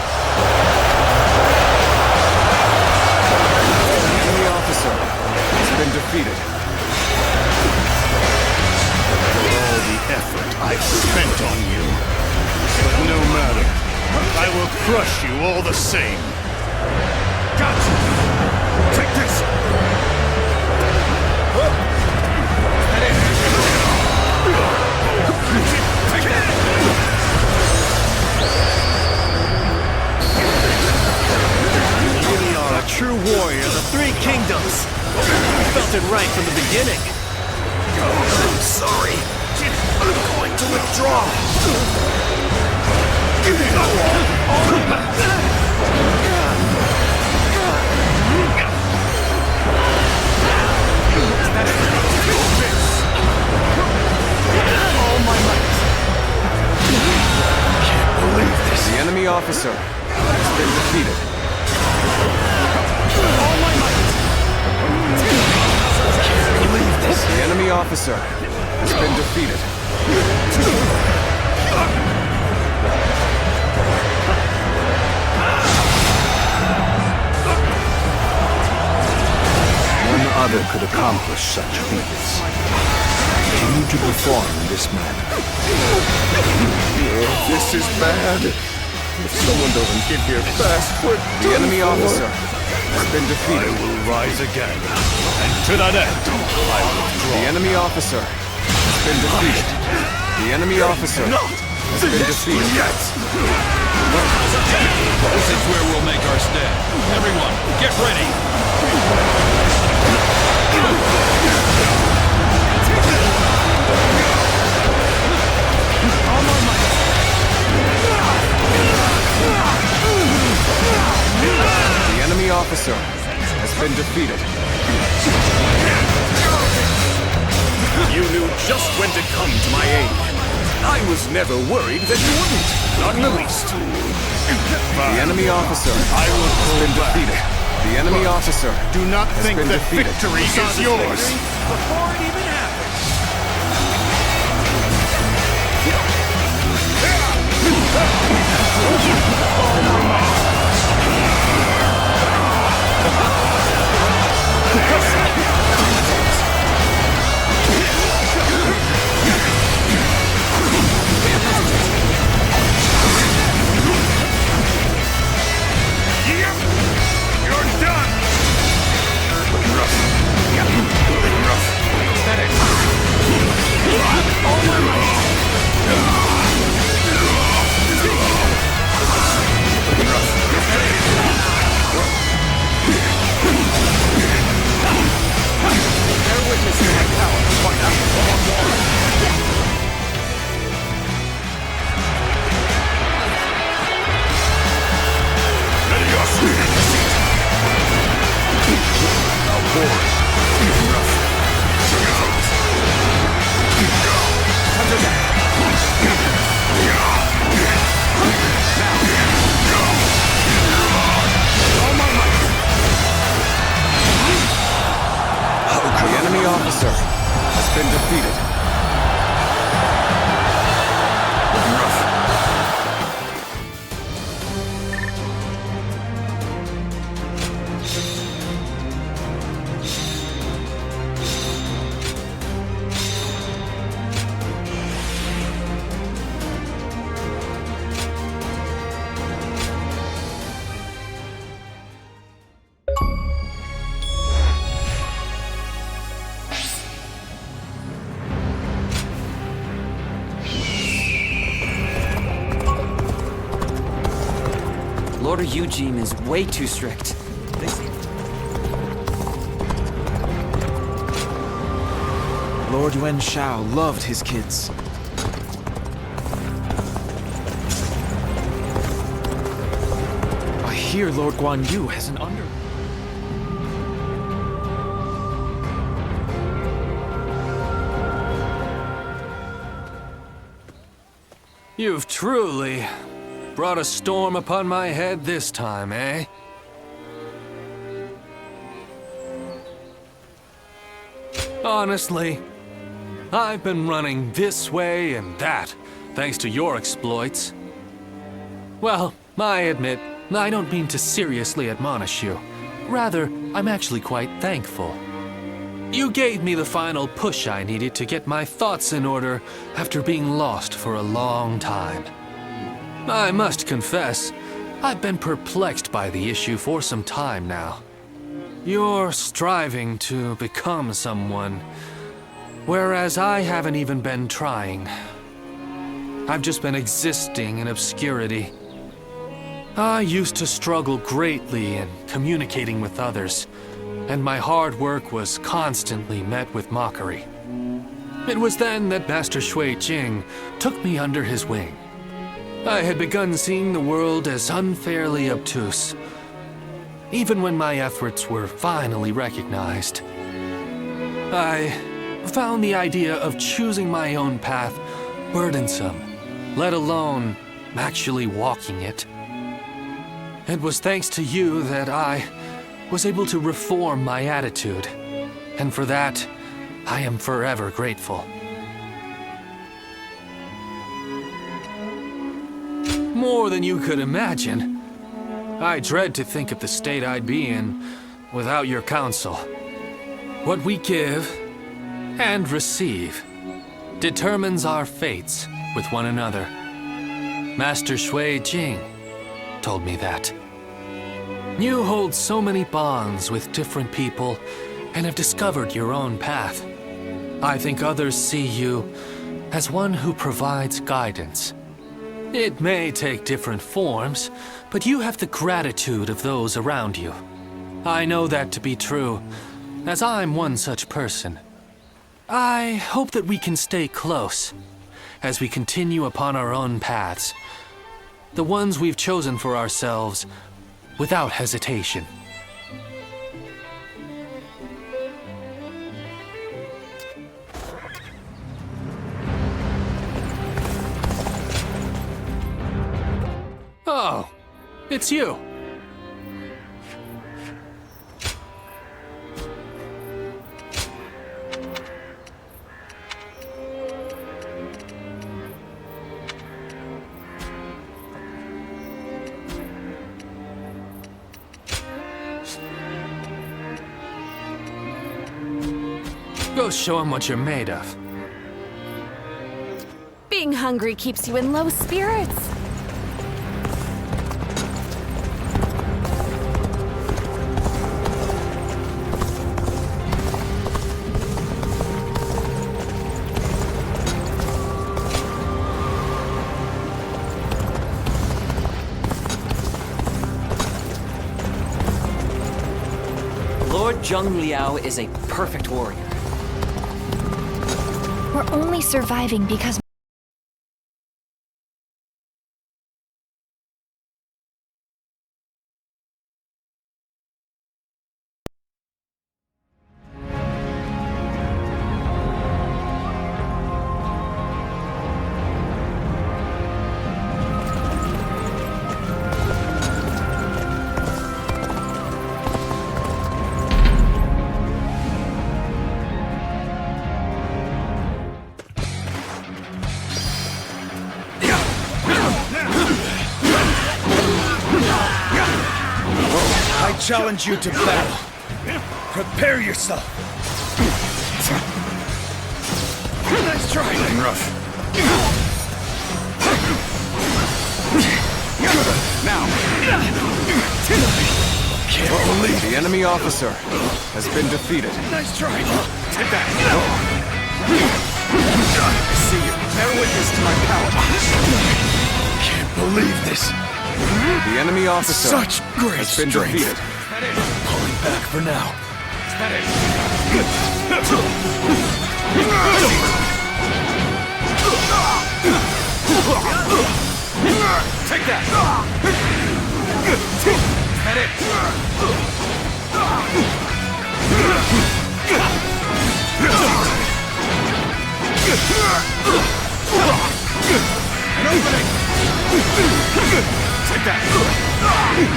The enemy officer has been defeated. For all the effort I've spent on you. But no matter. I will crush you all the same. Gotcha! Take this! You really are a true warrior of the Three Kingdoms. I felt it right from the beginning. I'm sorry. I'm going to withdraw. The enemy officer has been defeated. The enemy officer has been defeated. None other could accomplish such feats. Continue to perform in this manner. This is bad. If someone doesn't get here fast, we're The done enemy for. officer has been defeated. I will rise again. And to that end, I withdraw. The enemy officer has been defeated. The enemy officer has been defeated. This is where we'll make our stand. Everyone, get ready! The enemy officer has been defeated. You knew just when to come to my aid. I was never worried that you wouldn't. Not in the least. The enemy officer has been defeated. The enemy officer Do not has think been that defeated. victory is yours. Before it even happens. You're done! All my might. Daughter Eugene is way too strict. Lord Yuan Shao loved his kids. I hear Lord Guan Yu has an under... You've truly brought a storm upon my head this time, eh? Honestly, I've been running this way and that, thanks to your exploits. Well, I admit, I don't mean to seriously admonish you. Rather, I'm actually quite thankful. You gave me the final push I needed to get my thoughts in order after being lost for a long time. I must confess, I've been perplexed by the issue for some time now. You're striving to become someone, whereas I haven't even been trying. I've just been existing in obscurity. I used to struggle greatly in communicating with others, and my hard work was constantly met with mockery. It was then that Master Shui Jing took me under his wing. I had begun seeing the world as unfairly obtuse, even when my efforts were finally recognized. I found the idea of choosing my own path burdensome, let alone actually walking it. It was thanks to you that I was able to reform my attitude, and for that, I am forever grateful. More than you could imagine. I dread to think of the state I'd be in without your counsel. What we give and receive determines our fates with one another. Master Shui Jing told me that. You hold so many bonds with different people and have discovered your own path. I think others see you as one who provides guidance. It may take different forms, but you have the gratitude of those around you. I know that to be true, as I'm one such person. I hope that we can stay close as we continue upon our own paths, the ones we've chosen for ourselves without hesitation. Oh, it's you. Go show him what you're made of. Being hungry keeps you in low spirits. Lord Zheng Liao is a perfect warrior. We're only surviving because... I challenge you to battle. Prepare yourself. Nice try. Rough. Now. Can't believe the enemy officer has been defeated. Nice try. Take that. I see you. Bear witness to my power. Can't believe this. The enemy officer Such great has been strength. defeated. Pulling back for now. Take that! That it! An opening! Take that!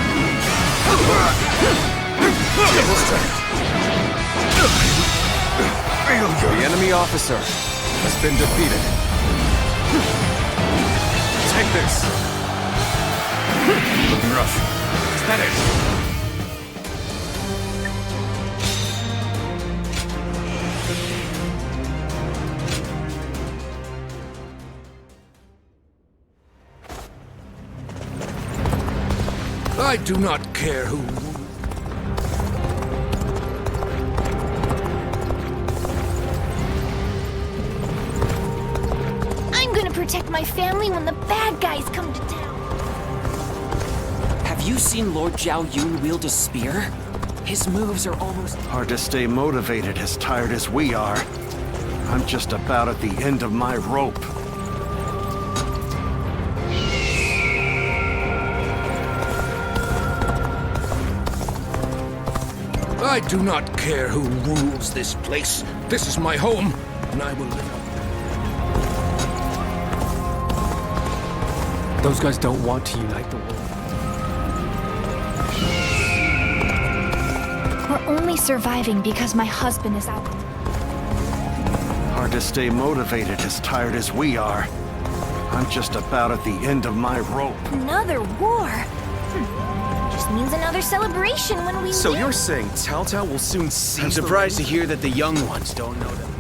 The enemy officer has been defeated. Take this! Looking rough. Is that it? I do not care who. I'm gonna protect my family when the bad guys come to town. Have you seen Lord Zhao Yun wield a spear? His moves are almost... Hard to stay motivated as tired as we are. I'm just about at the end of my rope. I do not care who rules this place. This is my home, and I will live. Those guys don't want to unite the world. We're only surviving because my husband is out. Hard to stay motivated as tired as we are. I'm just about at the end of my rope. Another war? Just means another celebration when we So win. you're saying Cao Cao will soon see? I'm surprised to hear that the young ones don't know them.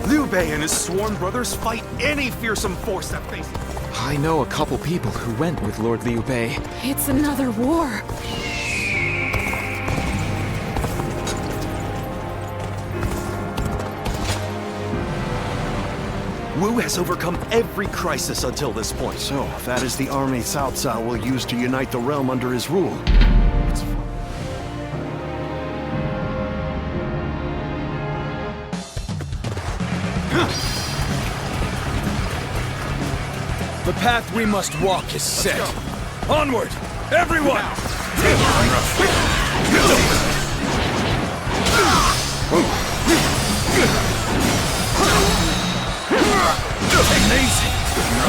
Liu Bei and his sworn brothers fight any fearsome force that faces. I know a couple people who went with Lord Liu Bei. It's another war. Wu has overcome every crisis until this point. So, that is the army Cao Cao will use to unite the realm under his rule. The path we must walk is set. Onward, everyone! Amazing!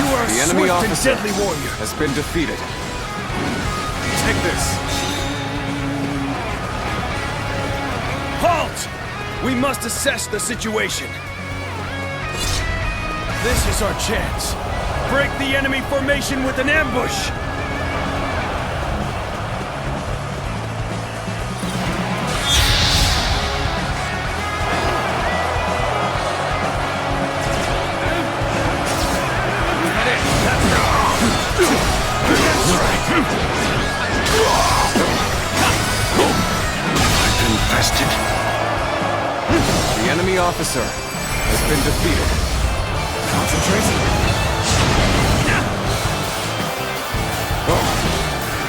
You are The a enemy swift and officer deadly warrior. has been defeated. Take this. Halt! We must assess the situation. This is our chance. Break the enemy formation with an ambush. The enemy officer has been defeated. Concentrate.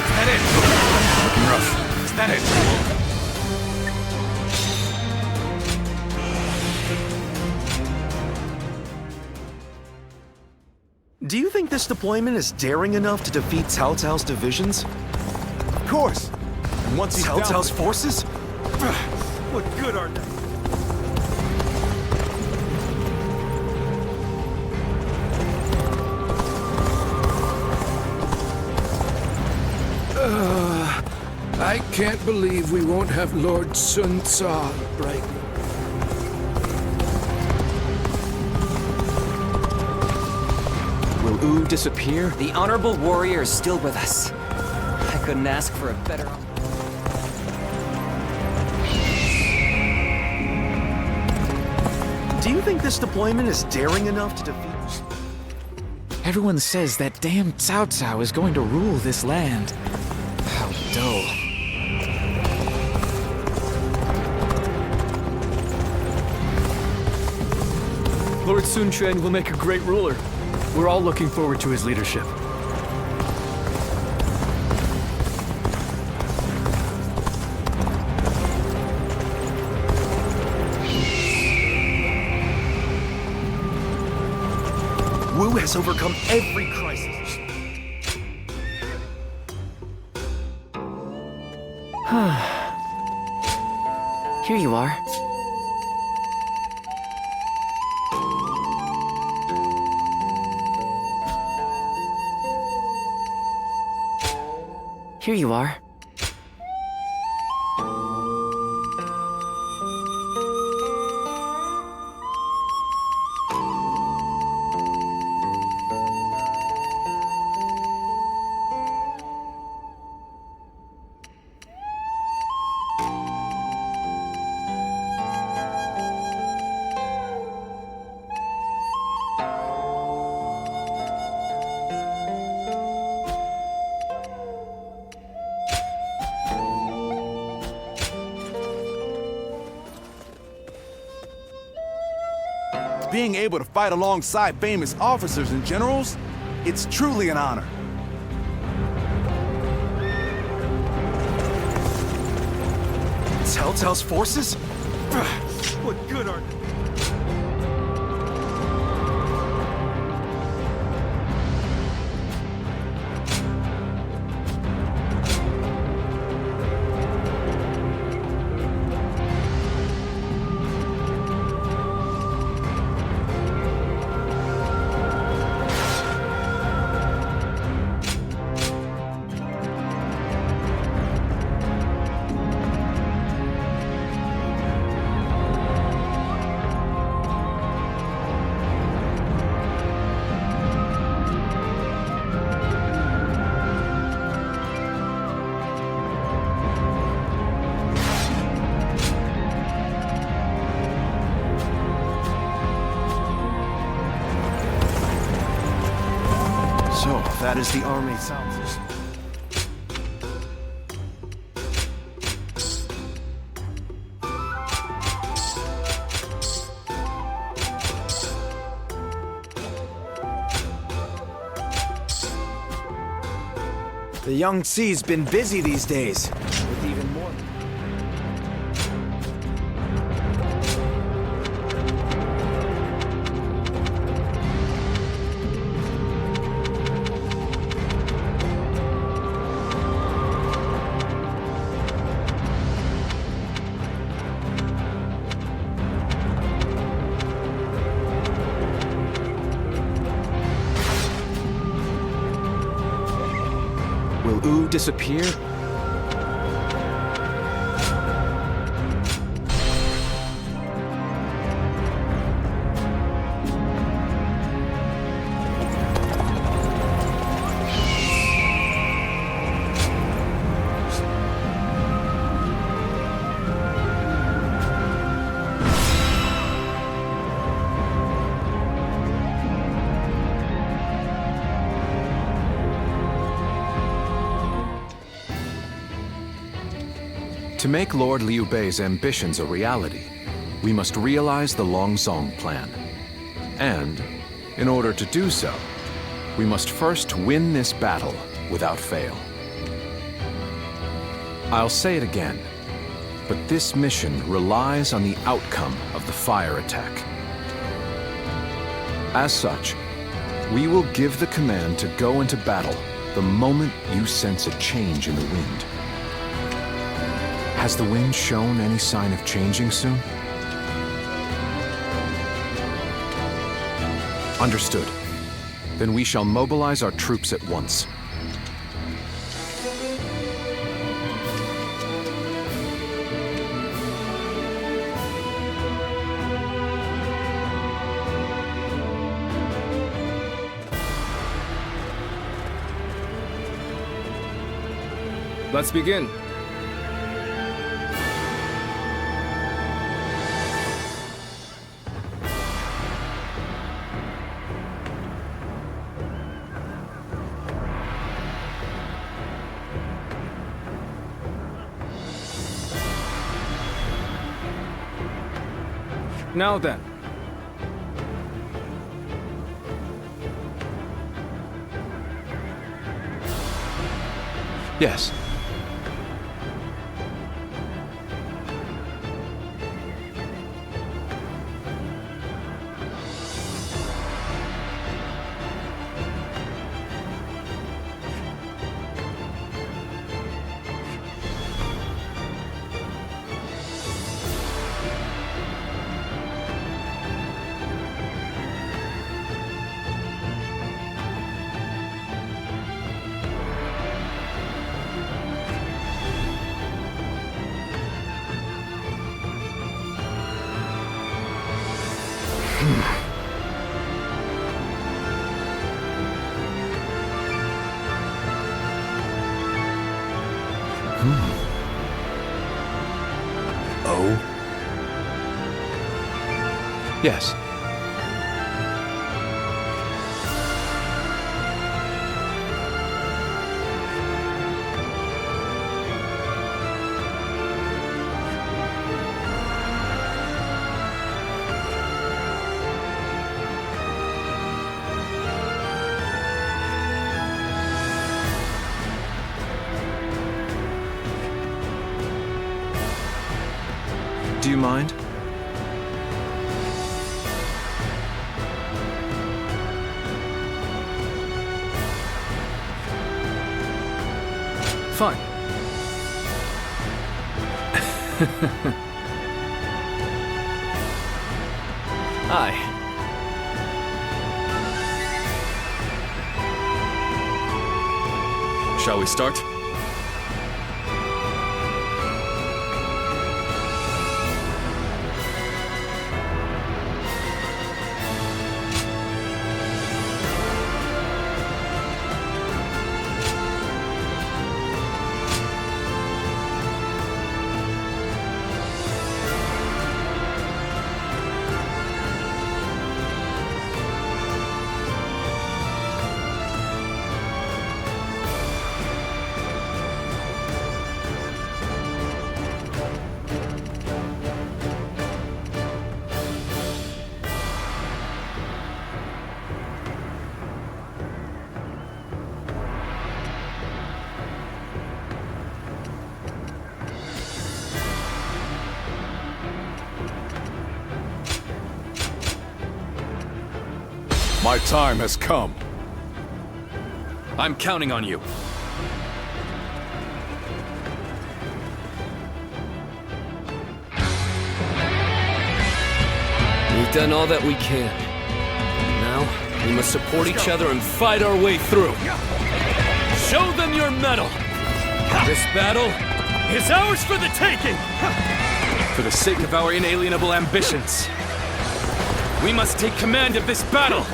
Is that it? Looking rough. Is that it? Do you think this deployment is daring enough to defeat Cao Cao's divisions? Of course. And once he's Cao down... Cao's forces? What good are they? I can't believe we won't have Lord Sun Ca right now. Will Wu disappear? The honorable warrior is still with us. I couldn't ask for a better... Do you think this deployment is daring enough to defeat... Everyone says that damn Cao Cao is going to rule this land. How dull. Lord Sun Quan will make a great ruler. We're all looking forward to his leadership. Wu has overcome every crisis. Here you are. Here you are. Being able to fight alongside famous officers and generals, it's truly an honor. Cao Cao's forces? What good are they? So, that is the army sounds. The Yangtze's been busy these days, with even more. Will Wu disappear? To make Lord Liu Bei's ambitions a reality, we must realize the Longzong plan. And, in order to do so, we must first win this battle without fail. I'll say it again, but this mission relies on the outcome of the fire attack. As such, we will give the command to go into battle the moment you sense a change in the wind. Has the wind shown any sign of changing soon? Understood. Then we shall mobilize our troops at once. Let's begin. Now then. Yes. Oh? Yes. Do you mind? Fine. Aye. Shall we start? My time has come. I'm counting on you. We've done all that we can. Now, we must support each other and fight our way through. Show them your mettle! This battle is ours for the taking! For the sake of our inalienable ambitions, we must take command of this battle!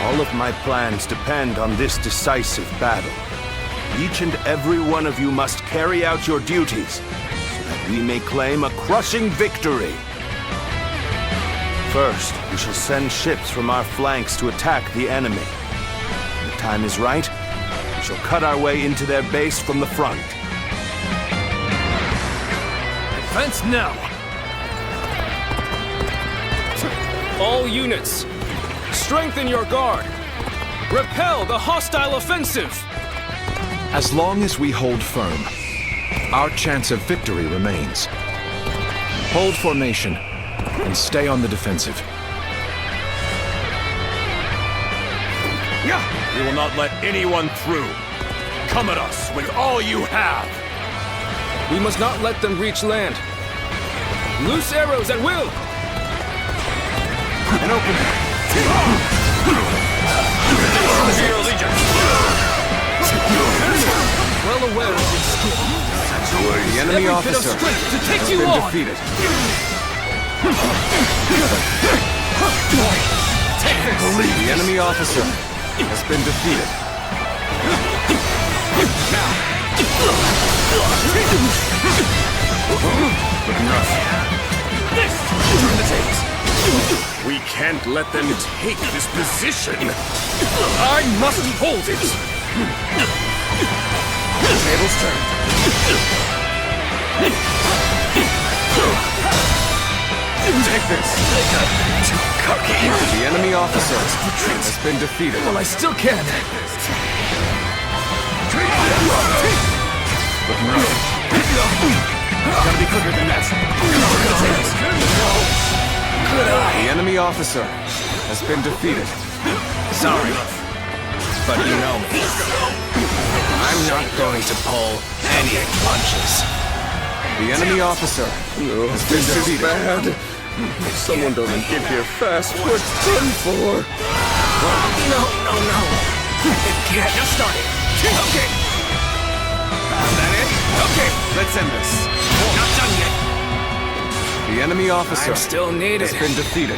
All of my plans depend on this decisive battle. Each and every one of you must carry out your duties, so that we may claim a crushing victory. First, we shall send ships from our flanks to attack the enemy. When the time is right, we shall cut our way into their base from the front. Advance now! All units, strengthen your guard! Repel the hostile offensive! As long as we hold firm, our chance of victory remains. Hold formation and stay on the defensive. We will not let anyone through. Come at us with all you have. We must not let them reach land. Loose arrows at will! And open. Your allegiance. Well aware of your skill. The enemy Every bit of officer strength to take has you been on. defeated. The enemy officer has been defeated. Looking rough. Turn the tables. We can't let them take this position. I must hold it! Tables turned. Take this! Too cocky. The enemy officer has been defeated. Well, I still can. Looking rough. Gotta be quicker than that. The enemy officer has been defeated. Sorry, but you know me. I'm not going to pull any punches. The enemy officer has been defeated. Bad. If someone doesn't get here fast, we're done for. No. It can't. Just started. Okay. Is that it? Okay, let's end this. Not done yet. The enemy officer I'm still needed. has been defeated.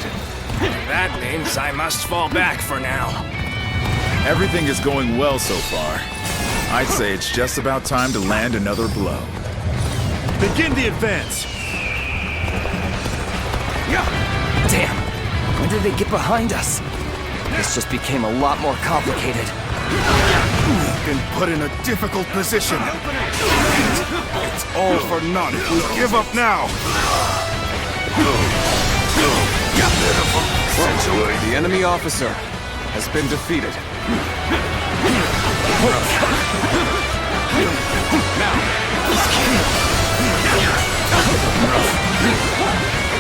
That means I must fall back for now. Everything is going well so far. I'd say it's just about time to land another blow. Begin the advance! Damn! When did they get behind us? This just became a lot more complicated. We've been put in a difficult position. It's all for naught if we give up now. The enemy officer has been defeated.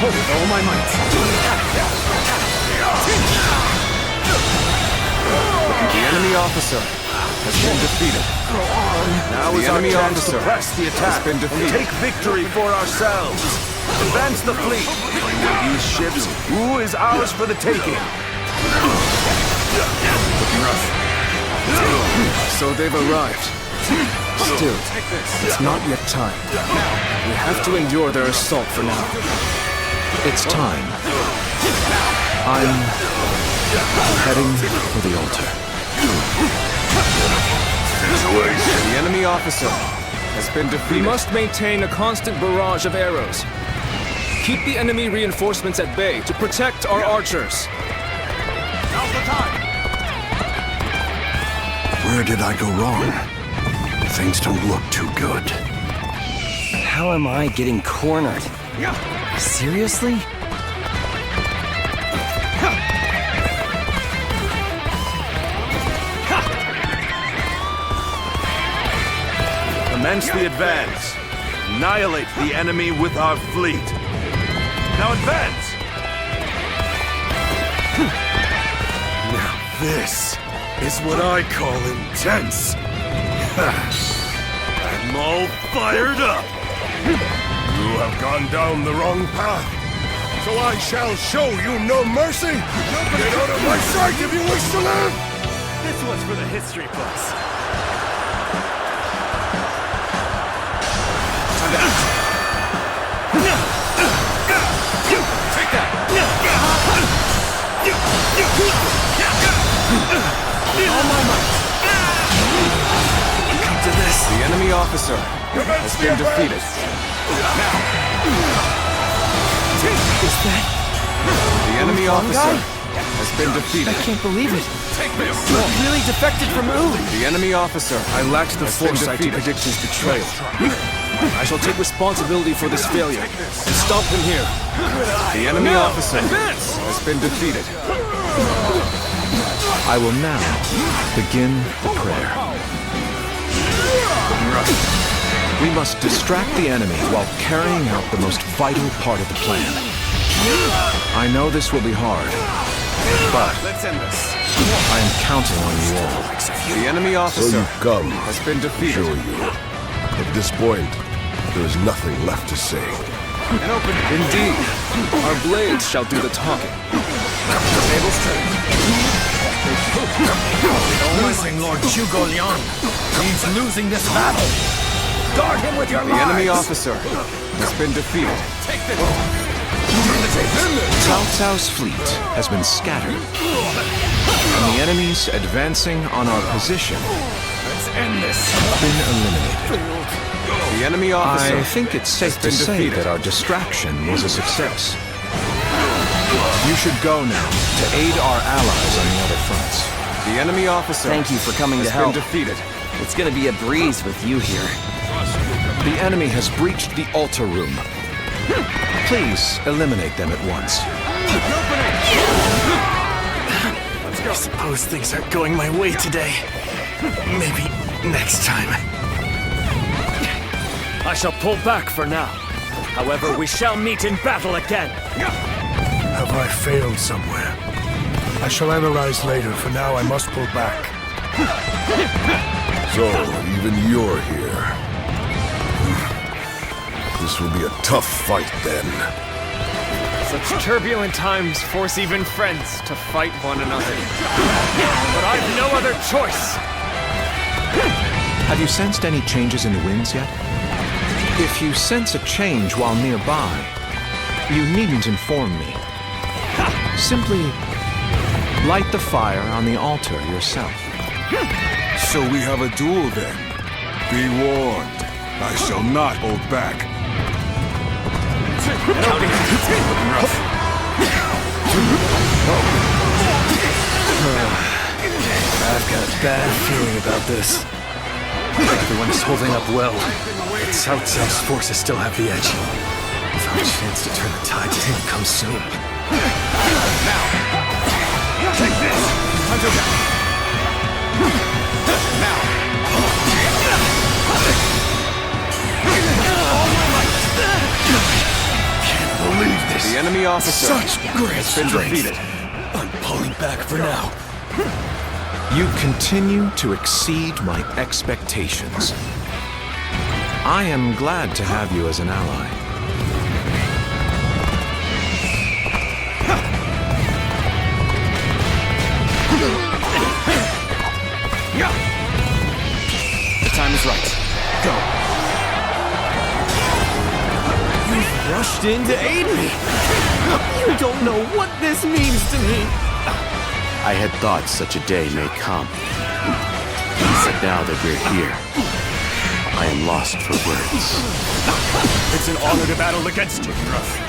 With all my might. The enemy officer has been defeated. Now The is our enemy chance officer to press the attack has been defeated. and take victory for ourselves. Advance the fleet. With these ships, Wu is ours for the taking. Looking rough. So they've arrived. Still, it's not yet time. We have to endure their assault for now. It's time. I'm heading for the altar. The enemy officer has been defeated. We must maintain a constant barrage of arrows. Keep the enemy reinforcements at bay to protect our archers. Now's the time. Where did I go wrong? Things don't look too good. How am I getting cornered? Seriously? Commence the advance. Annihilate the enemy with our fleet. Now advance! Now this is what I call intense. I'm all fired up. You have gone down the wrong path, so I shall show you no mercy. Get out of my sight if you wish to live! This one's for the history books. Take that! All my might. Come to this. The enemy officer has been defeated. Is that The enemy officer has been defeated. I can't believe it. Take this! You really defected from Wu. The enemy officer I lacked the has been foresight to defeated. predict his betrayal. I shall take responsibility for this failure and stop him here. The enemy Now, officer advance! has been defeated. I will now begin the prayer. We must distract the enemy while carrying out the most vital part of the plan. I know this will be hard, but Let's end this. I am counting on you all. The enemy officer come. has been defeated. At this point, there is nothing left to say. And open. Indeed, our blades shall do the talking. Tables turned. Losing Lord Zhuge Liang means losing this battle. Guard him with your The enemy officer has been defeated. Take this! Cao Cao's fleet has been scattered, and the enemies advancing on our position Let's end this! have been eliminated. The enemy officer I think it's safe to has been say defeated. that our distraction was a success. You should go now to aid our allies on the other fronts. The enemy officer Thank you for coming to help. been defeated. It's gonna be a breeze with you here. The enemy has breached the altar room. Please eliminate them at once. I suppose things aren't going my way today. Maybe next time. I shall pull back for now. However, we shall meet in battle again. Have I failed somewhere? I shall analyze later. For now, I must pull back. So, even you're here. This will be a tough fight, then. Such turbulent times force even friends to fight one another. But I've no other choice! Have you sensed any changes in the winds yet? If you sense a change while nearby, you needn't inform me. Simply light the fire on the altar yourself. So we have a duel then. Be warned, I shall not hold back. I've got a bad feeling about this. Everyone is holding up well, but Cao Cao's forces still have the edge. If our chance to turn the tide didn't come soon. Now! Take this! Hunter down! Now! Can't believe this. The enemy officer Such great has been strength. defeated. I'm pulling back for now. You continue to exceed my expectations. I am glad to have you as an ally. The time is right. Go. You've rushed in to aid me! You don't know what this means to me! I had thought such a day may come. But now that we're here, I am lost for words. It's an honor to battle against you.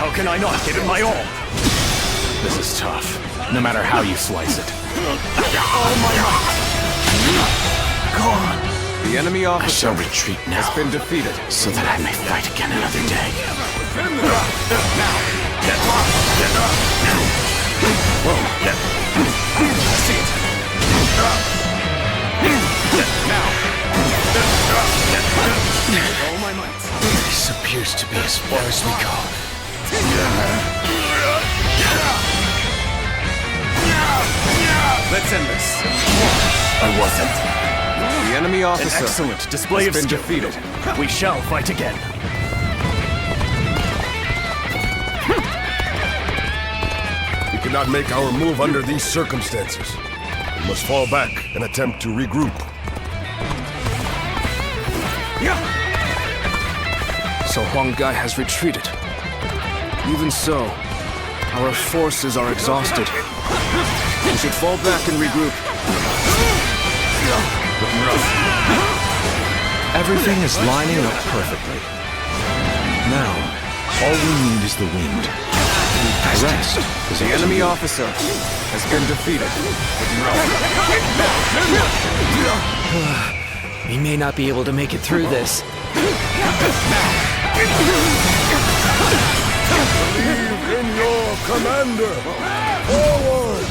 How can I not give it my all? This is tough, no matter how you slice it. All my might! Go on. The enemy I officer shall retreat now, has been defeated. so that I may fight again another day. All my might. This appears to be as far as we go. Let's end this. I wasn't. The enemy An officer excellent display has of been skill. defeated. We shall fight again. We cannot make our move under these circumstances. We must fall back and attempt to regroup. So Huang Gai has retreated. Even so, our forces are exhausted. We should fall back and regroup. Everything is lining up perfectly. Now, all we need is the wind. The rest is The enemy officer has been defeated. We may not be able to make it through this. Believe in your commander! Forward!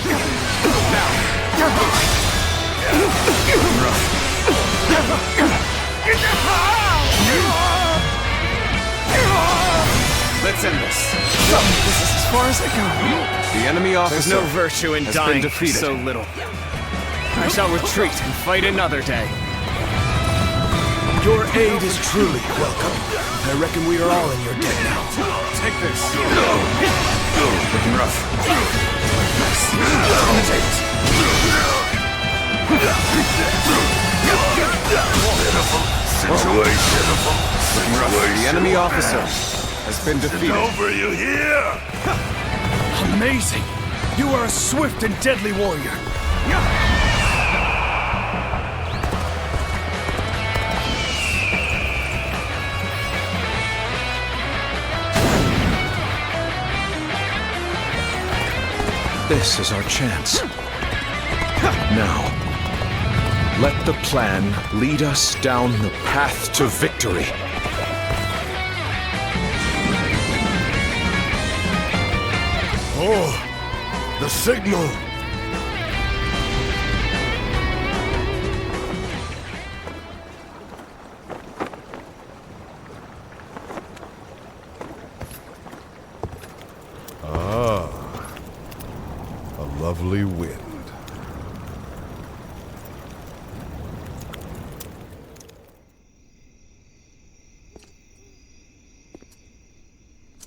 Let's end this. This is as far as I go. The enemy officer There's no virtue in has been dying for defeated. so little. I shall retreat and fight another day. Your aid is truly welcome. I reckon we are all in your debt now. Take this. Looking rough. The enemy officer has been defeated. Over you here! Amazing! You are a swift and deadly warrior. This is our chance. Now, let the plan lead us down the path to victory. Oh, the signal! Ah, a lovely wind.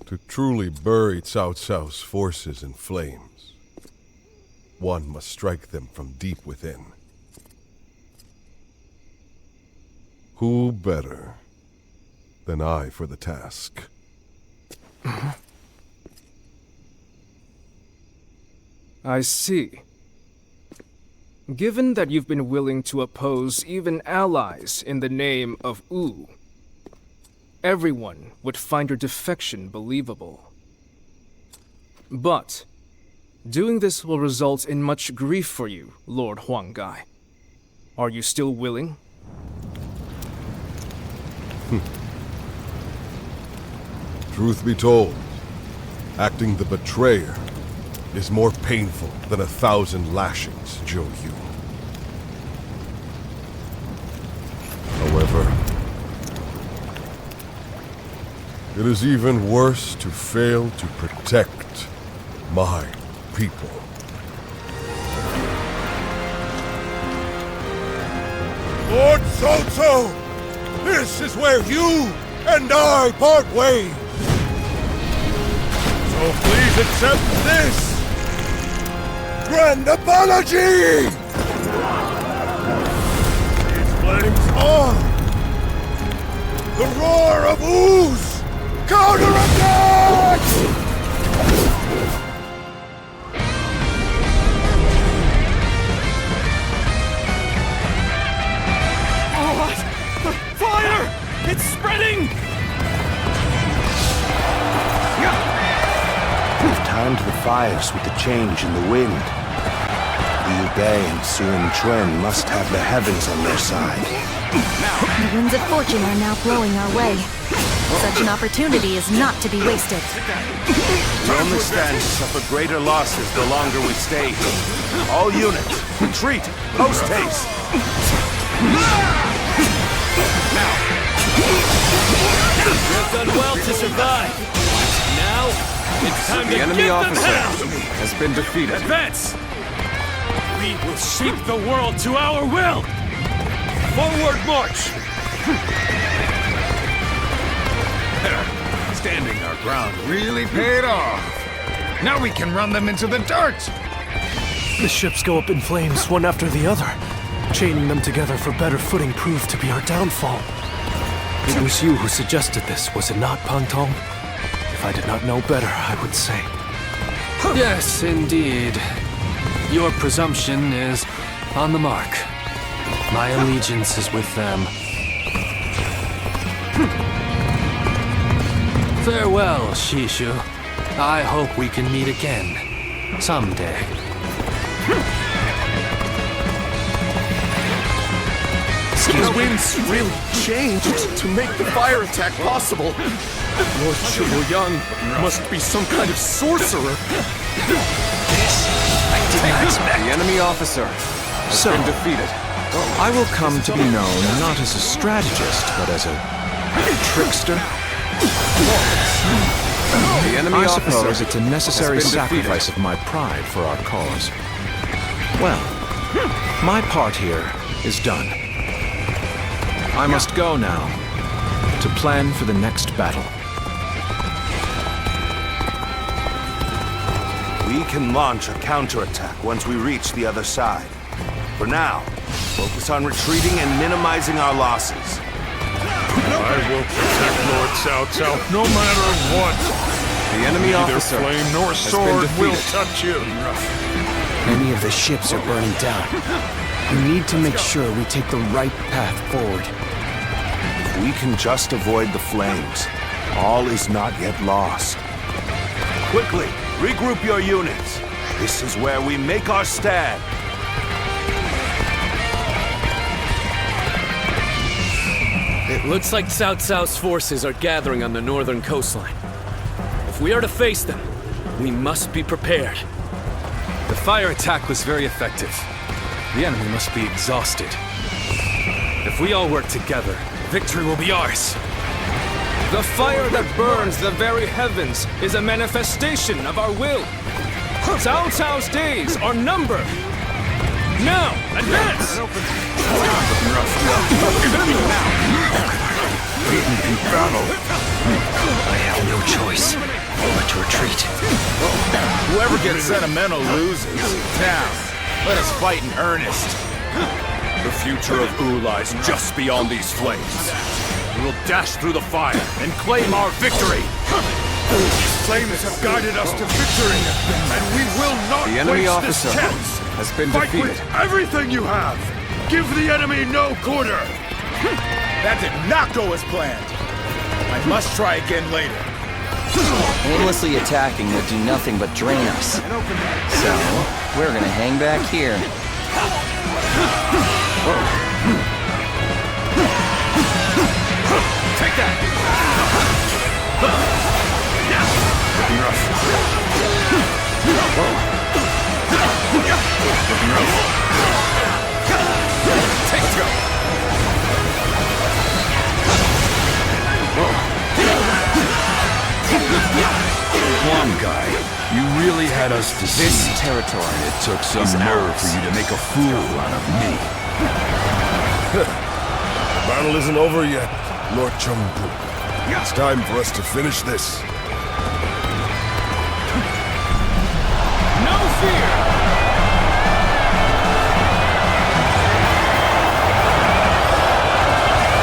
To truly bury Cao Cao's forces in flames, one must strike them from deep within. Who better than I for the task? I see. Given that you've been willing to oppose even allies in the name of Wu, everyone would find your defection believable. But doing this will result in much grief for you, Lord Huanggai. Are you still willing? Truth be told, acting the betrayer is more painful than 1,000 lashings, Zhou Yu. However, it is even worse to fail to protect my people. Lord Cao, this is where you and I part ways. So please accept this grand apology! These flames are the roar of Wu's counterattack! Fire! It's spreading! We've timed the fires with the change in the wind. Liu Bei and Sun Quan must have the heavens on their side. The winds of fortune are now blowing our way. Such an opportunity is not to be wasted. We only stand to suffer greater losses the longer we stay here. All units, retreat, post haste! You've done well to survive. Now, it's time to The enemy get them officer down! has been defeated. Advance! We will shape the world to our will! Forward march! Standing our ground really paid off. Now we can run them into the dirt. The ships go up in flames one after the other. Chaining them together for better footing proved to be our downfall. It was you who suggested this, was it not, Pang Tong? If I did not know better, I would say. Yes, indeed. Your presumption is on the mark. My allegiance is with them. Farewell, Shishu. I hope we can meet again. Someday. The winds really changed to make the fire attack possible. Lord Zhuo Yang must be some kind of sorcerer. The enemy officer has been defeated. I will come to be known not as a strategist, but as a trickster. The enemy officer, I suppose it's a necessary sacrifice of my pride for our cause. Well, my part here is done. I must go now to plan for the next battle. We can launch a counterattack once we reach the other side. For now, focus on retreating and minimizing our losses. I will protect Lord Cao Cao no matter what. The enemy Neither officer flame nor has sword been will defeated. touch you. Many of the ships are burning down. We need to make sure we take the right path forward. If we can just avoid the flames, all is not yet lost. Quickly, regroup your units. This is where we make our stand. It looks like Cao Cao's forces are gathering on the northern coastline. If we are to face them, we must be prepared. The fire attack was very effective. The enemy must be exhausted. If we all work together, victory will be ours. The fire that burns the very heavens is a manifestation of our will. Cao Cao's days are numbered. Now, advance! Beaten in battle. I have no choice but to retreat. Whoever gets sentimental loses. Now, let us fight in earnest. The future of Wu lies just beyond these flames. We will dash through the fire and claim our victory. Flames have guided us to victory, and we will not The enemy waste officer this chance. has been Fight defeated. with everything you have. Give the enemy no quarter. That did not go as planned. I must try again later. Aimlessly attacking would do nothing but drain us. So, we're gonna hang back here. Take that! Looking rough. Looking rough. Take it, go! One guy, you really had us deceived. This territory It took some is nerve ours. for you to make a fool out of me. The battle isn't over yet, Lord Chengpu. It's time for us to finish this. No fear!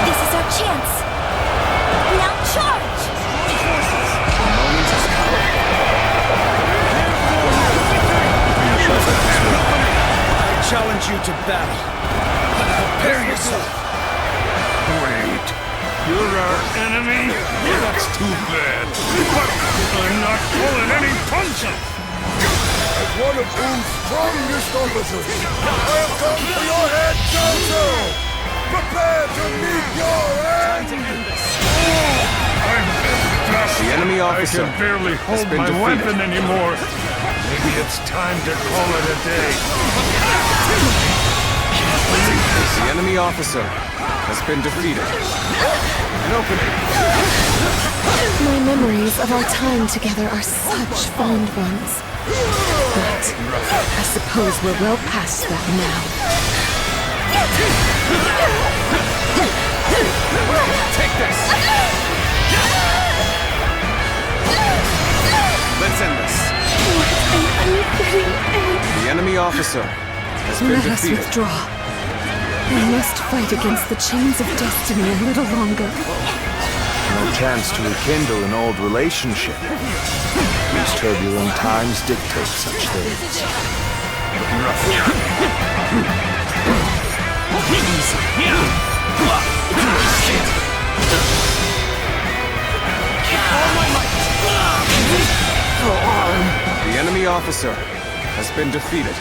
This is our chance. Now charge! I challenge you to battle. Prepare yourself. Wait, you're our enemy? That's too bad. But I'm not pulling any punches. As one of Wu's strongest officers, I have come for your head, Cao Cao! Prepare to meet your end! The enemy officer I can barely has hold been my defeated. weapon anymore. Maybe it's time to call it a day. The enemy officer has been defeated. An opening. My memories of our time together are such fond ones. But I suppose we're well past that now. Take this! Let's end this. The enemy officer has been Let us defeated. withdraw. We must fight against the chains of destiny a little longer. No chance to rekindle an old relationship. These turbulent times dictate such things. The enemy officer has been defeated.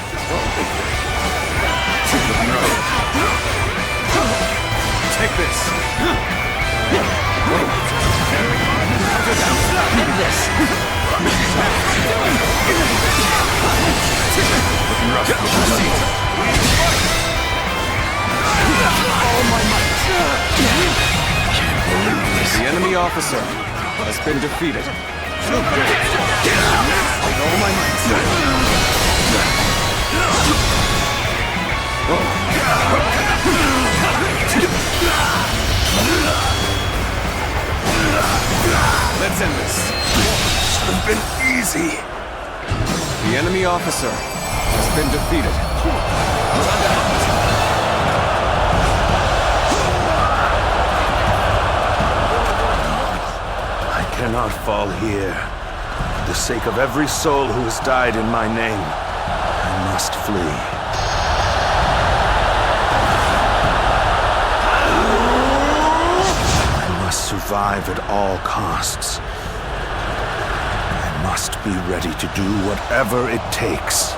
Take this! The enemy officer has been defeated. All my Let's end this. Should have been easy. The enemy officer has been defeated. I cannot fall here. For the sake of every soul who has died in my name, I must flee. I must survive at all costs. I must be ready to do whatever it takes.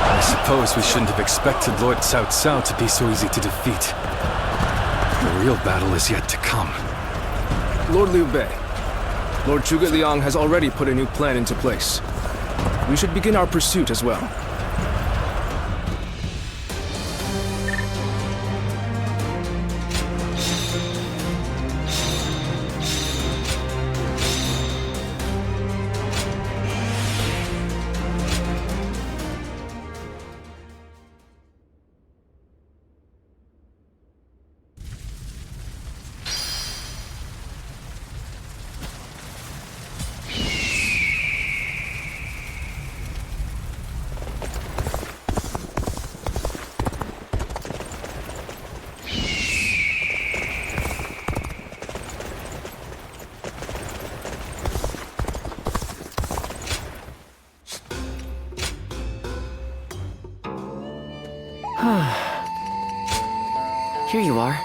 I suppose we shouldn't have expected Lord Cao Cao to be so easy to defeat. The real battle is yet to come. Lord Liu Bei, Lord Zhuge Liang has already put a new plan into place. We should begin our pursuit as well. Here you are.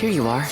Here you are.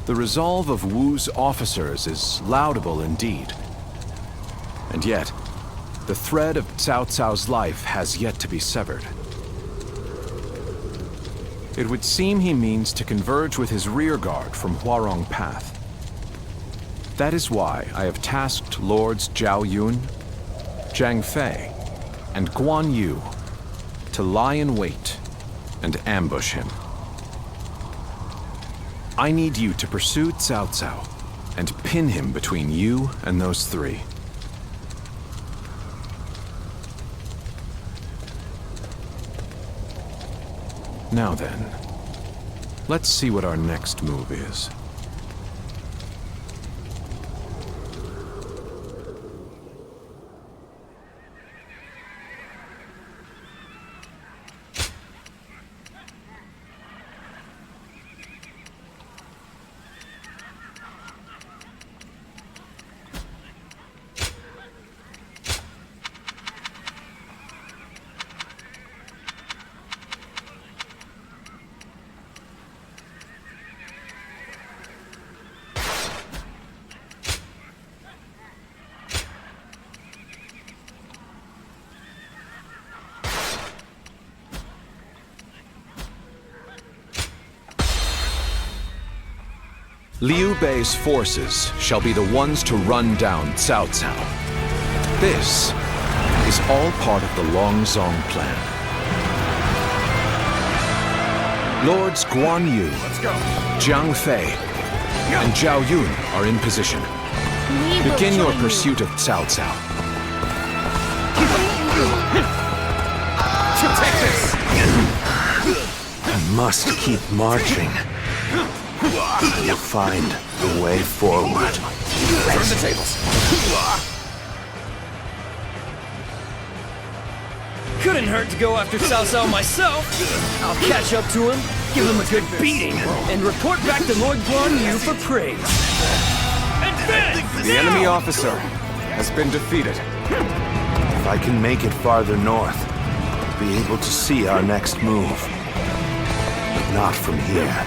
The resolve of Wu's officers is laudable indeed. And yet, the thread of Cao Cao's life has yet to be severed. It would seem he means to converge with his rearguard from Huarong Path. That is why I have tasked Lords Zhao Yun, Zhang Fei, and Guan Yu to lie in wait and ambush him. I need you to pursue Cao Cao and pin him between you and those three. Now then, let's see what our next move is. Liu Bei's forces shall be the ones to run down Cao Cao. This is all part of the Longzong plan. Lords Guan Yu, Zhang Fei, and Zhao Yun are in position. Begin your pursuit of Cao Cao. Take this! I must keep marching. I will find the way forward. Turn the tables. Couldn't hurt to go after Cao Cao myself. I'll catch up to him, give him a good beating, and report back to Lord Guan Yu for praise. The enemy officer has been defeated. If I can make it farther north, I'll be able to see our next move. But not from here.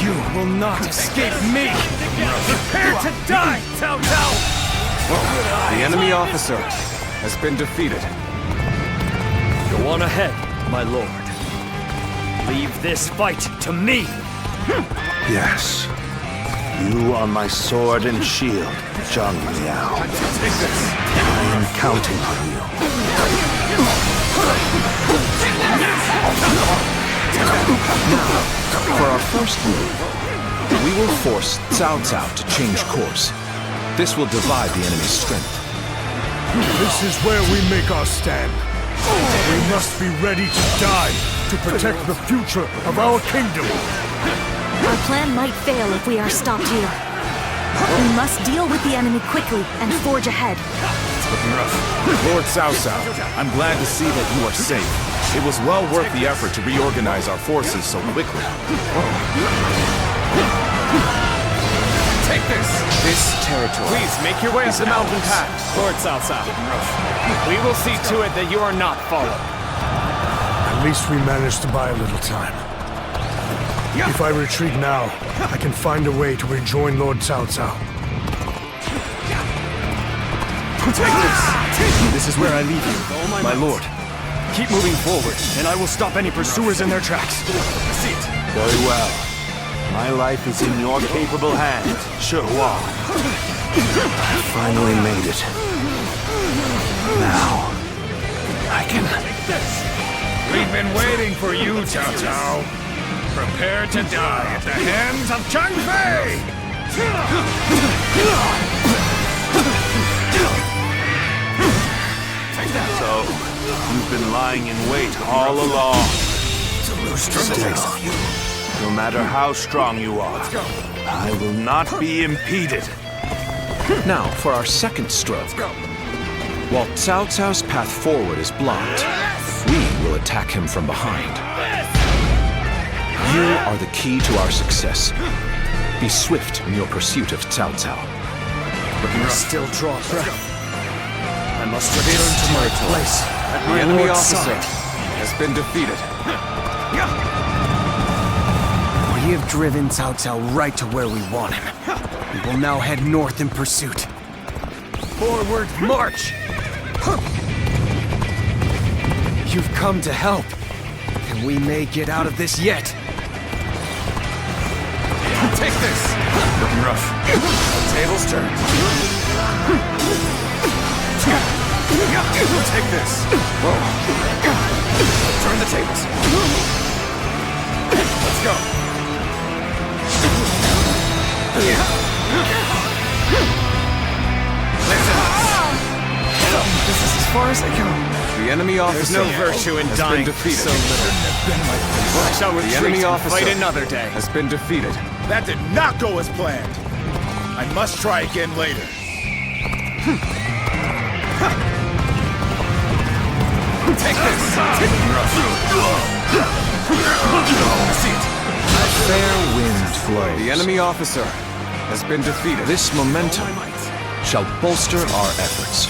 You will not escape me! Prepare to die, Cao Cao! The enemy officer has been defeated. Go on ahead, my lord. Leave this fight to me! Yes. You are my sword and shield, Zhang Liao. I am counting on you. For our first move, we will force Cao Cao to change course. This will divide the enemy's strength. This is where we make our stand. We must be ready to die to protect the future of our kingdom. Our plan might fail if we are stopped here. We must deal with the enemy quickly and forge ahead. It's looking rough. Lord Cao Cao, I'm glad to see that you are safe. It was well worth the effort to reorganize our forces so quickly. Take this! This territory. Please make your way up the mountain path, Lord Cao Cao. We will see to it that you are not followed. At least we managed to buy a little time. If I retreat now, I can find a way to rejoin Lord Cao Cao. Take this! This is where I leave you, my lord. Keep moving forward, and I will stop any pursuers in their tracks. Very well. My life is in your capable hands, Shihua. I finally made it. Now, I can... We've been waiting for you, Cao Cao. Prepare to die at the hands of Chang Fei! So, you've been lying in wait all along. Still, no matter how strong you are, I will not be impeded. Now, for our second stroke. While Cao Cao's path forward is blocked, we will attack him from behind. You are the key to our success. Be swift in your pursuit of Cao Cao. I still draw breath. I must return to my place at The my enemy lord's officer side. has been defeated. We have driven Cao Cao right to where we want him. We will now head north in pursuit. Forward march! You've come to help, and we may get out of this yet. Take this! Looking rough. Tables turn. Take this. Turn the tables. Let's go. This is as far as I go. The enemy officer There's no virtue in has dying been defeated. so little. I shall The retreat enemy and officer fight another day. has been defeated. That did not go as planned. I must try again later. Take this! Fair wind flows. The enemy officer has been defeated. This momentum shall bolster our efforts.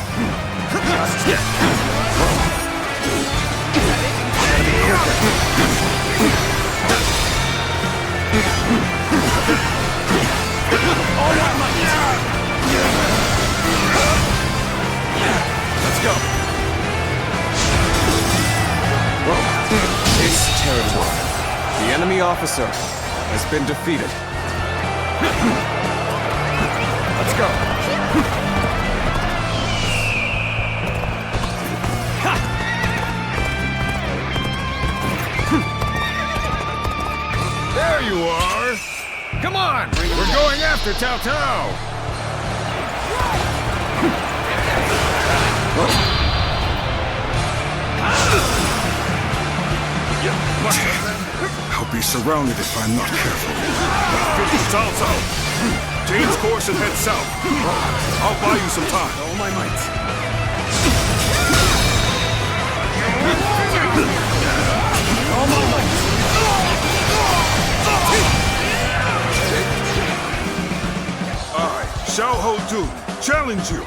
Let's go. This territory. The enemy officer has been defeated. Let's go. There you are! Come on! We're going after Cao Cao! I'll be surrounded if I'm not careful. Cao Cao! Change course and head south. I'll buy you some time. All my might. Shogun, challenge you!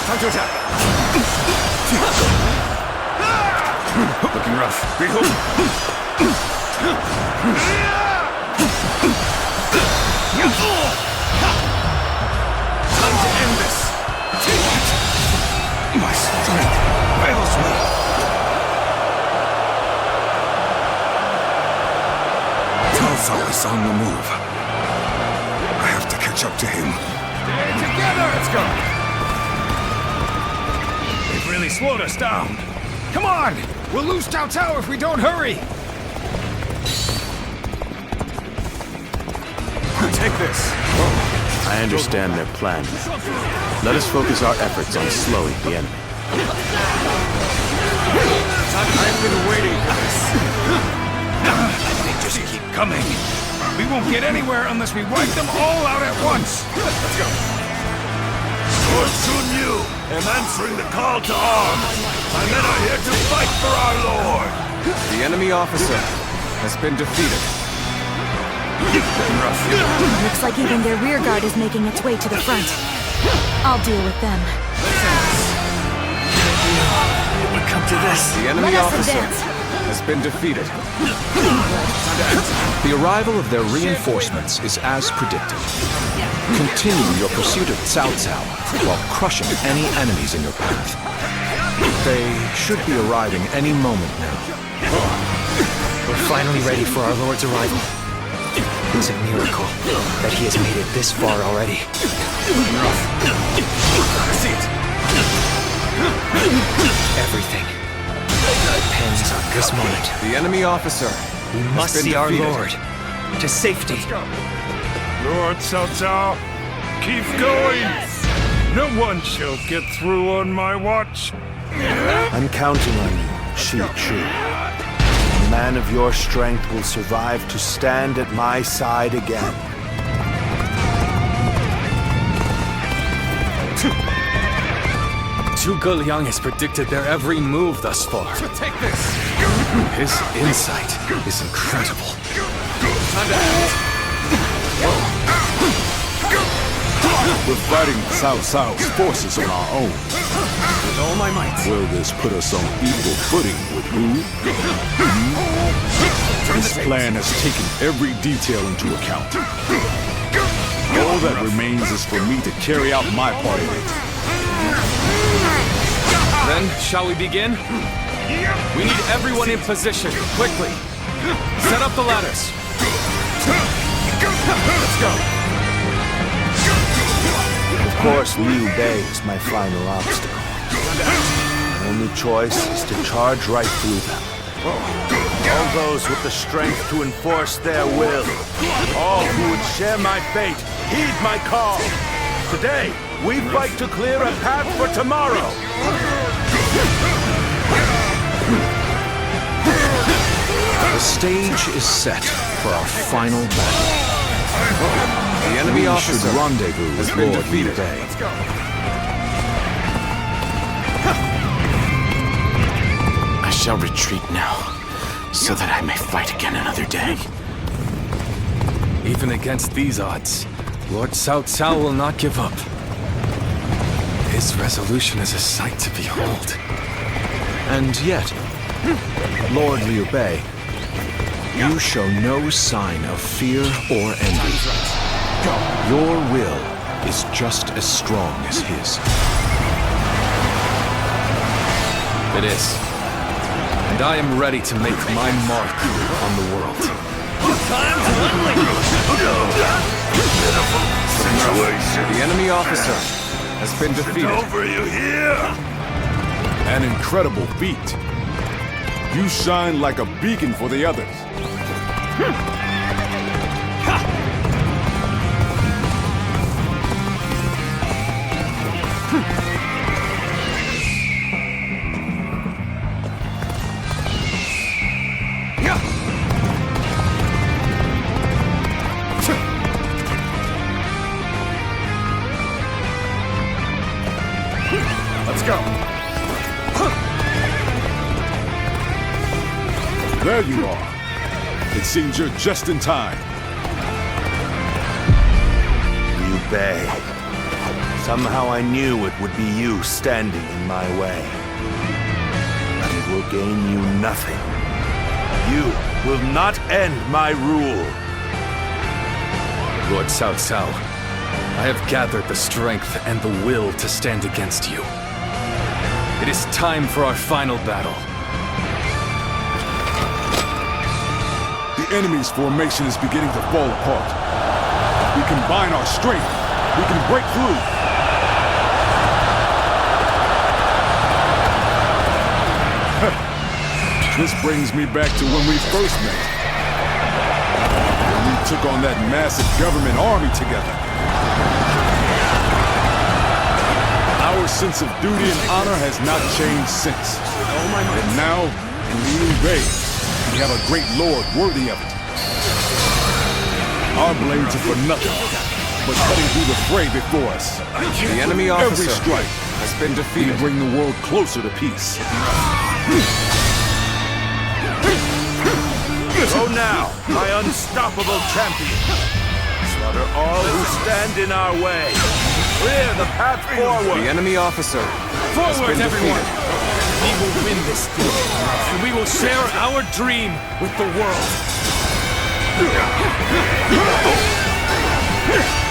Time to attack! Looking rough. Behold! Time to end this! My strength fails me! Cao Cao is on the move. I have to catch up to him. Stay together! Let's go! They've really slowed us down. Come on! We'll lose Cao Cao if we don't hurry! Take this. I understand their plan. Let us focus our efforts on slowing the enemy. I've been waiting for this. They just keep coming. We won't get anywhere unless we wipe them all out at once. Let's go. Lord Sun Yu am answering the call to arms. My men are here to fight for our Lord. The enemy officer has been defeated. Looks like even their rear guard is making its way to the front. I'll deal with them. It would come to this. The enemy Let us officer advance. has been defeated. The arrival of their reinforcements is as predicted. Continue your pursuit of Cao Cao while crushing any enemies in your path. They should be arriving any moment now. We're finally ready for our Lord's arrival. It's a miracle that he has made it this far already. See it. Everything depends on this moment. The enemy officer We has must been see our defeated. Lord to safety. Lord Cao Cao, keep going! No one shall get through on my watch. I'm counting on you, Shi Chu. A man of your strength will survive to stand at my side again. Zhuge Liang has predicted their every move thus far. Take this. His insight is incredible. Time to act. We're fighting Cao Cao's forces on our own. With all my might. Will this put us on equal footing with Wu? This plan has taken every detail into account. All that remains is for me to carry out my part of it. Then, shall we begin? We need everyone in position, quickly. Set up the ladders. Let's go. Of course, Liu Bei is my final obstacle. My only choice is to charge right through them. All those with the strength to enforce their will, all who would share my fate, heed my call. Today, we fight to clear a path for tomorrow. The stage is set for our final battle. The enemy officer rendezvous has with been Lord Liu defeated. Bei. Let's go. I shall retreat now, so that I may fight again another day. Even against these odds, Lord Cao Cao will not give up. His resolution is a sight to behold. And yet, Lord Liu Bei, you show no sign of fear or envy. Your will is just as strong as his. It is. And I am ready to make my mark on the world. The enemy officer has been defeated. Over, you hear? An incredible feat. You shine like a beacon for the others. Let's go. There you are. It seems you're just in time. Liu Bei. Somehow I knew it would be you standing in my way. But it will gain you nothing. You will not end my rule. Lord Cao Cao, I have gathered the strength and the will to stand against you. It is time for our final battle. The enemy's formation is beginning to fall apart. We combine our strength. We can break through. This brings me back to when we first met. When we took on that massive government army together. Our sense of duty and honor has not changed since. And now, in Liu Bei, we have a great lord worthy of it. Our blades are for nothing, but cutting through the fray before us. The enemy Every officer strike has been defeated. We bring the world closer to peace. Go now, my unstoppable champion. Slaughter all who stand in our way. Clear the path forward. The enemy officer has been everyone! defeated. We will win this duel, and we will share our dream with the world.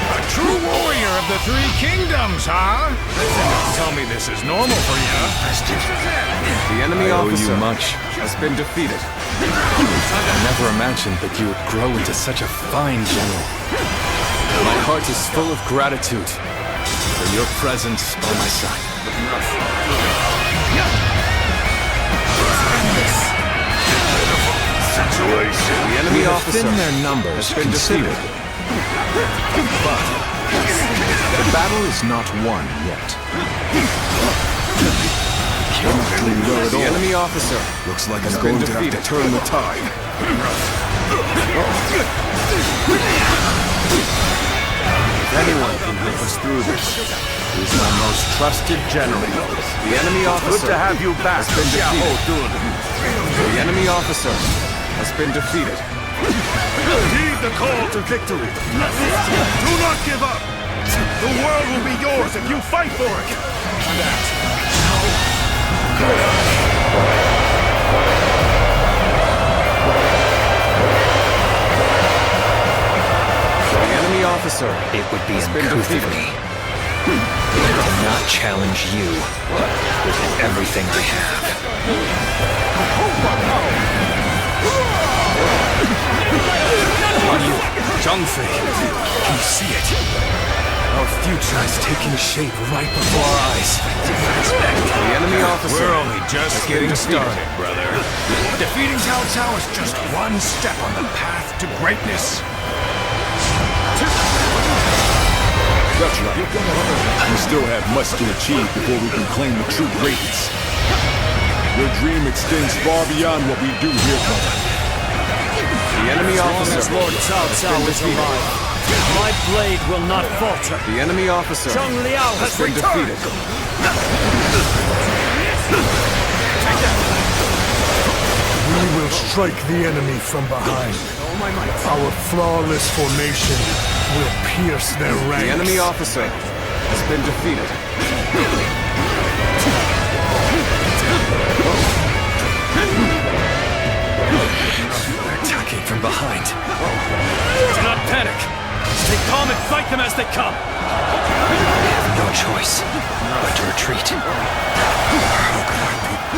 A true warrior of the Three Kingdoms, huh? Tell me this is normal for you. The enemy I owe officer you much. has been defeated. I never imagined that you would grow into such a fine general. My heart is full of gratitude for your presence by my side. The enemy officer Within their numbers has been considered. defeated. But the battle is not won yet. The enemy officer Looks like has he's been going to have to defeated. turn the tide. If anyone can help us through this, he's my most trusted general. The enemy officer Good to have you back, has been Xiahou defeated. Dun. The enemy officer has been defeated. Heed the call to victory. Do not give up. The world will be yours if you fight for it. The enemy officer It would be has been uncouth of defeated. me to not challenge you with everything I have. On you, Zhangfei. Can you see it? Our future is taking shape right before our eyes. The enemy officer We're only just getting defeated. started, brother. Defeating Cao Cao is just one step on the path to greatness. That's right. We still have much to achieve before we can claim the true greatness. Your dream extends far beyond what we do here, brother. The enemy officer As Lord Cao Cao is alive, my blade will not falter. The enemy officer Zhang Liao has been returned. defeated. We will strike the enemy from behind. Our flawless formation will pierce their ranks. The enemy officer has been defeated. They're attacking from behind. Do not panic. Stay calm and fight them as they come. We have no choice but to retreat.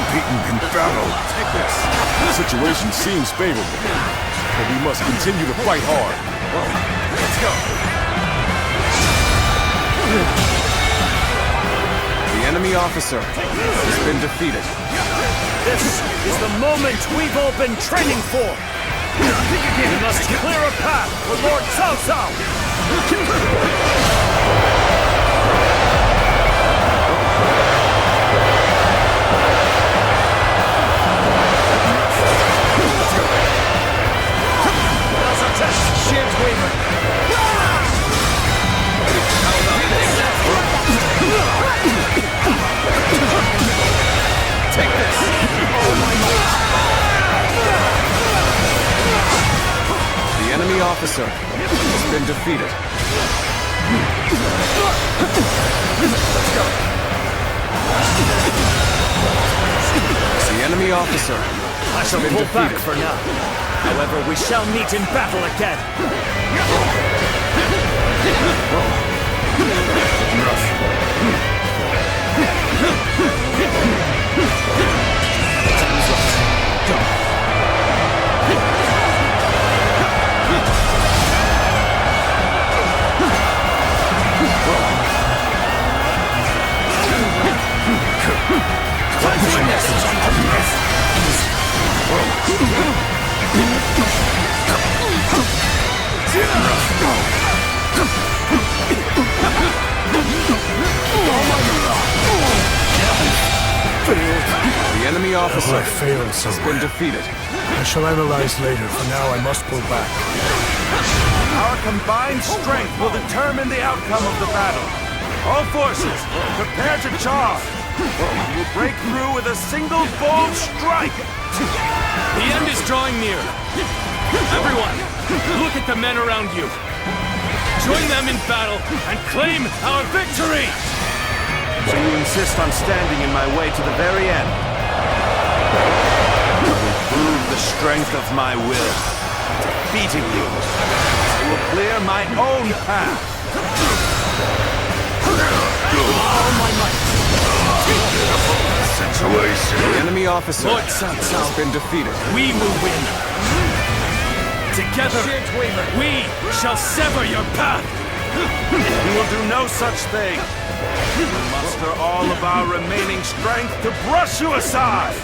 Beaten in battle. The situation seems favorable, but we must continue to fight hard. Let's go. The enemy officer has been defeated. This is the moment we've all been training for. We must clear a path for Lord Cao Cao. Shan't waver. Take this! officer has been defeated. Let's go. The enemy officer I shall pull back for now. However, we shall meet in battle again. The enemy officer I failed has been defeated. I shall analyze later. For now, I must pull back. Our combined strength will determine the outcome of the battle. All forces, prepare to charge. We will break through with a single bold strike. The end is drawing near. Everyone, look at the men around you. Join them in battle and claim our victory! So you insist on standing in my way to the very end? I will prove the strength of my will. Defeating you, I will clear my own path. All my might. The enemy officer Lord Cao Cao has been defeated. We will win. Together, we shall sever your path. We will do no such thing. We will muster all of our remaining strength to brush you aside.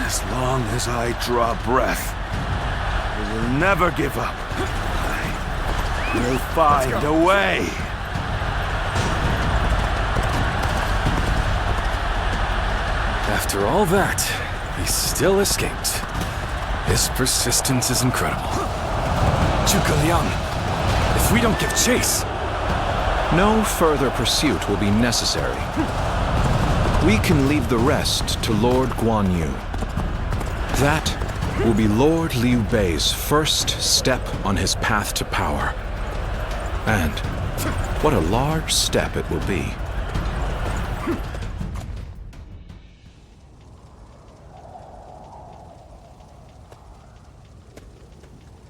As long as I draw breath, I will never give up. I will find a way. After all that, he still escaped. His persistence is incredible. Zhuge Liang, if we don't give chase... No further pursuit will be necessary. We can leave the rest to Lord Guan Yu. That will be Lord Liu Bei's first step on his path to power. And what a large step it will be.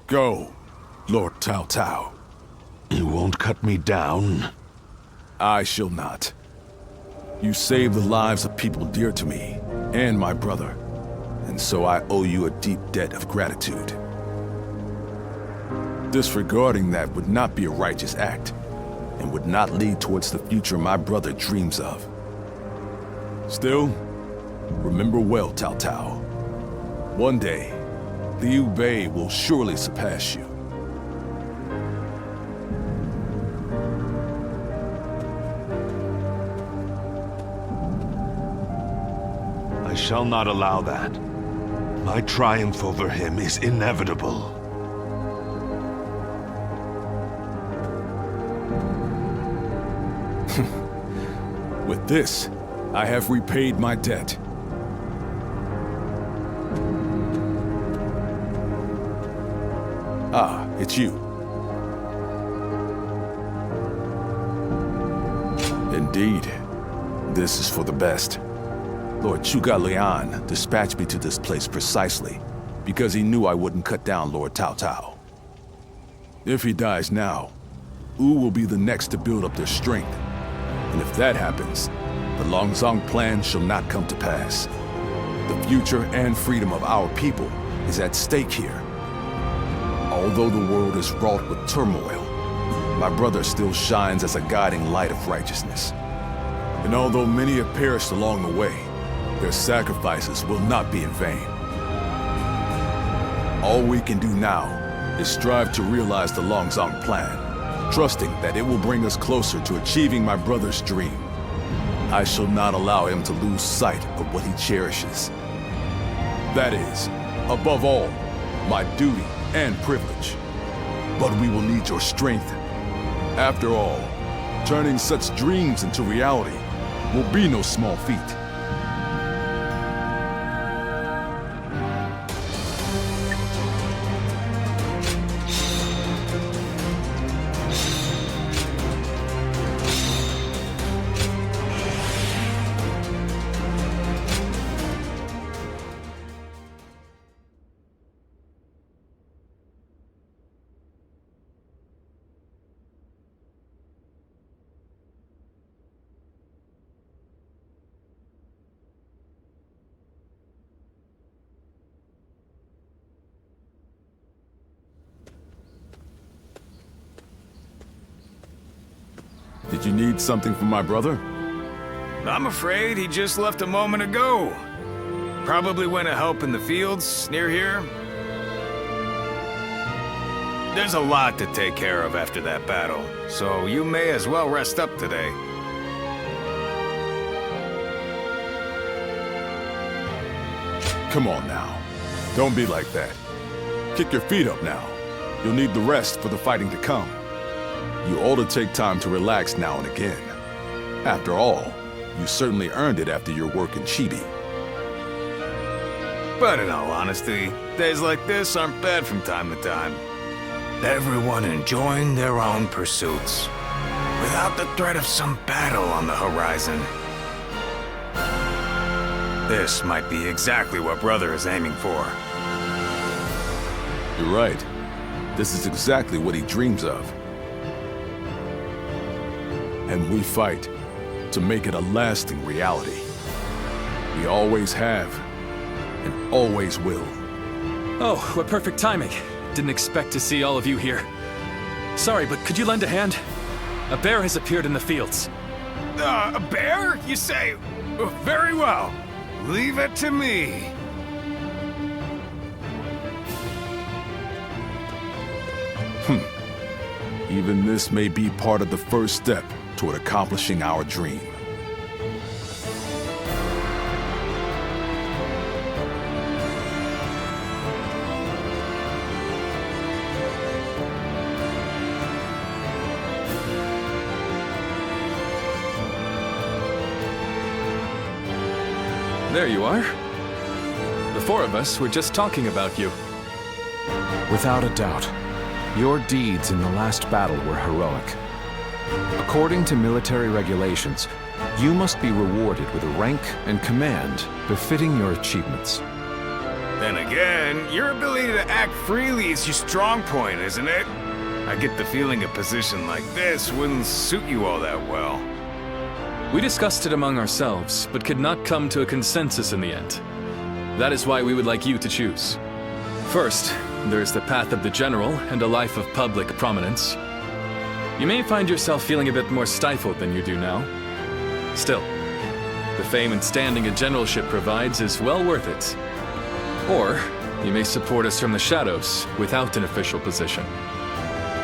Go, Lord Cao Cao. You won't cut me down? I shall not. You saved the lives of people dear to me, and my brother, and so I owe you a deep debt of gratitude. Disregarding that would not be a righteous act, and would not lead towards the future my brother dreams of. Still, remember well, Cao Cao. One day, Liu Bei will surely surpass you. I shall not allow that. My triumph over him is inevitable. With this, I have repaid my debt. Ah, it's you. Indeed, this is for the best. Lord Zhuge Liang dispatched me to this place precisely because he knew I wouldn't cut down Lord Cao Cao. If he dies now, Wu will be the next to build up their strength. And if that happens, the Longzong plan shall not come to pass. The future and freedom of our people is at stake here. Although the world is wrought with turmoil, my brother still shines as a guiding light of righteousness. And although many have perished along the way, their sacrifices will not be in vain. All we can do now is strive to realize the Longzong plan, trusting that it will bring us closer to achieving my brother's dream. I shall not allow him to lose sight of what he cherishes. That is, above all, my duty and privilege. But we will need your strength. After all, turning such dreams into reality will be no small feat. Did you need something from my brother? I'm afraid he just left a moment ago. Probably went to help in the fields near here. There's a lot to take care of after that battle, so you may as well rest up today. Come on now. Don't be like that. Kick your feet up now. You'll need the rest for the fighting to come. You ought to take time to relax now and again. After all, you certainly earned it after your work in Chibi. But in all honesty, days like this aren't bad from time to time. Everyone enjoying their own pursuits, without the threat of some battle on the horizon. This might be exactly what Brother is aiming for. You're right. This is exactly what he dreams of. And we fight to make it a lasting reality. We always have, and always will. Oh, what perfect timing. Didn't expect to see all of you here. Sorry, but could you lend a hand? A bear has appeared in the fields. A bear, you say? Very well. Leave it to me. Even this may be part of the first step toward accomplishing our dream. There you are. The four of us were just talking about you. Without a doubt, your deeds in the last battle were heroic. According to military regulations, you must be rewarded with a rank and command befitting your achievements. Then again, your ability to act freely is your strong point, isn't it? I get the feeling a position like this wouldn't suit you all that well. We discussed it among ourselves, but could not come to a consensus in the end. That is why we would like you to choose. First, there is the path of the general and a life of public prominence. You may find yourself feeling a bit more stifled than you do now. Still, the fame and standing a generalship provides is well worth it. Or, you may support us from the shadows without an official position.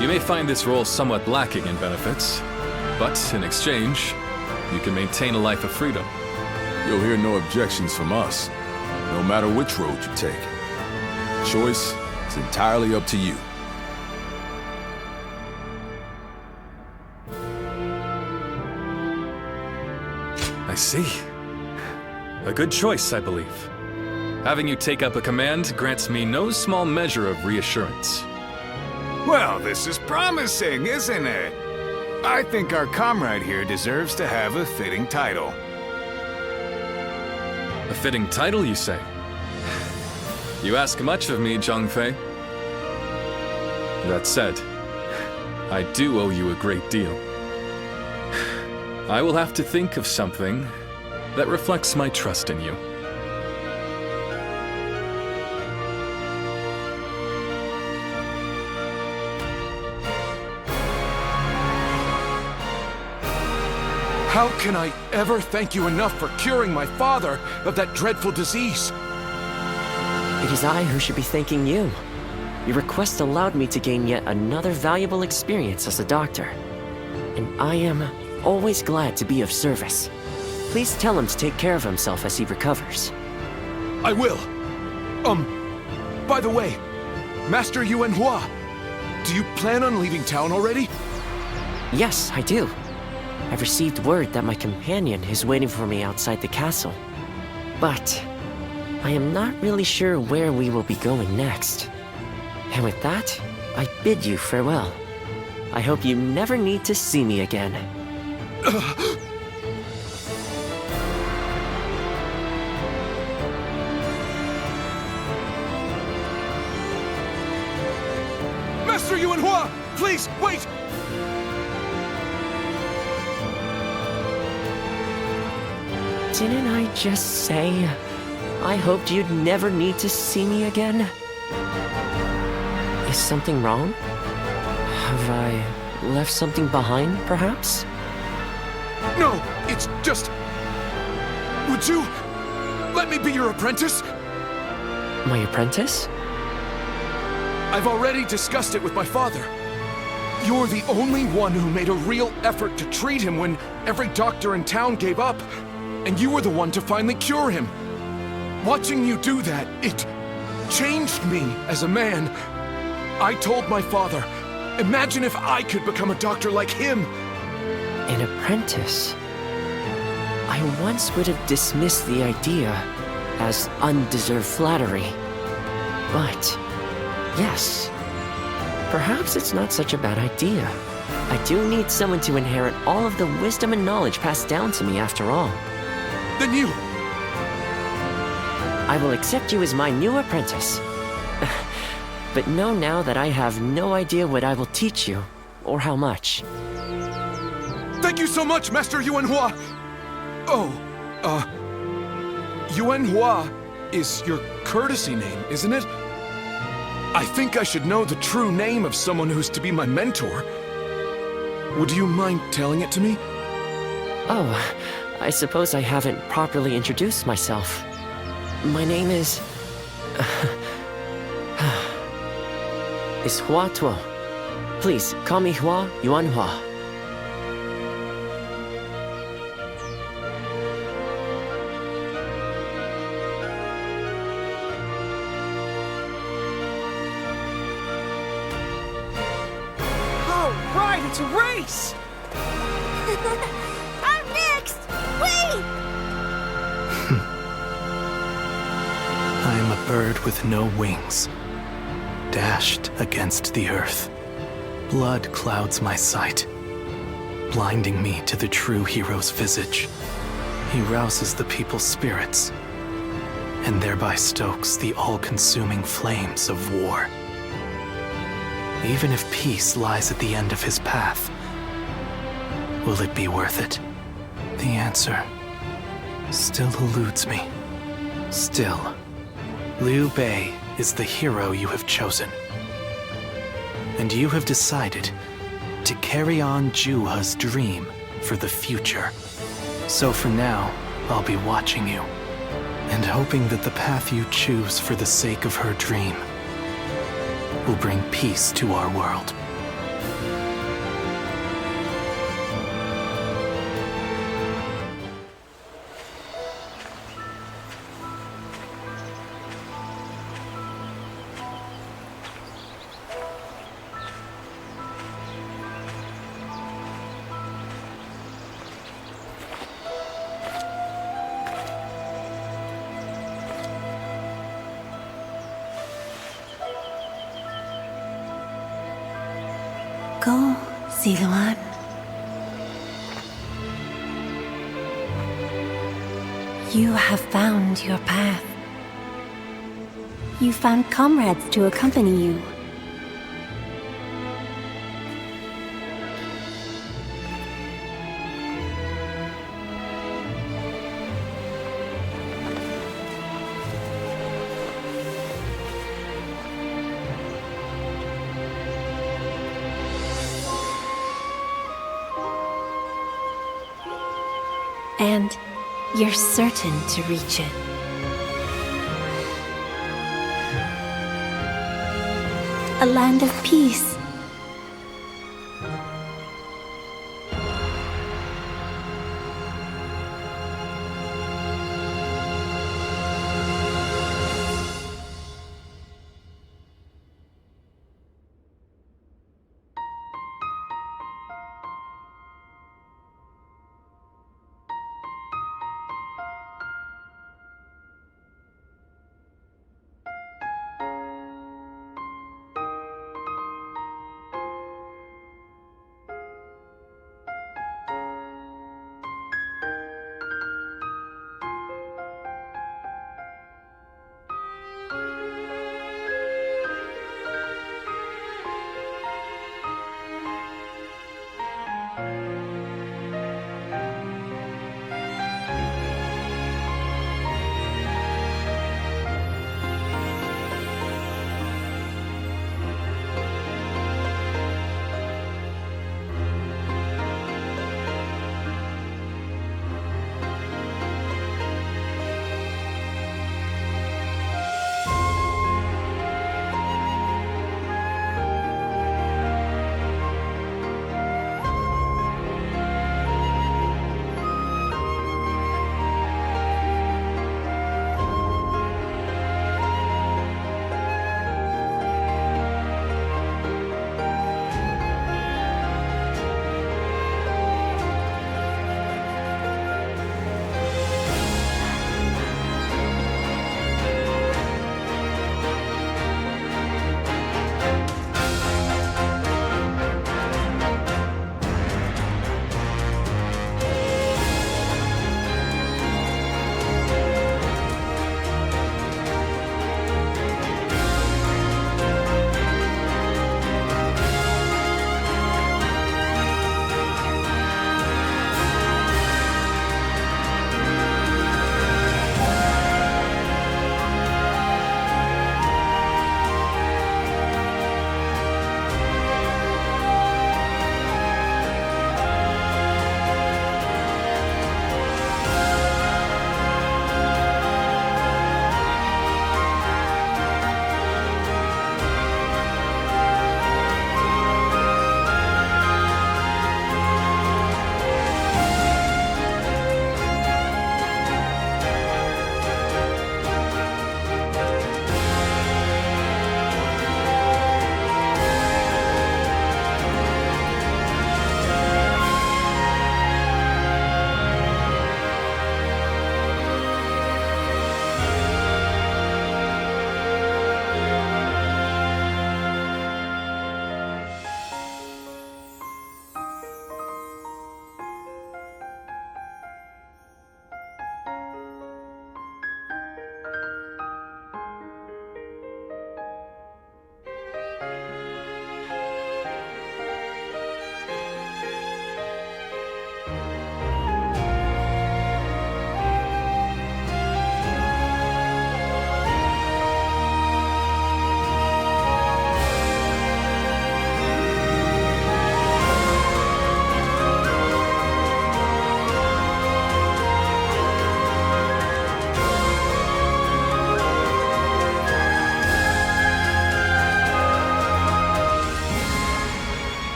You may find this role somewhat lacking in benefits, but in exchange, you can maintain a life of freedom. You'll hear no objections from us, no matter which road you take. Choice is entirely up to you. I see. A good choice, I believe. Having you take up a command grants me no small measure of reassurance. Well, this is promising, isn't it? I think our comrade here deserves to have a fitting title. A fitting title, you say? You ask much of me, Zhang Fei. That said, I do owe you a great deal. I will have to think of something that reflects my trust in you. How can I ever thank you enough for curing my father of that dreadful disease? It is I who should be thanking you. Your request allowed me to gain yet another valuable experience as a doctor. And I am always glad to be of service. Please tell him to take care of himself as he recovers. I will. By the way, Master Yuanhua, do you plan on leaving town already? Yes, I do. I've received word that my companion is waiting for me outside the castle. But I am not really sure where we will be going next. And with that, I bid you farewell. I hope you never need to see me again. Master Yuanhua, please, wait! Didn't I just say I hoped you'd never need to see me again? Is something wrong? Have I left something behind, perhaps? No, it's just... Would you let me be your apprentice? My apprentice? I've already discussed it with my father. You're the only one who made a real effort to treat him when every doctor in town gave up. And you were the one to finally cure him. Watching you do that, it changed me as a man. I told my father, imagine if I could become a doctor like him. An apprentice? I once would have dismissed the idea as undeserved flattery. But, yes, perhaps it's not such a bad idea. I do need someone to inherit all of the wisdom and knowledge passed down to me after all. Then you! I will accept you as my new apprentice. But know now that I have no idea what I will teach you, or how much. Thank you so much, Master Yuanhua! Oh, Yuanhua is your courtesy name, isn't it? I think I should know the true name of someone who's to be my mentor. Would you mind telling it to me? Oh, I suppose I haven't properly introduced myself. My name is Hua Tuo. Please, call me Hua Yuanhua. All right, it's a race! I'm next! Wait! I am a bird with no wings, dashed against the earth. Blood clouds my sight, blinding me to the true hero's visage. He rouses the people's spirits, and thereby stokes the all-consuming flames of war. Even if peace lies at the end of his path, will it be worth it? The answer still eludes me. Still, Liu Bei is the hero you have chosen. And you have decided to carry on Juha's dream for the future. So for now, I'll be watching you, and hoping that the path you choose for the sake of her dream will bring peace to our world. Go, Ziluan. You have found your path. You found comrades to accompany you. And you're certain to reach it. A land of peace.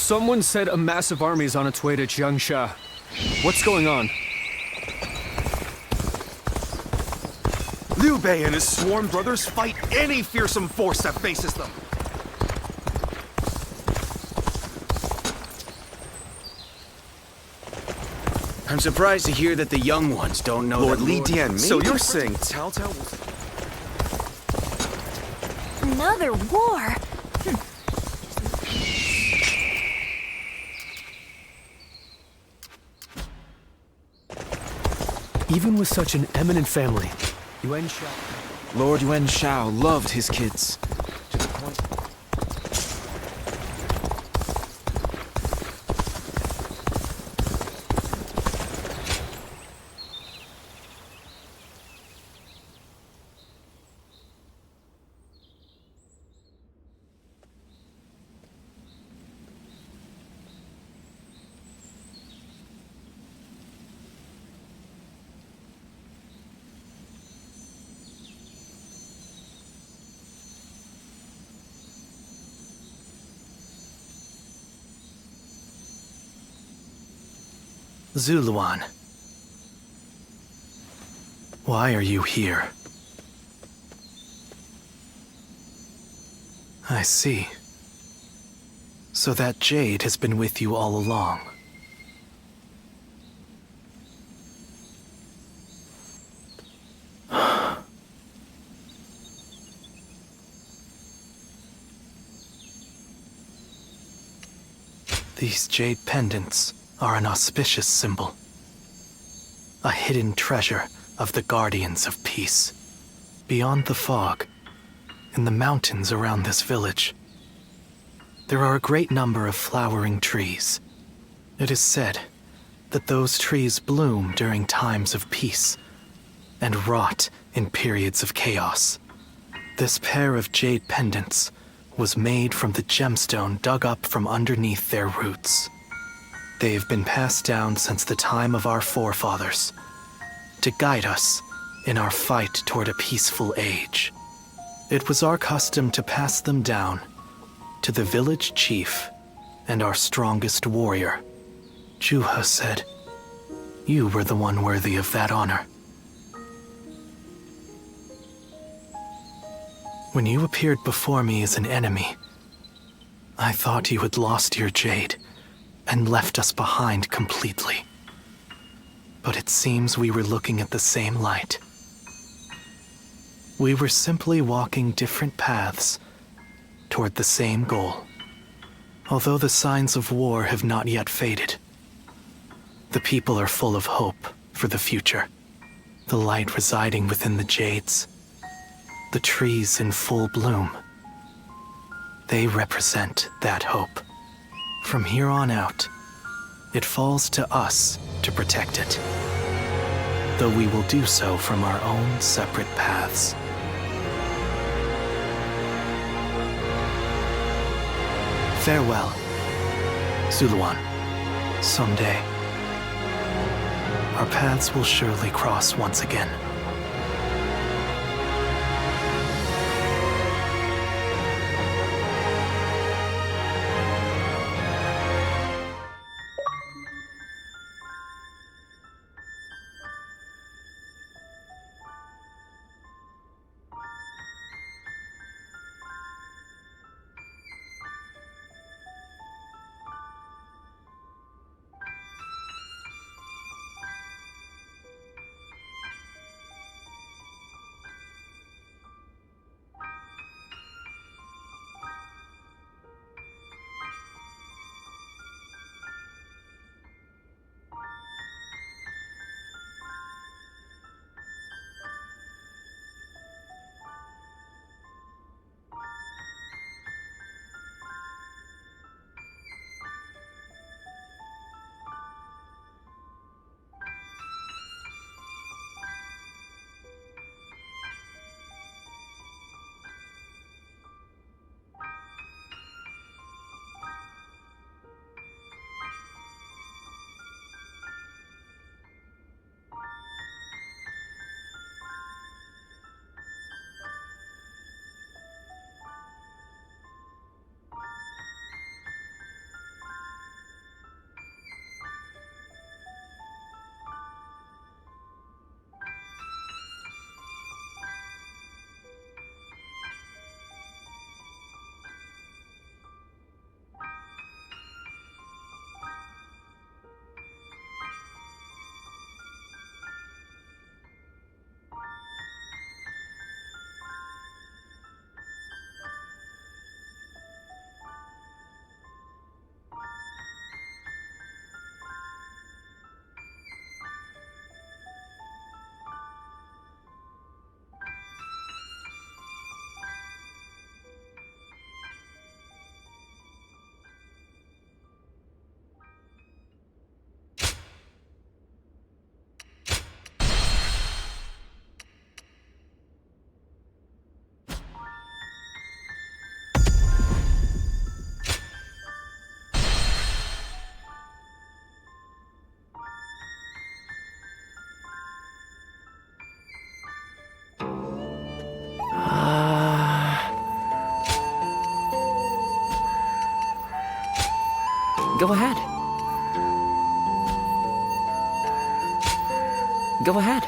Someone said a massive army is on its way to Jiangsha. What's going on? Liu Bei and his sworn brothers fight any fearsome force that faces them. I'm surprised to hear that the young ones don't know Lord that Li Dian, so you're saying Cao Cao was... Another war? Even with such an eminent family, Yuan Shao... Lord Yuan Shao loved his kids. To the point... Zuluan. Why are you here? I see. So that jade has been with you all along. These jade pendants are an auspicious symbol. A hidden treasure of the Guardians of Peace. Beyond the fog, in the mountains around this village, there are a great number of flowering trees. It is said that those trees bloom during times of peace and rot in periods of chaos. This pair of jade pendants was made from the gemstone dug up from underneath their roots. They have been passed down since the time of our forefathers to guide us in our fight toward a peaceful age. It was our custom to pass them down to the village chief and our strongest warrior. Juha said, you were the one worthy of that honor. When you appeared before me as an enemy, I thought you had lost your jade and left us behind completely. But it seems we were looking at the same light. We were simply walking different paths toward the same goal. Although the signs of war have not yet faded, the people are full of hope for the future. The light residing within the jades, the trees in full bloom, they represent that hope. From here on out, it falls to us to protect it, though we will do so from our own separate paths. Farewell, Zuluan. Someday, our paths will surely cross once again. Go ahead. Go ahead.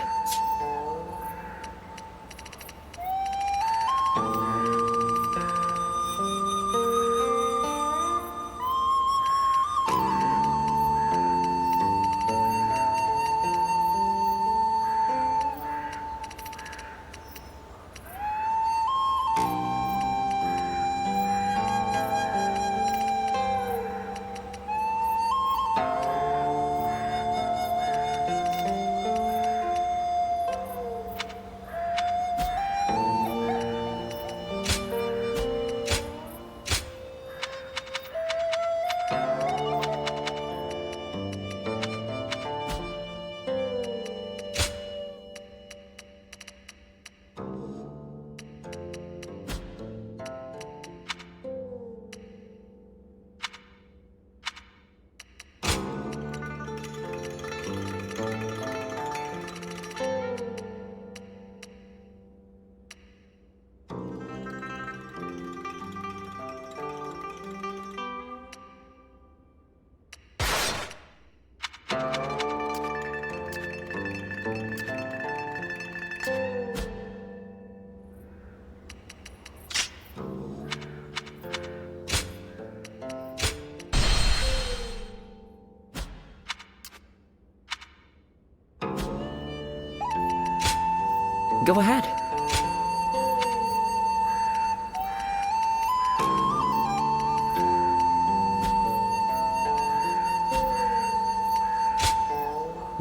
Go ahead.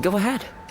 Go ahead.